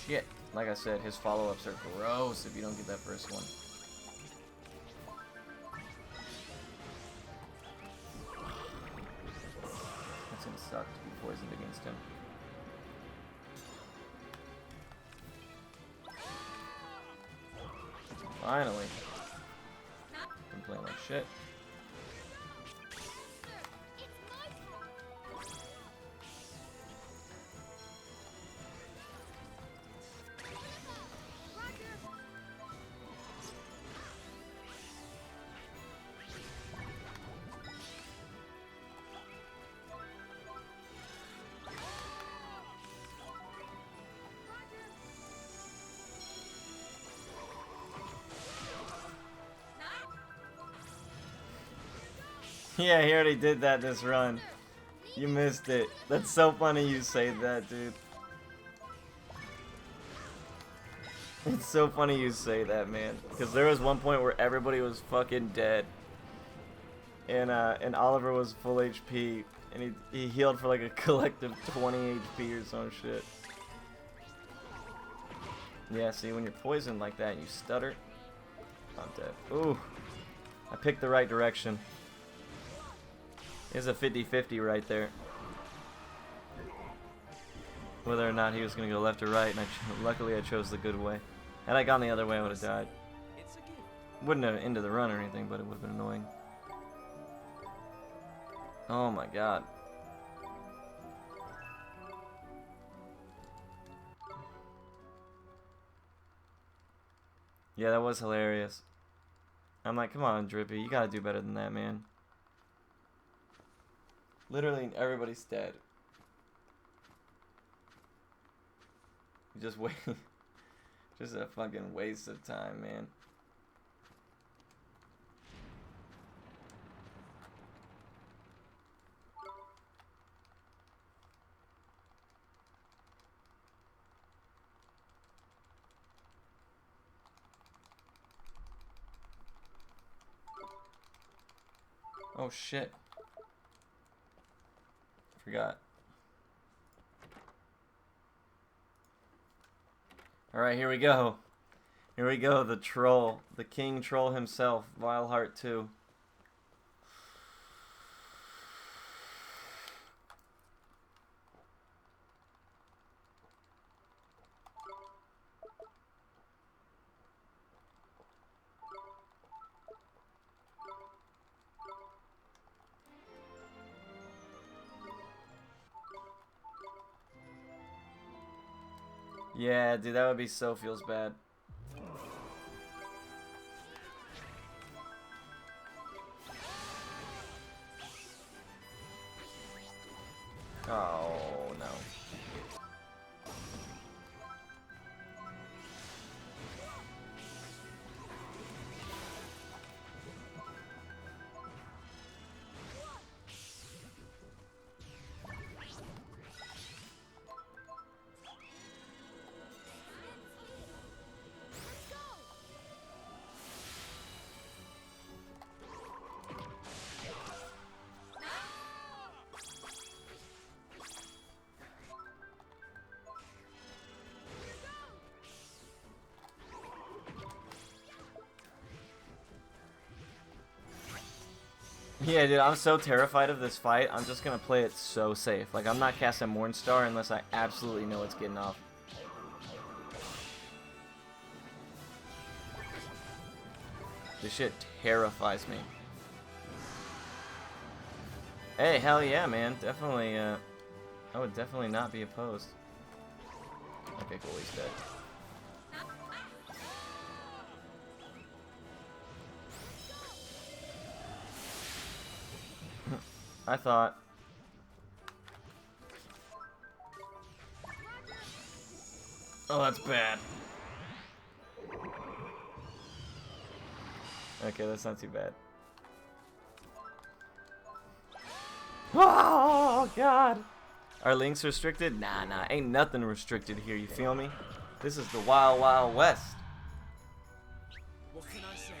shit. Like I said, his follow-ups are gross if you don't get that first one. That's gonna suck to be poisoned against him. Finally. Been playing like shit. Yeah, he already did that this run. You missed it. That's so funny you say that, dude. It's so funny you say that, man. Because there was one point where everybody was fucking dead. And Oliver was full HP. And he healed for like a collective 20 HP or some shit. Yeah, see, when you're poisoned like that and you stutter, I'm dead. Ooh. I picked the right direction. It's a 50-50 right there. Whether or not he was going to go left or right, and luckily I chose the good way. Had I gone the other way, I would have died. Wouldn't have ended the run or anything, but it would have been annoying. Oh my god. Yeah, that was hilarious. I'm like, come on, Drippy, you gotta do better than that, man. Literally, everybody's dead. Just wait. Just a fucking waste of time, man. Oh shit. Forgot. Alright, here we go. Here we go, the troll. The king troll himself, Vileheart 2. Yeah, dude, that would be so feels bad. Oh, no. Yeah, dude, I'm so terrified of this fight. I'm just gonna play it so safe. Like, I'm not casting Mornstar unless I absolutely know it's getting off. This shit terrifies me. Hey, hell yeah, man. Definitely, I would definitely not be opposed. Okay, cool, he's dead. I thought. Oh, that's bad. Okay, that's not too bad. Oh, God. Are links restricted? Nah, ain't nothing restricted here, you feel me? This is the Wild Wild West. What can I say?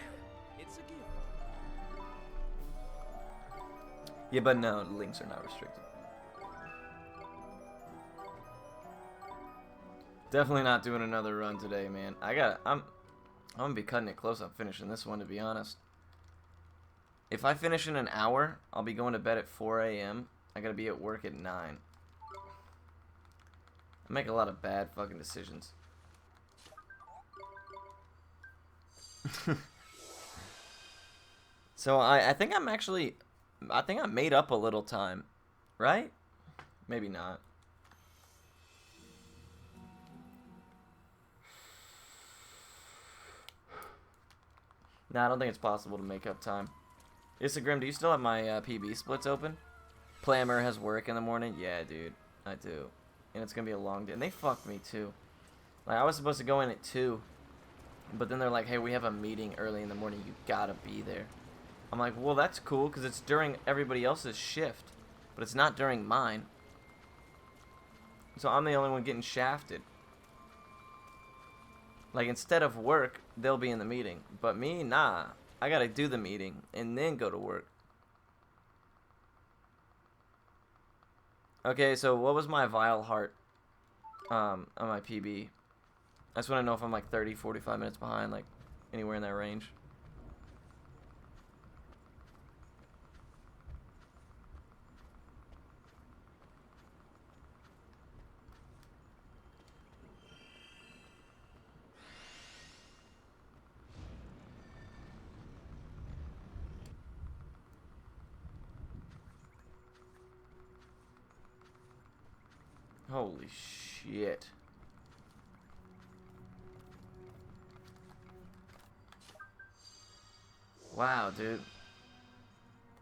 It's a gift. Yeah, but no, the links are not restricted. Definitely not doing another run today, man. I'm gonna be cutting it close on finishing this one, to be honest. If I finish in an hour, I'll be going to bed at 4 a.m. I gotta be at work at 9. I make a lot of bad fucking decisions. So I think I'm actually, I think I made up a little time, right? Maybe not. Nah, I don't think it's possible to make up time. Instagram, do you still have my PB splits open? Plammer has work in the morning? Yeah, dude, I do. And it's gonna be a long day. And they fucked me too. Like, I was supposed to go in at 2. But then they're like, hey, we have a meeting early in the morning. You gotta be there. I'm like, well, that's cool, because it's during everybody else's shift. But it's not during mine. So I'm the only one getting shafted. Like, instead of work, they'll be in the meeting. But me, nah. I gotta do the meeting and then go to work. Okay, so what was my Vile Heart on my PB? I just want to know if I'm like 30, 45 minutes behind, like anywhere in that range. Holy shit. Wow, dude.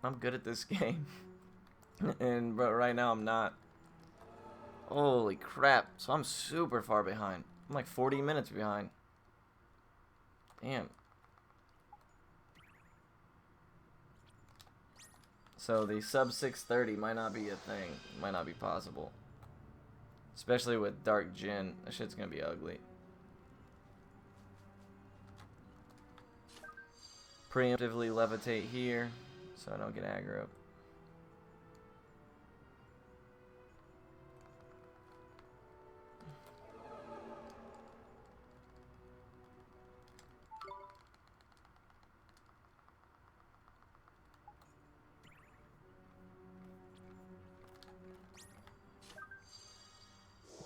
I'm good at this game. But right now I'm not. Holy crap. So I'm super far behind. I'm like 40 minutes behind. Damn. So the sub 630 might not be a thing. Might not be possible. Especially with Dark Jin. That shit's gonna be ugly. Preemptively levitate here so I don't get aggro.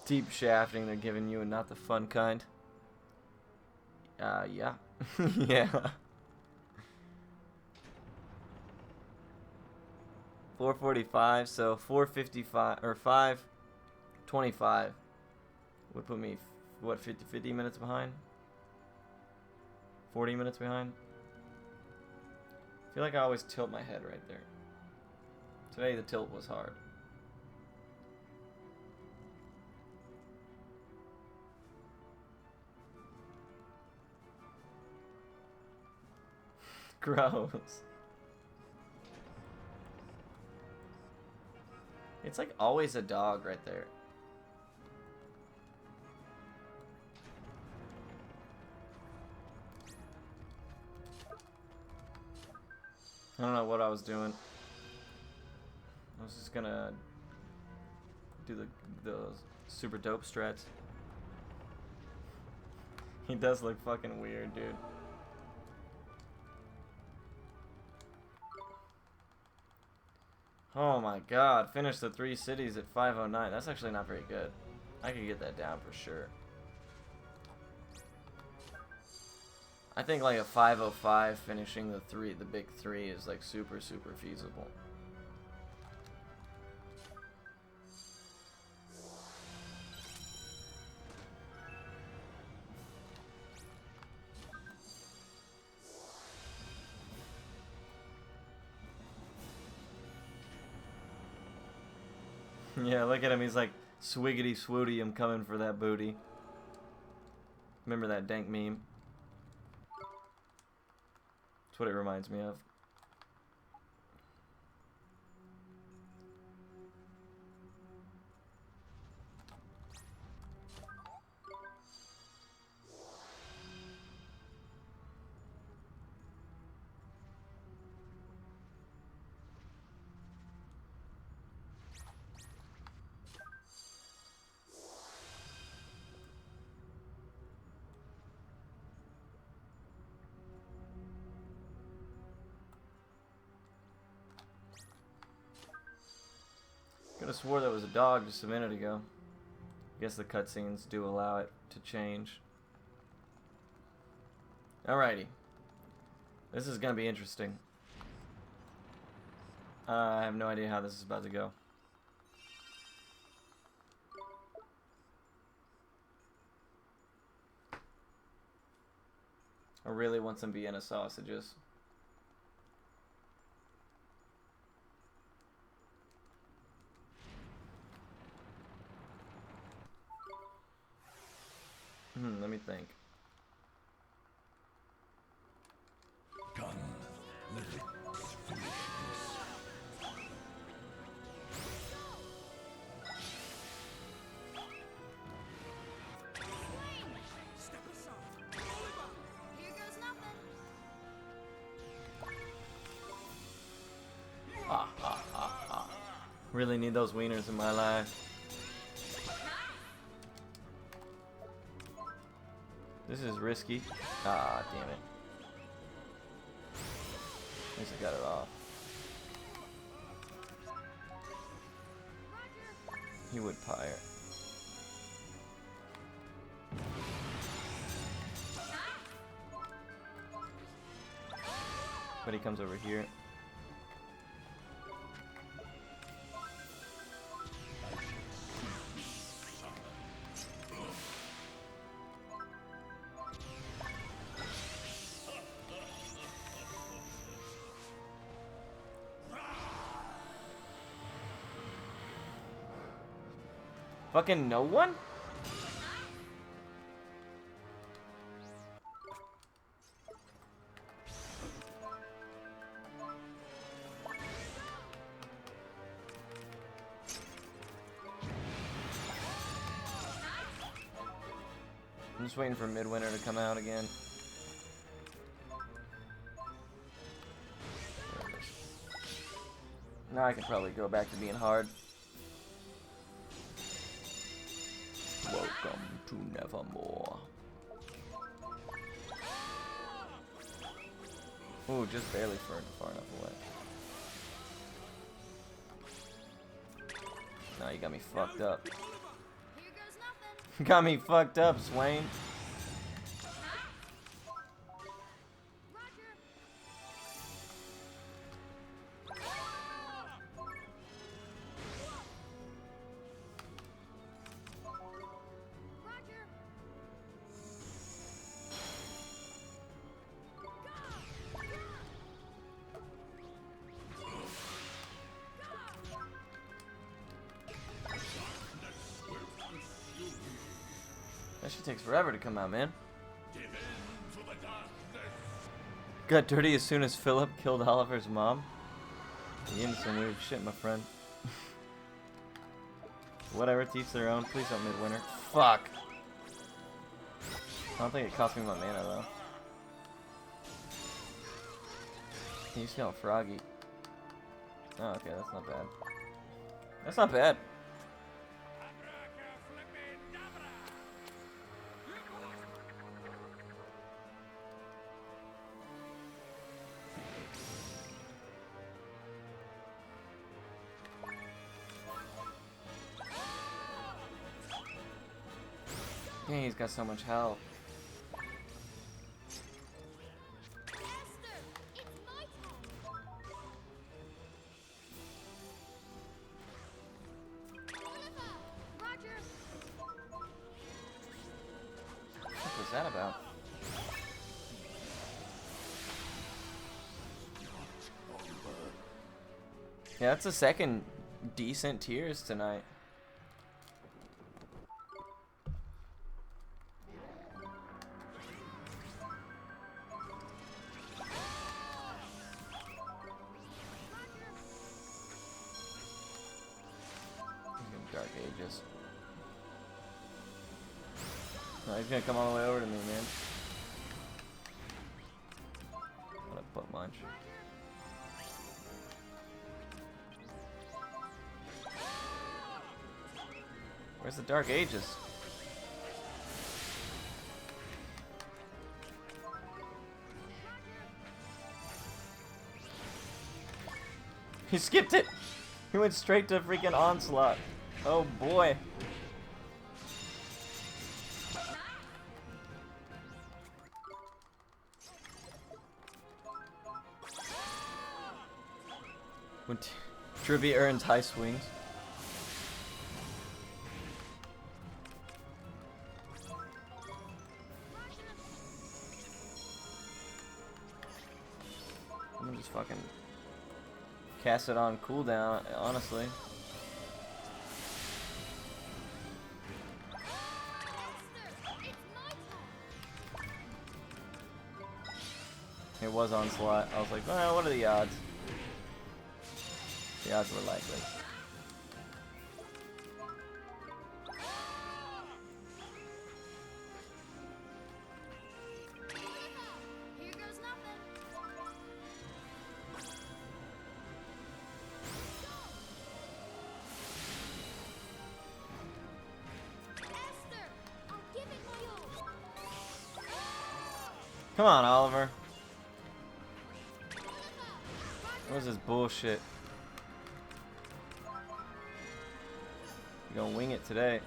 Deep shafting they're giving you and not the fun kind. Yeah. Yeah. 445, so 455 or 525 would put me what 50 minutes behind? 40 minutes behind? I feel like I always tilt my head right there. Today the tilt was hard. Gross. It's like always a dog right there. I don't know what I was doing. I was just gonna do the super dope strats. He does look fucking weird, dude. Oh my god, finish the 3 cities at 509. That's actually not very good. I could get that down for sure. I think like a 505 finishing the big 3 is like super feasible. Yeah, look at him. He's like, swiggity swooty, I'm coming for that booty. Remember that dank meme? That's what it reminds me of. Could have swore that was a dog just a minute ago. Guess the cutscenes do allow it to change. Alrighty. This is gonna be interesting. I have no idea how this is about to go. I really want some Vienna sausages. Let me think. Come, let it finish this. Step aside. Oliver! Here goes nothing. Really need those wieners in my life. This is risky. Ah, damn it. At least I got it off. He would pyre. But he comes over here. Fucking no one? I'm just waiting for Midwinter to come out again. There it is. Now I can probably go back to being hard. Welcome to Nevermore. Ooh, just barely far enough away. Now you got me fucked up. Here goes nothing. Got me fucked up, Swain. Roger. Roger. That shit takes forever to come out, man. Give in to the darkness. Got dirty as soon as Philip killed Oliver's mom. You into some weird shit, my friend. Whatever, teach their own. Please don't Midwinter. Fuck. I don't think it cost me my mana though. You smell froggy. Oh, okay, that's not bad. That's not bad. Dang, he's got so much health. Esther, it's my turn. Oliver, Roger. What was that about? Yeah, that's the second decent tiers tonight. Dark Ages. No, he's gonna come all the way over to me, man. What a butt munch. Where's the Dark Ages? He skipped it! He went straight to freaking Onslaught. Oh boy. When Trivia earns high swings. I'm gonna just fucking cast it on cooldown, honestly. It was Onslaught. I was like, well, what are the odds? The odds were likely. Here goes nothing. Esther, I'll give it my all. Come on, Oliver. Oliver, What is this bullshit? You gonna wing it today?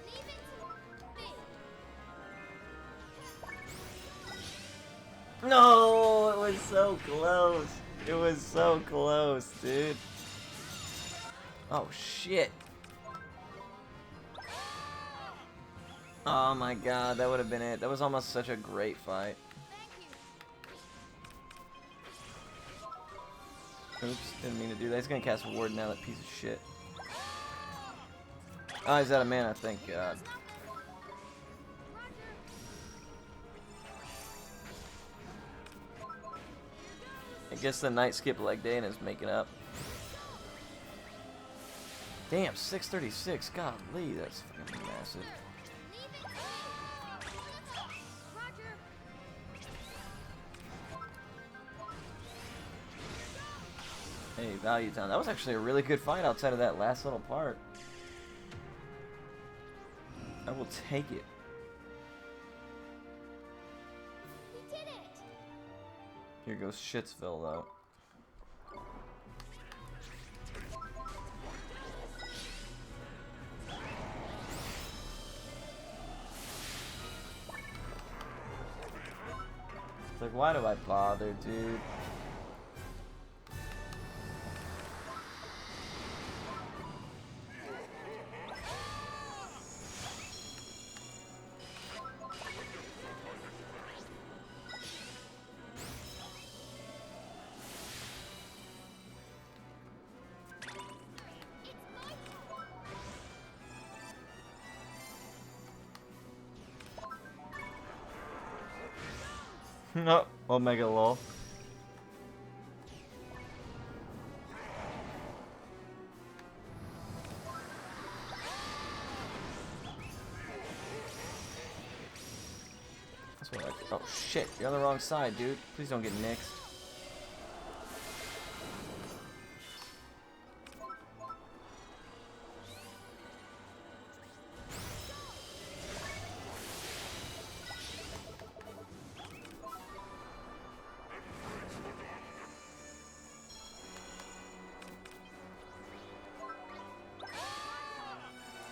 leave it to me. No, it was so close. It was so close, dude. Oh shit. Oh my god, that would have been it. That was almost such a great fight. Thank you. Oops, didn't mean to do that. He's gonna cast Ward now, that piece of shit. Oh, he's out of mana, thank god. I guess the night skip leg day and is making up. Damn, 636. Golly, that's fucking massive. Leave it to me. Oliver, Roger. Hey, Value Town. That was actually a really good fight outside of that last little part. I will take it. We did it. Here goes Shitsville, though. It's like, why do I bother, dude? No, Omega lol. shit, you're on the wrong side, dude. Please don't get nixed.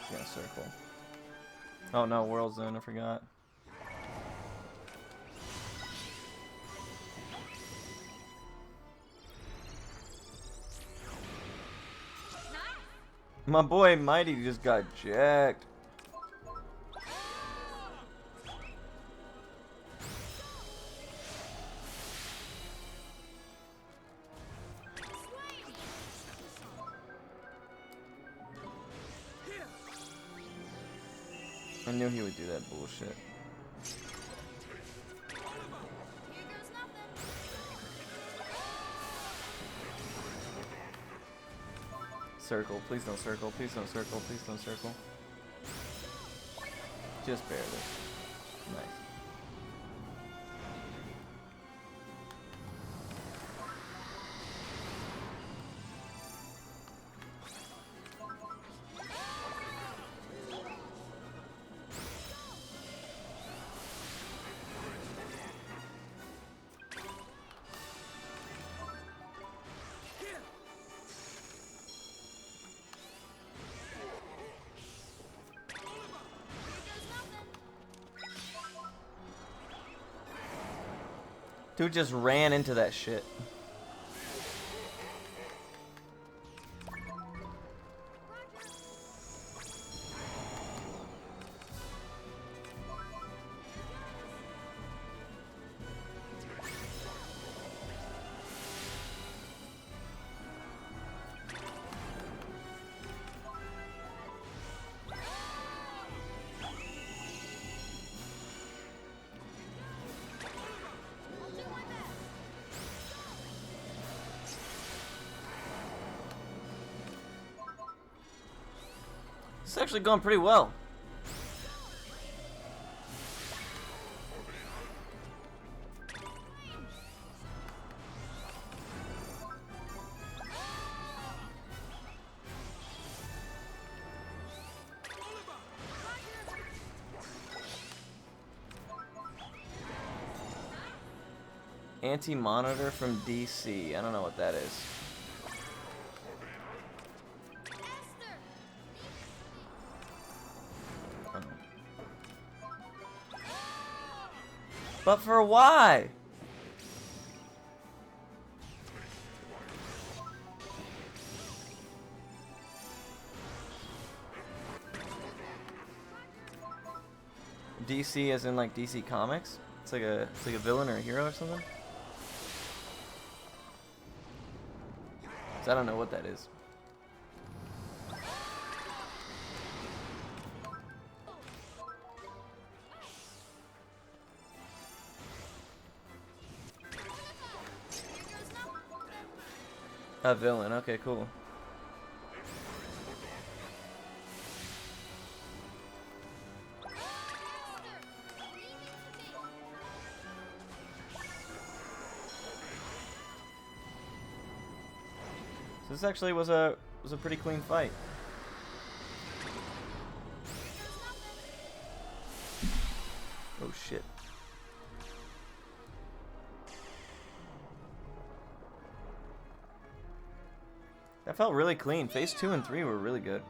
Yeah, circle. Oh no, World Zone, I forgot. My boy Mighty just got jacked. I knew he would do that bullshit. Here goes nothing. Circle, please don't circle, please don't circle, please don't circle. Just barely. Nice. Dude just ran into that shit. I'll do my best. It's actually going pretty well. Anti-monitor from DC. I don't know what that is. Esther, I don't know. But for why? DC as in like DC Comics? It's like a villain or a hero or something? So I don't know what that is. here goes nothing. A villain, okay, cool. Esther, leave it to me. So this actually was a pretty clean fight. Here goes nothing. Oh shit. That felt really clean. Phase 2 and 3 were really good.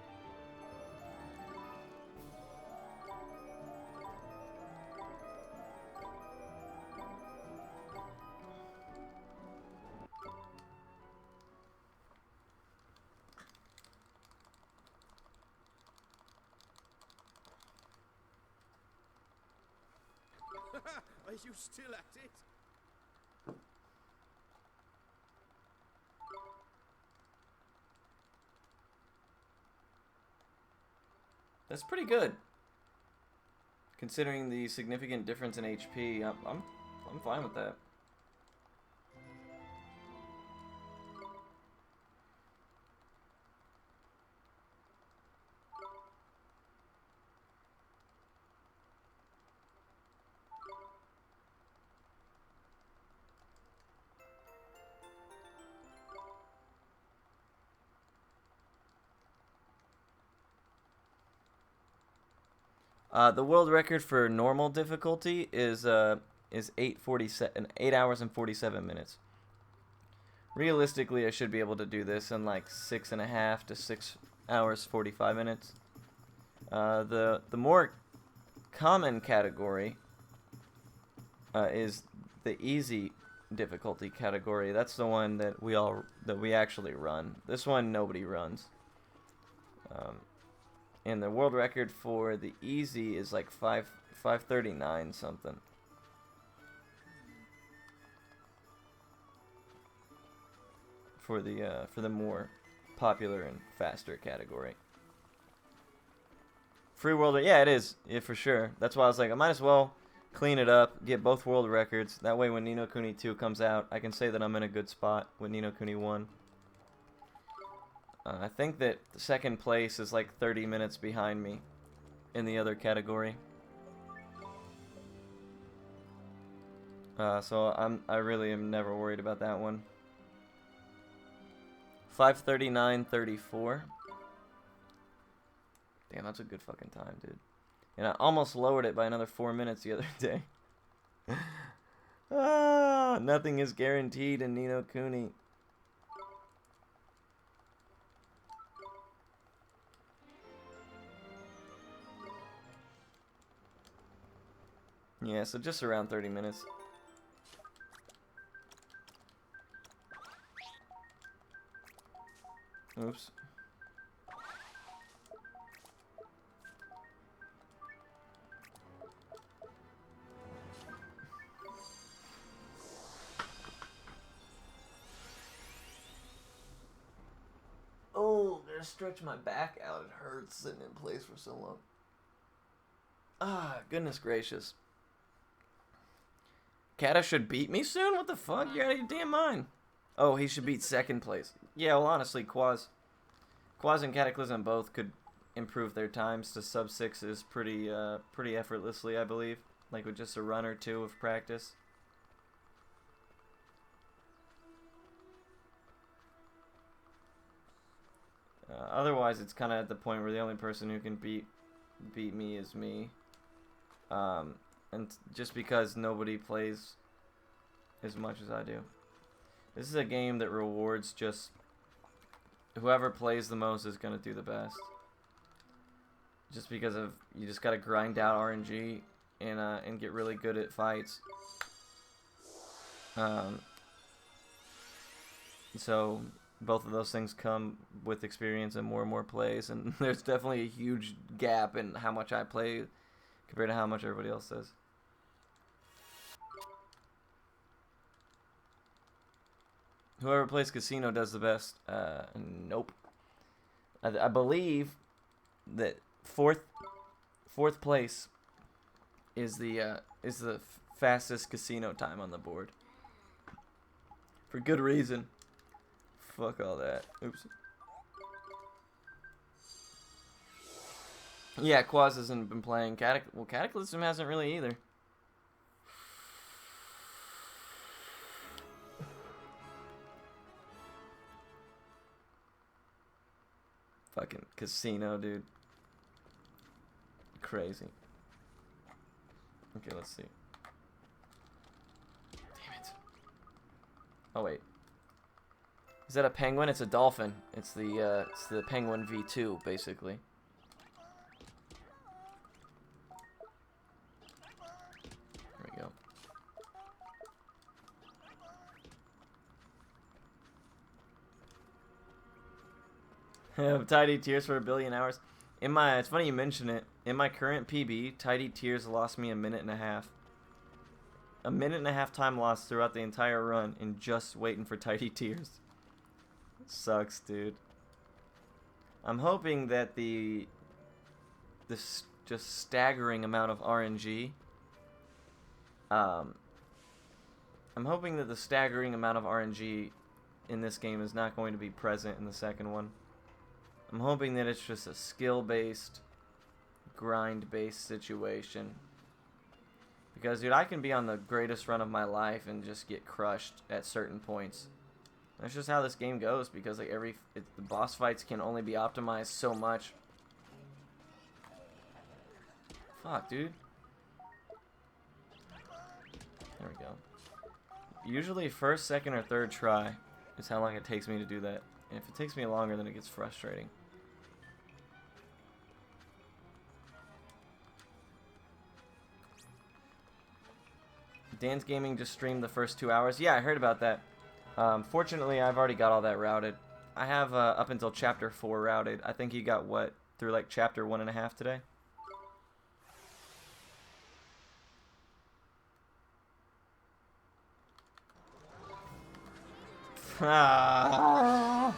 Are you still at it? That's pretty good. Considering the significant difference in HP, I'm fine with that. The world record for normal difficulty is 8 hours and 47 minutes. Realistically, I should be able to do this in like 6.5 to 6 hours 45 minutes. The more common category is the easy difficulty category. That's the one that we actually run. This one nobody runs. And the world record for the easy is like 539 something. For the more popular and faster category. Free world, yeah, it is, yeah, for sure. That's why I was like, I might as well clean it up, get both world records. That way, when Ni no Kuni 2 comes out, I can say that I'm in a good spot with Ni no Kuni 1. I think that the second place is like 30 minutes behind me in the other category. So I really am never worried about that one. 5:39:34. Damn, that's a good fucking time, dude. And I almost lowered it by another 4 minutes the other day. Nothing is guaranteed in Ni no Kuni. Yeah, so just around 30 minutes. Oops. Oh, gotta stretch my back out. It hurts sitting in place for so long. Ah, goodness gracious. Kata should beat me soon? What the fuck? You're out of your damn mind. Oh, he should beat second place. Yeah, well, honestly, Quaz and Cataclysm both could improve their times to sub 6s pretty effortlessly, I believe. Like with just a run or two of practice. Otherwise, it's kind of at the point where the only person who can beat me is me. And just because nobody plays as much as I do. This is a game that rewards just whoever plays the most is going to do the best. Just because of you just got to grind out RNG and get really good at fights. So both of those things come with experience and more plays, and there's definitely a huge gap in how much I play compared to how much everybody else does. Whoever plays casino does the best. Nope. I believe that fourth place is the fastest casino time on the board. For good reason. Fuck all that. Oops. Yeah, Quaz hasn't been playing. Cataclysm hasn't really either. Fucking casino, dude. Crazy. Okay, let's see. Damn it. Oh, wait. Is that a penguin? It's a dolphin. It's the penguin V2, basically. There we go. Tidy Tears for 1 billion hours. It's funny you mention it. In my current PB, Tidy Tears lost me 1.5 minutes. 1.5 minute time loss throughout the entire run in just waiting for Tidy Tears. Sucks, dude. I'm hoping that this just staggering amount of RNG. I'm hoping that the staggering amount of RNG in this game is not going to be present in the second one. I'm hoping that it's just a skill-based, grind-based situation. Because, dude, I can be on the greatest run of my life and just get crushed at certain points. That's just how this game goes, because like the boss fights can only be optimized so much. Fuck, dude. There we go. Usually first, second, or third try is how long it takes me to do that. And if it takes me longer, then it gets frustrating. Dan's Gaming just streamed the first 2 hours. Yeah, I heard about that. Fortunately, I've already got all that routed. I have up until chapter 4 routed. I think he got, what, through like chapter 1.5 today? Ah.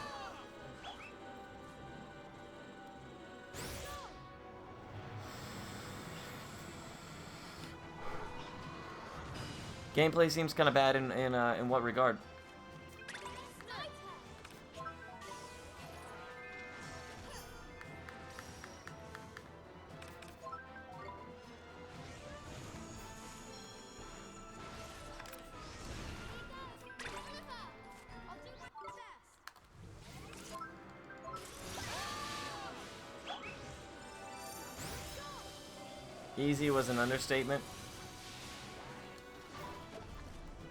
Gameplay seems kind of bad in what regard? Easy was an understatement.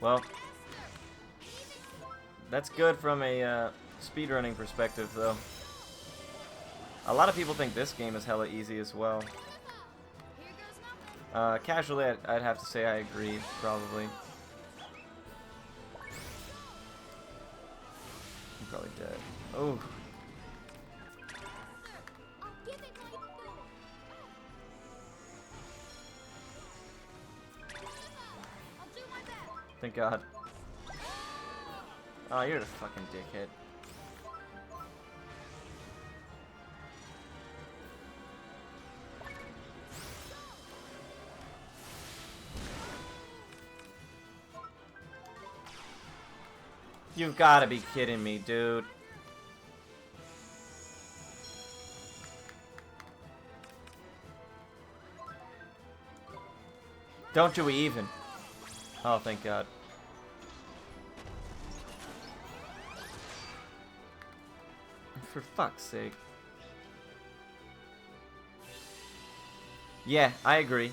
Well, that's good from a speedrunning perspective, though. A lot of people think this game is hella easy as well. Casually, I'd have to say I agree, probably. I'm probably dead. Oh. Thank God. Oh, you're the fucking dickhead. You've got to be kidding me, dude. Don't you even? Oh, thank God. For fuck's sake. Yeah, I agree.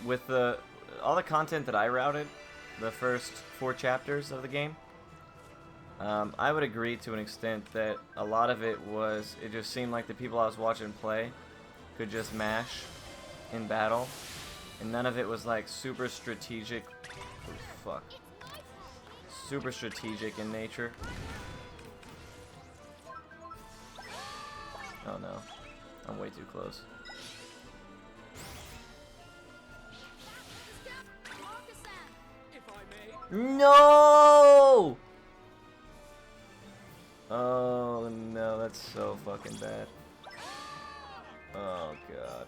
With all the content that I routed, the first 4 chapters of the game, I would agree to an extent that a lot of it just seemed like the people I was watching play could just mash in battle, and none of it was like super strategic. Oh, fuck. Super strategic in nature. Oh no. I'm way too close. No! Oh no, that's so fucking bad. Oh God.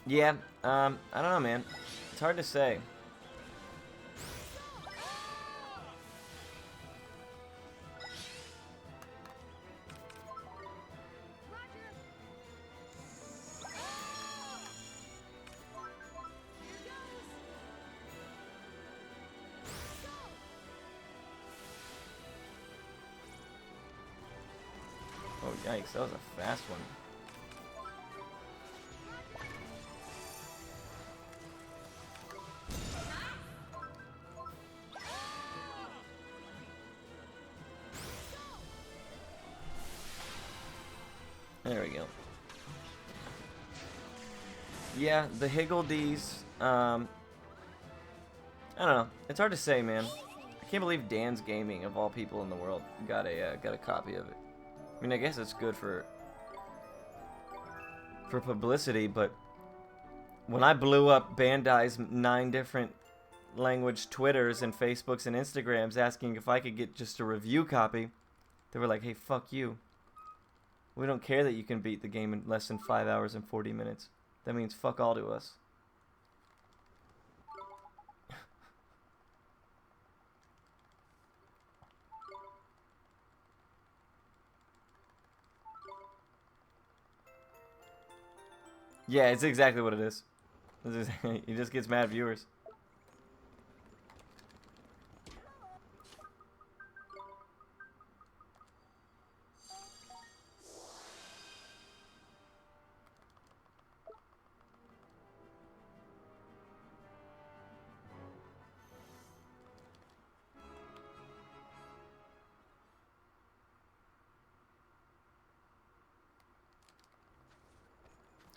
Yeah, I don't know, man. It's hard to say. Oh, yikes, that was a fast one. There we go. Yeah, the Higgledies, I don't know. It's hard to say, man. I can't believe Dan's Gaming, of all people in the world, got a copy of it. I mean, I guess it's good for publicity, but when I blew up Bandai's 9 different language Twitters and Facebooks and Instagrams asking if I could get just a review copy, they were like, hey, fuck you. We don't care that you can beat the game in less than 5 hours and 40 minutes. That means fuck all to us. Yeah, it's exactly what it is. He just gets mad viewers.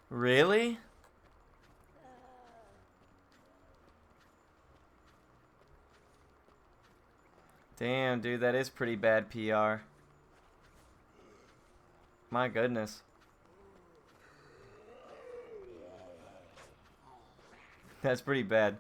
Really? Damn, dude, that is pretty bad PR. My goodness. That's pretty bad.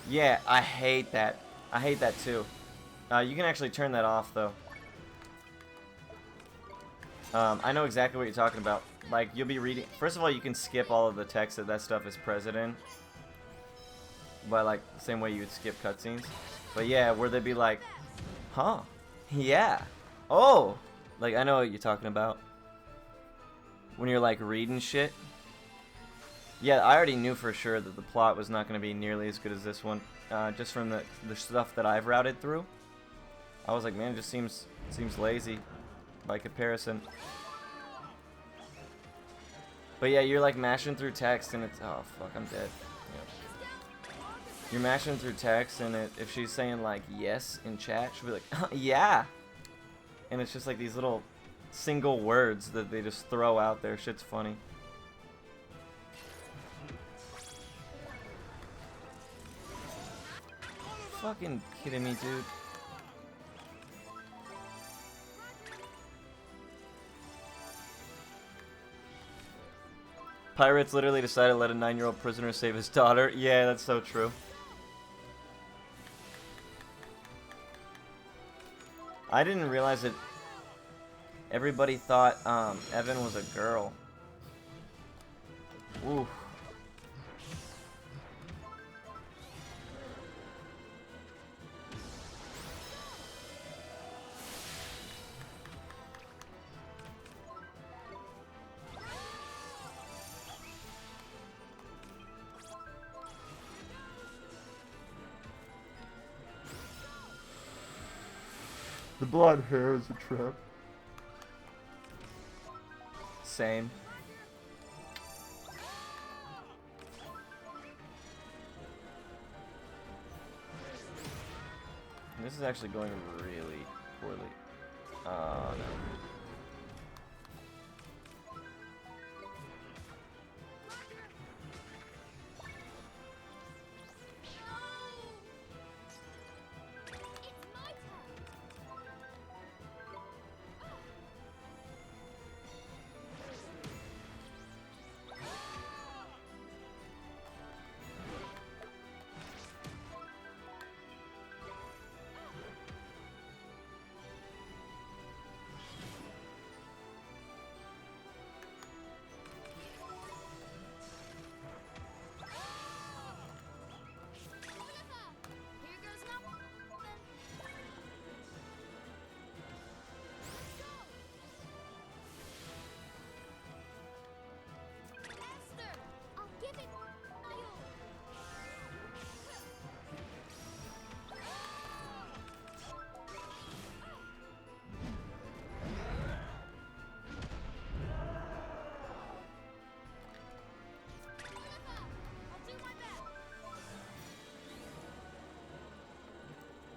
Yeah, I hate that. I hate that too. You can actually turn that off though. I know exactly what you're talking about. Like, you'll be reading. First of all, you can skip all of the text that stuff is present in. By, like, the same way you would skip cutscenes. But yeah, where they'd be like, huh? Yeah. Oh! Like, I know what you're talking about. When you're, like, reading shit. Yeah, I already knew for sure that the plot was not going to be nearly as good as this one. Just from the stuff that I've routed through. I was like, man, it just seems lazy by comparison. But yeah, you're like mashing through text and it's, oh fuck, I'm dead. Yep. You're mashing through text and if she's saying like yes in chat, she'll be like, yeah. And it's just like these little single words that they just throw out there. Shit's funny. Fucking kidding me, dude. Pirates literally decided to let a 9-year-old prisoner save his daughter. Yeah, that's so true. I didn't realize that everybody thought Evan was a girl. Ooh. The blonde hair is a trap. Same. This is actually going really poorly. No.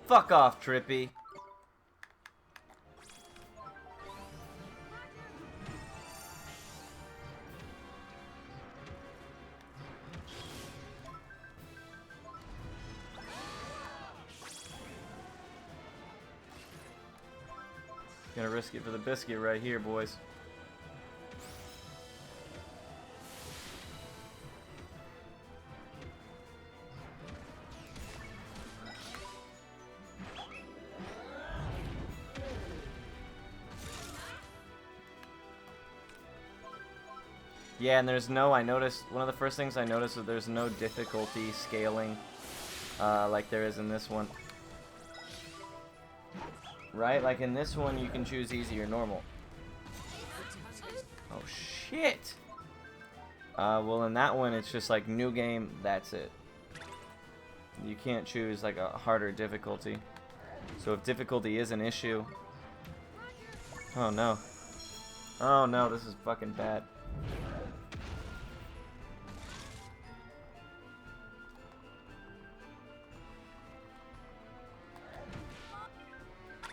Fuck off, Trippy. Gonna risk it for the biscuit right here, boys. Yeah, and there's no, I noticed, one of the first things I noticed is there's no difficulty scaling like there is in this one. Right? Like in this one you can choose easy or normal. Oh shit! Well, in that one, it's just like new game, that's it. You can't choose like a harder difficulty. So if difficulty is an issue... Oh no. Oh no, this is fucking bad.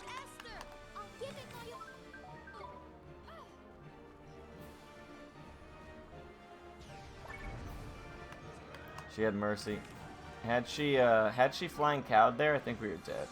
Esther, I'll give it my all. She had mercy. Had she flying cowed there, I think we were dead.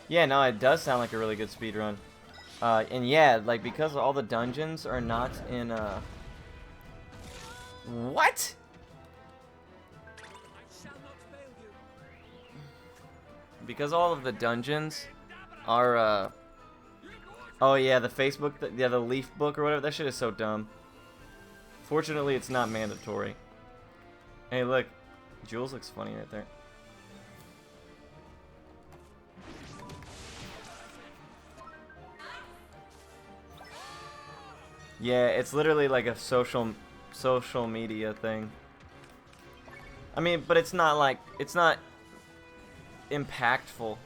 Yeah, no, it does sound like a really good speed run. And yeah, like because all the dungeons are not in What? I shall not fail you. Because all of the dungeons are oh yeah, the Facebook, yeah, the Leaf book or whatever. That shit is so dumb. Fortunately, it's not mandatory. Hey, look, Jules looks funny right there. Yeah, it's literally like a social media thing. I mean, but it's not like, it's not impactful.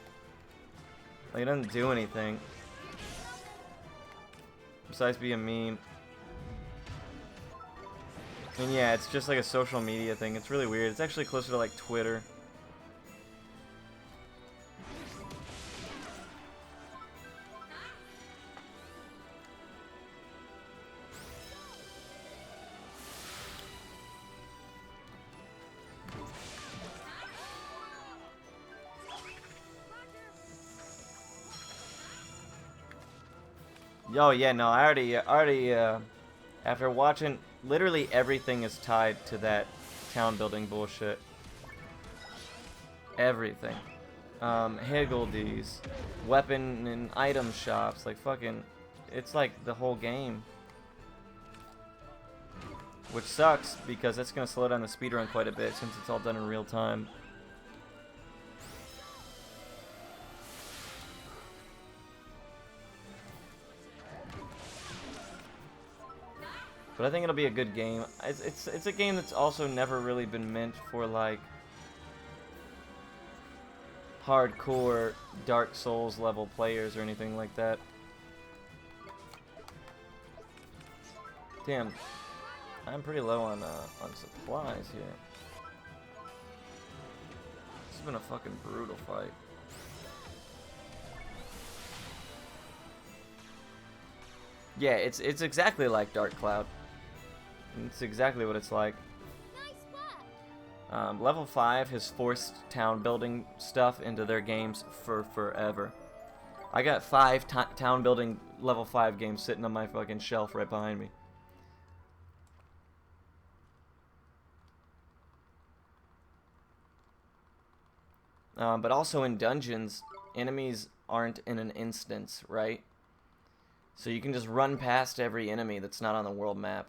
Like, it doesn't do anything. Besides be a meme. And yeah, it's just like a social media thing. It's really weird. It's actually closer to like Twitter. Oh yeah, no, I already, after watching, literally everything is tied to that town building bullshit. Everything. Higgledies, weapon and item shops, like fucking, it's like the whole game. Which sucks, because that's gonna slow down the speedrun quite a bit, since it's all done in real time. But I think it'll be a good game. It's a game that's also never really been meant for like hardcore Dark Souls level players or anything like that. Damn, I'm pretty low on supplies here. This has been a fucking brutal fight. Yeah, it's exactly like Dark Cloud. It's exactly what it's like. Nice work. Level 5 has forced town building stuff into their games for forever. I got 5 town building level 5 games sitting on my fucking shelf right behind me. But also in dungeons, enemies aren't in an instance, right? So you can just run past every enemy that's not on the world map.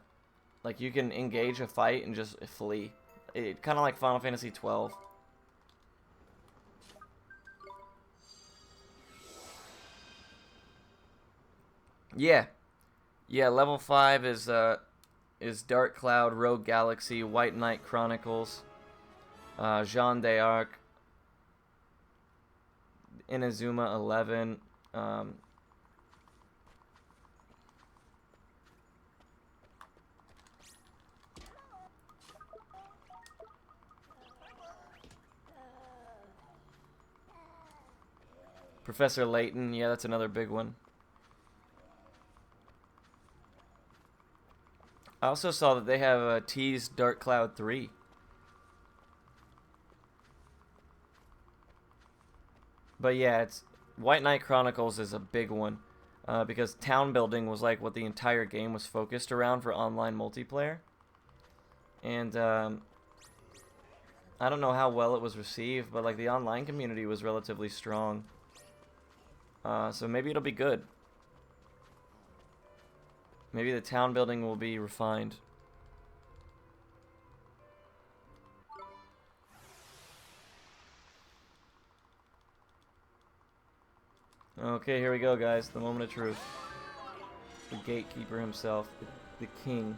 Like, you can engage a fight and just flee. Kind of like Final Fantasy 12. Yeah. Yeah, level 5 is Dark Cloud, Rogue Galaxy, White Knight Chronicles, Jeanne d'Arc, Inazuma 11, Professor Layton, yeah, that's another big one. I also saw that they have teased Dark Cloud 3. But yeah, it's White Knight Chronicles is a big one because town building was like what the entire game was focused around for online multiplayer. And I don't know how well it was received, but like the online community was relatively strong. So maybe it'll be good. Maybe the town building will be refined. Okay, here we go, guys. The moment of truth. The gatekeeper himself. The king.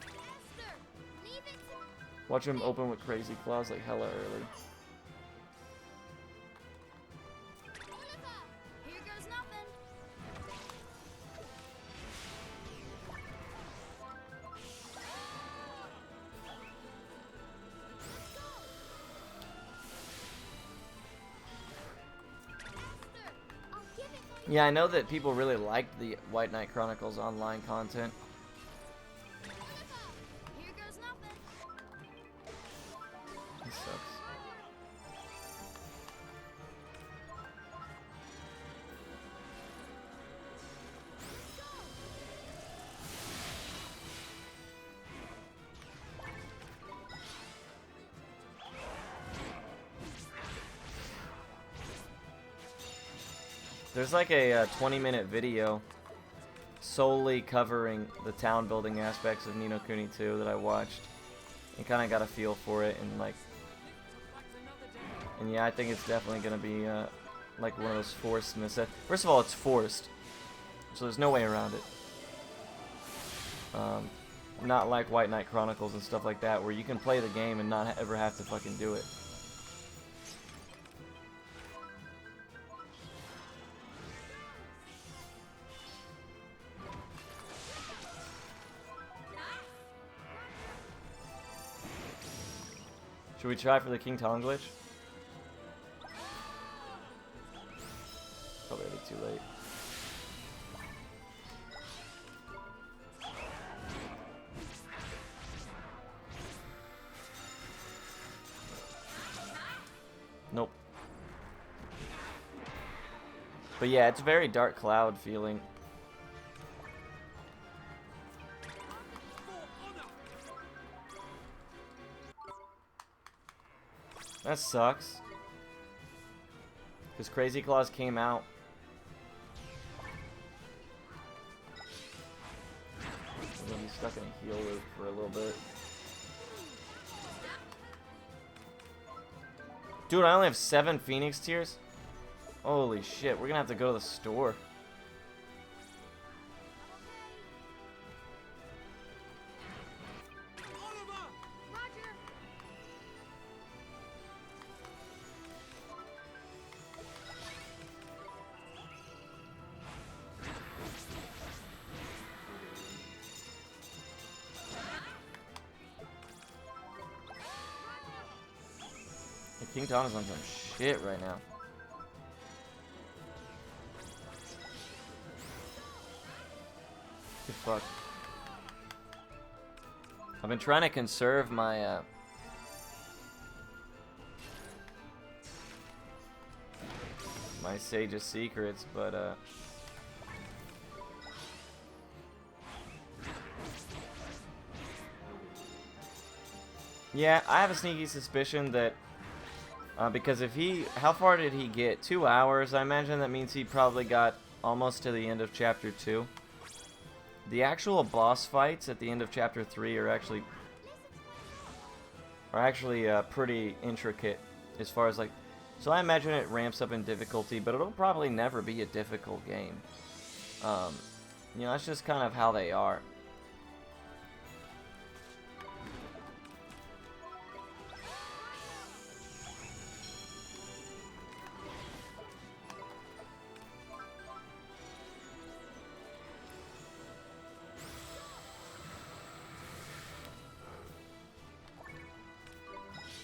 Esther, leave it to Watch him open with crazy claws like hella early. Oliver. Here goes nothing. Esther, I'll give it my Yeah, I know that people really liked the White Knight Chronicles online content. Oliver. Here goes nothing. He sucks. There's like a 20-minute video solely covering the town building aspects of Ni no Kuni 2 that I watched and kind of got a feel for it, and like, and yeah, I think it's definitely gonna be like one of those forced First of all, it's forced, so there's no way around it. Not like White Knight Chronicles and stuff like that, where you can play the game and not ever have to fucking do it. Should we try for the King Tong glitch? Probably already too late. Nope. But yeah, it's very Dark Cloud feeling. That sucks. Because Crazy Claws came out. I'm gonna be stuck in a heal loop for a little bit. Dude, I only have 7 Phoenix Tears? Holy shit, we're gonna have to go to the store. Roger. The King Tom is on some shit right now. Good fuck. I've been trying to conserve my my Sage's secrets, but yeah, I have a sneaky suspicion that because if how far did he get? 2 hours. I imagine that means he probably got almost to the end of chapter 2. The actual boss fights at the end of chapter 3 are actually pretty intricate as far as like, so I imagine it ramps up in difficulty, but it'll probably never be a difficult game. You know, that's just kind of how they are.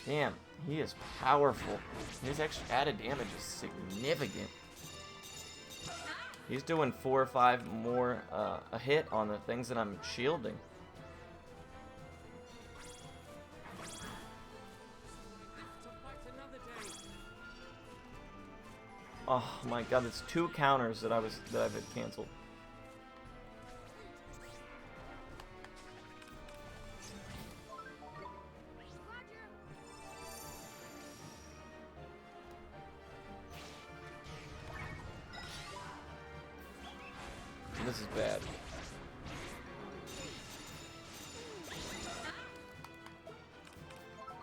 Damn, he is powerful. His extra added damage is significant. He's doing 4 or 5 more a hit on the things that I'm shielding. Oh my god, it's 2 counters that I've canceled. This is bad.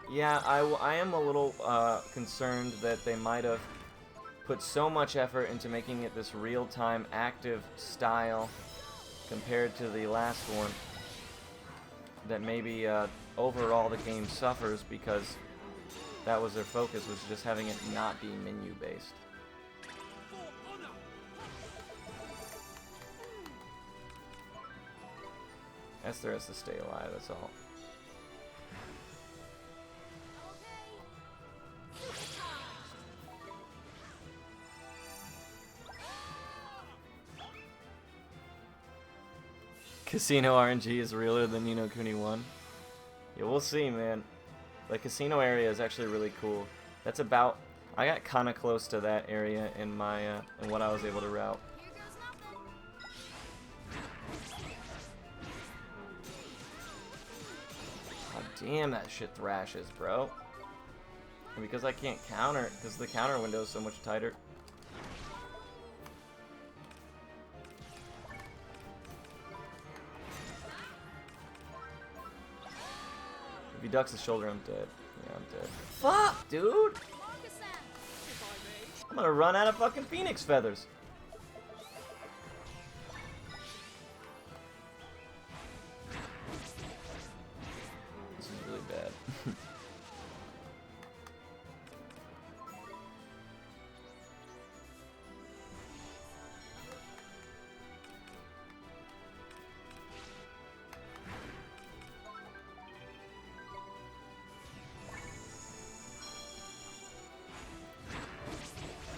Yeah, I am a little concerned that they might have put so much effort into making it this real-time active style compared to the last one that maybe overall the game suffers because that was their focus, was just having it not be menu-based. Esther has to stay alive, that's all. Casino RNG is realer than Kuni 1. Yeah, we'll see, man. The casino area is actually really cool. That's about... I got kind of close to that area in my in what I was able to route. Here goes nothing. God damn, that shit thrashes, bro. And because I can't counter, because the counter window is so much tighter. If he ducks his shoulder, I'm dead. Yeah, I'm dead. Fuck, dude! Marcus Sam. I'm gonna run out of fucking phoenix feathers. This is really bad.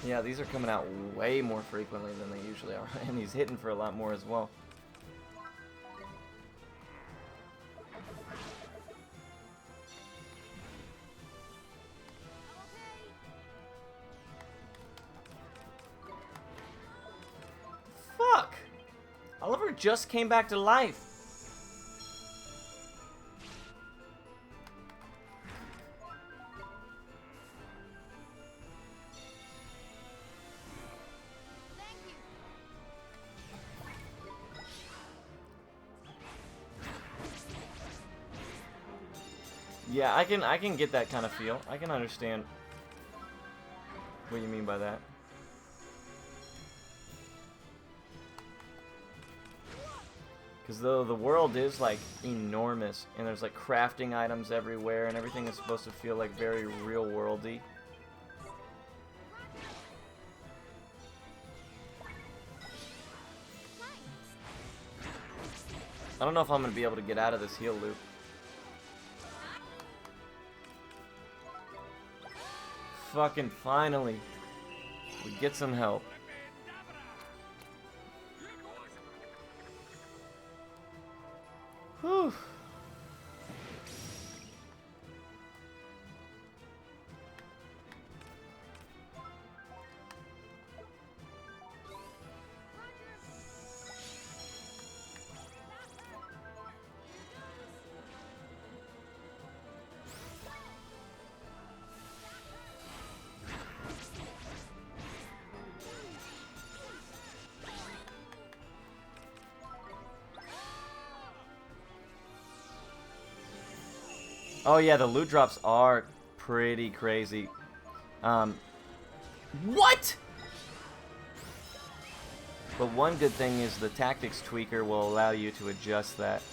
Yeah, these are coming out way more frequently than they usually are, and he's hitting for a lot more as well. Fuck! Oliver just came back to life. Thank you. Yeah, I can get that kind of feel. I can understand what you mean by that. Because though the world is like enormous and there's like crafting items everywhere and everything is supposed to feel like very real worldy. I don't know if I'm gonna be able to get out of this heal loop. Fucking finally, we get some help. Whew. Oh yeah, the loot drops are pretty crazy. What? But one good thing is the tactics tweaker will allow you to adjust that.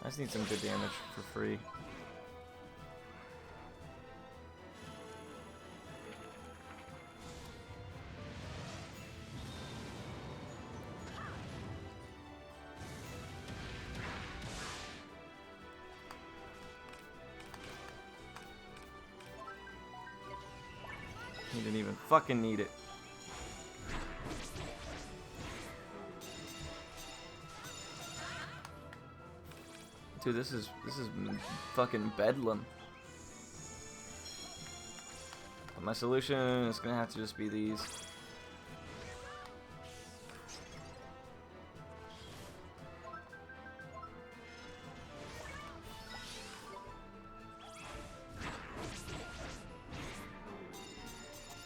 I just need some good damage for free. He didn't even fucking need it. Dude, this is fucking bedlam. But my solution is gonna have to just be these.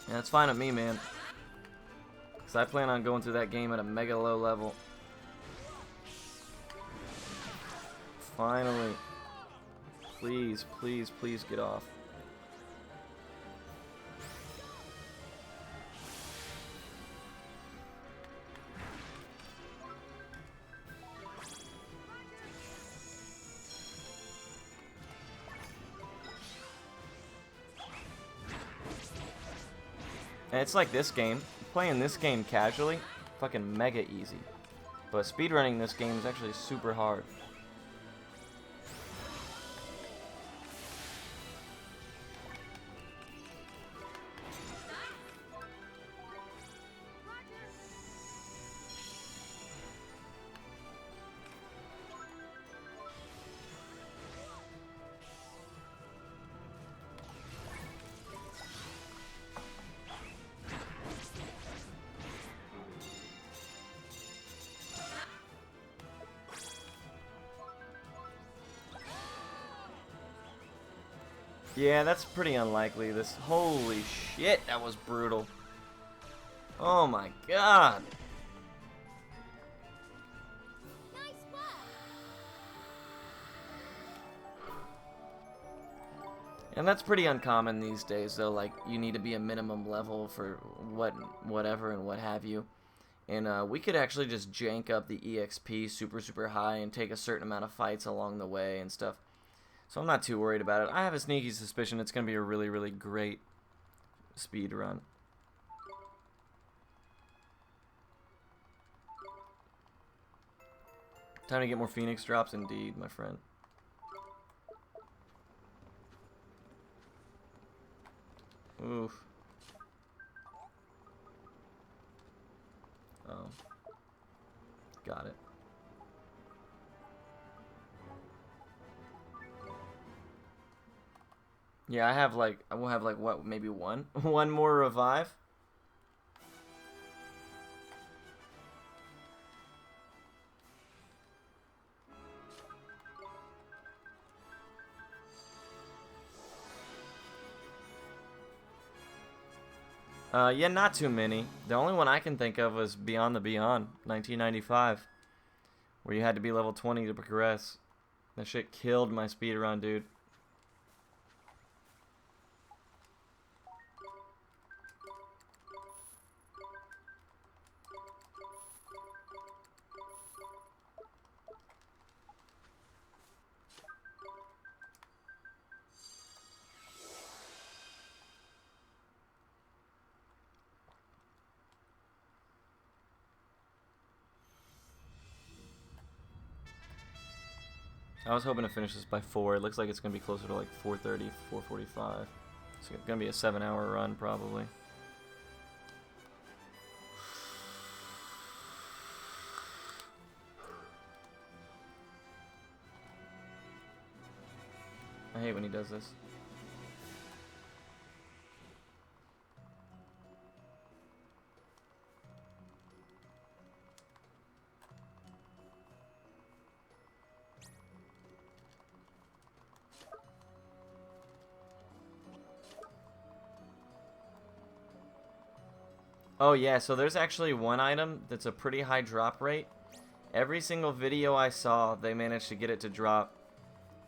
Yeah, it's fine with me, man. Because I plan on going through that game at a mega low level. Finally. Please, please, please get off. And it's like this game. Playing this game casually, fucking mega easy. But speedrunning this game is actually super hard. Yeah, that's pretty unlikely. This, holy shit, that was brutal. Oh my god. Nice work. And that's pretty uncommon these days, though. Like, you need to be a minimum level for whatever and what have you. And we could actually just jank up the EXP super high and take a certain amount of fights along the way and stuff. So I'm not too worried about it. I have a sneaky suspicion it's going to be a really great speed run. Time to get more Phoenix drops indeed, my friend. Oof. Oh. Got it. Yeah, I will have like what, maybe one more revive. Yeah, not too many. The only one I can think of was Beyond the Beyond, 1995, where you had to be level 20 to progress. That shit killed my speedrun, dude. I was hoping to finish this by 4. It looks like it's going to be closer to like 4:30, 4:45. It's going to be a 7-hour run probably. I hate when he does this. Oh yeah, so there's actually one item that's a pretty high drop rate. Every single video I saw, they managed to get it to drop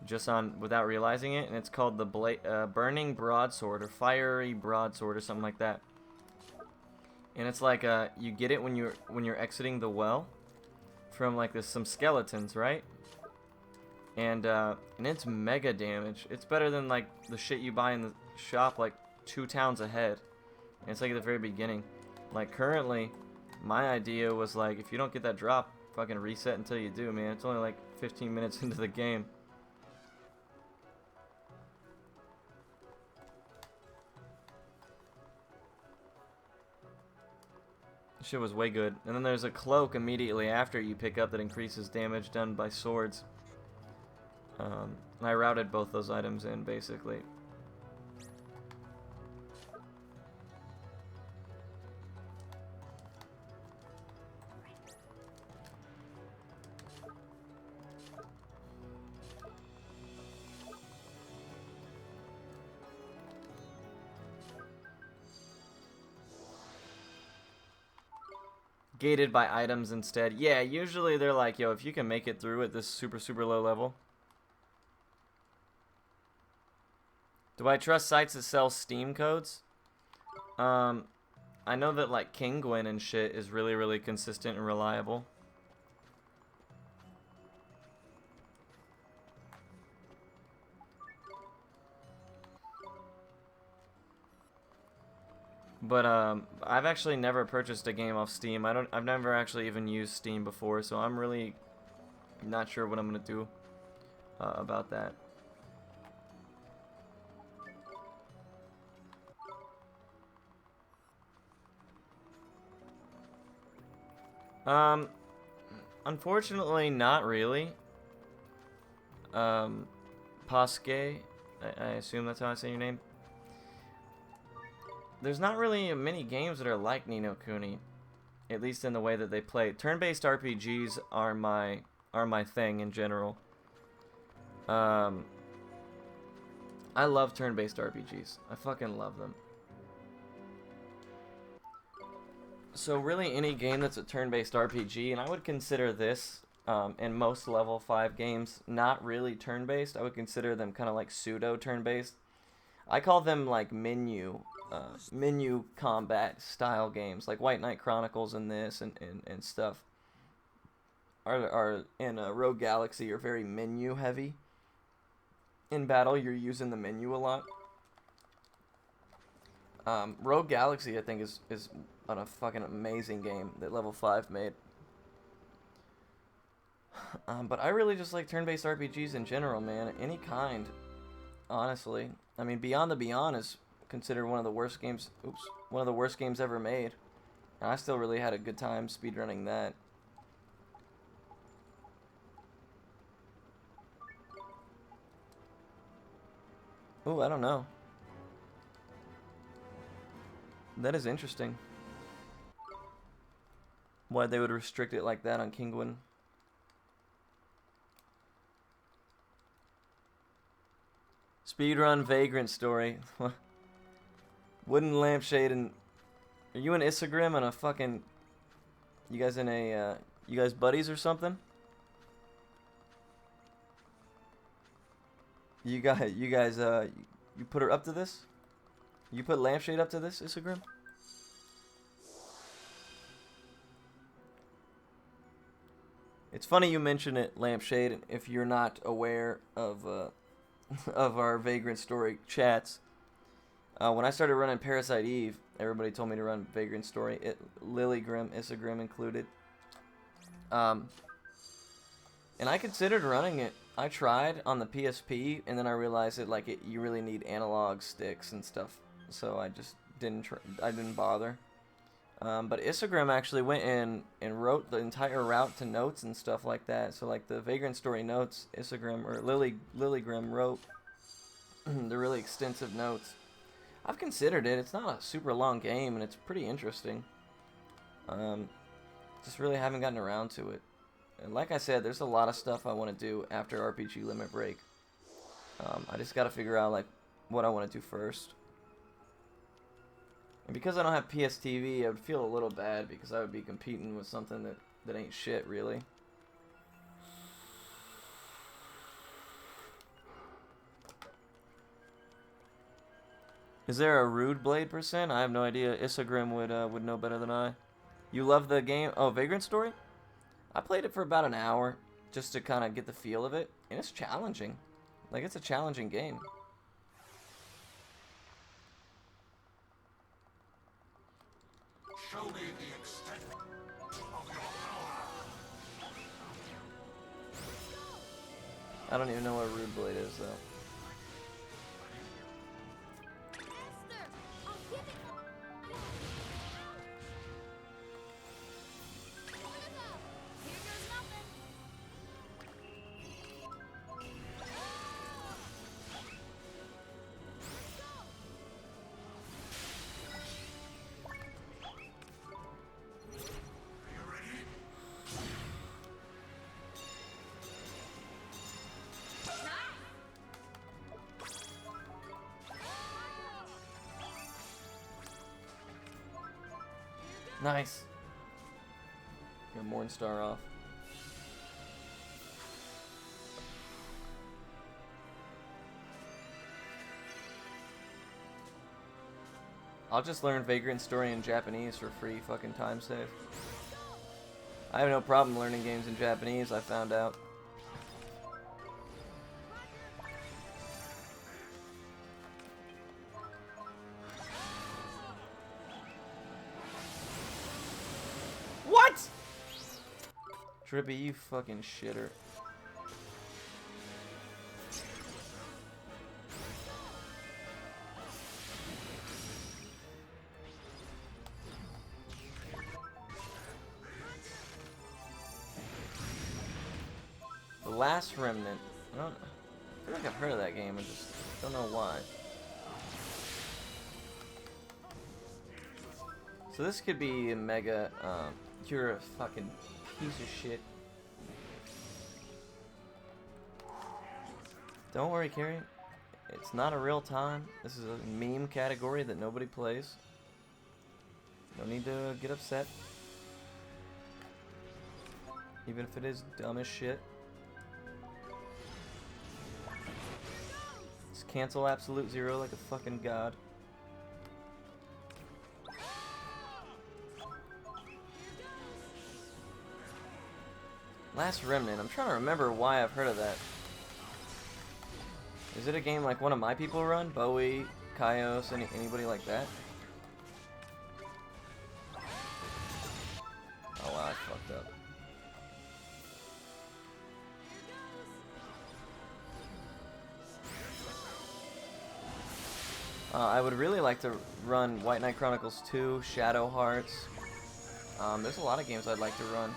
just on without realizing it, and it's called the burning broadsword or fiery broadsword or something like that. And it's like you get it when you're exiting the well from like some skeletons, right? And it's mega damage. It's better than like the shit you buy in the shop like 2 towns ahead. And it's like at the very beginning. Like currently, my idea was like, if you don't get that drop, fucking reset until you do, man. It's only like 15 minutes into the game. Shit was way good. And then there's a cloak immediately after you pick up that increases damage done by swords. And I routed both those items in, basically. Gated by items instead. Yeah, usually they're like, yo, if you can make it through at this super, super low level. Do I trust sites that sell Steam codes? I know that like Kinguin and shit is really, really consistent and reliable. But I've actually never purchased a game off Steam. I've never actually even used Steam before, so I'm really not sure what I'm gonna do about that. Unfortunately, not really. Pasque, I assume that's how I say your name. There's not really many games that are like Ni no Kuni, at least in the way that they play. Turn-based RPGs are my thing in general. I love turn-based RPGs. I fucking love them. So really any game that's a turn-based RPG, and I would consider this, in most level 5 games, not really turn-based. I would consider them kind of like pseudo turn-based. I call them like menu combat style games, like White Knight Chronicles and this and stuff. Are in Rogue Galaxy are very menu heavy. In battle, you're using the menu a lot. Rogue Galaxy, I think, is a fucking amazing game that Level 5 made. But I really just like turn-based RPGs in general, man. Any kind, honestly. I mean, Beyond the Beyond is considered one of the worst games. One of the worst games ever made. And I still really had a good time speedrunning that. Ooh, I don't know. That is interesting. Why they would restrict it like that on Kinguin. Speedrun Vagrant Story. Wooden Lampshade and... Are you and Isagrim and a fucking... You guys in a... you guys buddies or something? You guys, you put her up to this? You put Lampshade up to this, Isagrim? It's funny you mention it, Lampshade, if you're not aware of of our Vagrant Story chats. When I started running Parasite Eve, everybody told me to run Vagrant Story. Lilygrim, Isagrim included. And I considered running it. I tried on the PSP, and then I realized that you really need analog sticks and stuff, so I just didn't bother. But Isagrim actually went in and wrote the entire route to notes and stuff like that. So like the Vagrant Story notes, Isagrim or Lilygrim wrote the really extensive notes. I've considered it. It's not a super long game, and it's pretty interesting. Just really haven't gotten around to it. And like I said, there's a lot of stuff I want to do after RPG Limit Break. I just got to figure out what I want to do first. And because I don't have PSTV, I would feel a little bad because I would be competing with something that ain't shit, really. Is there a Rude Blade %? I have no idea. Isagrim would know better than I. You love the game? Oh, Vagrant Story? I played it for about an hour just to kind of get the feel of it, and it's challenging. Like, it's a challenging game. Show me the extent of your power. I don't even know what a Rude Blade is, though. Esther, I'll give it. Here goes nothing. Nice. Got Morningstar off. I'll just learn Vagrant Story in Japanese for free fucking time save. I have no problem learning games in Japanese, I found out. What? Trippy, you fucking shitter. The Last Remnant. I feel like I've heard of that game, I just don't know why. So this could be a mega, you're a fucking piece of shit. Don't worry, Carrie. It's not a real time. This is a meme category that nobody plays. No need to get upset. Even if it is dumb as shit. Just cancel Absolute Zero like a fucking god. Last Remnant. I'm trying to remember why I've heard of that. Is it a game like one of my people run? Bowie, Kaios, anybody like that? Oh wow, I fucked up. I would really like to run White Knight Chronicles 2, Shadow Hearts. There's a lot of games I'd like to run.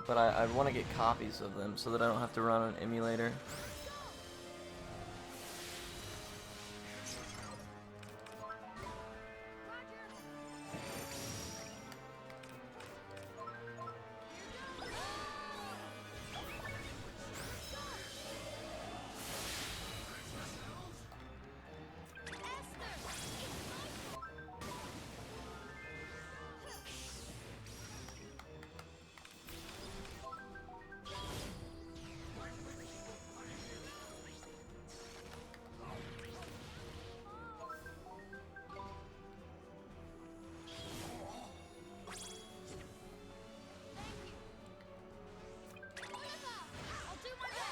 But I want to get copies of them so that I don't have to run an emulator. I'll do my best.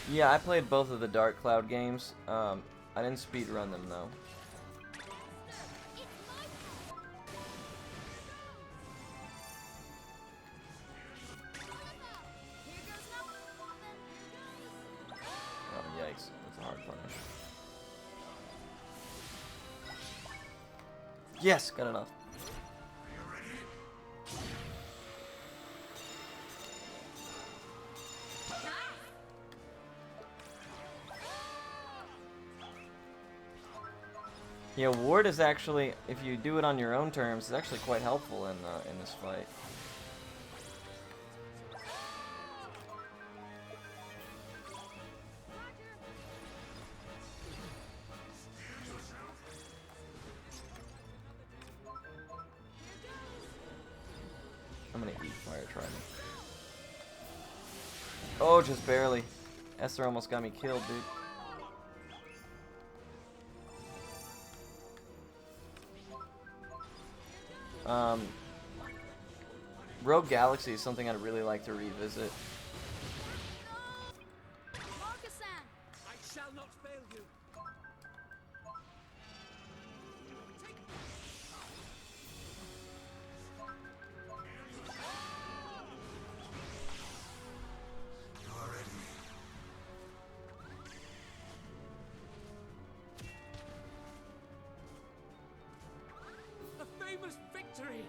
Yeah, I played both of the Dark Cloud games. I didn't speedrun them though. Oh yikes, that's a hard punish. Yes, got enough. Yeah, ward is actually, if you do it on your own terms, is actually quite helpful in this fight. I'm gonna eat fire trident. Oh, just barely. Esther almost got me killed, dude. Rogue Galaxy is something I'd really like to revisit. Marcus-san. I shall not fail you. You're ready. A famous victory.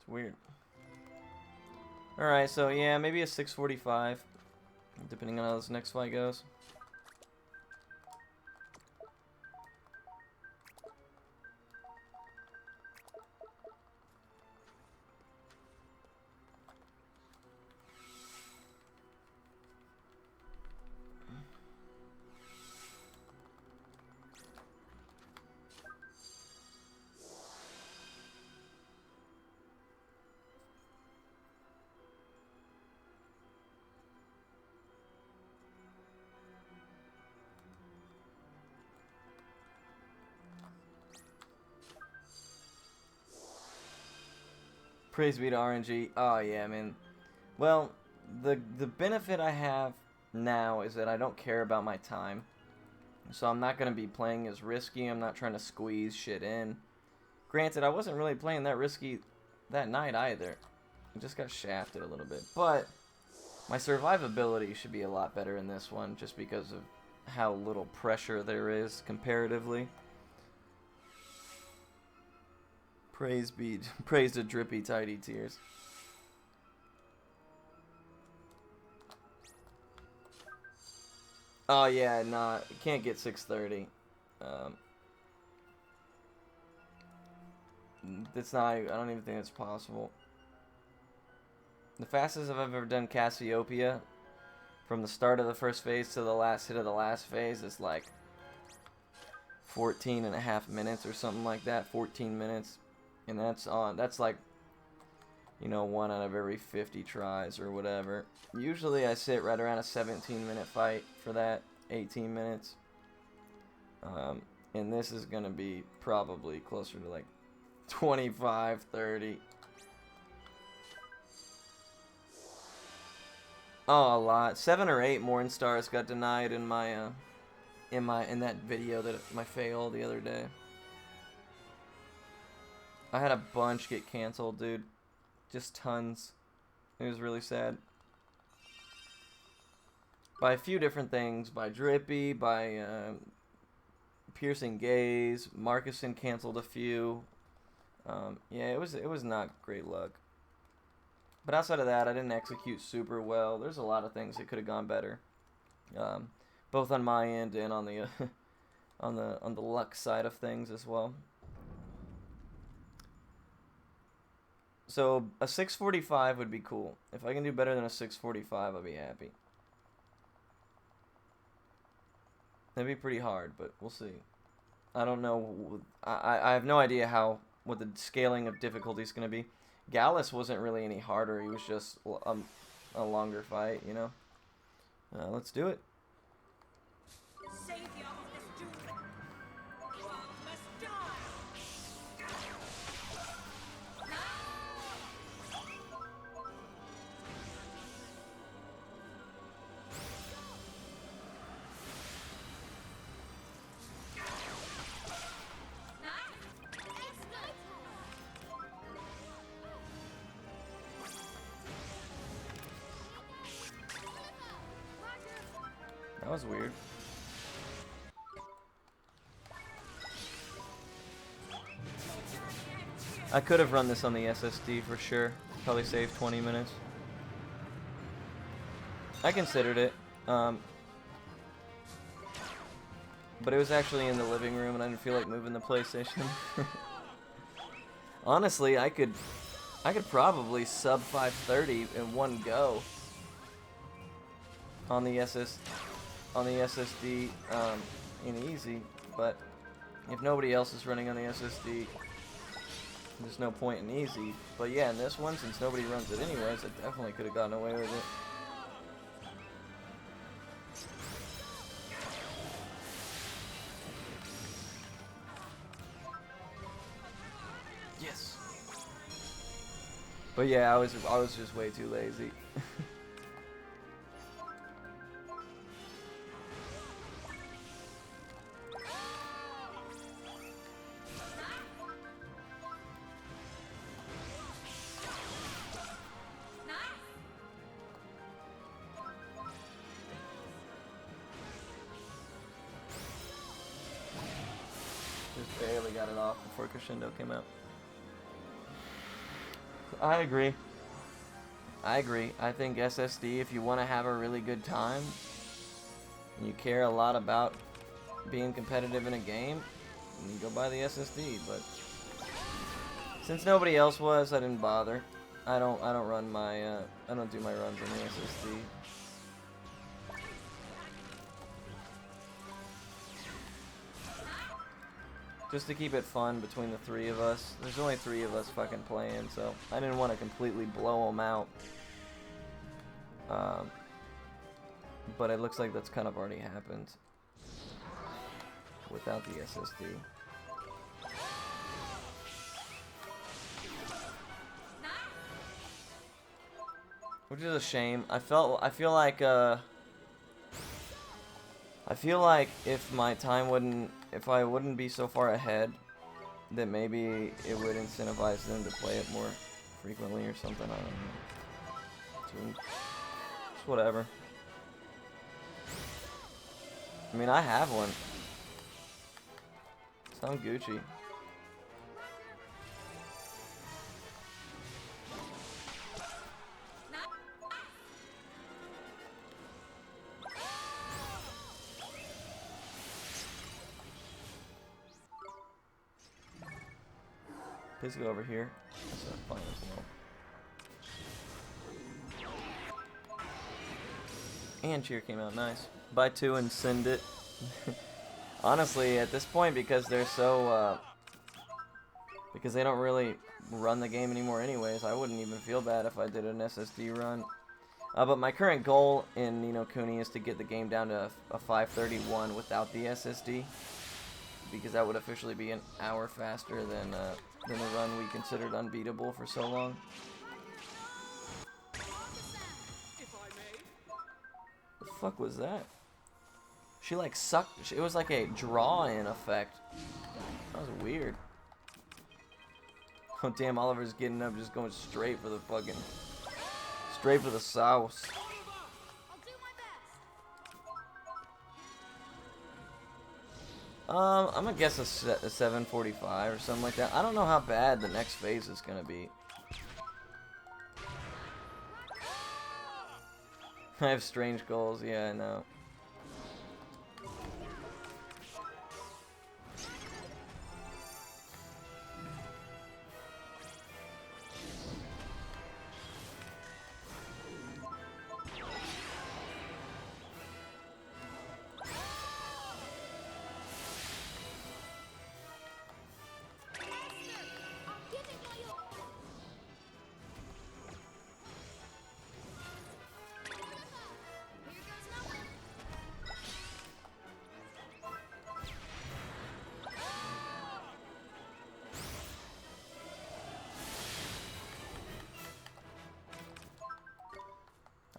weird. Alright, so yeah, maybe a 645, depending on how this next fight goes. Praise be to RNG. Oh yeah, man. Well, the benefit I have now is that I don't care about my time. So I'm not going to be playing as risky. I'm not trying to squeeze shit in. Granted, I wasn't really playing that risky that night either. I just got shafted a little bit. But my survivability should be a lot better in this one just because of how little pressure there is comparatively. Praise to Drippy Tidy Tears. Oh yeah, nah, can't get 630. That's not. I don't even think it's possible. The fastest I've ever done Cassiopeia, from the start of the first phase to the last hit of the last phase, is like 14.5 minutes or something like that. 14 minutes. And that's like, you know, 1 out of every 50 tries or whatever. Usually I sit right around a 17-minute fight for that, 18 minutes. And this is going to be probably closer to like 25, 30. Oh, a lot. 7 or 8 Morn Stars got denied in my in that video that my fail the other day. I had a bunch get canceled, dude. Just tons. It was really sad. By a few different things. By Drippy, by Piercing Gaze. Marcuson canceled a few. Yeah, it was not great luck. But outside of that, I didn't execute super well. There's a lot of things that could have gone better. Both on my end and on the on the luck side of things as well. So a 645 would be cool. If I can do better than a 645, I'll be happy. That'd be pretty hard, but we'll see. I don't know. I have no idea what the scaling of difficulty is going to be. Gallus wasn't really any harder. He was just a longer fight, you know. Let's do it. Savior of this doom, you all must die. That was weird. I could have run this on the SSD for sure. Probably saved 20 minutes. I considered it. But it was actually in the living room and I didn't feel like moving the PlayStation. Honestly, I could probably sub 530 in one go on the SSD in easy, but if nobody else is running on the SSD, there's no point in easy. But yeah, in this one, since nobody runs it anyways, I definitely could have gotten away with it. Yes. But yeah, I was just way too lazy. Just barely got it off before Crescendo came out. I agree. I agree. I think SSD, if you want to have a really good time, and you care a lot about being competitive in a game, you go buy the SSD. But since nobody else was, I didn't bother. I don't run my I don't do my runs on the SSD. Just to keep it fun between the three of us. There's only 3 of us fucking playing, so I didn't want to completely blow them out. But it looks like that's kind of already happened without the SSD. Which is a shame. I feel like if my time if I wouldn't be so far ahead, that maybe it would incentivize them to play it more frequently or something. I don't know. It's whatever. I mean, I have one. Sound Gucci. Please go over here. That's fine as well. And cheer came out nice. Buy 2 and send it. Honestly, at this point, because they're so because they don't really run the game anymore anyways, I wouldn't even feel bad if I did an SSD run. But my current goal in Ni no Kuni is to get the game down to a 531 without the SSD, because that would officially be an hour faster than the run we considered unbeatable for so long. The fuck was that? She like sucked. It was like a draw-in effect. That was weird. Oh damn! Oliver's getting up, just going straight for the sauce. I'm gonna guess a 745 or something like that. I don't know how bad the next phase is gonna be. I have strange goals, yeah, I know.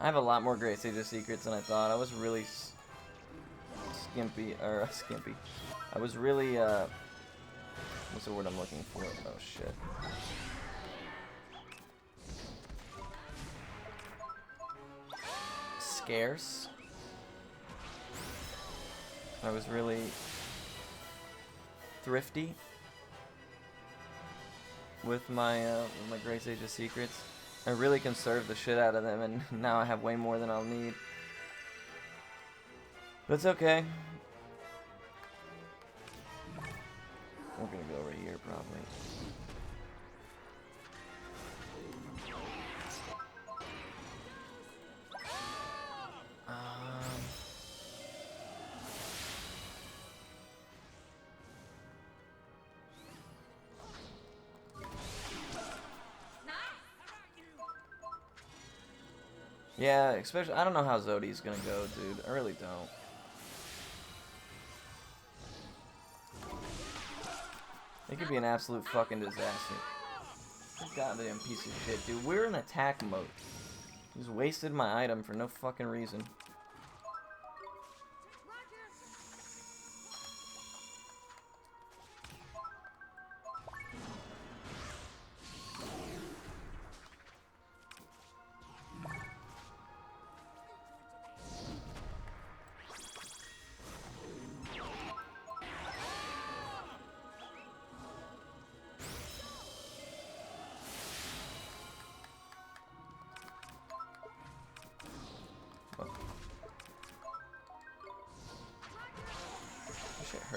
I have a lot more Great Sage of Secrets than I thought. I was really skimpy. I was really, what's the word I'm looking for? Oh, shit. Scarce. I was really thrifty with my Great Sage of Secrets. I really conserved the shit out of them, and now I have way more than I'll need. But it's okay. We're gonna go over here, probably. Yeah, especially, I don't know how Zodi's gonna go, dude. I really don't. It could be an absolute fucking disaster. Goddamn piece of shit, dude. We're in attack mode. Just wasted my item for no fucking reason.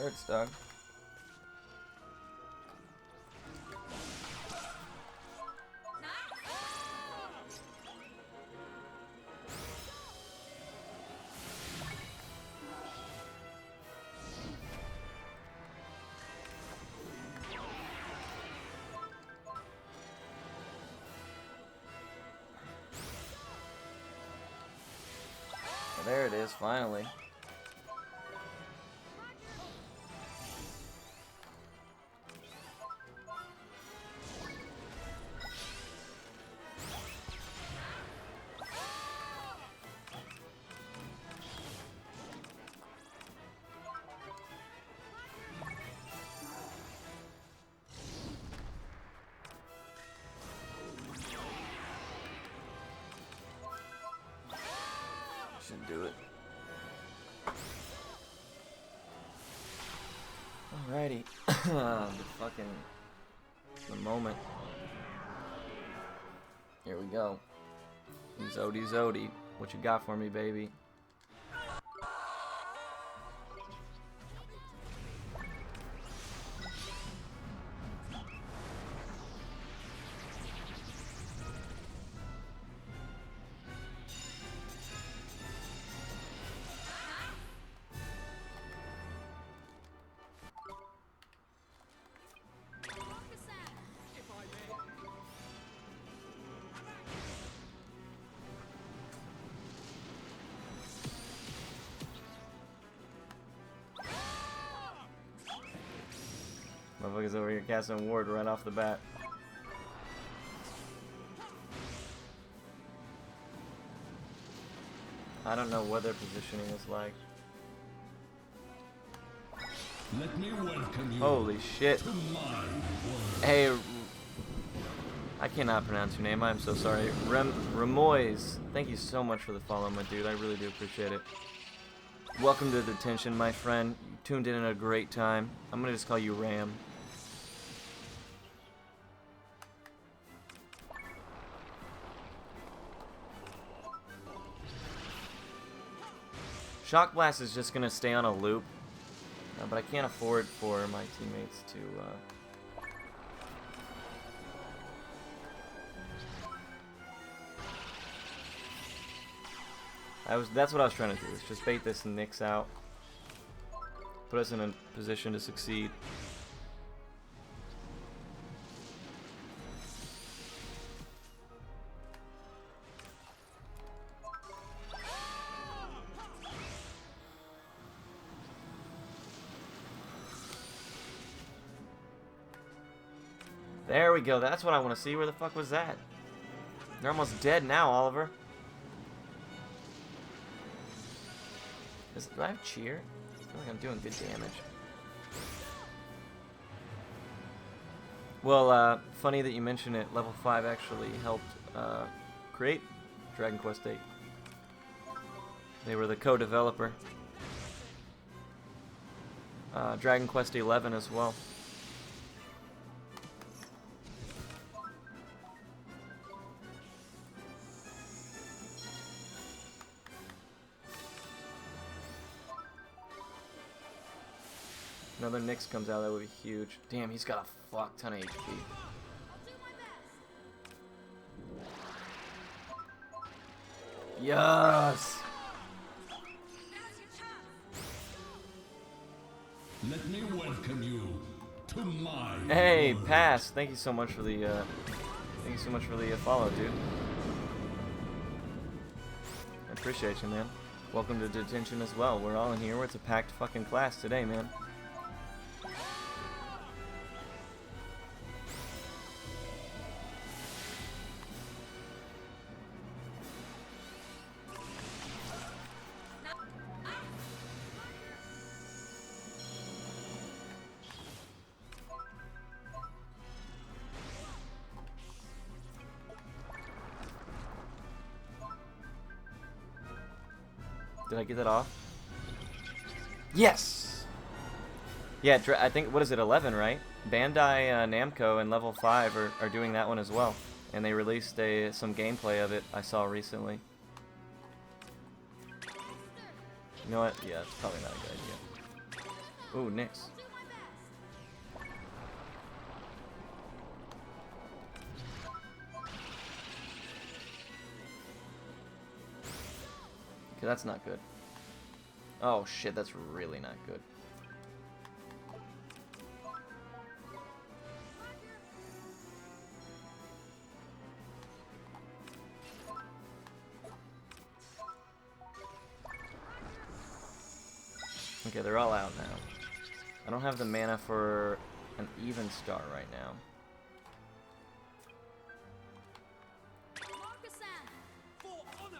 hurts, dog. There it is, finally. Should do it. Alrighty. The moment. Here we go. Zodi Zodi. What you got for me, baby? If I may. Motherfuckers over here casting ward right off the bat. I don't know what their positioning is like. Let me welcome you Holy shit. to my world. Hey, I cannot pronounce your name. I'm so sorry. Remoise, thank you so much for the follow, my dude. I really do appreciate it. Welcome to Detention, my friend. You tuned in at a great time. I'm gonna just call you Ram. Shock Blast is just gonna stay on a loop, but I can't afford for my teammates to. That's what I was trying to do. Is just bait this Nyx out, put us in a position to succeed. There we go. That's what I want to see. Where the fuck was that? They're almost dead now, Oliver. Do I have cheer? I feel like I'm doing good damage. Well, funny that you mention it. Level 5 actually helped create Dragon Quest VIII. They were the co-developer. Dragon Quest XI as well. Another Nyx comes out, that would be huge. Damn, he's got a fuck ton of HP. I'll do my best. Yes! Let me welcome you to my Hey, world. Pass! Thank you so much for the follow, dude. I appreciate you, man. Welcome to Detention as well. We're all in here. It's a packed fucking class today, man. Did I get that off? Yes! Yeah, I think, what is it, 11, right? Bandai Namco and Level 5 are doing that one as well. And they released some gameplay of it I saw recently. You know what? Yeah, it's probably not a good idea. Ooh, Nyx. Do my best. Okay, that's not good. Oh shit, that's really not good. Okay, they're all out now. I don't have the mana for an even star right now. Marcus-san. For honor.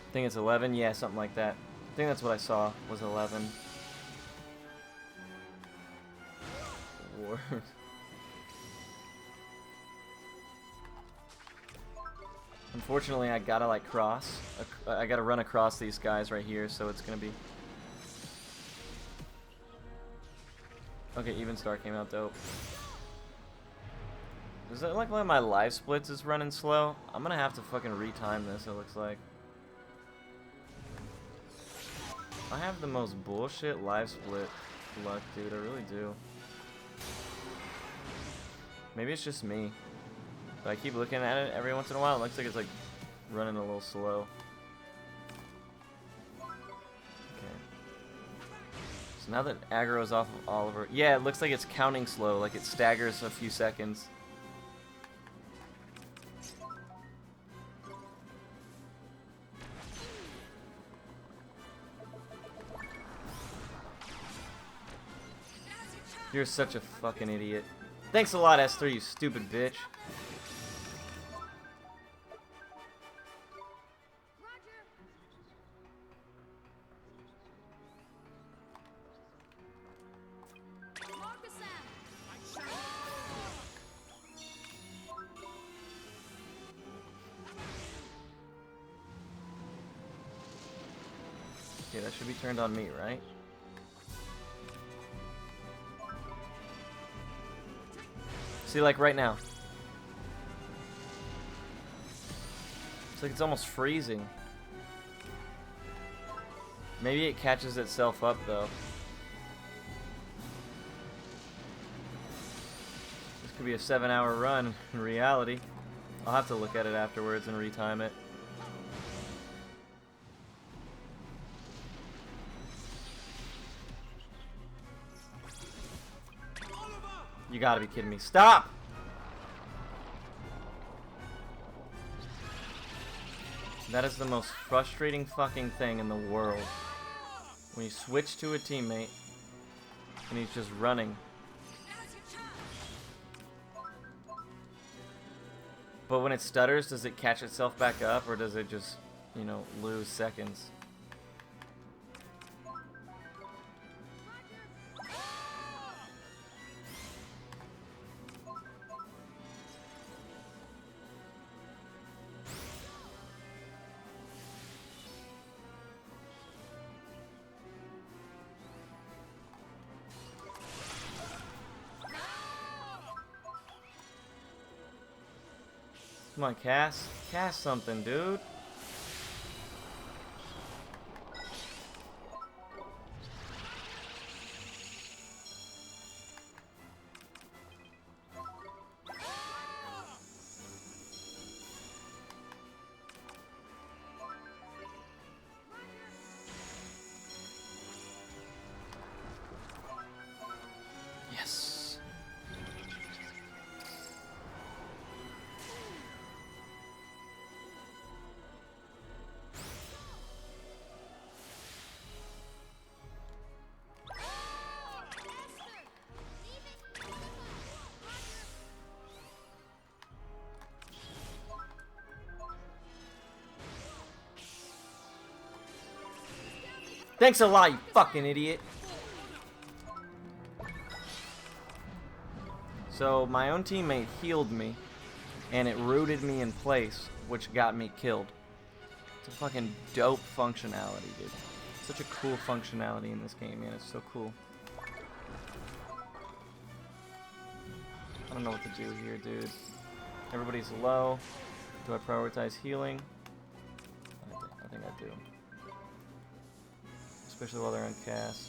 I think it's 11. Yeah, something like that. I think that's what I saw was 11. Word. Unfortunately, I gotta like cross. I gotta run across these guys right here, so it's gonna be. Okay, even star came out dope. Does it look like my live splits is running slow? I'm gonna have to fucking retime this. It looks like. I have the most bullshit live split luck, dude. I really do. Maybe it's just me. But I keep looking at it every once in a while. It looks like it's like running a little slow. Okay. So now that aggro is off of Oliver. Yeah, it looks like it's counting slow. Like it staggers a few seconds. You're such a fucking idiot. Thanks a lot, S3, you stupid bitch. Roger. Marcus-san. Okay, that should be turned on me, right? See, like right now. It's like it's almost freezing. Maybe it catches itself up, though. This could be a 7-hour run in reality. I'll have to look at it afterwards and retime it. You gotta be kidding me. Stop! That is the most frustrating fucking thing in the world. When you switch to a teammate and he's just running. But when it stutters, does it catch itself back up or does it just, you know, lose seconds? Come on, Cass. Cast something, dude. Yes. Thanks a lot, you fucking idiot. So my own teammate healed me, and it rooted me in place, which got me killed. It's a fucking dope functionality, dude. Such a cool functionality in this game, man. It's so cool. I don't know what to do here, dude. Everybody's low. Do I prioritize healing? I think I do. Especially while they're on cast.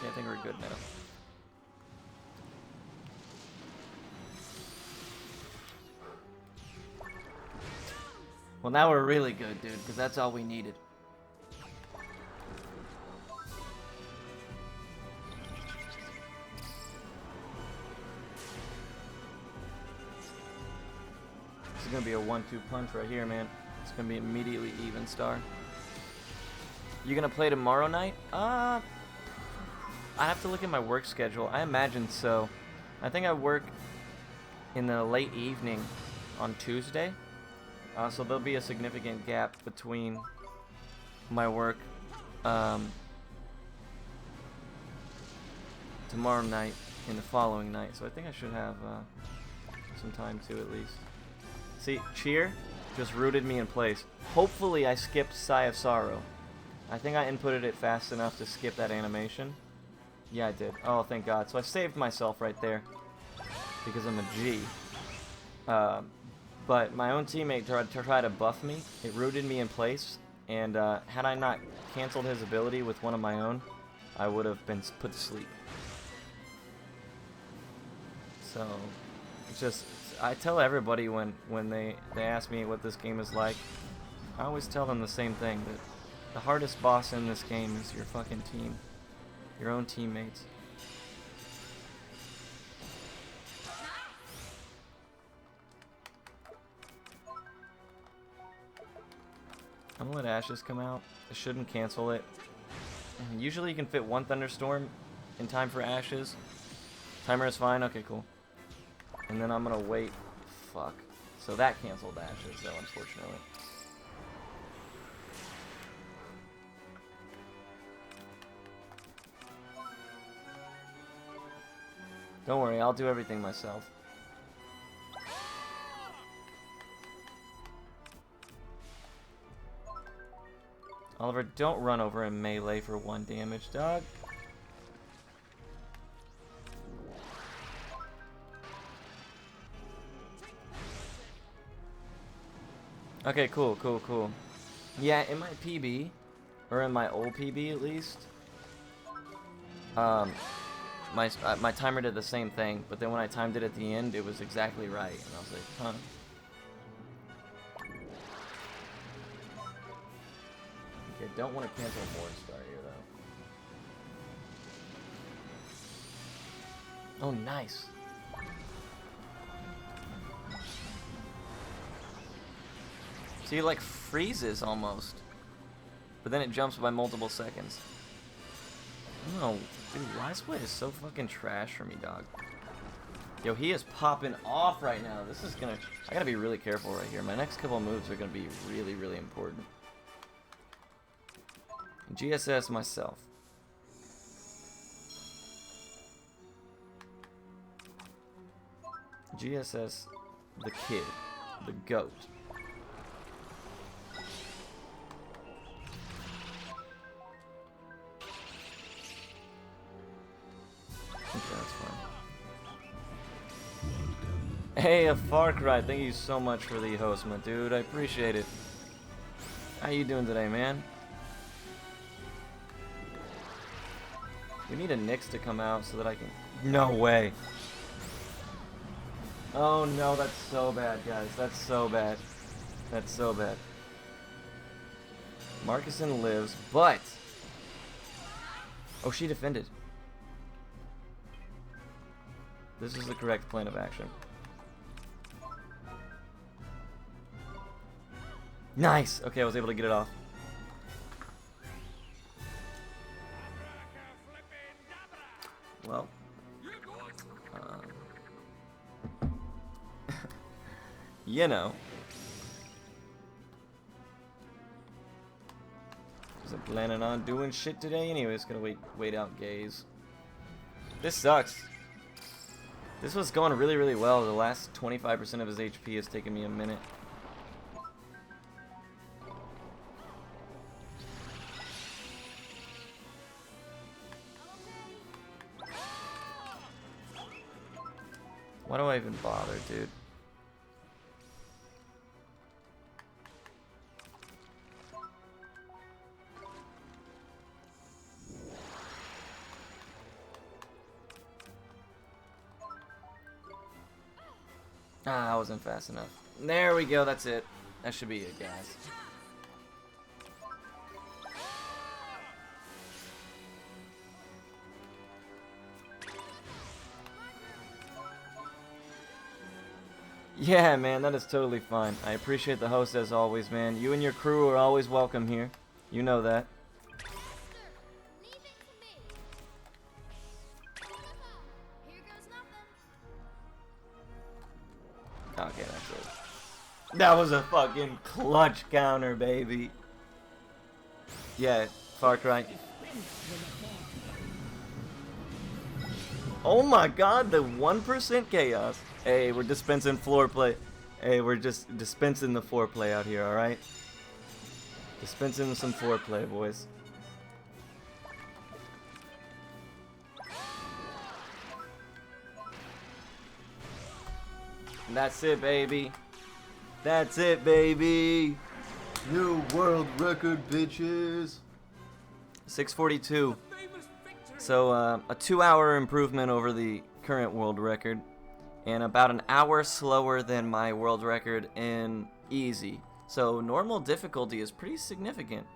Yeah, I think we're good now. Well, now we're really good, dude, because that's all we needed. This is going to be a 1-2 punch right here, man. It's going to be immediately even star. You going to play tomorrow night? I have to look at my work schedule. I imagine so. I think I work in the late evening on Tuesday. So there'll be a significant gap between my work tomorrow night and the following night. So I think I should have some time too at least. See, Cheer just rooted me in place. Hopefully I skipped Sigh of Sorrow. I think I inputted it fast enough to skip that animation. Yeah, I did. Oh, thank God. So I saved myself right there because I'm a G. But my own teammate tried to buff me. It rooted me in place, and had I not canceled his ability with one of my own, I would have been put to sleep. So, it's just, I tell everybody when they ask me what this game is like, I always tell them the same thing, that the hardest boss in this game is your fucking team. Your own teammates. I'm gonna let Ashes come out. I shouldn't cancel it. Usually you can fit one Thunderstorm in time for Ashes. Timer is fine? Okay, cool. And then I'm gonna wait. Fuck. So that canceled Ashes though, unfortunately. Don't worry, I'll do everything myself. Oliver, don't run over in melee for 1 damage, dog. Okay, cool. Yeah, in my PB, or in my old PB at least, my timer did the same thing, but then when I timed it at the end, it was exactly right, and I was like, huh. Okay, don't want to cancel Board Star here, though. Oh, nice. See, it like freezes almost. But then it jumps by multiple seconds. Oh, dude, Wise Split is so fucking trash for me, dog. Yo, he is popping off right now. This is gonna... I gotta be really careful right here. My next couple moves are gonna be really, really important. GSS myself. GSS the kid. The goat. Okay, that's fine. Hey, a Far Cry. Thank you so much for the host, my dude. I appreciate it. How you doing today, man? We need a Nyx to come out so that I can... No way. Oh no, that's so bad, guys. That's so bad. That's so bad. Marcuson lives, but... Oh, she defended. This is the correct plan of action. Nice! Okay, I was able to get it off. Well, you know, wasn't planning on doing shit today. Anyways, gonna wait out gaze. This sucks. This was going really, really well. The last 25% of his HP has taken me a minute. Why do I even bother, dude? Ah, I wasn't fast enough. There we go, that's it. That should be it, guys. Yeah, man, that is totally fine. I appreciate the host as always, man. You and your crew are always welcome here. You know that. Master, leave it to me. Here goes nothing. Okay, that's it. That was a fucking clutch counter, baby. Yeah, Far Cry. Oh my god, the 1% chaos. Hey, we're dispensing floor play. Hey, we're just dispensing the foreplay out here, alright? Dispensing some foreplay, boys. And that's it, baby. That's it, baby. New world record, bitches. 642. famous victory. So, a 2-hour improvement over the current world record. And about an hour slower than my world record in easy. So, normal difficulty is pretty significant.